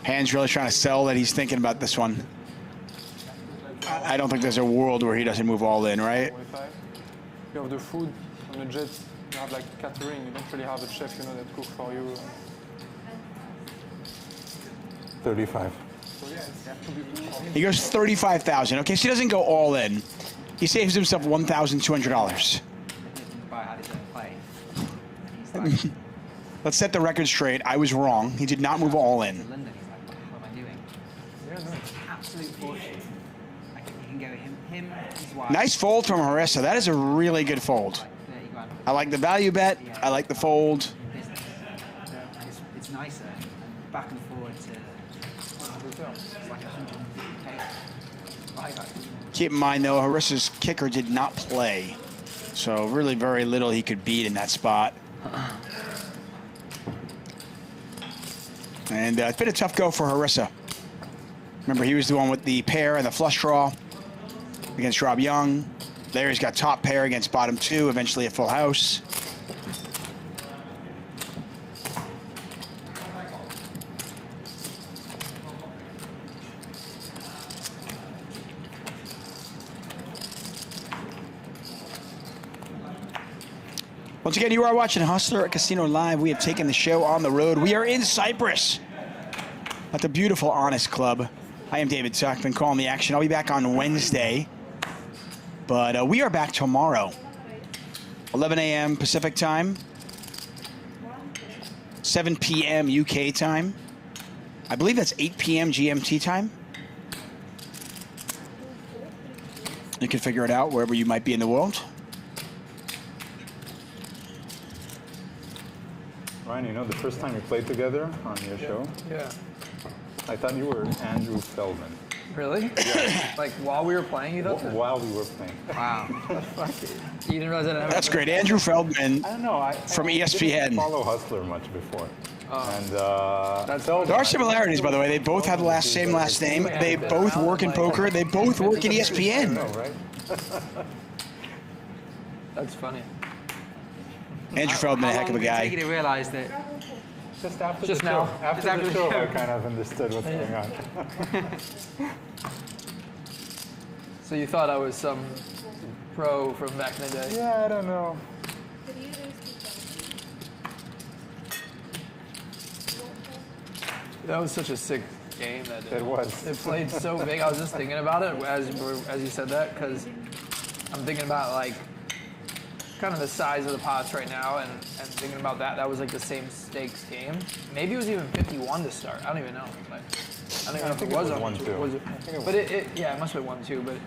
A: Handz really trying to sell that he's thinking about this one. I don't think there's a world where he doesn't move all in, right?
T: You have the food on the jet, you have like catering, you don't really have a chef, you know, that cook for you.
L: 35.
A: He goes 35,000. Okay, so he doesn't go all in. He saves himself $1,200. Let's set the record straight. I was wrong. He did not move all in.
J: What am I doing? Absolute fortune. You can go him, his wife.
A: Nice fold from Harissa. That is a really good fold. I like the value bet. I like the fold.
J: It's nicer. And back and forward to
A: Keep in mind, though, Harissa's kicker did not play. So really very little he could beat in that spot. And it's been a tough go for Harissa. Remember, he was the one with the pair and the flush draw against Rob Yong. There he's got top pair against bottom two, eventually a full house. Once again, you are watching Hustler at Casino Live. We have taken the show on the road. We are in Cyprus at the beautiful Honest Club. I am David Tuchman calling the action. I'll be back on Wednesday, but we are back tomorrow, 11 a.m. Pacific time, 7 p.m. UK time. I believe that's 8 p.m. GMT time. You can figure it out wherever you might be in the world.
L: Ryan, you know, the first time we played together on your show,
S: Yeah.
L: I thought you were Andrew Feldman.
S: Really?
L: Yeah.
S: Like while we were playing, you thought?
L: While we were playing.
J: Wow.
S: You didn't realize that?
A: That's great. Andrew Feldman
L: I don't know.
A: from
L: I
A: ESPN.
L: didn't follow Hustler much before. And
A: There are similarities, by the way. They both have the same last name. They both work in poker. They both work in ESPN.
L: I know, right?
S: That's funny.
A: Andrew Feldman, a heck of a guy.
J: How long did it take you to realize that?
L: Just after
S: Just
L: the
S: now.
L: show. After
J: Just
L: the
J: after
L: show,
J: the
L: I
J: show.
L: kind of understood what's going on.
S: So you thought I was some pro from back in the day?
L: Yeah, I don't know.
S: That was such a sick game that day.
L: It was.
S: It played so big. I was just thinking about it as you said that, because I'm thinking about like kind of the size of the pots right now, and thinking about that. That was like the same stakes game. Maybe it was even 51 to start. I don't even know. Like, I don't even know if it was on
L: 1-2.
S: Was it? But yeah, it must have been 1-2.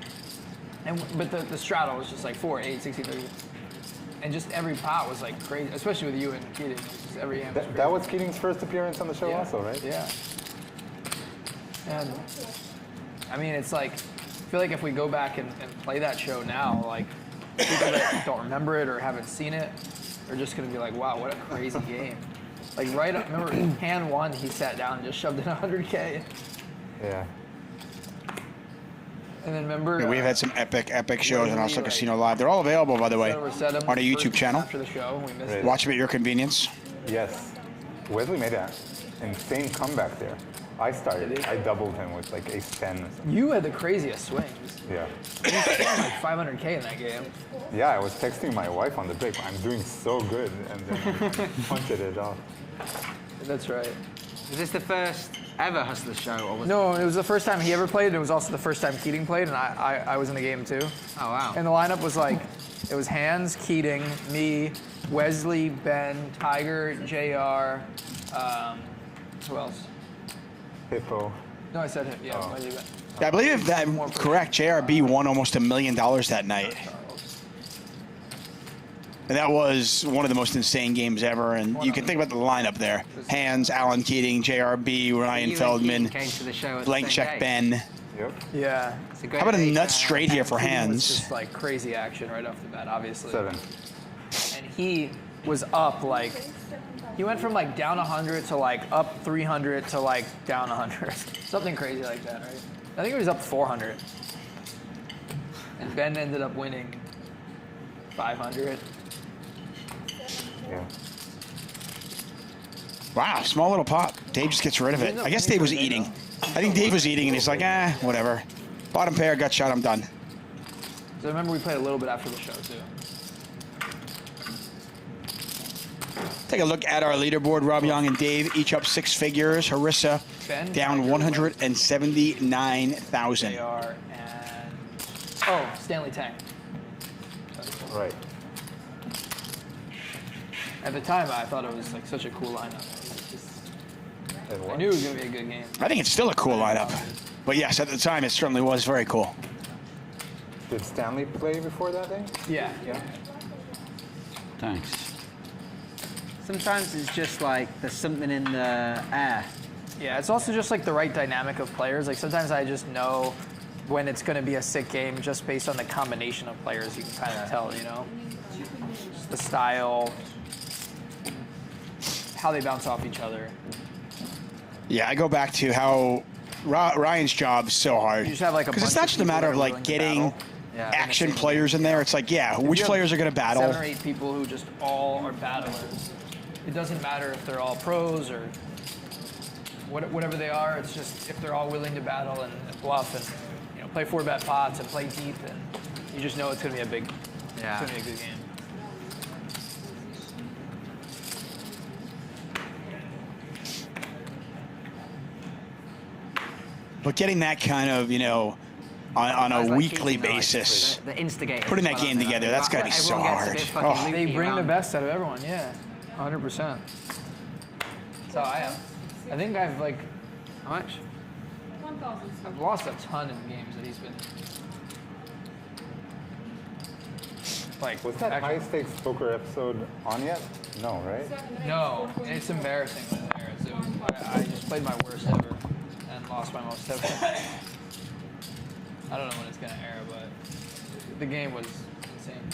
S: But the straddle was just like 4, 8, 60, 30. And just every pot was like crazy, especially with you and Keating. Just every hand was crazy.
L: That was Keating's first appearance on the show
S: Yeah.
L: also, right?
S: Yeah. And I mean, it's like, I feel like if we go back and play that show now, like people that don't remember it or haven't seen it are just gonna be like, wow, what a crazy game. Like remember hand one, he sat down and just shoved in 100K.
L: Yeah.
S: And then remember,
A: Yeah, we've had some epic shows on Hustler Casino Live. They're all available, by the way, on our YouTube channel.
S: After the show, we missed it.
A: Watch them at your convenience.
L: Yes. Wesley made an insane comeback there. I started. I doubled him with like ace-10 or something.
S: You had the craziest swings.
L: Yeah.
S: You spent like 500K in that game.
L: Yeah, I was texting my wife on the break. I'm doing so good, and then punted it off.
S: That's right.
J: Was this the first ever Hustler show? Or was
S: No, it was the first time he ever played. It was also the first time Keating played, and I was in the game too.
J: Oh, wow.
S: And the lineup was like, it was Handz, Keating, me, Wesley, Ben, Tiger, JR, who else?
L: Hippo.
S: No, I said him. Yeah, Wesley, Ben.
A: Yeah, I believe if that correct, JRB won almost $1 million that night. And that was one of the most insane games ever. And you can think about the lineup there. Handz, Alan Keating, JRB, Ryan Feldman,
J: came to the show at
A: Blank
J: the same
A: Check
J: day.
A: Ben.
L: Yep.
S: Yeah.
A: How about a nut straight here for
S: Keating was
A: Handz?
S: just like crazy action right off the bat, obviously.
L: 7.
S: And he was up like, he went from like down 100 to like up 300 to like down 100. Something crazy like that, right? I think it was up 400. And Ben ended up winning 500.
L: Yeah.
A: Wow, small little pot. Dave just gets rid of it. I guess Dave was eating. I think Dave was eating, and he's like, whatever. Bottom pair, gut shot, I'm done.
S: So I remember we played a little bit after the show too.
A: Take a look at our leaderboard. Rob Yong and Dave each up 6 figures. Harissa
S: Ben,
A: down 179,000.
S: JR and Stanley Tang.
L: Right.
S: At the time, I thought it was like such a cool lineup. I knew it was gonna be a good game.
A: I think it's still a cool lineup. But yes, at the time, it certainly was very cool.
L: Did Stanley play before that day?
S: Yeah.
L: Yeah.
M: Thanks.
J: Sometimes it's just like there's something in the air.
S: Yeah, it's also just like the right dynamic of players. Like sometimes I just know when it's going to be a sick game just based on the combination of players. You can kind of tell, you know, the style, how they bounce off each other.
A: Yeah, I go back to how Ryan's job is so hard.
S: You just have like a
A: because it's not just a matter of like getting action players in there. It's like, yeah, which players are going to battle?
S: 7 or 8 people who just all are battlers. It doesn't matter if they're all pros or whatever they are. It's just if they're all willing to battle and bluff and play 4-bet pots and play deep, and you just know it's going to be it's going to be a good game.
A: But getting that kind of, on a weekly basis,
J: the instigator,
A: putting that game together, that's got to be so hard. Oh.
S: They bring the best out of everyone, yeah, 100%. That's how I am. I think I've how much?
U: 1,000.
S: I've lost a ton in games that he's been.
L: Was that high stakes poker episode on yet? No, right?
S: No, it's embarrassing when it airs. I just played my worst ever and lost my most ever. I don't know when it's gonna air, but the game was insane.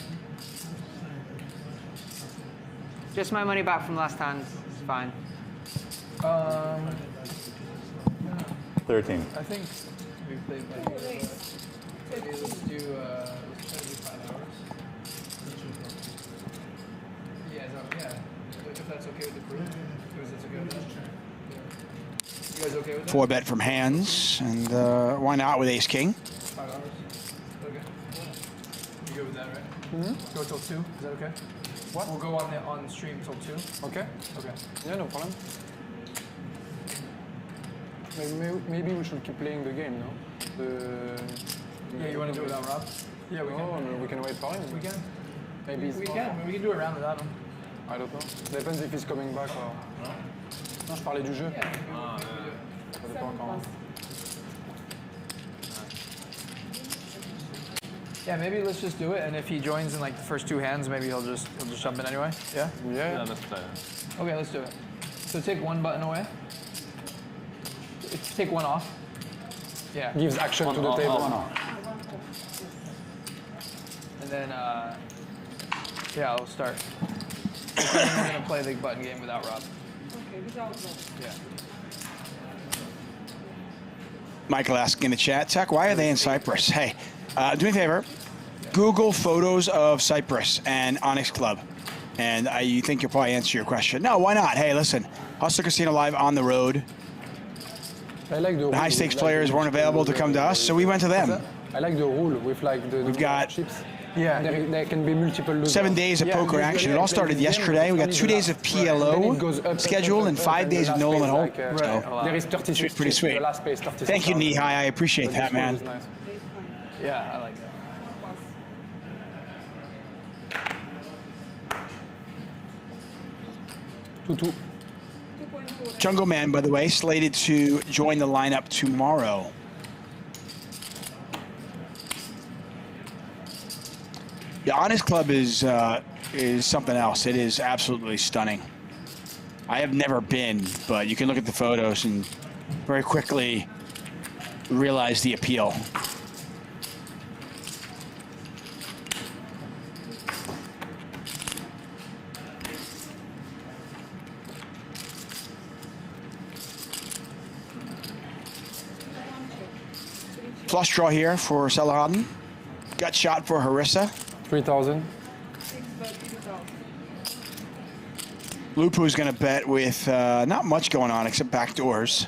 J: Just my money back from last hand. It's fine.
L: 13.
S: I think we played maybe let's do 5 hours. Yeah, if that's okay with the crew. Because it's a good. You guys okay with that?
A: 4-bet from Handz, and why not with Ace-King?
S: 5 hours. Okay. You good with that, right? Mm-hmm. Go till 2. Is that okay? What? We'll go on stream till 2. Okay. Okay.
T: Yeah, no problem. Maybe we should keep playing the game, no?
S: Yeah, you want to do it without Rob? Yeah, we can.
T: No, we can wait for him.
S: We can.
T: Maybe
S: we can do it around without him.
T: I don't know. Depends if he's coming back or... Non, je parlais du jeu. Ça dépend encore.
S: Yeah, maybe let's just do it, and if he joins in the first 2 hands, maybe he'll just jump in anyway. Yeah.
I: Yeah, let's play.
S: Okay, let's do it. So take 1 button away. Take 1 off. Yeah.
T: Gives action to the table.
S: And then, yeah, I'll start. We're gonna play the button game without Rob.
U: Okay, without Rob.
S: Yeah.
A: Michael asking in the chat, Tech, why are they in CYPRUS? Hey, do me a favor. Google photos of CYPRUS and Onyx Club. And you think you'll probably answer your question. No, why not? Hey, listen, Hustler Casino Live on the road. The high stakes players weren't available to come to us, so we went to them.
T: I like the rule with
A: We've got
T: chips. Yeah, there can be multiple losers.
A: 7 days of poker action. It all started yesterday. We got 2 days of PLO scheduled and 5 days of no limit hold.
T: There is 36.
A: Pretty sweet. Thank you, Neve. I appreciate that, man.
S: Yeah, I like that.
T: 2-2.
A: Jungle Man, by the way, slated to join the lineup tomorrow. The Onyx Club is something else. It is absolutely stunning. I have never been, but you can look at the photos and very quickly realize the appeal. Flush draw here for Selahaddin. Gut shot for Harissa.
T: 3,000.
A: Loopoo's going to bet with not much going on except backdoors.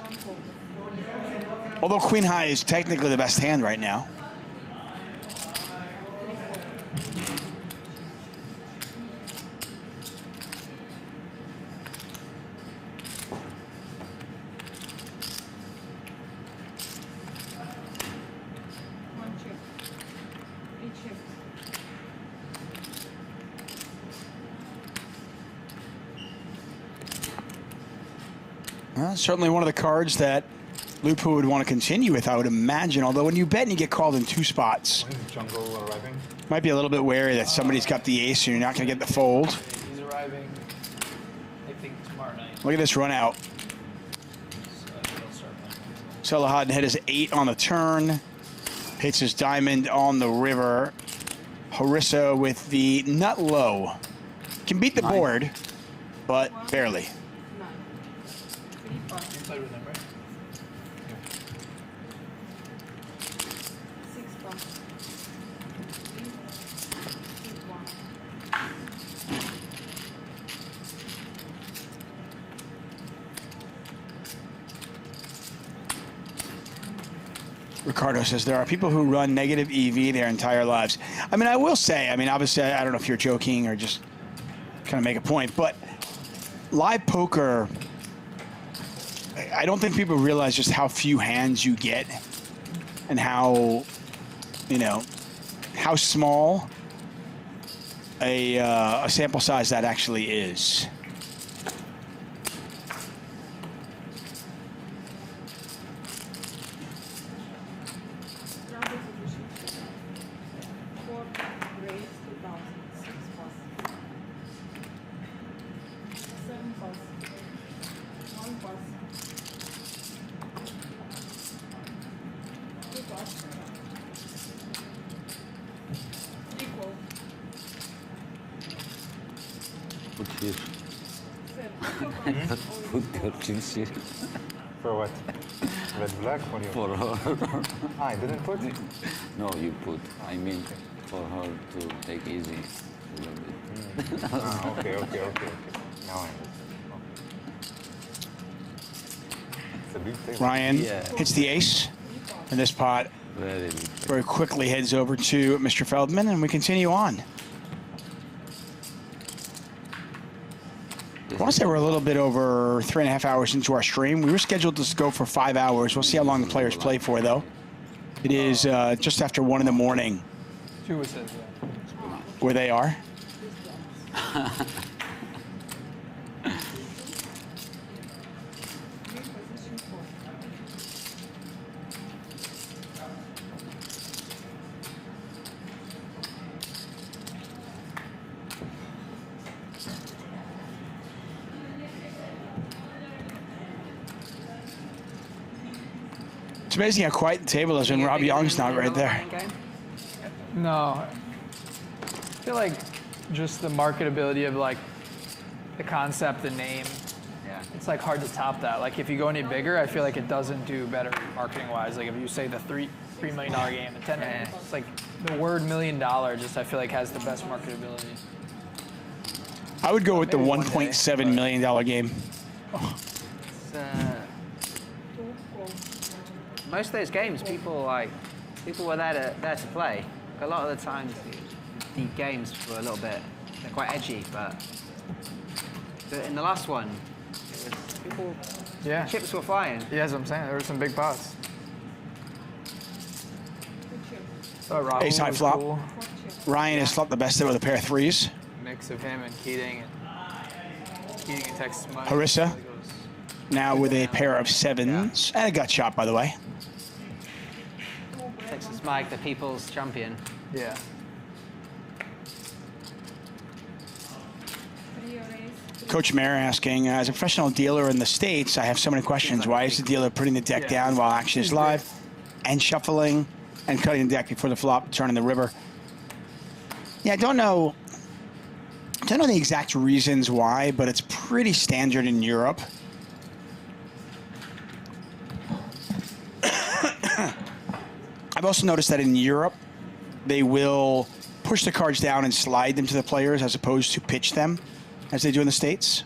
A: Although Queen High is technically the best hand right now. Certainly one of the cards that Loopoo would want to continue with, I would imagine. Although when you bet and you get called in 2 spots,
L: Jungle arriving?
A: Might be a little bit wary that somebody's got the ace and you're not going to get the fold.
S: He's arriving, I think, tomorrow night.
A: Look at this run out. Selahaddin hit his 8 on the turn. Hits his diamond on the river. Harissa with the nut low. Can beat the board, but barely. Ricardo says there are people who run negative EV their entire lives. I mean, I will say, I mean, obviously, I don't know if you're joking or just kind of make a point, but live poker, I don't think people realize just how few hands you get and how, you know, how small a sample size that actually is.
L: For what? Red black for you?
M: For her.
L: I didn't put it?
M: No, you put. I mean, for her to take easy a little bit.
L: Okay. Now I understand. It's a big thing.
A: Ryan hits the ace in this pot. Very quickly heads over to Mr. Feldman, and we continue on. I want to say we're a little bit over 3.5 hours into our stream. We were scheduled to go for 5 hours. We'll see how long the players play for, though. It is just after 1 in the morning where they are. It's amazing how quiet the table is when Rob Yong's not right there.
S: No. I feel like just the marketability of like the concept, the name. Yeah. It's like hard to top that. Like if you go any bigger, I feel like it doesn't do better marketing wise. Like if you say the $3 million game at 10 million, it's like the word $1 million just I feel like has the best marketability.
A: I would go with the $1.7 million game.
J: Most of those games, people were there to play. A lot of the times, the games were a little bit, they're quite edgy, but in the last one, it was people, chips were flying.
S: Yeah, that's what I'm saying. There were some big pots.
A: Ace high flop. Cool. Ryan has flopped the best with a pair of threes.
S: Mix of him and Keating and Texas Mike.
A: Harissa now with a pair of sevens and a gut shot, by the way.
J: Texas Mike, the people's champion.
S: Yeah.
A: Coach Mayer asking, as a professional dealer in the States, I have so many questions. Why is the dealer putting the deck down while action is live and shuffling and cutting the deck before the flop, turning the river? Yeah, I don't know the exact reasons why, but it's pretty standard in Europe. I've also noticed that in Europe, they will push the cards down and slide them to the players as opposed to pitch them, as they do in the States.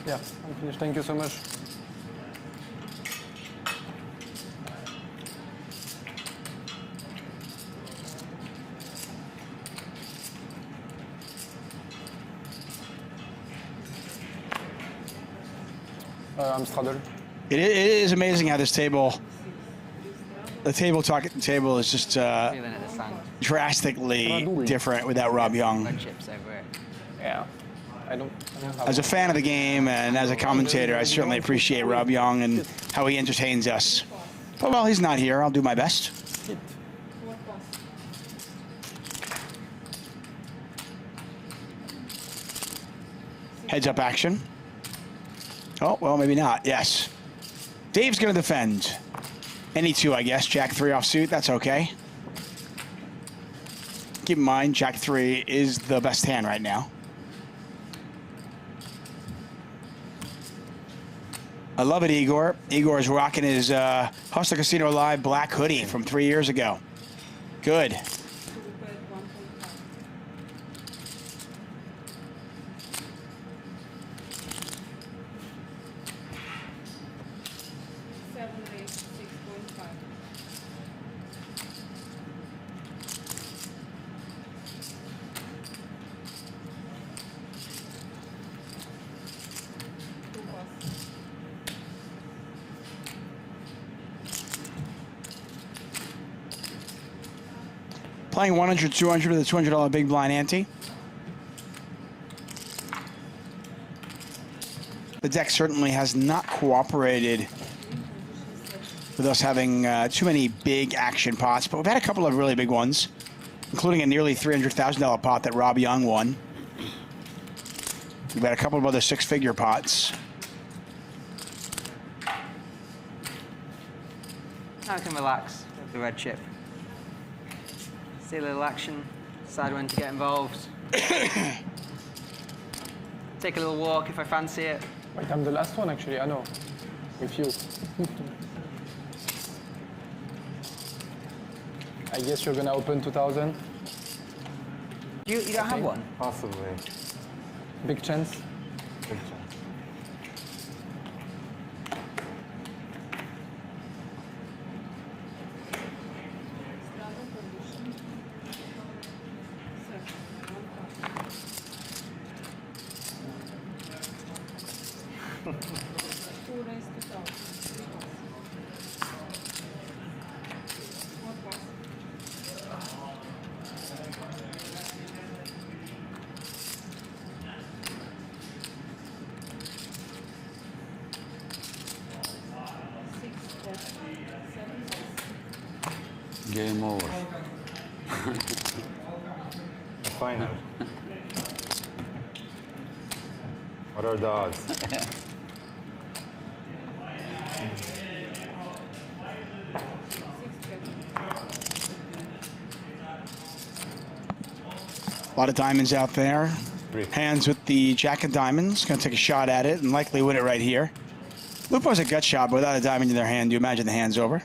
T: Yeah, I'm finished. Thank you so much. I'm straddle.
A: It is amazing how this table, the table is just drastically different without Rob Yong.
T: Yeah. I don't
A: As a fan of the game and as a commentator, I certainly appreciate Rob Yong and how he entertains us. But while he's not here, I'll do my best. Heads up action. Oh, well, maybe not. Yes. Dave's going to defend. Any two, I guess. Jack 3 offsuit. That's okay. Keep in mind, Jack 3 is the best hand right now. I love it, Igor. Igor is rocking his Hustler Casino Live black hoodie from 3 years ago. Good. Playing 100, 200 with a $200 big blind ante. The deck certainly has not cooperated with us having too many big action pots, but we've had a couple of really big ones, including a nearly $300,000 pot that Rob Yong won. We've had a couple of other six-figure pots.
J: Now I can relax with the red chip. See a little action, decide when to get involved. Take a little walk if I fancy it.
T: Wait, I'm the last one actually, I know. With you. I guess you're gonna open 2,000.
J: You don't have one?
L: Possibly.
T: Big chance.
L: Big chance.
M: Game over.
L: Final. What are the odds?
A: A lot of diamonds out there. Hands with the jack of diamonds. Going to take a shot at it and likely win it right here. Lupo's a gut shot, but without a diamond in their hand, do you imagine the hand's over?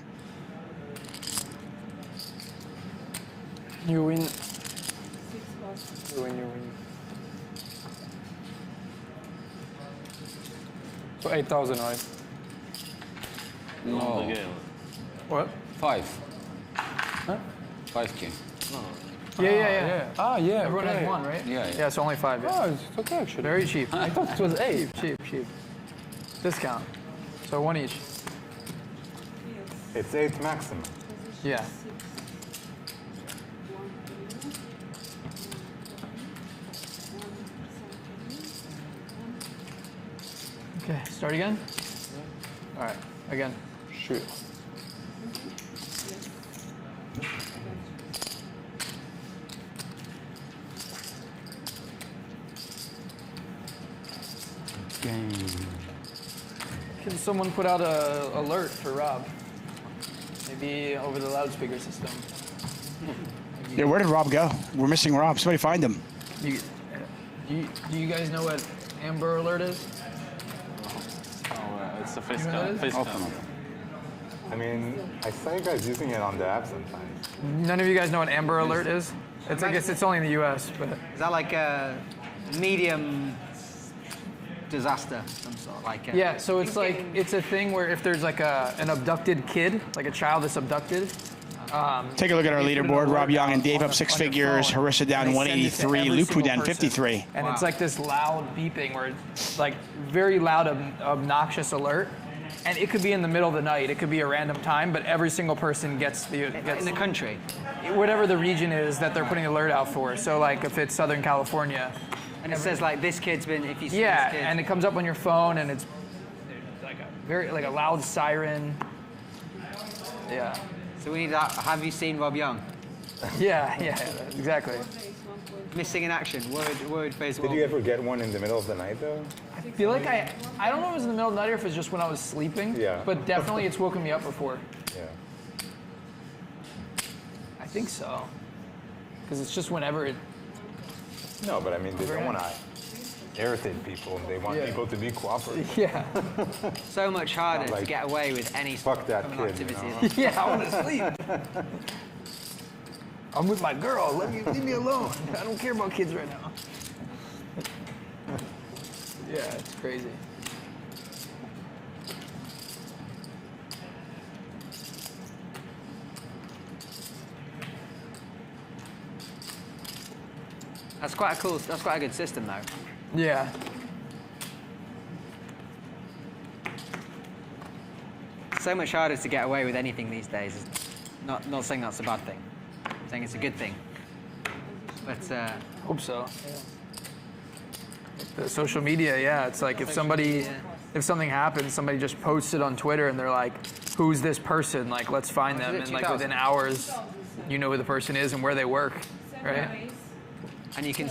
T: You win. You win. So 8,000, right?
M: No.
T: What?
M: 5.
T: Huh?
M: 5K.
T: No. Yeah. Ah, yeah.
S: Everyone
T: okay.
S: has one, right?
M: Yeah.
S: Yeah, it's only 5. Yeah.
T: Oh, it's okay actually.
S: Very cheap.
T: I thought it was 8.
S: Cheap. Discount. So 1 each.
L: It's 8 maximum.
S: Yeah. Okay, start again? All right, again.
T: Shoot.
S: Can someone put out an alert for Rob? Maybe over the loudspeaker system.
A: Yeah, where did Rob go? We're missing Rob. Somebody find him.
S: Do you guys know what Amber Alert is?
I: It's a face cam.
L: I mean, I saw you guys using it on the app sometimes.
S: None of you guys know what Amber Alert is? It's, I guess it's only in the US, but...
J: Is that like a medium disaster, some sort? Like
S: yeah, so it's like, it's a thing where if there's like an abducted kid, like a child that's abducted,
A: Take a look at our leaderboard. Rob Yong and Dave up 6 figures. Harissa down 183. Loopoo down 53.
S: And it's like this loud beeping where it's like very loud, obnoxious alert. And it could be in the middle of the night. It could be a random time, but every single person gets in
J: the country,
S: whatever the region is that they're putting the alert out for. So like if it's Southern California,
J: and it says like this kid's been. If you see
S: yeah,
J: this kid.
S: and it comes up on your phone, and it's like a loud siren. Yeah.
J: So we need that. Have you seen Rob Yong?
S: Yeah, exactly.
J: Missing in action. Word face.
L: Did you ever get one in the middle of the night though?
S: I feel like I don't know if it was in the middle of the night or if it's just when I was sleeping.
L: Yeah.
S: But definitely it's woken me up before.
L: Yeah.
S: I think so. Because it's just whenever it.
L: No, but I mean, they don't want to irritate people. They want people to be cooperative.
S: Yeah.
J: So much harder
L: like,
J: to get away with any
L: fuck that
J: criminal
L: kid,
J: activity.
L: you know?
S: Yeah, I want to sleep. I'm with my girl. Leave me alone. I don't care about kids right now. Yeah, it's crazy.
J: That's quite a good system though.
S: Yeah.
J: So much harder to get away with anything these days. Not saying that's a bad thing. I'm saying it's a good thing. But
S: hope so. Yeah. The social media, yeah. It's like if something happens, somebody just posts it on Twitter and they're like, "Who's this person? Like, let's find them." And like within hours, you know who the person is and where they work, right?
J: And you can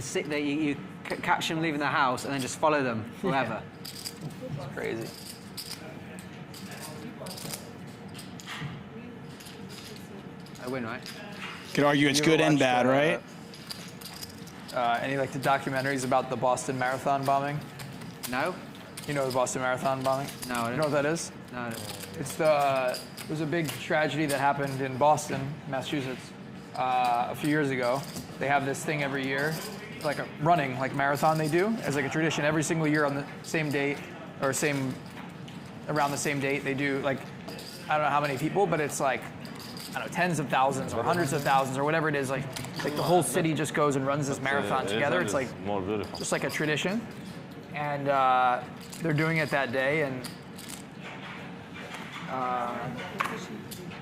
J: sit there, you catch them leaving the house and then just follow them forever.
S: It's crazy.
J: I win, right?
A: Could argue it's good and bad, right?
S: Any like the documentaries about the Boston Marathon bombing?
J: No.
S: You know the Boston Marathon bombing?
J: No, I don't.
S: You know what that is?
J: No, I don't.
S: It was a big tragedy that happened in Boston, Massachusetts, a few years ago. They have this thing every year, like a running, like marathon they do, as like a tradition. Every single year on the same date, or around the same date, they do like, I don't know how many people, but it's like, I don't know, tens of thousands or hundreds of thousands or whatever it is. Like the whole city just goes and runs this marathon together. It's like
I: more beautiful.
S: Just like a tradition. And they're doing it that day,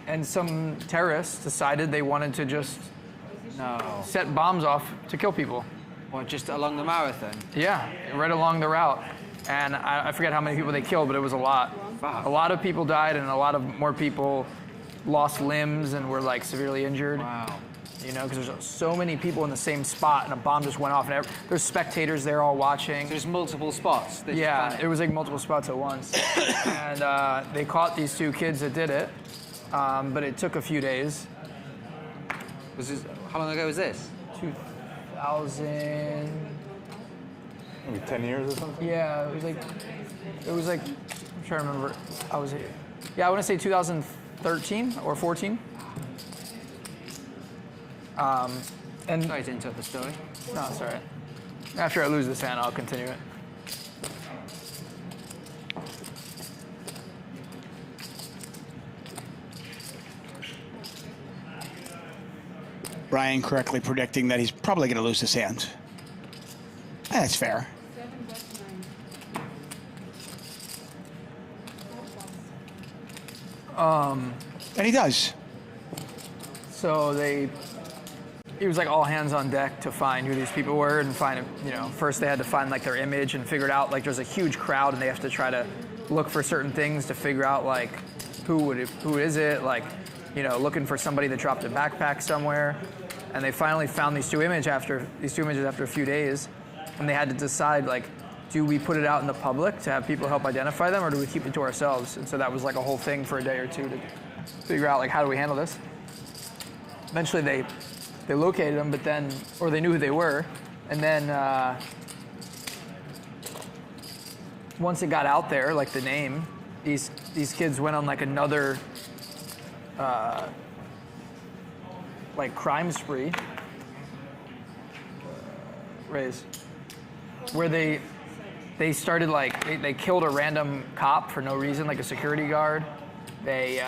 S: and some terrorists decided they wanted to just set bombs off to kill people.
J: What, just along the marathon?
S: Yeah, right along the route. And I forget how many people they killed, but it was a lot.
J: Wow.
S: A lot of people died, and a lot of more people lost limbs and were like severely injured.
J: Wow.
S: You know, because there's so many people in the same spot, and a bomb just went off, and there's spectators there all watching.
J: There's multiple spots.
S: Yeah, it was like multiple spots at once. And they caught these two kids that did it, but it took a few days.
J: How long ago was this?
S: 2000.
L: Maybe 10 years or something?
S: Yeah, it was like, I'm trying to remember. I was here. Yeah, I want to say 2013 or 14. And
J: sorry to interrupt the story.
S: No, it's all right. After I lose this hand, I'll continue it.
A: Brian correctly predicting that he's probably going to lose his hand. That's fair. And he does.
S: So it was like all hands on deck to find who these people were and find, first they had to find like their image and figure it out. Like there's a huge crowd and they have to try to look for certain things to figure out like who is it, like, looking for somebody that dropped a backpack somewhere. And they finally found these two images after a few days, and they had to decide like, do we put it out in the public to have people help identify them, or do we keep it to ourselves? And so that was like a whole thing for a day or two to figure out like, how do we handle this? Eventually they located them, or they knew who they were, and then once it got out there, like the name, these kids went on like another like crime spree, where they started like they killed a random cop for no reason, like a security guard. They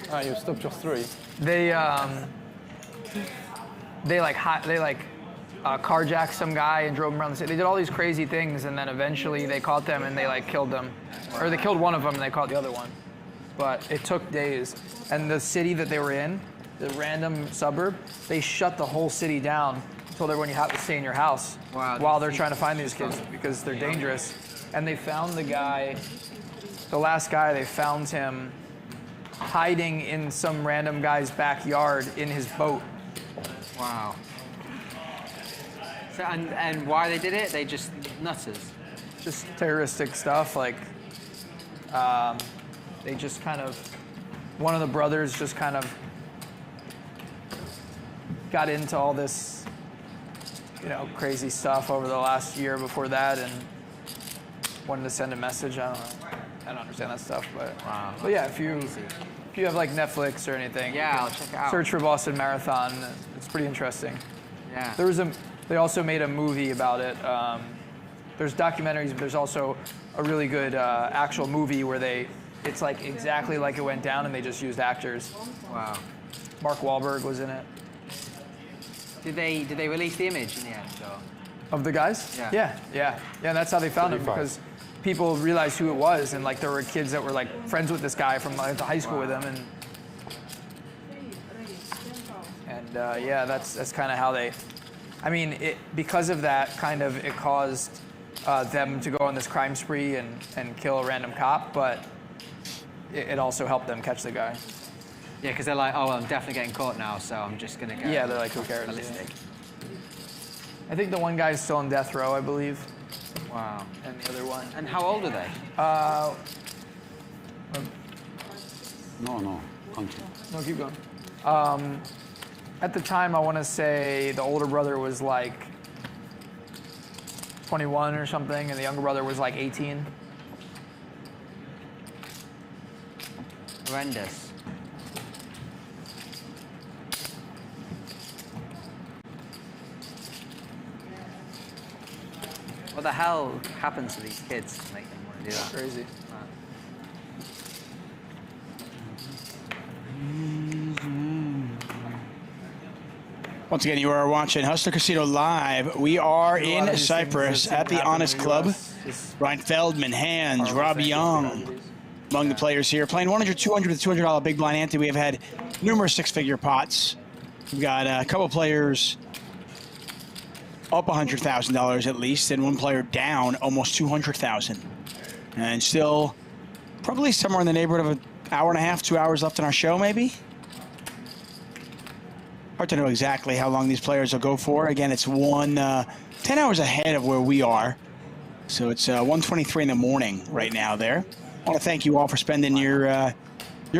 T: Ah, you stopped your 3.
S: They carjacked some guy and drove him around the city. They did all these crazy things, and then eventually they caught them and they like killed them, or they killed one of them and they caught the other one. But it took days. And the city that they were in, the random suburb, they shut the whole city down, told everyone you have to stay in your house while they're trying to find these kids because they're dangerous. And they found the guy, the last guy, they found him hiding in some random guy's backyard in his boat.
J: Wow. So, and why they did it? They just nutters.
S: Just terroristic stuff, like they just kind of, one of the brothers just kind of got into all this, you know, crazy stuff over the last year before that, and wanted to send a message. I don't understand that stuff, but but yeah, if you have like Netflix or anything,
J: yeah, I'll check it out.
S: Search for Boston Marathon. It's pretty interesting.
J: Yeah.
S: They also made a movie about it. There's documentaries, but there's also a really good actual movie where it's like exactly like it went down, and they just used actors.
J: Wow.
S: Mark Wahlberg was in it.
J: Did they release the image in the end? Or?
S: Of the guys?
J: Yeah.
S: Yeah. That's how they found him, because people realized who it was, and like there were kids that were like friends with this guy from like, high school with him, and yeah, that's kind of how they. I mean, because of that, kind of it caused them to go on this crime spree and kill a random cop, but it also helped them catch the guy.
J: Yeah, because they're like, oh, well, I'm definitely getting caught now, so I'm just gonna go.
S: Yeah, they're like, who cares?
J: Ballistic.
S: I think the one guy's still on death row, I believe.
J: Wow.
S: And the other one.
J: And how old are they?
M: No, continue.
S: No, keep going. At the time, I want to say the older brother was like 21 or something, and the younger brother was like 18.
J: Horrendous. What the hell happens to these kids to make them want to do that?
S: Crazy.
G: Once again, you are watching Hustler Casino Live. We are in Cyprus at the Honest Club. Ryan Feldman, Handz, Rob Yong among the players here. Playing 100, 200 with $200 big blind ante. We have had numerous six-figure pots. We've got a couple players up $100,000 at least, and one player down almost $200,000. And still probably somewhere in the neighborhood of an hour and a half, 2 hours left in our show, maybe? Hard to know exactly how long these players will go for. Again, it's 10 hours ahead of where we are. So it's 1:23 in the morning right now there. I want to thank you all for spending your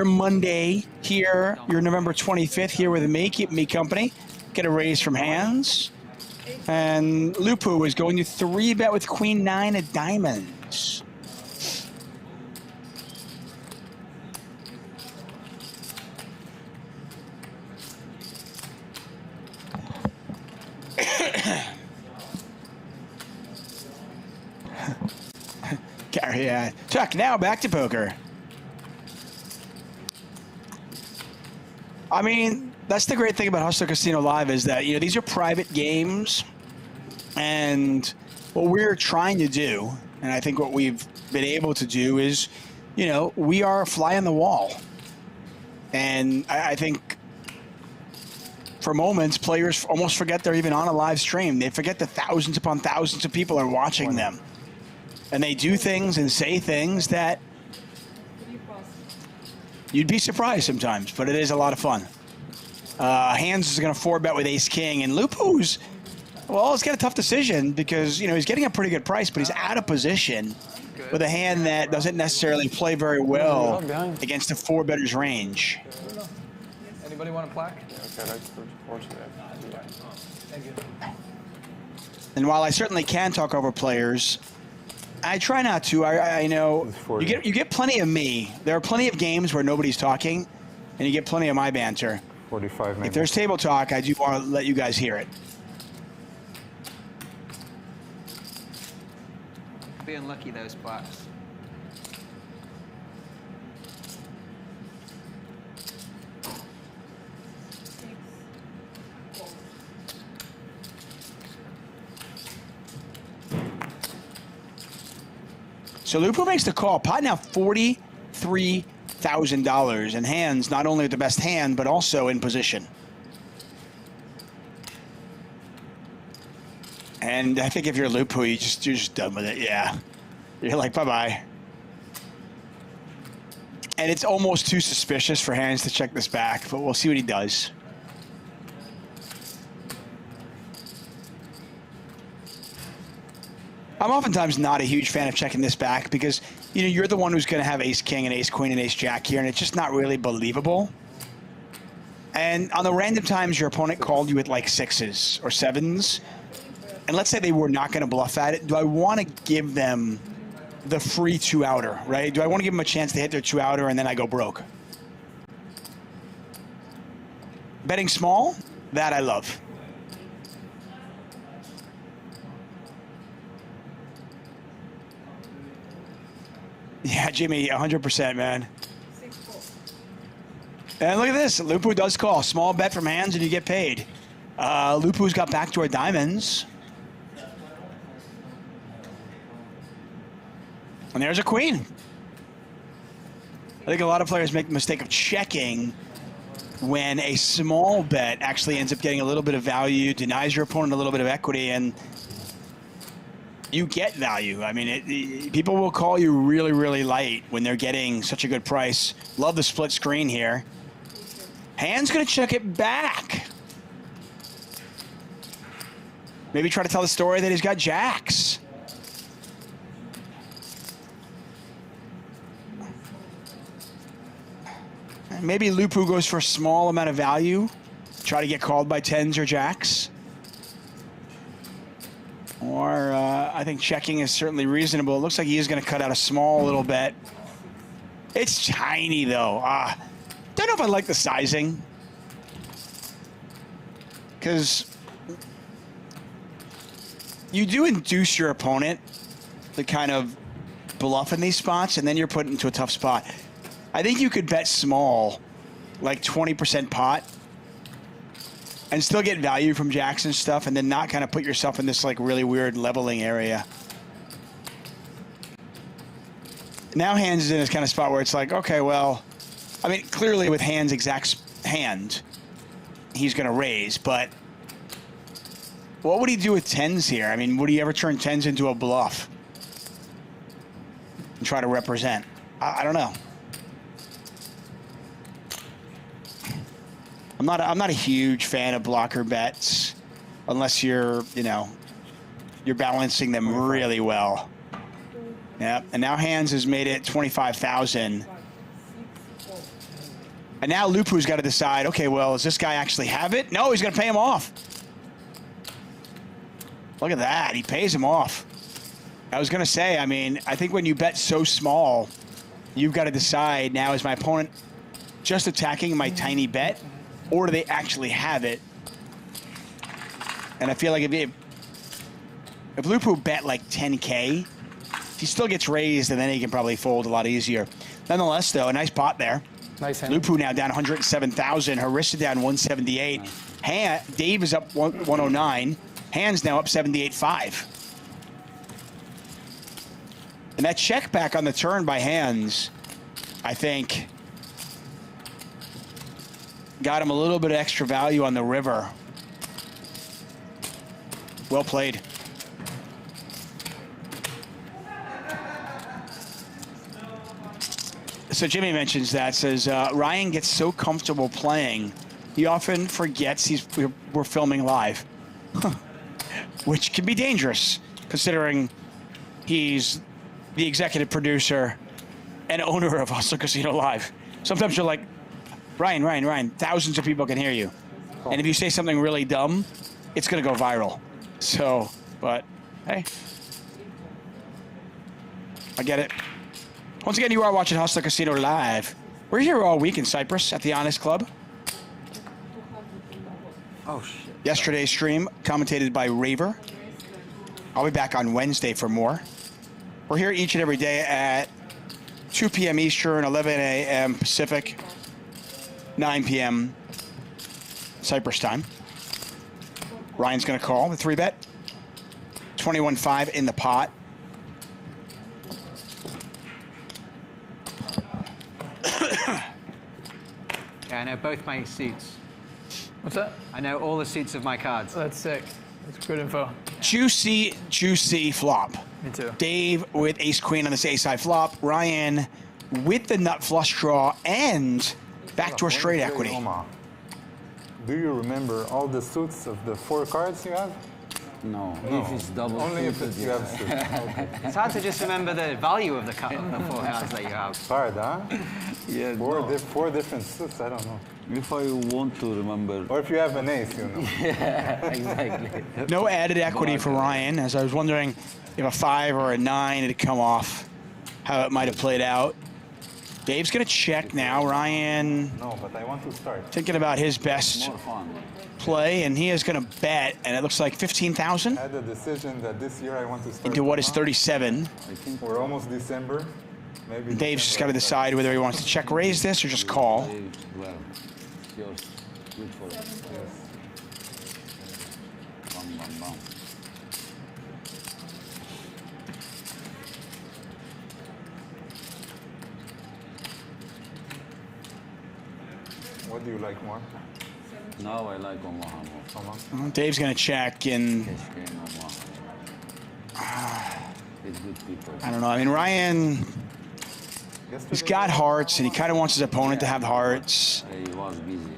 G: Monday here, your November 25th here with me. Keep me company. Get a raise from Handz. And Loopoo is going to 3-bet with Queen 9 of diamonds. Gerry, Chuck, now back to poker. I mean, that's the great thing about Hustler Casino Live is that, you know, these are private games, and what we're trying to do, and I think what we've been able to do is, you know, we are a fly on the wall. And I think for moments, players almost forget they're even on a live stream. They forget that thousands upon thousands of people are watching them. And they do things and say things that you'd be surprised sometimes, but it is a lot of fun. Handz is going to 4-bet with Ace-King, and Loopoo's, well, he's got a tough decision because, you know, he's getting a pretty good price, but he's out of position with a hand that doesn't necessarily play very well against a 4-better's range.
S: Anybody want a plaque? Thank you.
G: And while I certainly can talk over players, I try not to. I know you get plenty of me. There are plenty of games where nobody's talking, and you get plenty of my banter.
L: 45 minutes.
G: If there's table talk, I do want to let you guys hear it.
J: Be unlucky, those plaques.
A: So Loopoo makes the call. Pot now $43,000, and Handz not only with the best hand, but also in position. And I think if you're Loopoo, you're just done with it. Yeah, you're like bye-bye. And it's almost too suspicious for Handz to check this back, but we'll see what he does. I'm oftentimes not a huge fan of checking this back because, you know, you're the one who's going to have ace-king and ace-queen and ace-jack here, and it's just not really believable. And on the random times your opponent called you with like 6s or 7s, and let's say they were not going to bluff at it, do I want to give them the free 2-outer, right? Do I want to give them a chance to hit their 2-outer and then I go broke? Betting small, that I love. Yeah, Jimmy, 100%, man. And look at this. Loopoo does call. Small bet from Handz and you get paid. Loopoo's got backdoor diamonds. And there's a queen. I think a lot of players make the mistake of checking when a small bet actually ends up getting a little bit of value, denies your opponent a little bit of equity, and you get value. I mean, people will call you really, really light when they're getting such a good price. Love the split screen here. Handz gonna check it back. Maybe try to tell the story that he's got jacks. Maybe Loopoo goes for a small amount of value, try to get called by 10s or jacks. Or I think checking is certainly reasonable. It looks like he is going to cut out a small little bet. It's tiny though. Don't know if I like the sizing, because you do induce your opponent to kind of bluff in these spots, and then you're put into a tough spot. I think you could bet small, like 20% pot, and still get value from jacks and stuff, and then not kind of put yourself in this like really weird leveling area. Now Handz is in this kind of spot where it's like, okay, well, I mean, clearly with Handz' exact hand, he's going to raise, but what would he do with 10s here? I mean, would he ever turn 10s into a bluff and try to represent? I don't know. I'm not a huge fan of blocker bets unless you're, you know, you're balancing them really well. Yep. And now Handz has made it 25,000. And now Loopoo's got to decide, okay, well, does this guy actually have it? No, he's going to pay him off. Look at that. He pays him off. I was going to say, I mean, I think when you bet so small, you've got to decide, now is my opponent just attacking my tiny bet, or do they actually have it? And I feel like if Loopoo bet like 10K, he still gets raised, and then he can probably fold a lot easier. Nonetheless, though, a nice pot there.
S: Nice hand.
A: Loopoo now down 107,000. Harissa down 178. Dave is up 109. Handz now up 78.5. And that check back on the turn by Handz, I think, got him a little bit of extra value on the river. Well played. So Jimmy mentions that, says, Ryan gets so comfortable playing, he often forgets we're filming live, which can be dangerous, considering he's the executive producer and owner of Hustler Casino Live. Sometimes you're like, Ryan, thousands of people can hear you. And if you say something really dumb, it's going to go viral. So, but, hey, I get it. Once again, you are watching Hustler Casino Live. We're here all week in Cyprus at the Honest Club.
R: Oh, shit.
A: Yesterday's stream, commentated by Raver. I'll be back on Wednesday for more. We're here each and every day at 2 p.m. Eastern, 11 a.m. Pacific, 9 p.m. Cyprus time. Ryan's going to call the 3-bet. 21.5 in the pot.
J: Yeah, I know both my suits.
S: What's that?
J: I know all the suits of my cards.
S: That's sick. That's good info.
A: Juicy, juicy flop.
S: Me too.
A: Dave with ace queen on this ace high flop. Ryan with the nut flush draw and backdoor straight equity.
L: Oma, do you remember all the suits of the 4 cards you have?
M: No,
L: No.
M: if it's double
L: Only if
M: suited,
L: you have suits. Okay.
J: It's hard to just remember the value of the 4 cards that you have.
L: It's hard, huh?
M: Yeah,
L: Four different suits, I don't know.
M: If I want to remember.
L: Or if you have an ace, you know.
M: Yeah, exactly.
A: No added equity for Ryan, as I was wondering if a 5 or a 9 had come off, how it might have played out. Dave's going to check now. Ryan
L: No, but I want to start.
A: thinking about his best play, and he is going to bet, and it looks like 15,000
L: I had a decision that this year I want to start.
A: into what is 37.
L: I think we're almost December. Maybe
A: Dave's just got to decide whether he wants to check raise this or just call.
M: Well, it's yours. Good for it. Yes. Bam, bam, bam.
L: What do you like more?
M: Now I like Omaha more.
A: Well, Dave's going to check, and
M: Cash game Omaha. It's good people.
A: I don't know. I mean, Ryan, he's got hearts, and he kind of wants his opponent to have hearts.
M: I was busy.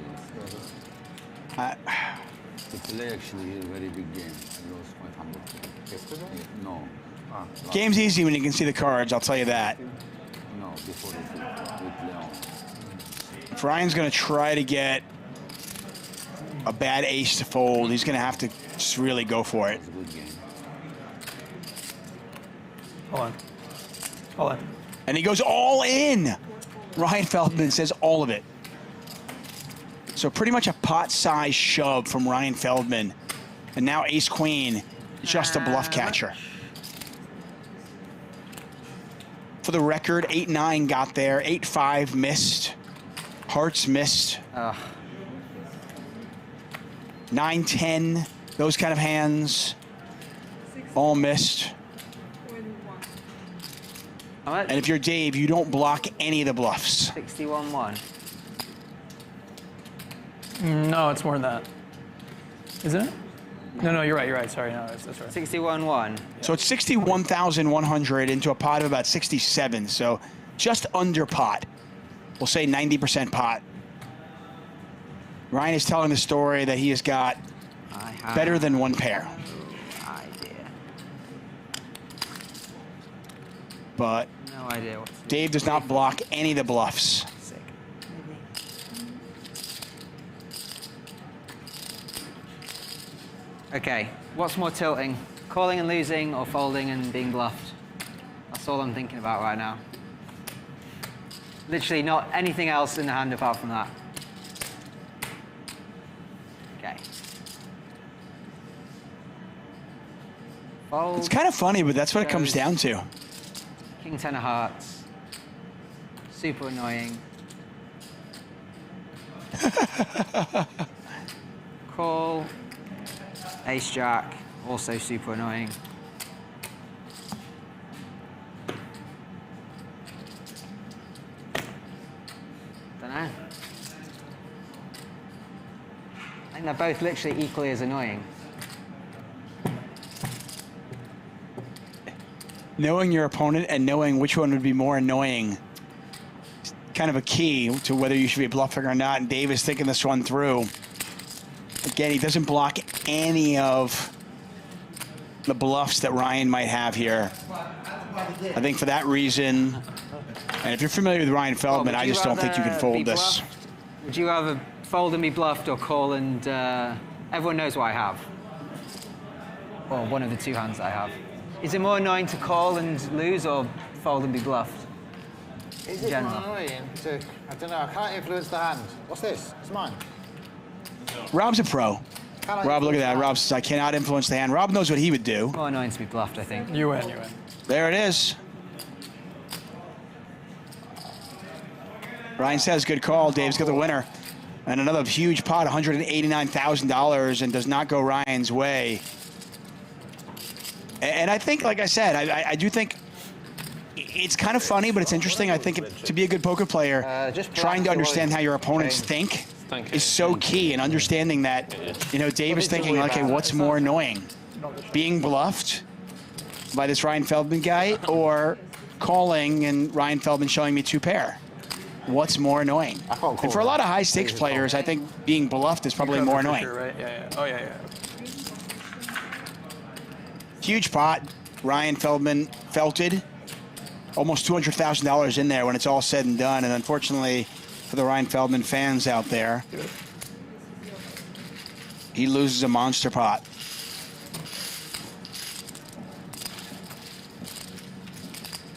M: To play actually a very big game. I lost 500.
L: Yesterday?
M: No.
A: Game's easy when you can see the cards, I'll tell you that.
M: No, before with Leon.
A: If Ryan's going to try to get a bad ace to fold, he's going to have to just really go for it.
S: Hold on. Hold on.
A: And he goes all in. Ryan Feldman says all of it. So pretty much a pot-sized shove from Ryan Feldman. And now ace-queen, just a bluff catcher. For the record, 8-9 got there, 8-5 missed. Hearts missed. 9-10, those kind of hands, all missed. And if you're Dave, you don't block any of the bluffs.
J: 61-1.
S: No, it's more than that. Isn't it? No, you're right. You're right. Sorry, no, that's right.
J: 61-1.
A: So it's 61,100 into a pot of about 67. So just under pot. We'll say 90% pot. Ryan is telling the story that he has got better than one pair. But
J: No idea what to do.
A: Dave does not block any of the bluffs.
J: Sick. Okay, what's more tilting? Calling and losing or folding and being bluffed? That's all I'm thinking about right now. Literally not anything else in the hand apart from that. Okay. Fold.
A: It's kind of funny, but that's what it comes down to.
J: King 10 of hearts. Super annoying. Call. Ace jack. Also super annoying. Don't know. I think they're both literally equally as annoying.
A: Knowing your opponent and knowing which one would be more annoying is kind of a key to whether you should be bluffing or not. And Dave is thinking this one through. Again, he doesn't block any of the bluffs that Ryan might have here. I think for that reason, and if you're familiar with Ryan Feldman, I just don't think you can fold this.
J: Would you rather fold and be bluffed or call and everyone knows what I have? Or one of the two hands that I have. Is it more annoying to call and lose or fold and be bluffed?
R: Is it more annoying to, I don't know, I can't influence the hand. What's this? It's mine.
A: Rob's a pro. Rob, look at that. Rob says, I cannot influence the hand. Rob knows what he would do.
J: More annoying to be bluffed, I think.
S: You win.
A: There it is. Ryan says, good call. Dave's got the winner. And another huge pot, $189,000, and does not go Ryan's way. And I think, like I said, I do think it's kind of funny, but it's interesting. I think to be a good poker player, trying to understand how your opponents think is so key, and understanding that, you know, Dave is thinking, okay, what's more annoying? Being bluffed by this Ryan Feldman guy, or calling and Ryan Feldman showing me 2 pair? What's more annoying? And for a lot of high stakes players, I think being bluffed is probably more annoying.
S: Sure, right? Yeah. Oh yeah.
A: Huge pot. Ryan Feldman felted. Almost $200,000 in there when it's all said and done. And unfortunately for the Ryan Feldman fans out there, he loses a monster pot.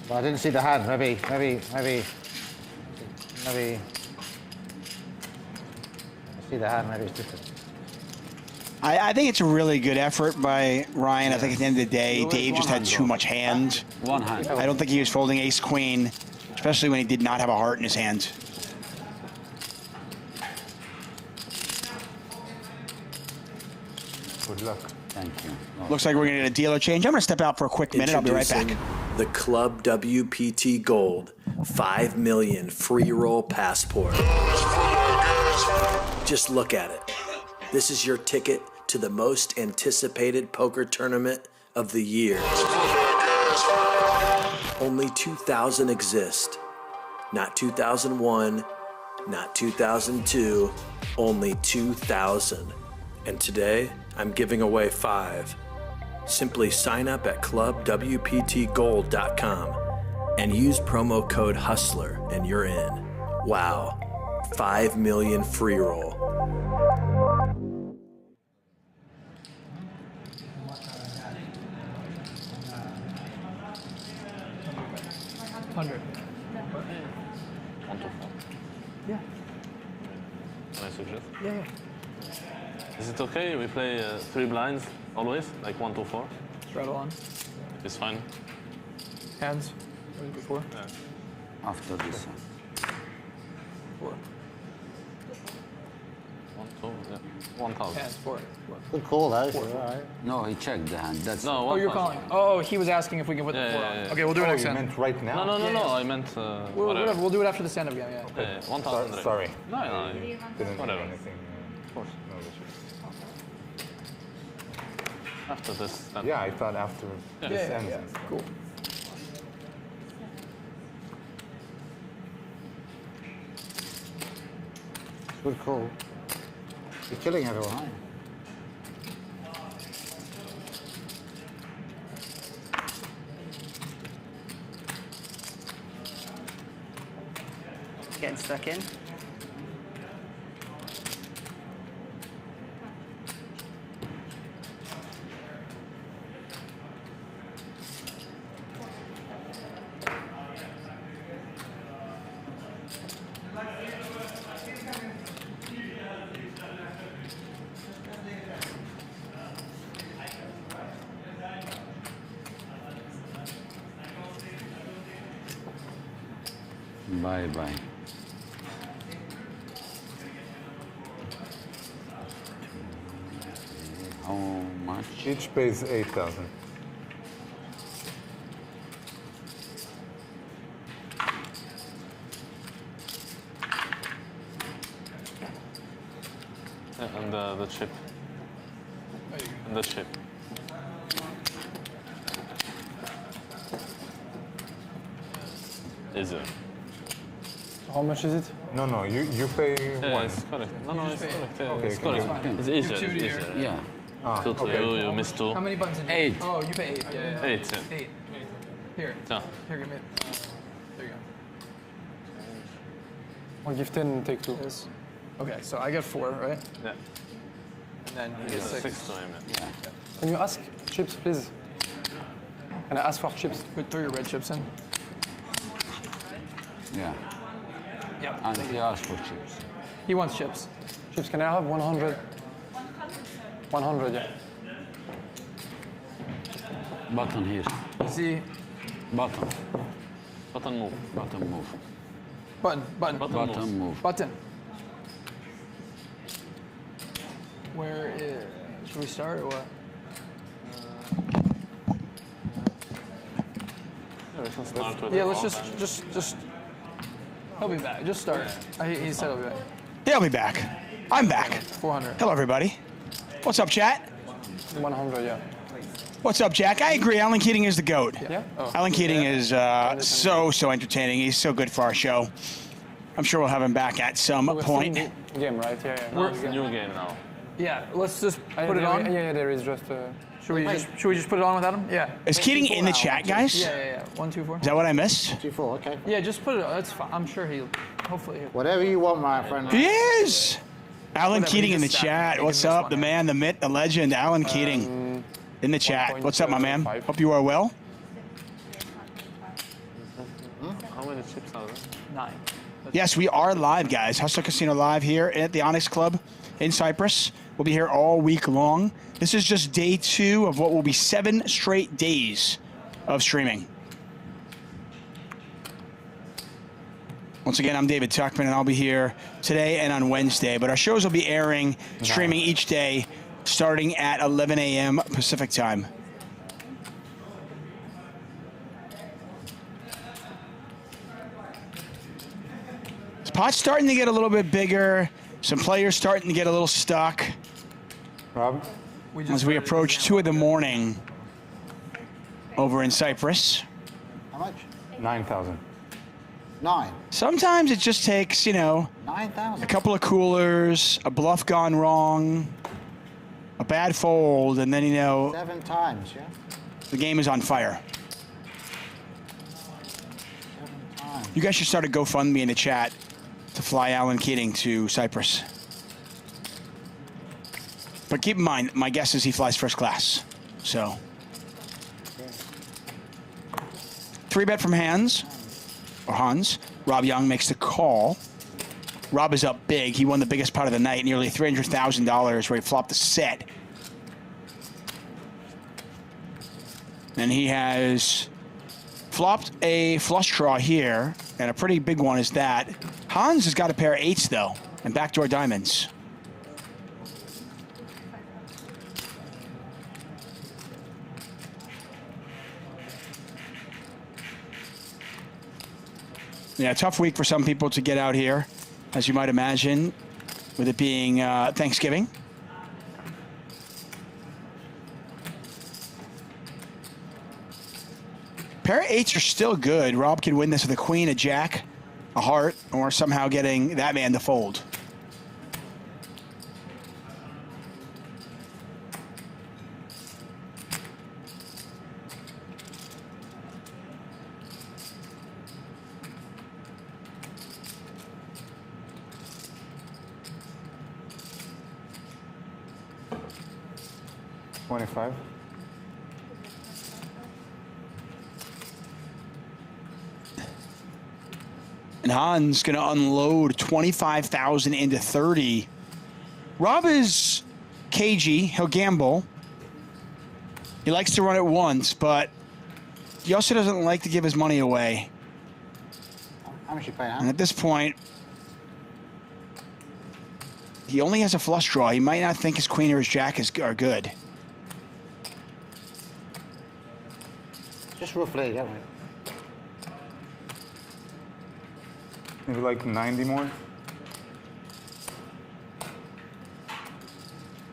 R: Well, I didn't see the hand. Maybe. I see the hand. Maybe it's different.
A: I think it's a really good effort by Ryan. I think at the end of the day, Dave just had too much hand.
M: One hand.
A: I don't think he was folding ace-queen, especially when he did not have a heart in his hand.
L: Good luck.
M: Thank you.
A: Looks like we're going to get a dealer change. I'm going to step out for a quick minute. I'll be right back.
K: The Club WPT Gold 5 million free roll passport. Just look at it. This is your ticket to the most anticipated poker tournament of the year. Only 2,000 exist. Not 2001, not 2002, only 2,000. And today, I'm giving away 5. Simply sign up at clubwptgold.com and use promo code HUSTLER and you're in. Wow, 5 million free roll.
S: Yeah.
I: Can I suggest?
S: Yeah.
I: Is it okay? We play 3 blinds always, like 1, 2, 4.
S: Straddle on.
I: It's fine.
S: Hands. What was before?
I: Yeah.
M: After this one.
S: 4.
I: 1, 2, yeah. 1,000.
S: Hands. 4.
R: Good call, though.
M: No, he checked the hand. That's
I: No,
S: Oh, you're calling. Oh, he was asking if we can put the 4 on. Okay, we'll do it next time.
L: You meant right now?
I: No. I meant
S: Whatever. We'll do it after the stand-up game. Yeah.
I: Okay, 1,000.
L: Sorry.
I: No.
L: Didn't
I: Whatever.
L: do anything.
I: Of course.
L: No issues.
I: After this. Then.
L: Yeah, I thought after this ends.
S: Yeah. Cool.
R: Good call. You're killing everyone.
J: Getting stuck in.
M: Bye. How much?
L: Each pays 8,000.
I: And the chip. And the chip. Is it?
T: How much is it?
L: No, you pay one.
I: It's correct. No, it's correct.
L: Okay,
I: It's
L: can
I: correct.
L: you-
I: It's easier.
S: Two
I: It's
S: to your-
I: easier.
M: Yeah.
I: Two,
L: okay.
I: you missed 2.
S: How many buttons in
M: 8.
S: Oh, you pay 8. Yeah.
I: 8, yeah.
S: 8. Here.
I: Yeah.
S: Here, give me. There you go.
T: I'll give 10 and take 2.
S: This. Okay, so I get 4, right?
I: Yeah.
S: And then he gets 6.
I: 6 to him.
M: Yeah.
T: Can you ask chips, please? Can I ask for chips?
S: Throw your red chips in.
M: Yeah.
S: Yep.
M: And he asked for chips.
S: He wants chips.
T: Chips, can I have 100? 100, yeah.
M: Button here.
S: See?
M: Button.
I: Button move.
M: Button move.
S: Button.
M: Button move.
S: Button. Where is... Should we start or what? Yeah, let's just. He'll be back. Just start. He said he'll be back.
A: Yeah, I'll be back. I'm back.
S: 400.
A: Hello, everybody. What's up, chat?
T: 100, yeah.
A: What's up, Jack? I agree. Alan Keating is the GOAT.
T: Yeah? Oh.
A: Alan Keating is so entertaining. He's so good for our show. I'm sure we'll have him back at some point.
T: Game, right? Yeah, yeah.
I: No, it's a new game now.
S: Yeah, let's just put it on.
T: Yeah, there is just.
S: Should we just put it on without him? Yeah.
A: Is Keating in the chat, guys?
S: Yeah. 1, 2, 4.
A: Is that what I missed?
R: 1, 2, 4. Okay.
S: Yeah, just put it on. That's fine. I'm sure hopefully.
R: Whatever you want, my friend.
A: He is. Alan
S: Whatever,
A: Keating
S: he
A: in the
S: just
A: chat.
S: stacked.
A: What's up? The man, the myth, the legend, Alan Keating in the chat. What's up, my man? Hope you are well.
I: How many chips are there?
S: 9.
A: Yes, we are live, guys. Hustler Casino live here at the Onyx Club in Cyprus. We'll be here all week long. This is just day 2 of what will be 7 straight days of streaming. Once again, I'm David Tuchman, and I'll be here today and on Wednesday. But our shows will be airing, streaming each day, starting at 11 a.m. Pacific time. This pot's starting to get a little bit bigger. Some players starting to get a little stuck.
L: Rob?
A: As we approach 2 in the morning over in Cyprus.
R: How much?
L: 9,000.
R: 9.
A: Sometimes it just takes,
R: 9,000.
A: a couple of coolers, a bluff gone wrong, a bad fold, and then,
R: 7 times, yeah?
A: the game is on fire.
R: 7 times.
A: You guys should start a GoFundMe in the chat to fly Alan Keating to Cyprus. But keep in mind, my guess is he flies first class. So, 3-bet from Handz. Rob Yong makes the call. Rob is up big. He won the biggest pot of the night, nearly $300,000, where he flopped the set. And he has flopped a flush draw here, and a pretty big one is that. Handz has got a pair of 8s, though, and backdoor diamonds. Yeah, tough week for some people to get out here, as you might imagine, with it being Thanksgiving. Pair of 8s are still good. Rob could win this with a queen, a jack, a heart, or somehow getting that man to fold.
L: $25.
A: And Handz going to unload 25,000 into 30. Rob is cagey. He'll gamble. He likes to run it once, but he also doesn't like to give his money away.
R: How much you pay now?
A: And at this point, he only has a flush draw. He might not think his queen or his jack are good.
R: Just roughly, don't we?
L: Maybe like 90 more.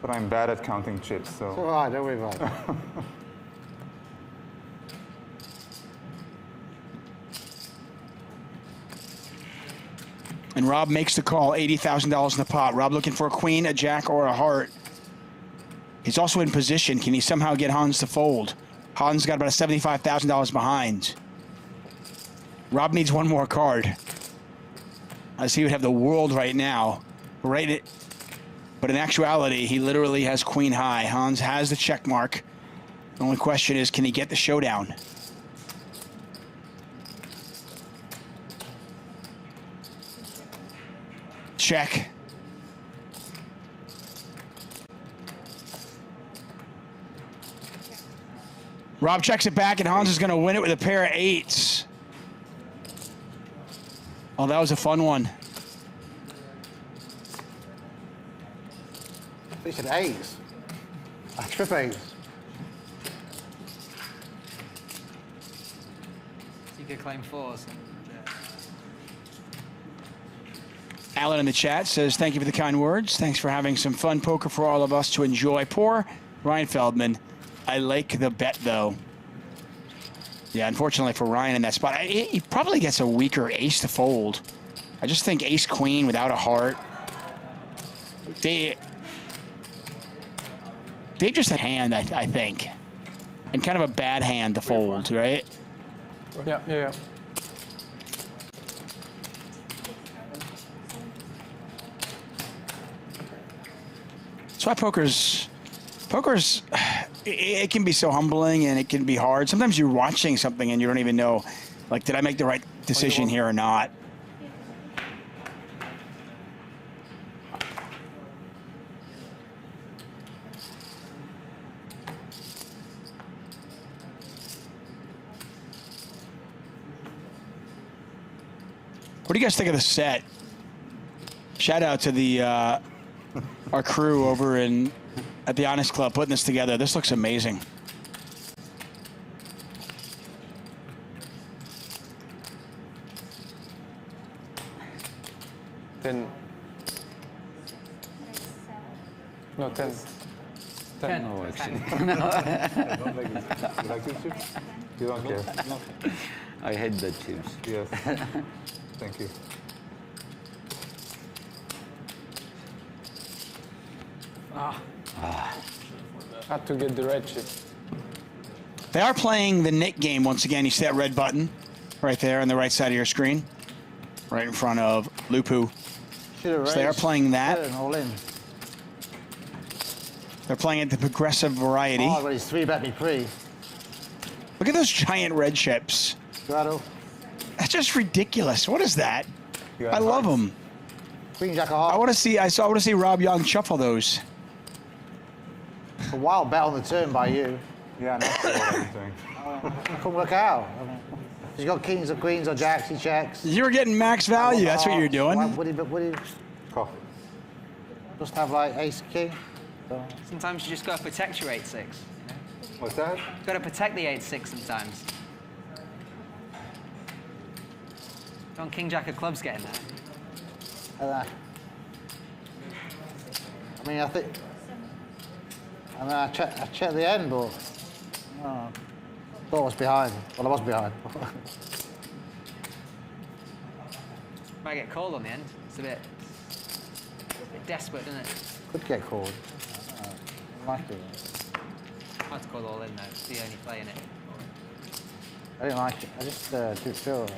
L: But I'm bad at counting chips, so.
R: It's all right, don't worry about it.
A: And Rob makes the call, $80,000 in the pot. Rob looking for a queen, a jack, or a heart. He's also in position. Can he somehow get Handz to fold? Handz got about a $75,000 behind. Rob needs one more card, as he would have the world right now. But in actuality, he literally has queen high. Handz has the check mark. The only question is, can he get the showdown? Check. Rob checks it back, and Handz is going to win it with a pair of 8s. Oh, that was a fun one.
R: He said 8s. Trip 8s.
J: could claim 4s.
A: Alan in the chat says, thank you for the kind words. Thanks for having some fun poker for all of us to enjoy. Poor Ryan Feldman. I like the bet, though. Yeah, unfortunately for Ryan in that spot, he probably gets a weaker ace to fold. I just think ace-queen without a heart. Dave just a hand, I think. And kind of a bad hand to fold, right?
S: Yeah.
A: That's why poker's, it can be so humbling and it can be hard. Sometimes you're watching something and you don't even know, like, did I make the right decision here or not? What do you guys think of the set? Shout out to the our crew over at the Honest Club putting this together. This looks amazing.
T: No, 10.
M: 10. No, actually.
L: You like these chips? You don't care? No.
M: I hate the chips.
L: Yes. Thank you.
T: Had to get the red chip.
A: They are playing the Nick game once again. You see that red button right there on the right side of your screen, right in front of Loopoo. So they are playing that.
R: All-In.
A: They're playing it the progressive variety.
R: Oh, but he's 3-bet me pre.
A: Look at those giant red chips.
R: Grado.
A: That's just ridiculous. What is that? I love them.
R: Queen Jack of Hearts.
A: I want to see Rob Yong shuffle those.
R: A wild bet on the turn by you.
L: Yeah, that's what I was doing.
R: I couldn't work out. He's got kings or queens or jacks, he checks.
A: You were getting max value. That's what you're doing.
R: Would he
L: Call.
R: Just have like ace king? So.
J: Sometimes you just got to protect your 8-6. You know?
L: What's that?
J: You've got to protect the 8-6 sometimes. Don't King Jack of clubs get in there?
R: I mean, I checked the end, but thought I was behind. Well, I was behind.
J: Might get called on the end. It's a bit desperate, isn't it?
R: Could get called. Like it.
J: Hard to call all in though. It's the only play in it.
R: I didn't like it. I just didn't feel it.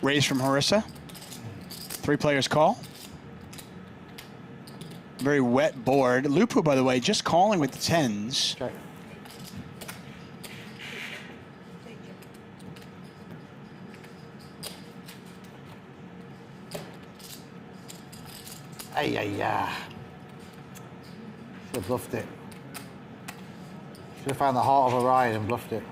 A: Raise from Harissa. 3 players call. Very wet board. Loopoo, by the way, just calling with the 10s.
R: Okay. Yeah. Should have bluffed it. Should have found the heart of a ride and bluffed it.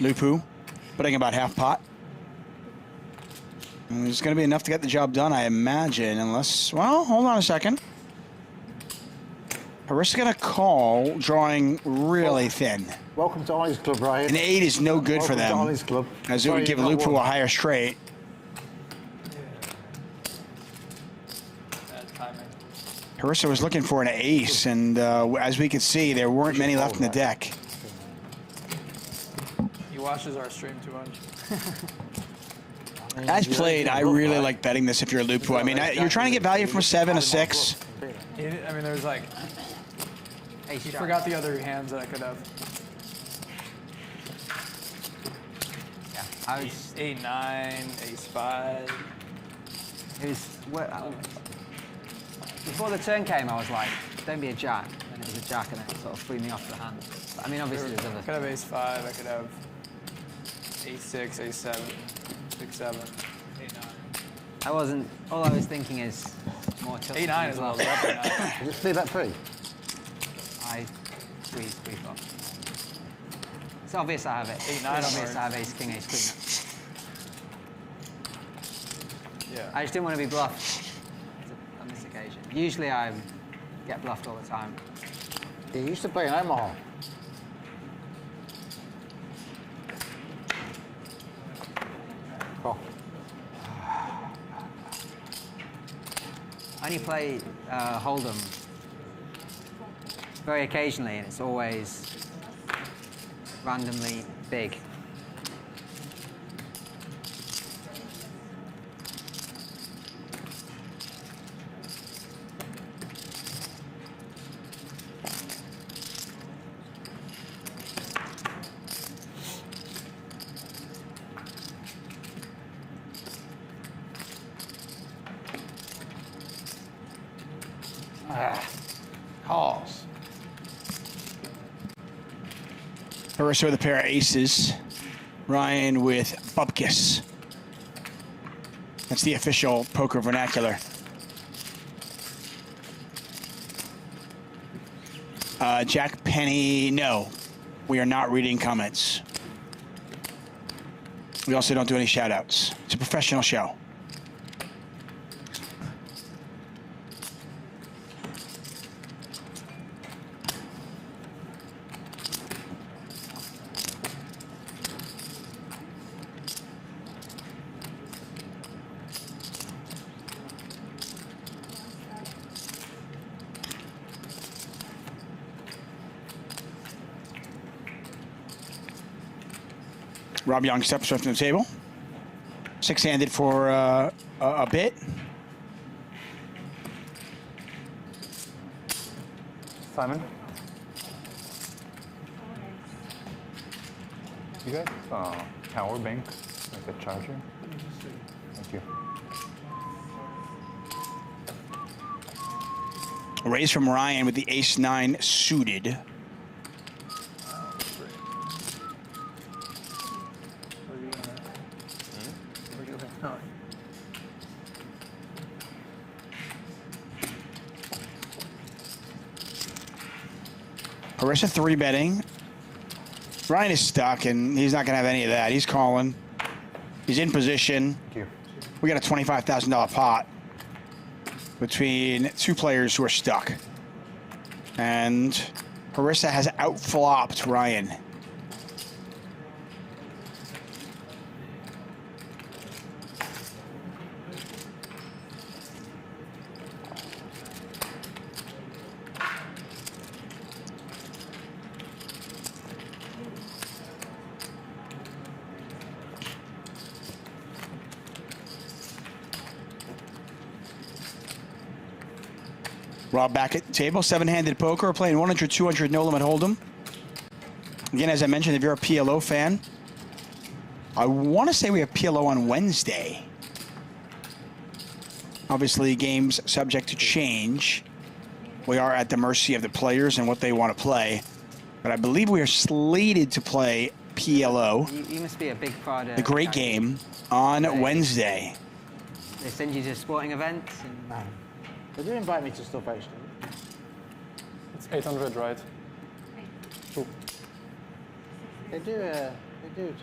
A: Loopoo, putting about half pot. And it's going to be enough to get the job done, I imagine, unless, well, hold on a second. Harissa's going to call, drawing really thin.
R: Welcome to Ollie's Club, Ryan.
A: An 8 is no good for them.
R: Welcome to Ollie's Club.
A: As it would give Loopoo a higher straight. Harissa was looking for an ace, and as we could see, there weren't many left in the deck.
S: He watches our stream too much.
A: As played, I really like betting this if you're a Loopoo. I mean, you're trying to get value from a 7, a 6.
S: I mean, there's like, you forgot the other hands that I could have.
J: Yeah, I was
S: 8, 9, ace 5.
J: Before the turn came, I was like, don't be a jack. And it was a jack, and it sort of threw me off the hand. But, I mean, obviously, there's other.
S: I could have ace 5. I could have ace 6, ace 7, 6, 7, 8, 9.
J: I wasn't. All I was thinking is more tilt.
S: 8, 9 is well.
R: Just leave that free.
J: I 3, 4. It's obvious I have it.
S: 8-9
J: It's
S: on
J: obvious
S: board.
J: I have ace, king, ace, queen.
S: Yeah.
J: I just didn't want to be bluffed on this occasion. Usually I get bluffed all the time.
R: He used to play in Omaha. Cool.
J: I only play Hold'em very occasionally, and it's always randomly big.
R: Calls.
A: Harissa with a pair of aces. Ryan with bupkis. That's the official poker vernacular. Jack Penny, no. We are not reading comments. We also don't do any shout outs. It's a professional show. Rob Yong steps up from the table. Six-handed for a bit.
L: Simon? You guys power bank, like a charger? Thank you.
A: A raise from Ryan with the ace-9 suited. Harissa 3-betting. Ryan is stuck, and he's not going to have any of that. He's calling. He's in position.
L: Thank you.
A: We got a $25,000 pot between two players who are stuck. And Harissa has outflopped Ryan. Rob back at the table, seven-handed poker, playing 100, 200, no limit hold'em. Again, as I mentioned, if you're a PLO fan, I want to say we have PLO on Wednesday. Obviously, games subject to change. We are at the mercy of the players and what they want to play. But I believe we are slated to play PLO.
J: You must be a big part of
A: the great game on Wednesday.
J: They send you to sporting events? And
R: They do invite me to stuff, actually.
S: It's 800, right? Ooh.
R: They do, they do.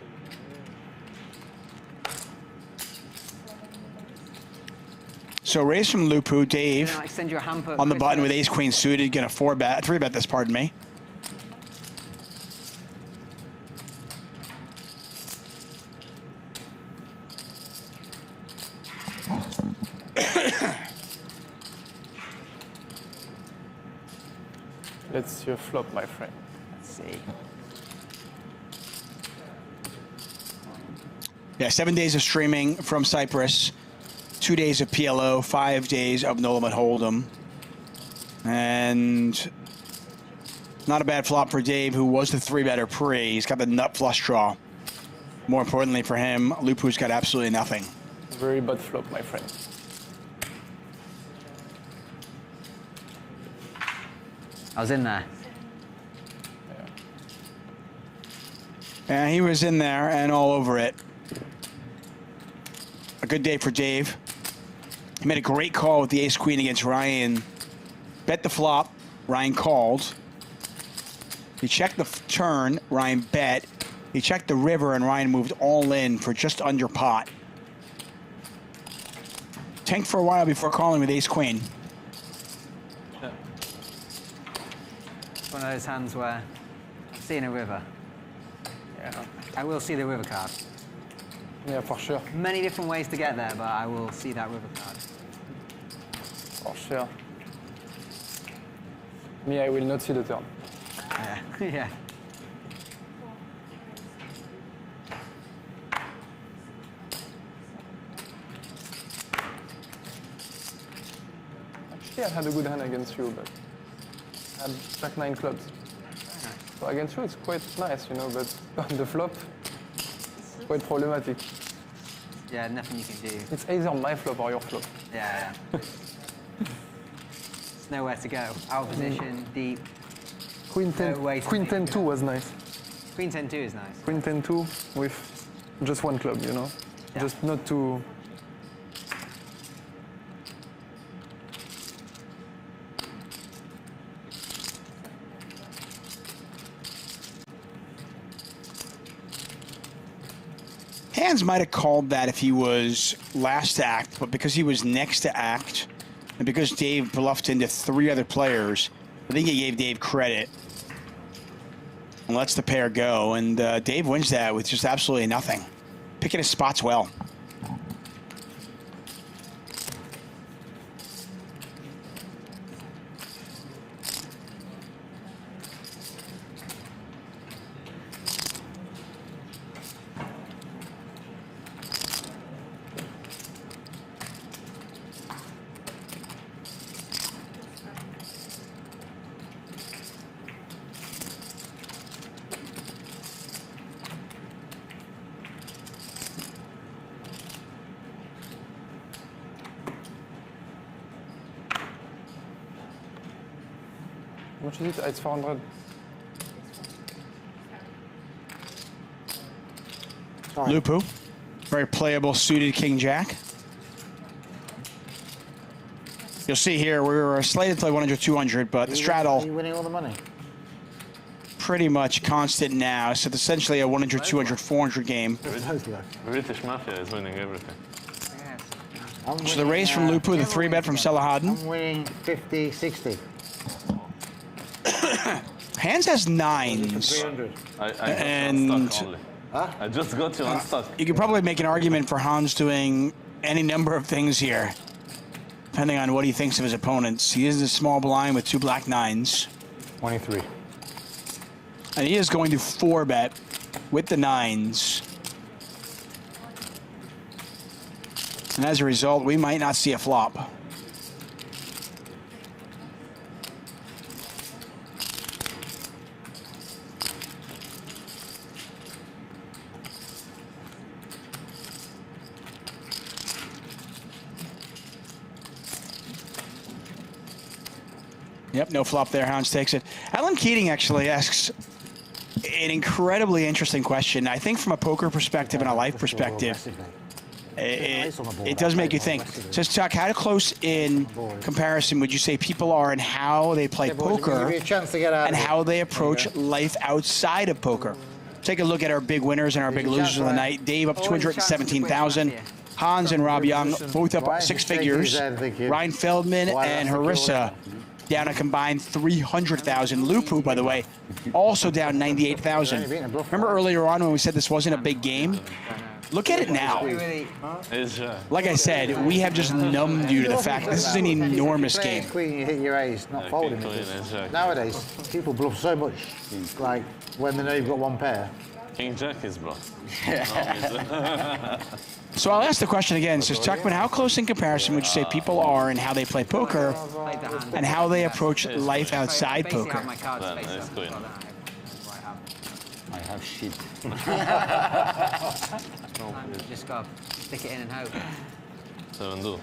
A: So raise from Loopoo, Dave,
J: like send you a hamper
A: on the button with
J: Christmas.
A: ace-queen suited, gonna 3-bet this, pardon me.
S: It's your flop, my friend.
J: Let's see.
A: Yeah, 7 days of streaming from CYPRUS, 2 days of PLO, 5 days of no limit hold'em. And not a bad flop for Dave, who was the 3-better pre. He's got the nut flush draw. More importantly for him, Loopoo's got absolutely nothing.
S: Very bad flop, my friend.
J: I was in there.
A: And he was in there and all over it. A good day for Dave. He made a great call with the ace-queen against Ryan. Bet the flop. Ryan called. He checked the turn, Ryan bet. He checked the river, and Ryan moved all in for just under pot. Tanked for a while before calling with ace-queen.
J: It's one of those hands where I'm seeing a river. Yeah. I will see the river card.
T: Yeah, for sure.
J: Many different ways to get there, but I will see that river card.
T: For sure. Me, I will not see the turn.
J: Yeah. Yeah.
T: Actually, I had a good hand against you, but I had Jack 9 clubs. So against you, it's quite nice, you know, but on the flop, it's quite problematic.
J: Yeah, nothing you can do.
T: It's either my flop or your flop.
J: Yeah. There's nowhere to go. Out of position, deep.
T: Queen 10, Queen 10-2 was nice.
J: Queen 10-2 is nice.
T: Queen 10-2 with just one club, you know? Yeah. Just not to...
A: Handz might have called that if he was last act, but because he was next to act, and because Dave bluffed into 3 other players, I think he gave Dave credit and lets the pair go. And Dave wins that with just absolutely nothing. Picking his spots well.
T: How much is it? It's 400.
A: Loopoo, very playable suited king-jack. You'll see here, we were slated to play 100, 200, but the straddle...
R: Are you winning all the money?
A: Pretty much constant now, so it's essentially a 100, 200, 400 game.
I: British Mafia is winning everything.
A: So the raise from Loopoo, the 3-bet from Selahaddin.
R: I'm winning 50, 60.
A: Handz has 9s.
I: I just got you unstuck.
A: You could probably make an argument for Handz doing any number of things here, depending on what he thinks of his opponents. He is a small blind with 2 black 9s.
L: 23.
A: And he is going to 4-bet with the 9s. And as a result, we might not see a flop. Yep, no flop there. Handz takes it. Alan Keating actually asks an incredibly interesting question. I think from a poker perspective and a life perspective, it does make you think. Says, Chuck, how close in comparison would you say people are in how they play poker and how they approach life outside of poker? Take a look at our big winners and our big losers of the night. Dave up 217,000. Handz and Rob Yong both up 6 figures. Ryan Feldman and Harissa down a combined 300,000. Loopoo, by the way, also down 98,000. Remember earlier on when we said this wasn't a big game? Look at it now. Like I said, we have just numbed you to the fact this is an enormous game.
R: Queen, you hit your A's, not folding. Nowadays, people bluff so much. Like when they know you've got 1 pair.
I: King Jack is bluff.
A: So I'll ask the question again. Says Tuchman, how close in comparison would you say people are in how they play poker and how they approach life outside poker?
M: I have shit.
J: Just got to stick it in and hope.
I: 7-2.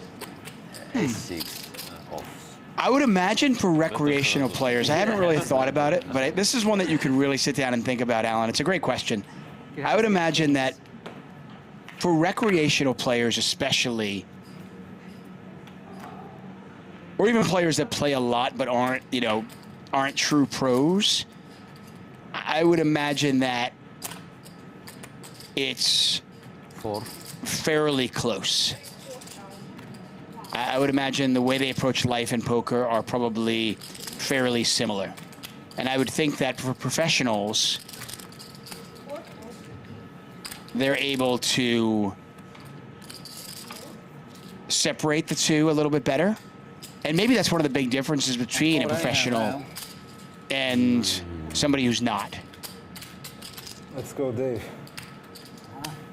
M: A6 off.
A: I would imagine for recreational players, I haven't really thought about it, but this is one that you could really sit down and think about, Alan. It's a great question. I would imagine that for recreational players especially, or even players that play a lot but aren't, aren't true pros, I would imagine that it's fairly close. I would imagine the way they approach life and poker are probably fairly similar. And I would think that for professionals, they're able to separate the two a little bit better. And maybe that's one of the big differences between a professional and somebody who's not.
T: Let's go, Dave.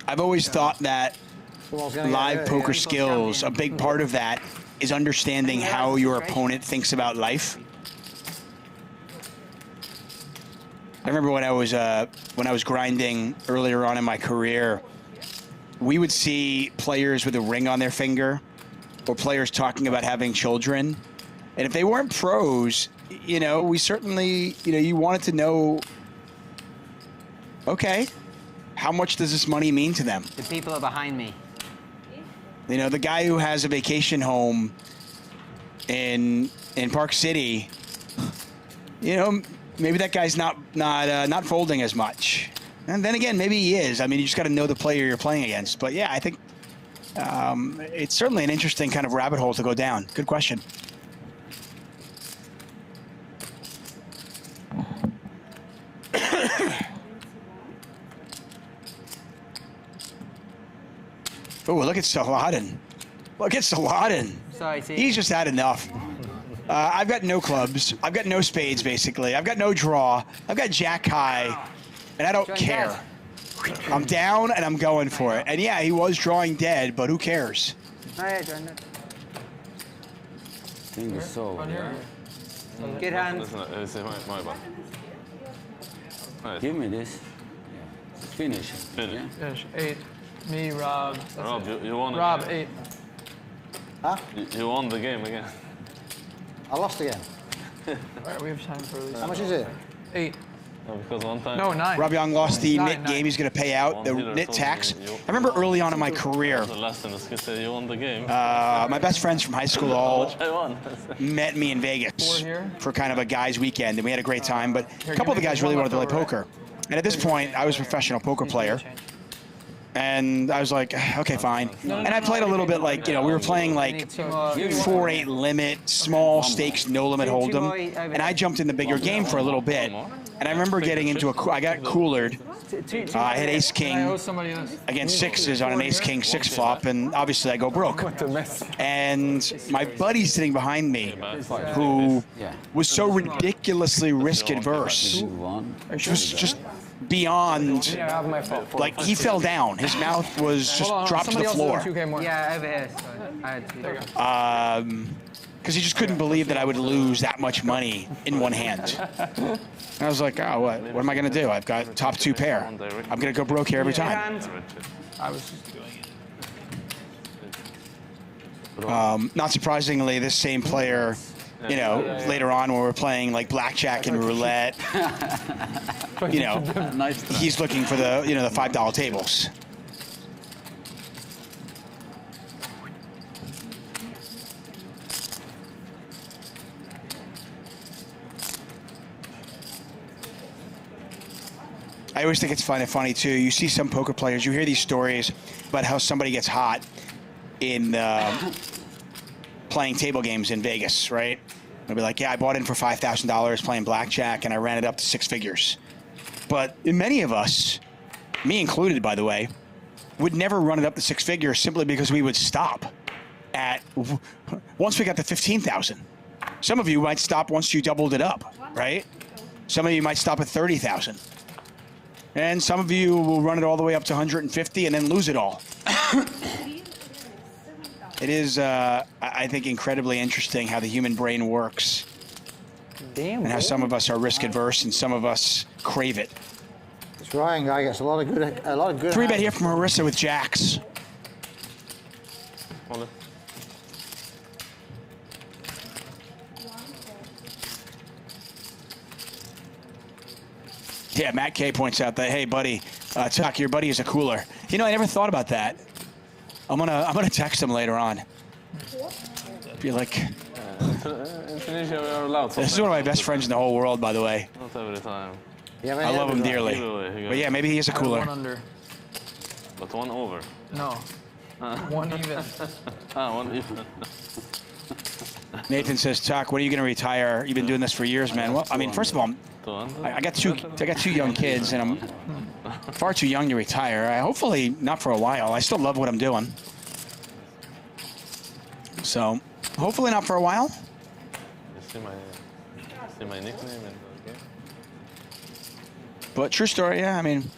A: I've always thought that live poker skills, a big part of that is understanding how your opponent thinks about life. I remember when I was grinding earlier on in my career, we would see players with a ring on their finger or players talking about having children. And if they weren't pros, you know, we certainly, you know, you wanted to know, okay, how much does this money mean to them?
J: The people are behind me.
A: You know, the guy who has a vacation home in Park City, you know, maybe that guy's not folding as much. And then again, maybe he is. I mean, you just got to know the player you're playing against. But yeah, I think it's certainly an interesting kind of rabbit hole to go down. Good question. Oh, look at Selahaddin. Look at Selahaddin.
J: Sorry, T.
A: He's just had enough. I've got no clubs. I've got no spades, basically. I've got no draw. I've got jack high, and I don't care. I'm down, and I'm going for it. And yeah, he was drawing dead, but who cares?
M: Think so.
J: Good hand.
M: Give me this. Finish.
S: Finish. 8. Me, Rob.
I: Rob, you won.
S: Rob, 8.
R: Huh?
I: You won the game again.
R: I lost again.
S: All right, we have time for this.
R: How much is it?
S: 8.
I: No, because one time.
S: No, 9.
A: Rob Yong lost the
S: Nine,
A: NIT game. He's going to pay out the NIT tax. I remember early on in my career,
I: The last time you won the game.
A: my best friends from high school all met me in Vegas for kind of a guys' weekend, and we had a great time. But a couple of the guys really wanted to play poker. And at this point, I was a professional poker player. And I was like, okay, fine. And I played a little bit like, you know, we were playing like 4-8 limit, small stakes, no limit hold'em. And I jumped in the bigger game for a little bit. And I remember getting into I got coolered. I had ace king against sixes on an ace king 6 flop, and obviously I go broke. And my buddy sitting behind me, who was so ridiculously risk adverse, just beyond, like, he fell down. His mouth was just dropped to the floor.
J: Yeah, over here.
A: Because he just couldn't believe that I would lose that much money in one hand. And I was like, oh, what am I going to do? I've got top 2 pair. I'm going to go broke here every time.
S: I was just doing it.
A: Not surprisingly, this same player, you know, later on when we're playing like blackjack and roulette, you know, he's looking for the, you know, the $5 tables. I always think it's funny too. You see some poker players, you hear these stories about how somebody gets hot in playing table games in Vegas, right? They'll be like, yeah, I bought in for $5,000 playing blackjack and I ran it up to 6 figures. But many of us, me included, by the way, would never run it up to 6 figures simply because we would stop at, once we got to 15,000. Some of you might stop once you doubled it up, right? Some of you might stop at 30,000. And some of you will run it all the way up to 150 and then lose it all. It is, I think, incredibly interesting how the human brain works. And how some of us are risk adverse and some of us crave it.
R: This Ryan guy gets a lot of good.
A: 3-bet here from Harissa with jacks. Yeah, Matt K points out that, hey, buddy, Tuck, your buddy is a cooler. You know, I never thought about that. I'm gonna text him later on. Be like,
I: In Tunisia, we are allowed.
A: this is one of my best friends in the whole world, by the way.
I: Not every time.
A: I love him dearly. But yeah, maybe he is a cooler.
S: One under.
I: But one over.
S: No. One even.
I: One even.
A: Nathan says, Tuck, when are you going to retire? You've been doing this for years, man. Well, I mean, first of all, I got two young kids, and I'm far too young to retire. Hopefully not for a while. I still love what I'm doing. So, hopefully not for a while.
I: You see my nickname in the game?
A: But true story, yeah. I mean,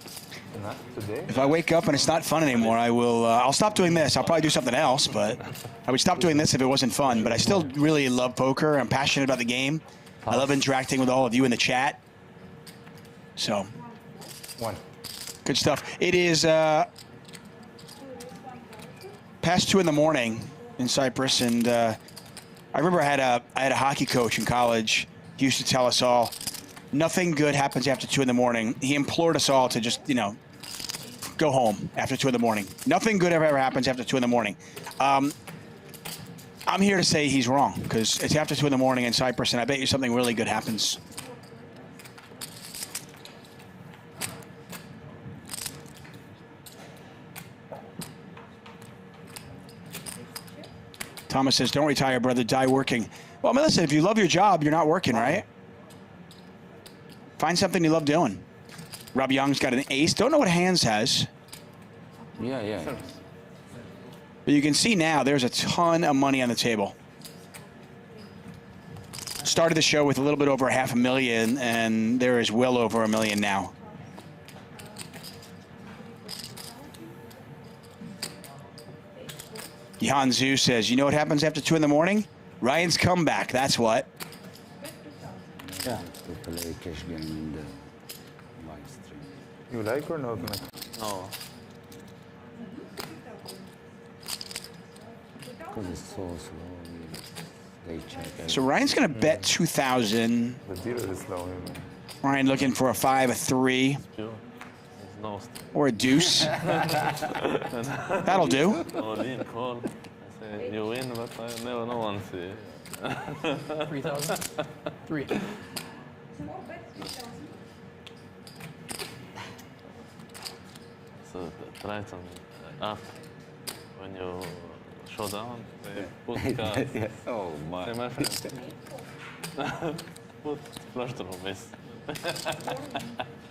A: if I wake up and it's not fun anymore, I'll stop doing this. I'll probably do something else, but I would stop doing this if it wasn't fun. But I still really love poker. I'm passionate about the game. I love interacting with all of you in the chat. So, good stuff. It is past 2 in the morning in Cyprus, and I remember I had a hockey coach in college. He used to tell us all, nothing good happens after 2 in the morning. He implored us all to just, go home after 2 in the morning. Nothing good ever happens after 2 in the morning. I'm here to say he's wrong, because it's after 2 in the morning in Cyprus, and I bet you something really good happens. Thomas says, don't retire, brother, die working. Well, I mean, listen, if you love your job, you're not working, right? Find something you love doing. Rob Yong's got an ace. Don't know what Handz has.
M: Yeah.
A: But you can see now there's a ton of money on the table. Started the show with a little bit over $500,000, and there is well over $1 million now. Yanzu says, you know what happens after 2 in the morning? Ryan's comeback, that's what.
M: Yeah, to play cash game in the live stream.
L: You like or not?
I: No.
M: Because it's so slow. They check.
A: So Ryan's going to bet 2,000.
L: The dealer is slow.
A: Ryan looking for a 5, a 3. Or a deuce. That'll do.
I: All-In, call. I say, you win, but I never know once.
S: 3,000? 3.
I: So try to after when you show down, they put cards.
M: Yeah. Oh my.
I: Say, my friend. Put flush draw, miss.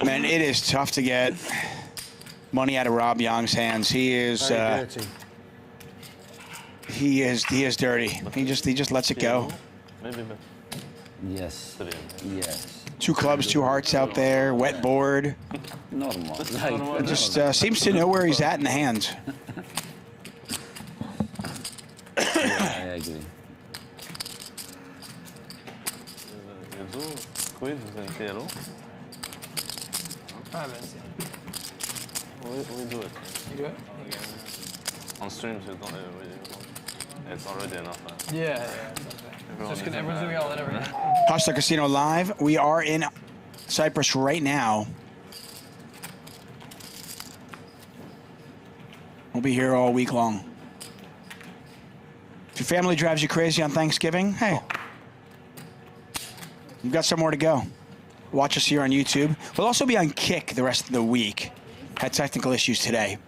A: Man, it is tough to get money out of Rob Yong's hands. He is he is dirty. He just lets it go.
I: Maybe.
M: Yes. Yes.
A: 2 clubs, 2 hearts out there, wet board.
M: Normal.
A: It just seems to know where he's at in the hands.
M: I agree.
I: You do quiz in TLO?
S: I haven't seen it.
I: We do it.
S: You do it?
I: On streams, you don't. It's already enough.
S: Yeah. Just because everyone's doing all everything.
A: Hustler Casino Live. We are in Cyprus right now. We'll be here all week long. If your family drives you crazy on Thanksgiving, hey, we've got somewhere to go. Watch us here on YouTube. We'll also be on Kick the rest of the week. Had technical issues today.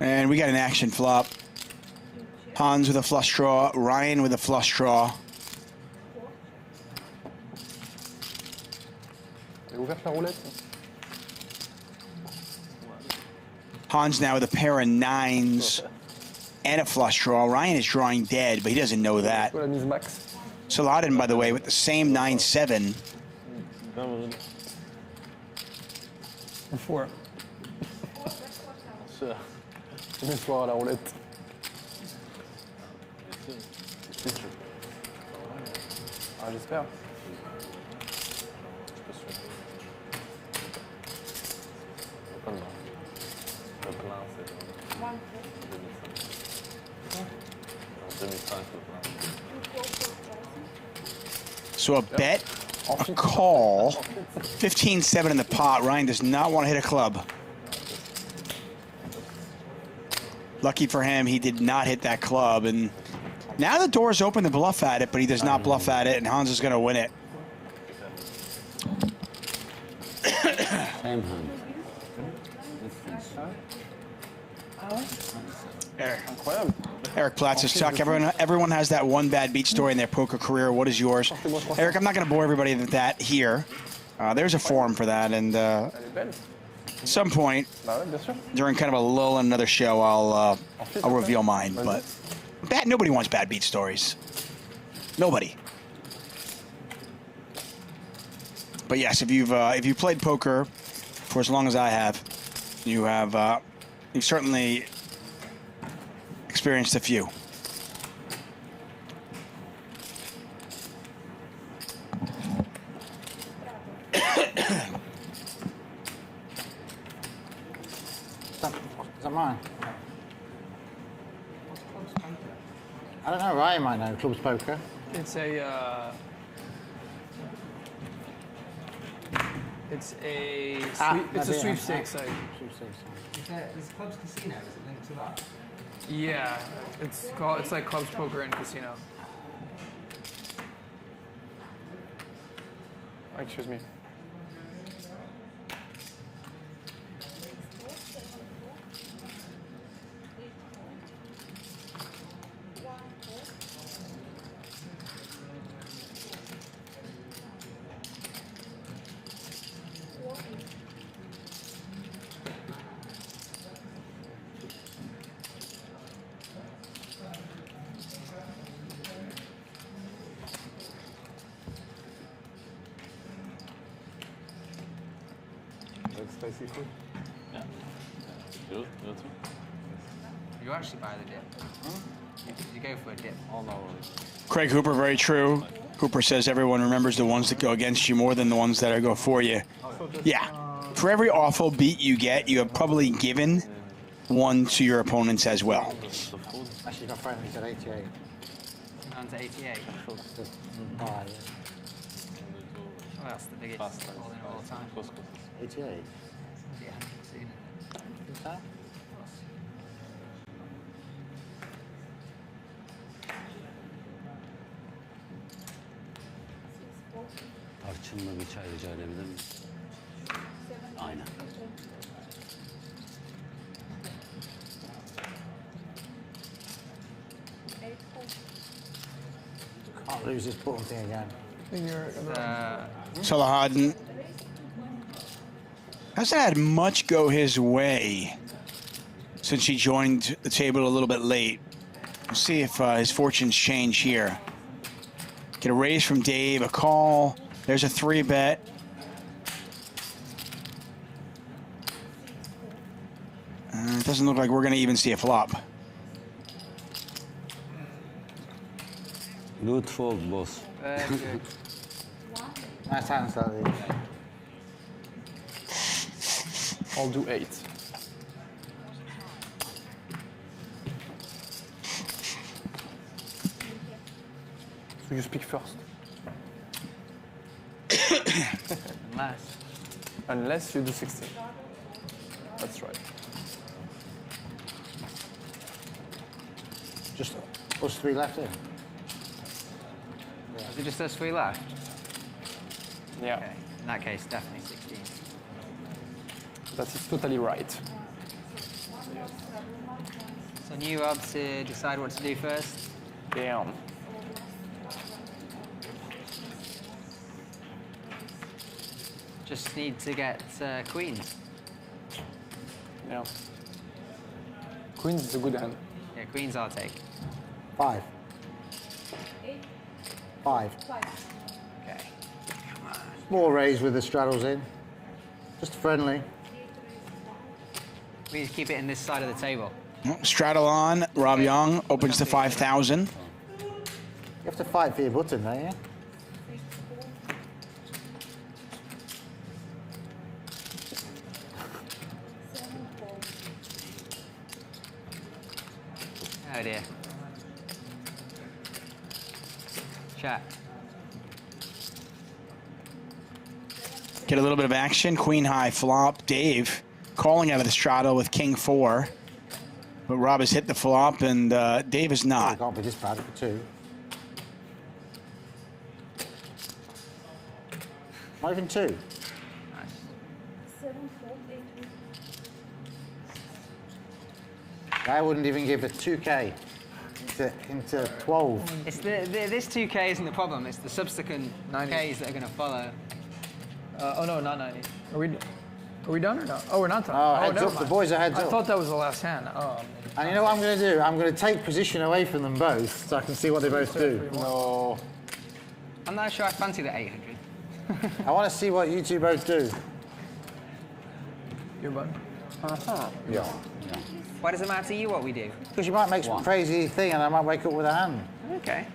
A: And we got an action flop. Handz with a flush draw. Ryan with a flush draw. Handz now with a pair of 9s and a flush draw. Ryan is drawing dead, but he doesn't know that. Selahaddin, by the way, with the same 9-7.
S: 4. Une fois à la roulette. Ah, j'espère.
A: So a bet, a call, 15-7 in the pot. Ryan does not want to hit a club. Lucky for him, he did not hit that club. And now the door's open to bluff at it, but he does not bluff at it, and Handz is going to win it.
M: Same hand.
A: Eric Platts is Tuck. Everyone has that one bad beat story in their poker career. What is yours? Eric, I'm not going to bore everybody with that here. There's a forum for that, and at some point during kind of a lull in another show, I'll reveal mine. But nobody wants bad beat stories. Nobody. But yes, if you've played poker for as long as I have, you've certainly experienced a few.
R: Is that mine? I don't know, Ryan might know clubs poker.
S: It's a sweepstakes site.
J: Is Clubs Casino, is it linked to that?
S: Yeah, it's like clubs poker and casino. Excuse me.
I: Spicy food? Yeah. You too?
J: You actually buy the dip. You go for a dip.
I: Oh, no.
A: Craig Hooper, very true. Hooper says everyone remembers the ones that go against you more than the ones that go for you. Yeah. For every awful beat you get, you have probably given one to your opponents as well.
R: Actually, got friend, he's at 88.
J: Handz AT.
R: Oh,
J: that's the biggest all in all time.
R: 88?
J: Yeah, I've seen it.
R: Who's that?
M: Tarçınla bir çay rica edebilir miyim? Aynen.
R: Can't lose this bottom thing again.
A: Selahaddin hasn't had much go his way since he joined the table a little bit late. We'll see if his fortunes change here. Get a raise from Dave, a call. There's a 3-bet. It doesn't look like we're going to even see a flop.
M: Good fold, boss.
R: Nice hands, Levy.
S: I'll do 8. So you speak first. Unless you do 16. That's right.
R: Just us 3 left here.
J: Is it just us 3 left?
S: Yeah.
J: Okay. In that case, definitely 16.
S: That's totally right.
J: So new Rob to decide what to do first?
S: Damn.
J: Just need to get queens.
S: Yeah. Queens is a good hand.
J: Yeah, queens I'll take.
R: 5. 5.
J: Okay.
R: Small raise with the straddles in. Just friendly.
J: We need to keep it in this side of the table.
A: Straddle on. Rob Yong opens to 5,000.
R: You have to fight for your button, don't you?
J: Oh dear. Chat.
A: Get a little bit of action. Queen high flop. Dave calling out of the straddle with king 4. But Rob has hit the flop and Dave is not.
R: Can't be this bad for 2. Not even 2. I wouldn't even give a 2K into 12.
J: It's this 2K isn't the problem. It's the subsequent 90s that are going to follow.
S: Oh no, not 90. Are we done or not? Oh, we're not done.
R: Oh, heads
S: never
R: up. The
S: mind.
R: boys are heads
S: I
R: up.
S: thought that was the last hand. Oh.
R: And you know what I'm going to do? I'm going to take position away from them both so I can see what they both do. No.
J: I'm not sure I fancy the 800.
R: I want to see what you two both do.
S: Your button.
R: Yeah.
J: Why does it matter to you what we do?
R: Because you might make some crazy thing and I might wake up with a hand.
J: Okay.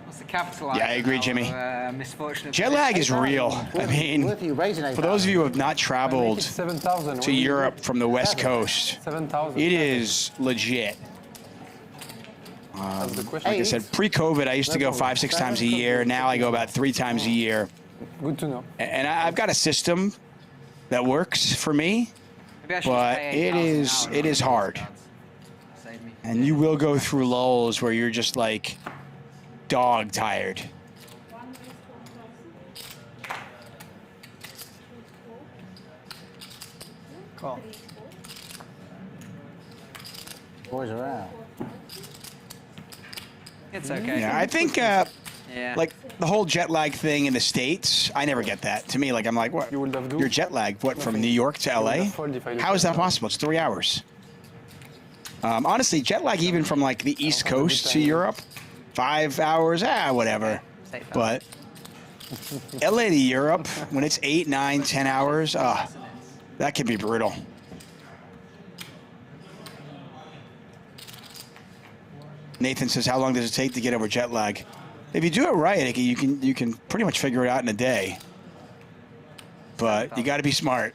J: What's the capital?
A: Yeah, I agree, Jimmy.
J: Misfortune of
A: Jet lag is real. I mean, for those of you who have not traveled to Europe from the West Coast, it is legit. Like I said, pre-COVID, I used to go 5-6 times a year. Now I go about 3 times a year.
T: Good to know.
A: And I've got a system that works for me, but it is hard. And you will go through lulls where you're just like dog tired.
S: Call.
R: Boys are out.
J: It's okay.
A: Yeah, I think like the whole jet lag thing in the States, I never get that. To me, like I'm like, what? You're jet lagged, what, from New York to LA? How is that possible? It's 3 hours. Honestly, jet lag even from like the East Coast to Europe, 5 hours, whatever. But LA to Europe, when it's 8, 9, 10 hours, that can be brutal. Nathan says, how long does it take to get over jet lag? If you do it right, you can pretty much figure it out in a day. But you got to be smart.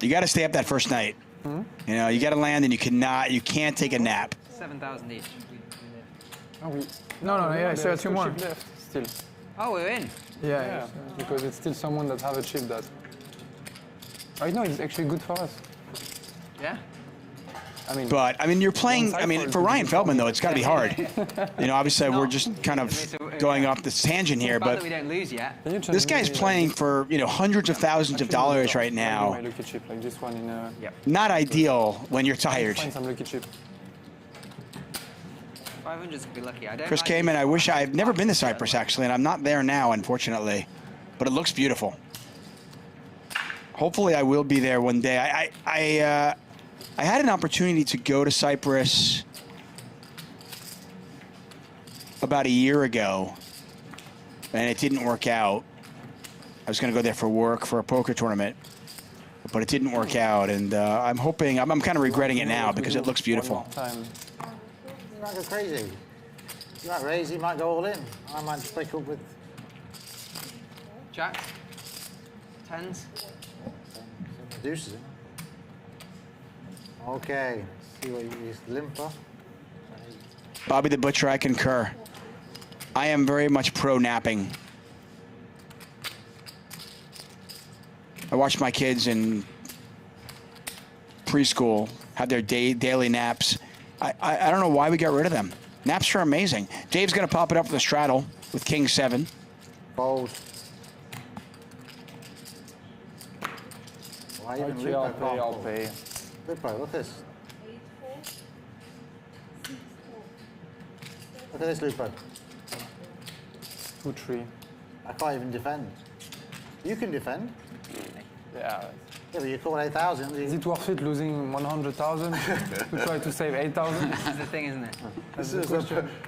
A: You got to stay up that first night. You know, you got to land and you can't take a nap.
J: 7,000 each.
S: No, yeah, so 2 more.
T: Left still.
J: Oh, we're in.
T: Yeah, because it's still someone that have a chip that. Right now, it's actually good for us.
J: Yeah.
A: But I mean, you're playing. I mean, for Ryan Feldman though, it's got to be hard. You know, obviously we're just kind of going off this tangent here, but
J: we don't lose yet.
A: this guy's playing for hundreds of thousands of dollars right now. Not ideal when you're tired.
J: 500's could be lucky. I don't.
A: Chris
J: like
A: Kamen, I wish I've never been to Cyprus actually, and I'm not there now, unfortunately. But it looks beautiful. Hopefully, I will be there one day. I had an opportunity to go to Cyprus about a year ago, and it didn't work out. I was going to go there for work for a poker tournament, but it didn't work out, and I'm hoping, I'm kind of regretting it now because it looks beautiful.
R: You might go crazy. You might raise, you might go all in. I might just break up with...
J: Jacks? 10s?
R: Deuces. Okay, see what you use. Limper.
A: Bobby the Butcher, I concur. I am very much pro napping. I watch my kids in preschool have their daily naps. I don't know why we got rid of them. Naps are amazing. Dave's going to pop it up with a straddle with King 7.
R: Fold. Why even
T: Okay, I'll pay.
R: Lupo, look at this. Look at this, Lupo.
T: 2-3.
R: I can't even defend. You can defend.
T: Yeah.
R: Yeah, but you call 8,000.
T: Is it worth it losing 100,000 to try to save 8,000?
J: This is the thing, isn't it?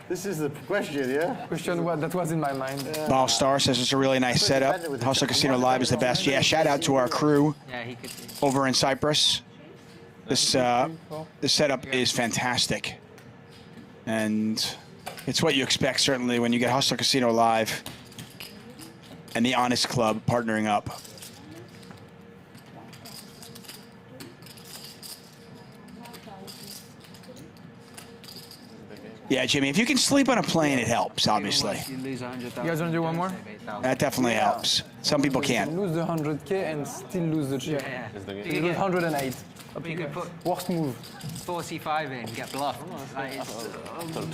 R: This is the question, yeah?
T: Question that was in my mind.
A: Ball Star says it's a really nice setup. Hustle Casino Live is the best. Yeah, shout out to our crew over in Cyprus. This setup is fantastic. And it's what you expect, certainly, when you get Hustle Casino Live and the Honest Club partnering up. Yeah, Jimmy, if you can sleep on a plane, it helps, obviously.
J: You lose 100,000.
S: You guys want to do one more?
A: That definitely helps. Some people
T: You
A: can't.
T: can lose the 100K and still lose the chip.
J: Yeah.
T: You lose 108.
J: You could put
T: Worst move.
J: 45 in, get bluffed. Like, it's,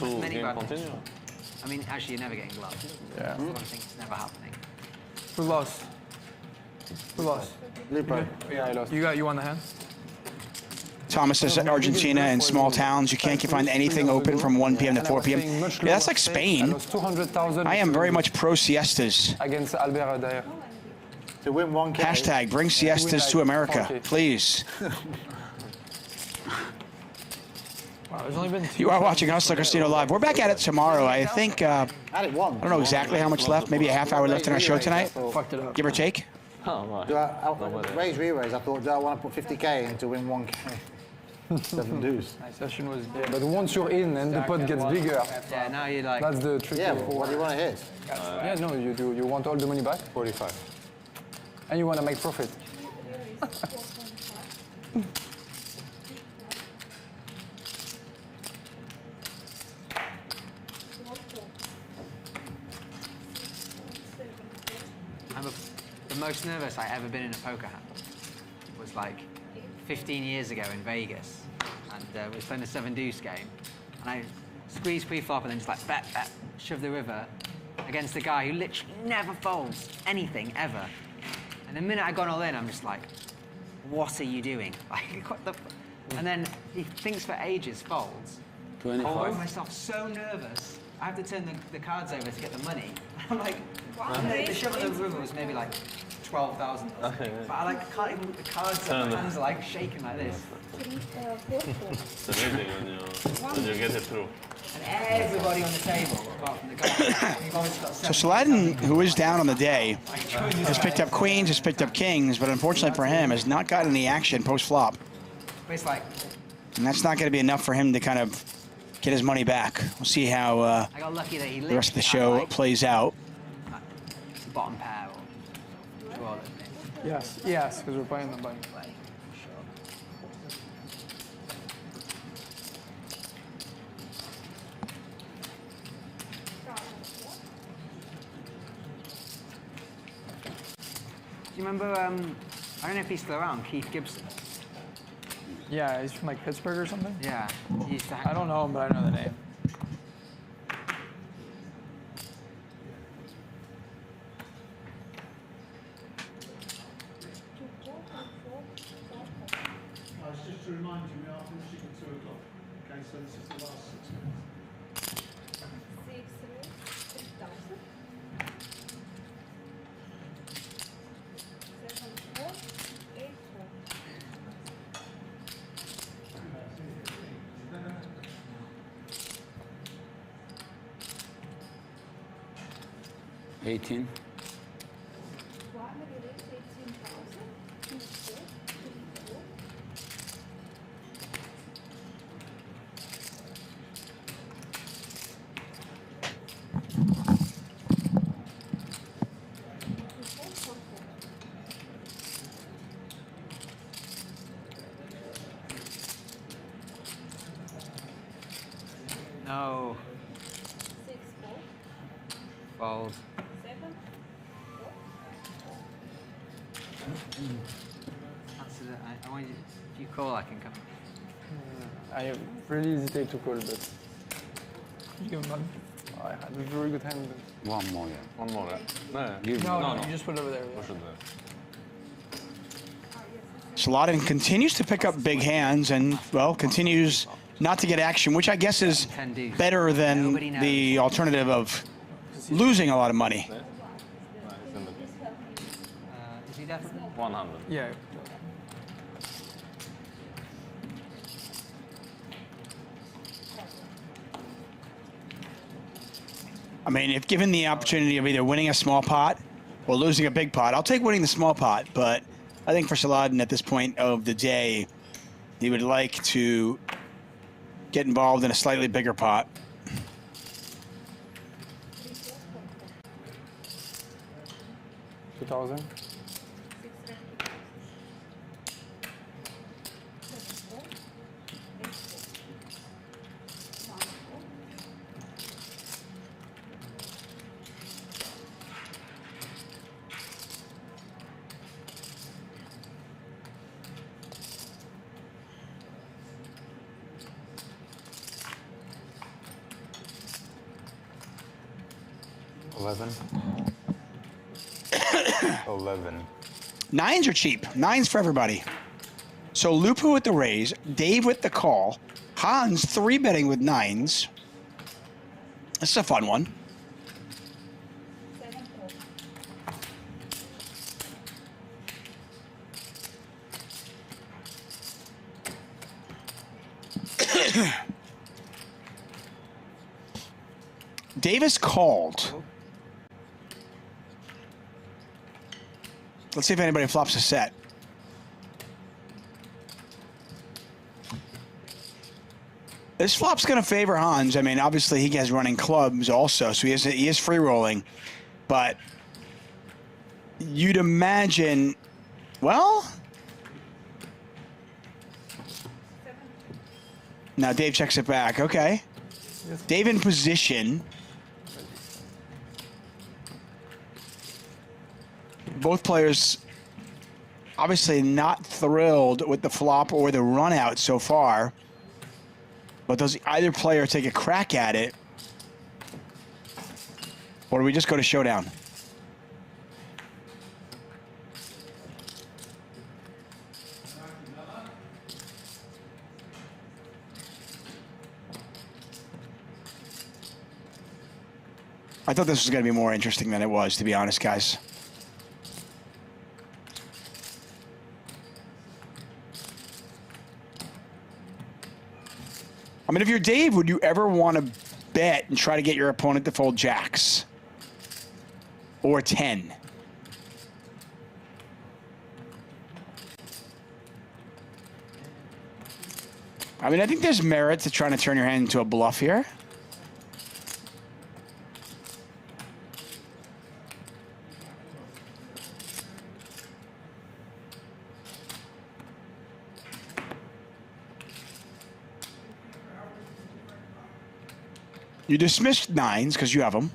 J: many
I: game
J: bad
I: continue.
J: things. I mean, actually, you're never getting bluffed.
T: Yeah.
J: That's the one thing that's never happening.
T: Who lost? Who lost?
R: Lupo.
T: Yeah, I lost. You won the hand?
A: Thomas says Argentina and small towns, you can't find anything open from 1 p.m. to 4 p.m. Yeah, that's like Spain. I am very much pro siestas.
T: Against Albert there.
R: To win 1K.
A: Hashtag bring siestas to America, please.
S: Wow, there's only been
A: You are watching Hustler Casino Live. We're back at it tomorrow. I think, I
R: Had it won.
A: don't know exactly how much left, maybe a half hour left in our show tonight.
S: fucked it up.
A: Give or take.
R: Do I raise, re-raise? I thought, do I want to put 50K in to win 1K? 7 deuce.
T: Session was, yeah, but once you're in and the pot gets bigger,
J: Yeah, now you're like...
T: that's the trick.
R: Yeah, what do you want to hit?
T: Yeah, no, you do. You want all the money back? 45. And you want to make profit.
J: The most nervous I ever been in a poker hand was like 15 years ago in Vegas, and we was playing the 7 deuce game, and I squeezed pre-flop and then just like bet, shove the river against the guy who literally never folds anything ever. And the minute I got all in, I'm just like, what are you doing? Like, what the? And then he thinks for ages, folds.
M: 25.
J: I find myself so nervous. I have to turn the cards over to get the money. I'm like, the shove of the river was maybe like 12,000. But I like can't even the cards. My hands are like shaking like this.
I: It's amazing when you get it through.
J: And everybody on the table, apart from the guy.
A: So Selahaddin, who is down on the day, has picked up queens, has picked up kings, but unfortunately for him, has not gotten any action post-flop.
J: It's like,
A: And that's not going to be enough for him to kind of get his money back. We'll see how
J: I got lucky that he
A: the rest of the show plays out.
J: bottom pair or two all of them.
T: Yes, yes, because we're playing the button.
J: Do you remember, I don't know if he's still around, Keith Gibson?
S: Yeah, he's from like Pittsburgh or something?
J: Yeah. He used to hang
S: I don't know him, but I know the name.
O: Just to remind you, we are finishing at 2 o'clock. Okay, so this is the last 6 minutes.
M: 18.
J: No. Fold. Answer that. I want you. If you call, I can come.
T: I really hesitate to call, but you give him one. I had a very good hand.
M: One more, yeah.
I: One more, yeah?
S: No, you just put it over there.
I: Push it there.
A: Selahaddin continues to pick up big hands and, well, continues not to get action, which I guess is better than the alternative of losing a lot of money.
J: Is he definitely?
I: 100.
S: Yeah.
A: I mean, if given the opportunity of either winning a small pot or losing a big pot, I'll take winning the small pot. But I think for Selahaddin at this point of the day, he would like to get involved in a slightly bigger pot.
T: $2,000.
L: 11. 11.
A: Nines are cheap. Nines for everybody. So Loopoo with the raise, Dave with the call, Handz 3-betting with nines. This is a fun one. Davis called. Let's see if anybody flops a set. This flop's going to favor Handz. I mean, obviously he has running clubs also, so he is free rolling. But you'd imagine, well, now Dave checks it back. Okay. Dave in position. Both players obviously not thrilled with the flop or the run out so far. But does either player take a crack at it? Or do we just go to showdown? I thought this was going to be more interesting than it was, to be honest, guys. I mean, if you're Dave, would you ever want to bet and try to get your opponent to fold jacks? Or 10? I mean, I think there's merit to trying to turn your hand into a bluff here. You dismissed nines because you have them.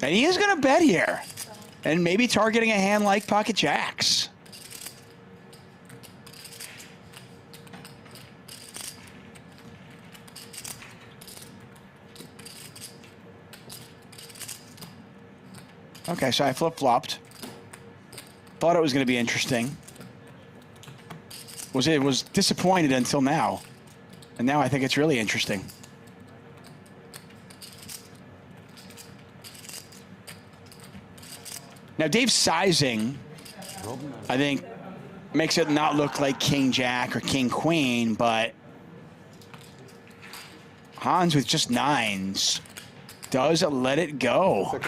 A: And he is going to bet here. And maybe targeting a hand like pocket jacks. Okay, so I flip-flopped. Thought it was going to be interesting. Was disappointed until now. And now I think it's really interesting. Now Dave's sizing, I think, makes it not look like King Jack or King Queen, but Handz with just nines does let it go.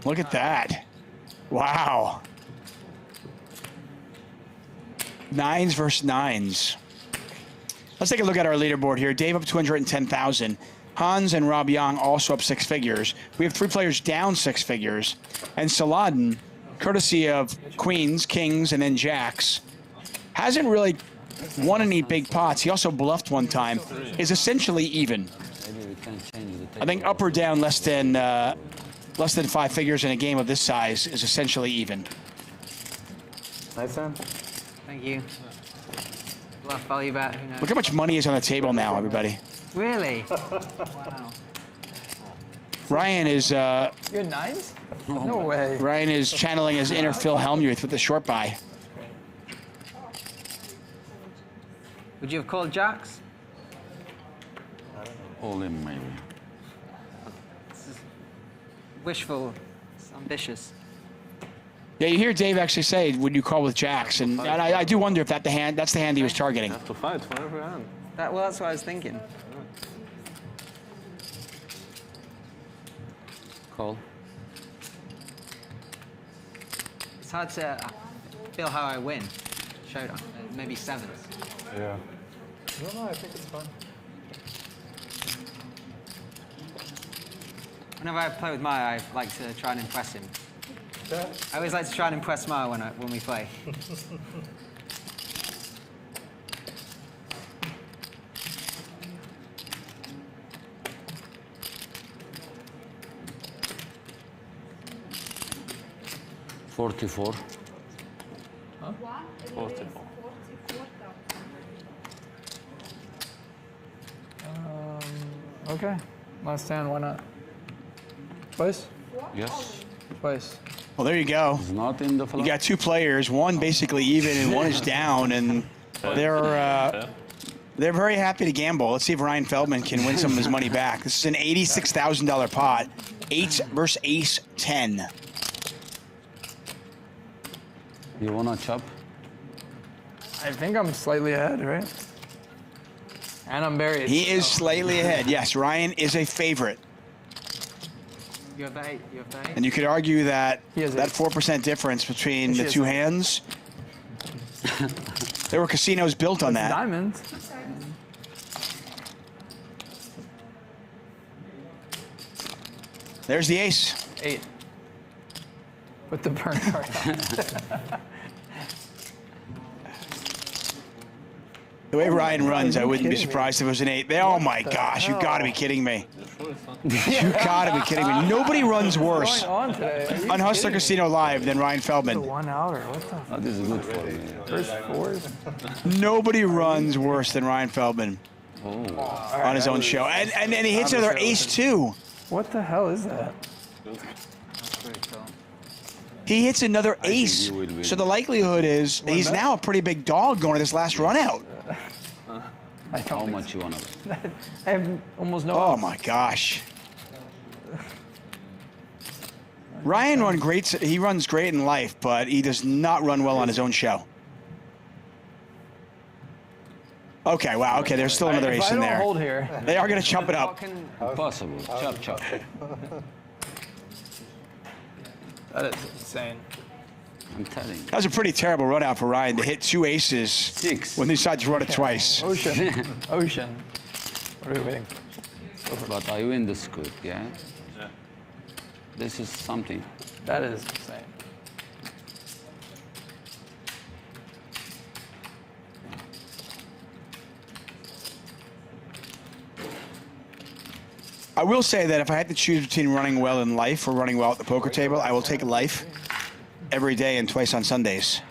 A: Look at that. Wow. Nines versus nines. Let's take a look at our leaderboard here. Dave up 210,000. Handz and Rob Yong also up 6 figures. We have 3 players down 6 figures. And Selahaddin, courtesy of queens, kings, and then jacks, hasn't really won any big pots. He also bluffed one time. Is essentially even. I think up or down less than 5 figures in a game of this size is essentially even.
L: Nice hand.
J: Thank you. Bluff value bet. Who knows?
A: Look how much money is on the table now, everybody.
J: Really? Wow.
A: Ryan is.
S: You had nines? No way.
A: Ryan is channeling his inner Phil Hellmuth with the short buy.
J: Would you have called jacks?
M: All in, maybe.
J: This is wishful. It's ambitious.
A: Yeah, you hear Dave actually say, "Would you call with jacks?" And I do wonder if that's the hand he was targeting.
I: Have to fight for every hand.
J: Well, that's what I was thinking.
M: Call.
J: It's hard to feel how I win. Showdown. Maybe sevens.
L: Yeah. No, I think it's fun.
J: Whenever I play with Maya, I like to try and impress him. I always like to try and impress Maya when we play.
M: $44.
I: Huh? 44.
S: Okay. Last hand, why not? Twice?
M: Yes.
S: Twice.
A: Well, there you go.
M: It's not in the
A: You got two players, one basically even and one is down, and they're very happy to gamble. Let's see if Ryan Feldman can win some of his money back. This is an $86,000 pot. 8 versus ace 10.
M: You wanna chop?
S: I think I'm slightly ahead, right? And I'm buried.
A: He is slightly ahead. Yes, Ryan is a favorite.
J: You have the 8. You have the 8.
A: And you could argue that
S: has
A: that
S: eight.
A: 4% difference between
S: She
A: the
S: has
A: two
S: eight.
A: hands, there were casinos built on that.
S: Diamonds.
A: There's the ace.
S: 8. Put the burn card on.
A: The way Ryan runs, I wouldn't be surprised if it was an 8. Oh my gosh, you gotta be kidding me. You gotta be kidding me. Nobody runs worse
S: on today?
A: on Hustler Casino Live than Ryan Feldman.
S: 1 outer. What the?
M: Oh, this is good for me.
S: First fours.
A: Nobody runs worse than Ryan Feldman on his own show. And he hits another ace too.
S: What the hell is that?
A: He hits another ace. So the likelihood is he's now a pretty big dog going to this last run out.
M: How much you wanna bet?
S: I have almost no.
A: Oh my gosh. Ryan runs great in life, but he does not run well on his own show. Okay, wow, okay, there's still another ace in there.
S: Hold here.
A: They are going to chop it up.
M: Impossible. Chop, chop.
S: That is insane.
M: I'm telling you.
A: That was a pretty terrible run out for Ryan to hit 2 aces when they decided to run it twice.
S: Ocean. Ocean. What are we waiting for?
M: But I win this good, yeah? This is something.
S: That is insane.
A: I will say that if I had to choose between running well in life or running well at the poker table, I will take life every day and twice on Sundays.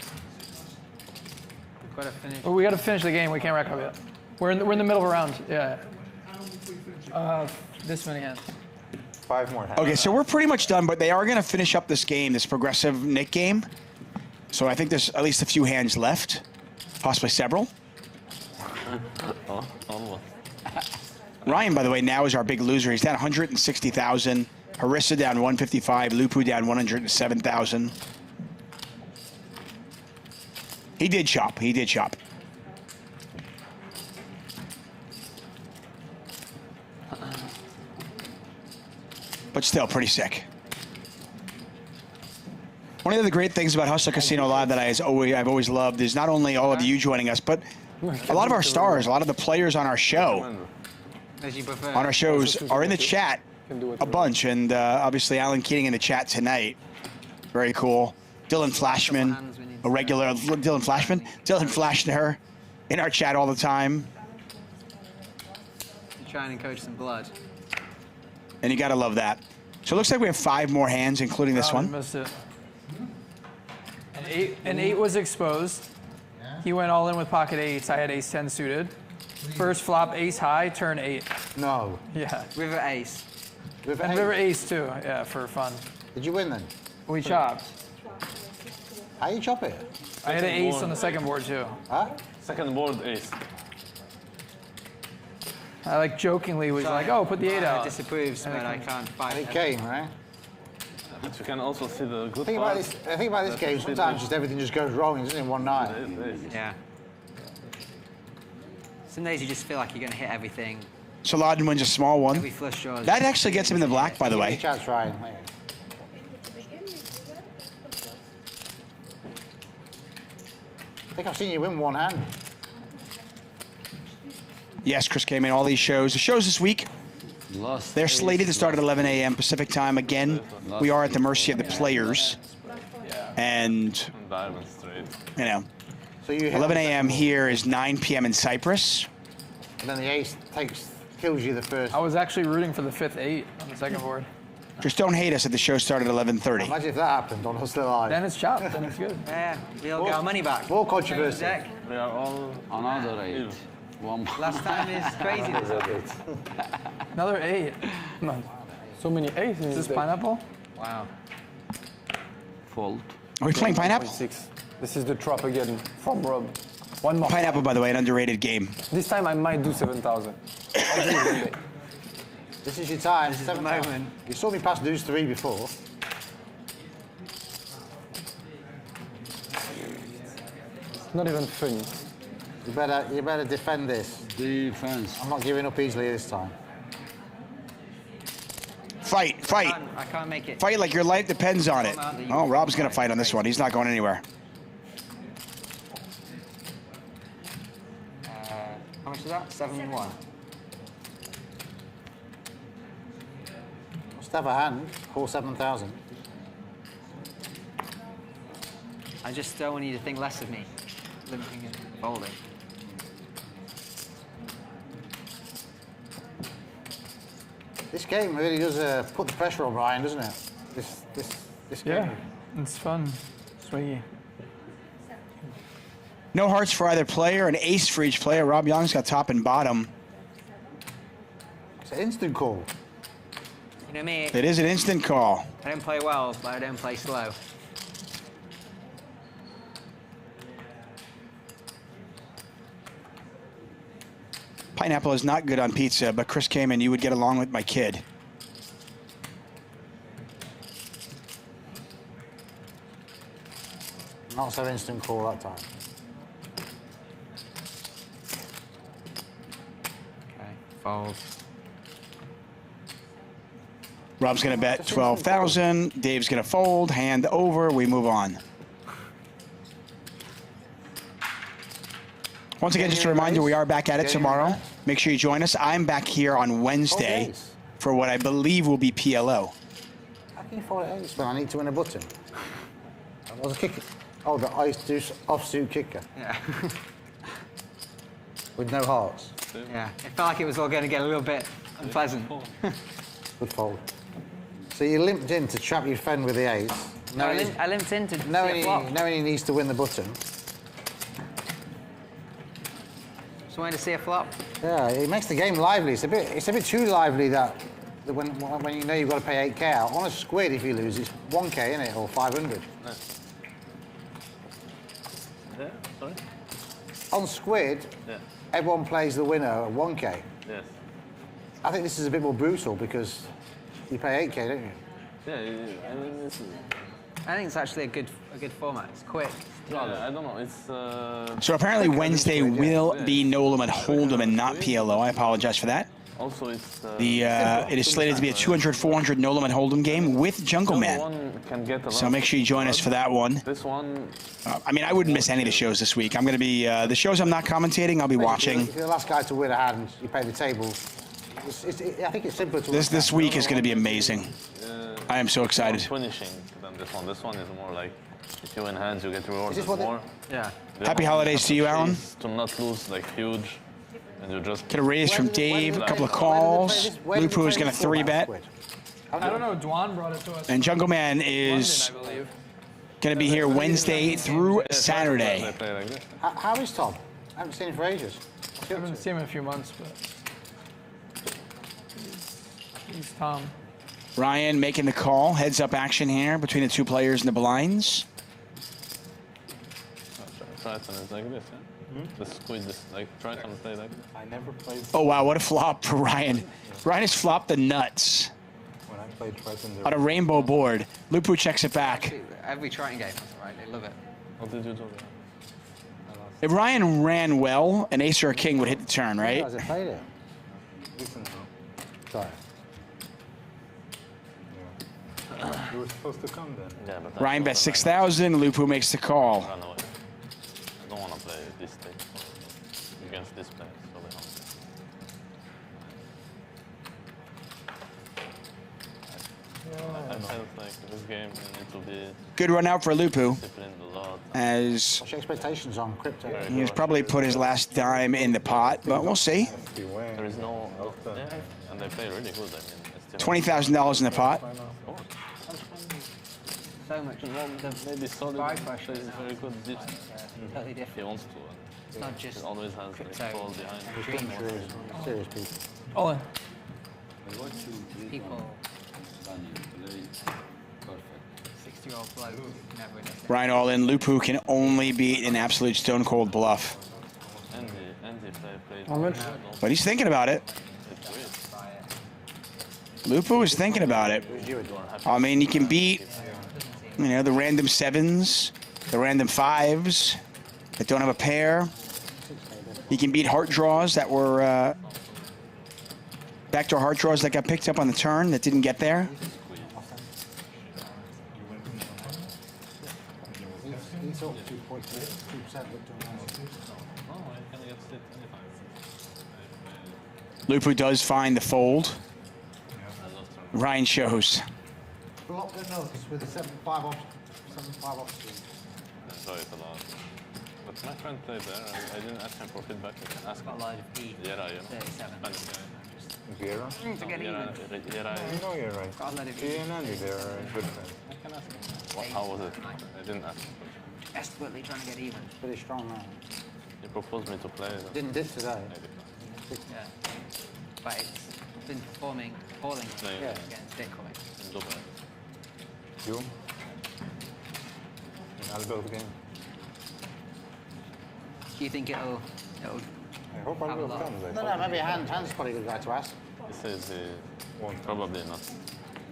S: Well, we got to finish the game. We can't rack up yet. We're in the middle of a round. Yeah. This many hands.
L: 5 more hands.
A: Okay, so we're pretty much done, but they are going to finish up this game, this progressive Nick game. So I think there's at least a few hands left, possibly several. Ryan, by the way, now is our big loser. He's down 160,000. Harissa down 155. Loopoo down 107,000. He did chop. He did chop. But still, pretty sick. One of the great things about Hustler Casino Live that I've always loved is not only all of you joining us, but a lot of our stars, a lot of the players on our show, on our shows, are in the chat a bunch. And obviously, Alan Keating in the chat tonight. Very cool. Dylan Flashman, a regular Dylan Flashman. Dylan Flashner in our chat all the time.
J: Trying to coach some blood.
A: And you got to love that. So it looks like we have 5 more hands, including this one.
S: Missed it. An 8 was exposed. He went all in with pocket 8s. I had ace 10 suited. First flop ace high, turn 8.
R: No.
S: Yeah.
J: River ace.
S: And river ace too, yeah, for fun.
R: Did you win then?
S: We chopped.
R: How you chop it?
S: I had an ace on the second board too.
R: Huh?
I: Second board ace.
S: I like jokingly was like, oh, put the 8 out.
J: Disapproves, but I can't fight
R: It came, right?
I: But you can also see the good
R: Think about
I: parts.
R: this. I think about this game. Sometimes just everything just goes wrong, doesn't it, in one night?
J: Yeah. Some days you just feel like you're going to hit everything.
A: Selahaddin wins a small one.
J: Every flush draws.
A: That actually gets him in the black, by the way.
R: Chance, Ryan. I think I've seen you win one hand.
A: Yes, Chris came in all these shows. The shows this week, they're slated to start at 11 a.m. Pacific time. Again, we are at the mercy of the players. And, you know,
R: So you
A: 11 a.m. here is 9 p.m. in Cyprus.
R: And then the ace kills you the first.
S: I was actually rooting for the 5th 8 on the second board.
A: Just don't hate us that the show started at 11:30.
R: Imagine if that happened on Hustler Live.
S: Then it's chopped, then it's good.
J: Yeah, we all get our money back.
R: More controversy.
I: We are all
M: Another 8.
J: Last time is crazy.
S: Another 8. Come on. So many 8s. Is this pineapple?
J: Wow.
M: Fold.
A: Are we playing pineapple?
T: 6. This is the trap again from Rob. One more.
A: Pineapple, by the way, an underrated game.
T: This time I might do 7,000.
R: This is your time. 7,000. You saw me pass deuce 3 before.
T: Not even funny.
R: You better defend this.
M: Defense.
R: I'm not giving up easily this time.
A: Fight.
J: I can't make it.
A: Fight like your life depends on it. Oh, Rob's going to fight on this one. He's not going anywhere.
J: How much is that? 7-1.
R: Must have a hand. Call 7,000.
J: I just don't want you to think less of me. Limping and folding.
R: This game really does put the pressure on Ryan, doesn't it? This game.
S: Yeah, it's fun. Swaggy.
A: No hearts for either player, an ace for each player. Rob Yong's got top and bottom.
R: It's an instant call.
J: You know me.
A: It is an instant call.
J: I don't play well, but I don't play slow.
A: Pineapple is not good on pizza, but Chris came and you would get along with my kid.
R: Not so instant call that time.
J: Okay, fold.
A: Rob's going to bet 12,000. Dave's going to fold. Hand over. We move on. Once again, just a reminder, we are back at it tomorrow. Make sure you join us. I'm back here on Wednesday for what I believe will be PLO.
R: How can you fold it ace when I need to win a button? That was a kicker. Oh, the ice deuce offsuit kicker.
J: Yeah.
R: With no hearts.
J: Yeah, it felt like it was all going to get a little bit unpleasant.
R: Good fold. So you limped in to trap your friend with the ace.
J: No, I limped in to
R: knowing
J: see a flop.
R: knowing he needs to win the button.
J: Just wanted to see a flop.
R: Yeah, it makes the game lively. It's a bit too lively that when you know you've got to pay 8k out. On a squid, if you lose, it's 1k, isn't it, or 500?
I: Yeah, sorry?
R: On squid, everyone plays the winner at 1k.
I: Yes.
R: I think this is a bit more brutal because you pay 8k, don't you?
I: Yeah, I mean, this is...
J: I think it's actually a good format. It's quick.
I: Yeah, I don't know. It's.
A: So apparently Wednesday will be no limit hold'em and not PLO. I apologize for that.
I: Also, it's.
A: It is slated to be a 200-400 no limit hold'em game with Jungle Man. So make sure you join us for that one.
I: This one.
A: I mean, I wouldn't miss any of the shows this week. I'm going to be the shows I'm not commentating. I'll be watching.
R: If you're the last guy to win a hand, you pay the table. I think it's simpler to.
A: This week is going to be amazing. I am so excited.
I: Finishing than this one. This one is more like if you win hands, you get rewarded more.
J: Yeah.
A: Happy holidays to you, Alan.
I: To not lose like huge, and you just
A: get a raise from Dave. A couple of calls. Loopoo is going to 3-bet.
S: I don't know. Dwan brought it to us.
A: And Jungle Man is
S: London,
A: going to be here Wednesday through Saturday.
R: How is Tom? I haven't seen him for ages.
S: I haven't seen him in a few months, but he's Tom.
A: Ryan making the call. Heads up action here between the two players in the blinds.
I: Triton is like this, yeah? The squid is like Triton play like this.
L: I never played.
A: Oh wow, what a flop for Ryan. Ryan has flopped the nuts
L: When I played Triton,
A: on a rainbow board. Lupu checks it back.
J: Every Triton game, right? They love it.
I: What did you do?
A: If Ryan ran well, an ace or a king would hit the turn, right?
R: I played it. Sorry.
L: You were supposed to come then.
I: Yeah, but
A: Ryan bets 6,000. Lupu makes the call.
I: I don't want to play this thing against this player. I felt like this game needs to be
A: Good run out for Lupu,
I: disciplined a lot.
A: as
R: What's your expectations on crypto?
A: he's probably put his last dime in the pot, but we'll see.
I: There is no, and they play really good. I mean,
A: $20,000 in the pot.
J: So much.
I: Maybe solid. Plays very good.
J: Totally different.
I: He wants to.
J: It's not just
I: It always has like
J: crypto
I: fall behind.
J: dreams.
R: Serious people.
S: All in.
J: People.
M: Perfect.
J: 60-year-old bloke never in it.
A: Ryan All-In, Loopoo can only beat an absolute stone cold bluff. But he's thinking about it. Loopoo is thinking about it. I mean, he can beat, you know, the random 7s, the random 5s that don't have a pair. He can beat heart draws that were backdoor heart draws that got picked up on the turn that didn't get there.
R: He's up 2.2%.
A: Loopoo does find the fold. Ryan shows.
R: Block the notes with a 7-5 off. 7-5 off.
I: Sorry for that. But my friend played there. I didn't ask him for feedback. I can ask him. Yeah, yeah.
L: 37.
J: Vera? To get even.
L: I know you're right. He and Andy, they're good friends.
I: I can ask him. How was it? I didn't ask him.
J: Desperately trying to get even.
R: Pretty strong now.
I: He proposed me to play.
R: Didn't dip today.
J: Yeah. But it's been performing appalling against Bitcoin.
L: You? I'll build the game.
J: Do you think it'll
L: I hope I will come.
R: No, maybe Hand's probably a good guy to ask.
I: He says he won't. Probably not.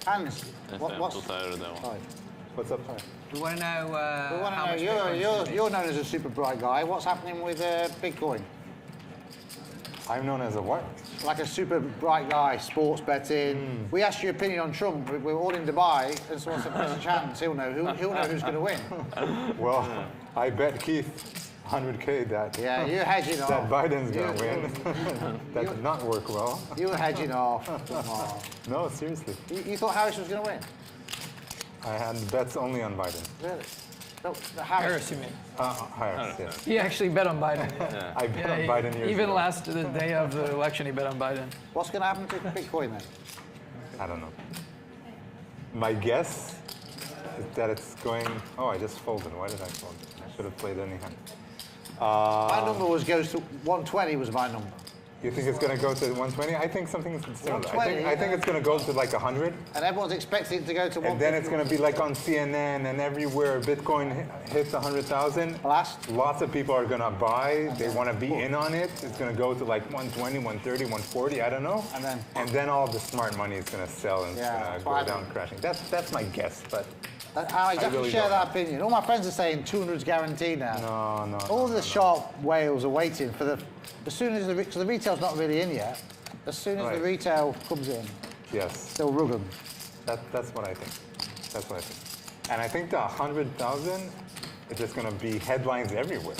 R: Handz, what's...
I: too tired,
L: What's up?
J: We want to know
R: how much you're known as a super bright guy. What's happening with Bitcoin?
L: I'm known as a what?
R: Like a super bright guy, sports betting. We asked your opinion on Trump. We're all in Dubai, and so what's the chance? He'll know who's going to win.
L: Well, I bet Keith 100K that.
R: Yeah, you're hedging off.
L: That Biden's going to win. That did not work well.
R: You were hedging off. Come on.
L: No, seriously.
R: You thought Harris was going to win?
L: I had bets only on Biden.
R: Really? No,
S: Harris, you mean?
L: Harris, yes.
S: He actually bet on Biden.
L: Yeah. I bet on Biden years
S: Even
L: ago.
S: the day of the election, he bet on Biden.
R: What's going to happen to Bitcoin then?
L: I don't know. My guess is that it's going... Oh, I just folded. Why did I fold? I should have played any hand.
R: My number goes to 120 was my number.
L: You think it's going to go to 120? I think something similar. I think it's going to go to like 100.
R: And everyone's expecting it to go to 150.
L: And then it's going to be like on CNN and everywhere Bitcoin hits 100,000. Lots of people are going to buy. They want to be in on it. It's going to go to like 120, 130, 140. I don't know. And then all the smart money is going to sell and it's going to go down crashing. That's my guess, but.
R: I exactly
L: really
R: share
L: don't
R: that opinion. All my friends are saying 200's guaranteed now.
L: No.
R: All the sharp whales are waiting for the. As soon as because the retail's not really in yet. As soon as the retail comes in,
L: yes,
R: they'll rug them.
L: That's what I think. That's what I think. And I think the 100,000 is just going to be headlines everywhere.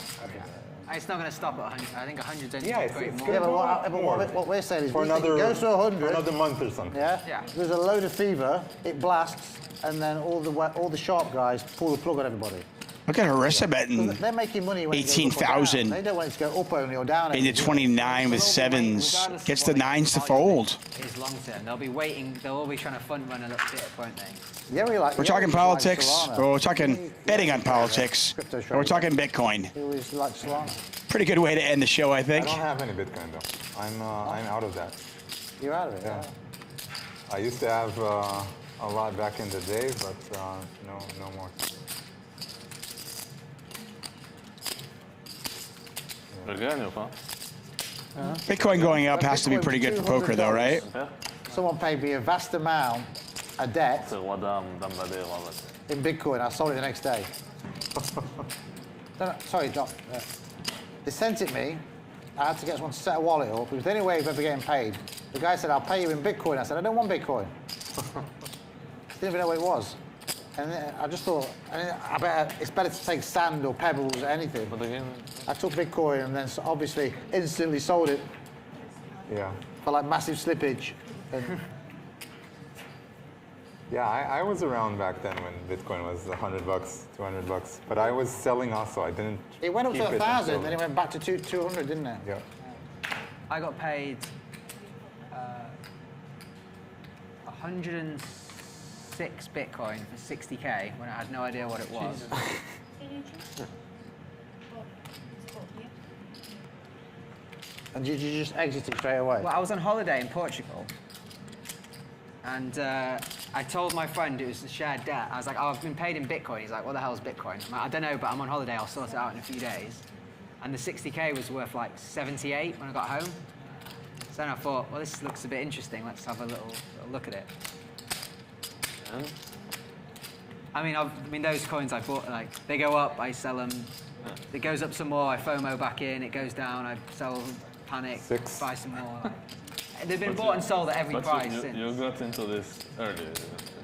J: It's not going to stop at 100. I think 100's only
L: Yeah, it's
J: going
L: gonna
J: more.
R: Yeah, but what we're saying is
L: for
R: we think
L: another,
R: it goes to 100.
L: for another month or something.
R: Yeah. There's a load of fever. It blasts, and then all the sharp guys pull the plug on everybody.
A: Look at Harissa betting
R: They're making money when
A: 18,000
R: They don't want it to go up only or down.
A: into 29 with 7s. Gets the 9s to fold.
J: Is long term. They'll be waiting. They'll all be trying to front run a little bit, won't they?
R: Yeah,
A: We're talking politics, or we're talking betting on politics, or we're talking Bitcoin.
R: He always like Solana.
A: Pretty good way to end the show, I think.
L: I don't have any Bitcoin though. I'm out of that.
R: You're out of it.
L: Yeah. I used to have a lot back in the day, but no more.
A: Bitcoin going up has to be pretty good for poker, though, right?
R: Someone paid me a vast amount of debt in Bitcoin. I sold it the next day. Sorry, John. They sent it me. I had to get someone to set a wallet up. It was the only way of ever getting paid. The guy said, I'll pay you in Bitcoin. I said, I don't want Bitcoin. Didn't even know what it was. And then I just thought, it's better to take sand or pebbles or anything. I took Bitcoin and then obviously instantly sold it.
L: Yeah.
R: For like massive slippage.
L: Yeah, I was around back then when Bitcoin was $100, $200, but I was selling also. I didn't.
R: It went up to 1,000, then it went back to 200, didn't it?
L: Yeah.
J: I got paid 106 Bitcoin for 60K when I had no idea what it was.
R: And did you just exit it straight away?
J: Well, I was on holiday in Portugal, and I told my friend it was a shared debt. I was like, oh, I've been paid in Bitcoin. He's like, what the hell is Bitcoin? I'm like, I don't know, but I'm on holiday. I'll sort it out in a few days. And the 60K was worth like 78 when I got home. So then I thought, well, this looks a bit interesting. Let's have a little look at it.
I: And?
J: I mean, those coins I bought, like, they go up, I sell them. It goes up some more, I FOMO back in. It goes down, I sell, panic, buy some more. Like, they've been bought and sold at every price since.
I: You got into this earlier.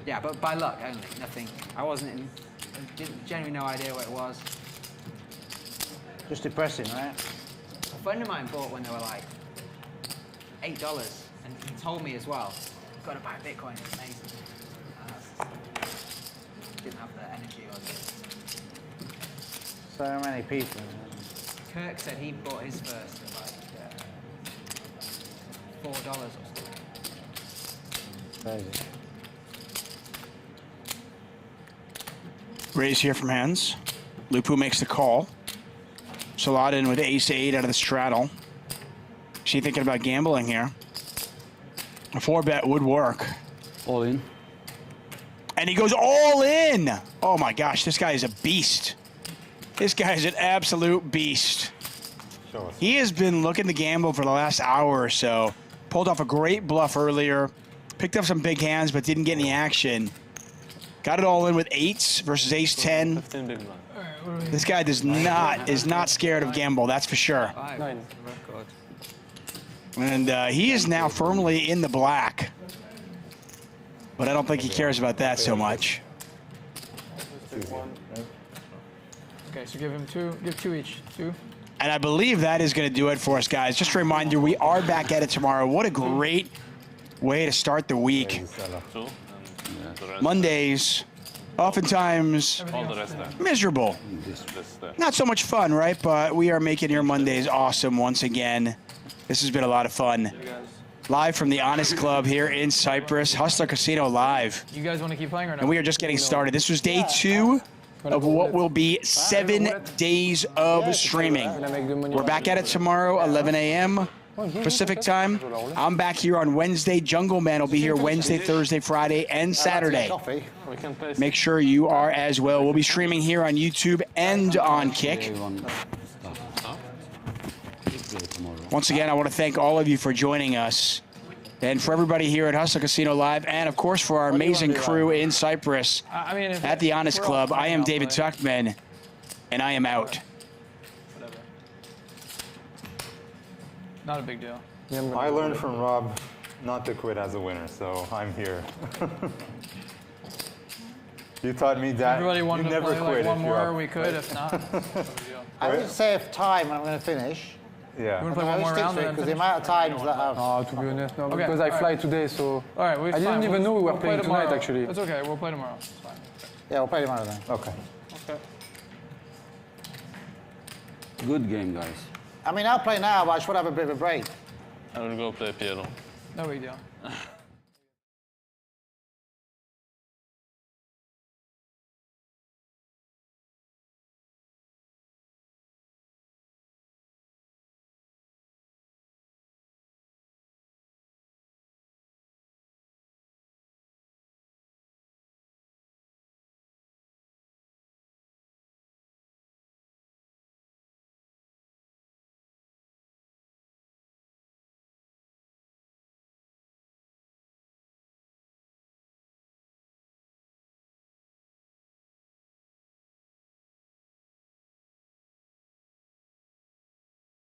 J: Yeah, but by luck only, nothing. I genuinely no idea what it was.
R: Just depressing, right?
J: A friend of mine bought when they were like $8, and he told me as well, you've got to buy Bitcoin, it's amazing. Didn't have the energy or
R: So many people.
J: Kirk said he bought his first at like $4 or something.
R: Crazy.
A: Raise here from Handz. Loopoo makes the call. Selahaddin with ace-8 out of the straddle. Is he thinking about gambling here? A 4-bet would work.
M: All in.
A: And he goes all in. Oh my gosh, this guy is a beast. This guy is an absolute beast. He has been looking to gamble for the last hour or so. Pulled off a great bluff earlier. Picked up some big hands, but didn't get any action. Got it all in with 8s versus ace-10.
I: 15 big blind.
A: This guy is not scared of gamble, that's for sure.
B: 9.
A: And he is now firmly in the black. But I don't think he cares about that so much.
S: Okay, so give him 2. Give 2 each. 2.
A: And I believe that is going to do it for us, guys. Just a reminder, we are back at it tomorrow. What a great way to start the week. Mondays, oftentimes miserable. Not so much fun, right? But we are making your Mondays awesome once again. This has been a lot of fun. Live from the Honest Club here in CYPRUS, Hustler Casino Live.
S: You guys want to keep playing or not?
A: And we are just getting started. This was day 2 of what will be 7 days of streaming. We're back at it tomorrow, 11 a.m. Pacific time. I'm back here on Wednesday. Jungle Man will be here Wednesday, Thursday, Friday, and Saturday. Make sure you are as well. We'll be streaming here on YouTube and on Kick. Once again, I want to thank all of you for joining us. And for everybody here at Hustler Casino Live, and of course for our amazing crew in CYPRUS at the Honest Club, I am David Tuchman, and I am out.
S: Not a big deal.
L: I learned from Rob not to quit as a winner, so I'm here. You taught me that.
S: Everybody wanted
L: you
S: to
L: never
S: play
L: quit
S: like one
L: if you're
S: more,
L: up.
S: we could, if not.
R: I would save time when I'm going to finish.
L: Yeah.
S: You want to play one more round?
R: Because the amount of times that I've...
T: To be honest, no,
S: Okay,
T: because I
S: all
T: fly
S: right.
T: today, so...
S: All right,
T: I didn't even know we were playing tonight,
S: tomorrow.
T: actually.
S: It's okay, we'll play tomorrow. It's fine.
R: Yeah, we'll play tomorrow then.
L: Okay.
S: Okay.
M: Good game, guys.
R: I mean, I'll play now, but I should have a bit of a break.
I: I will go play Piero.
S: No big deal.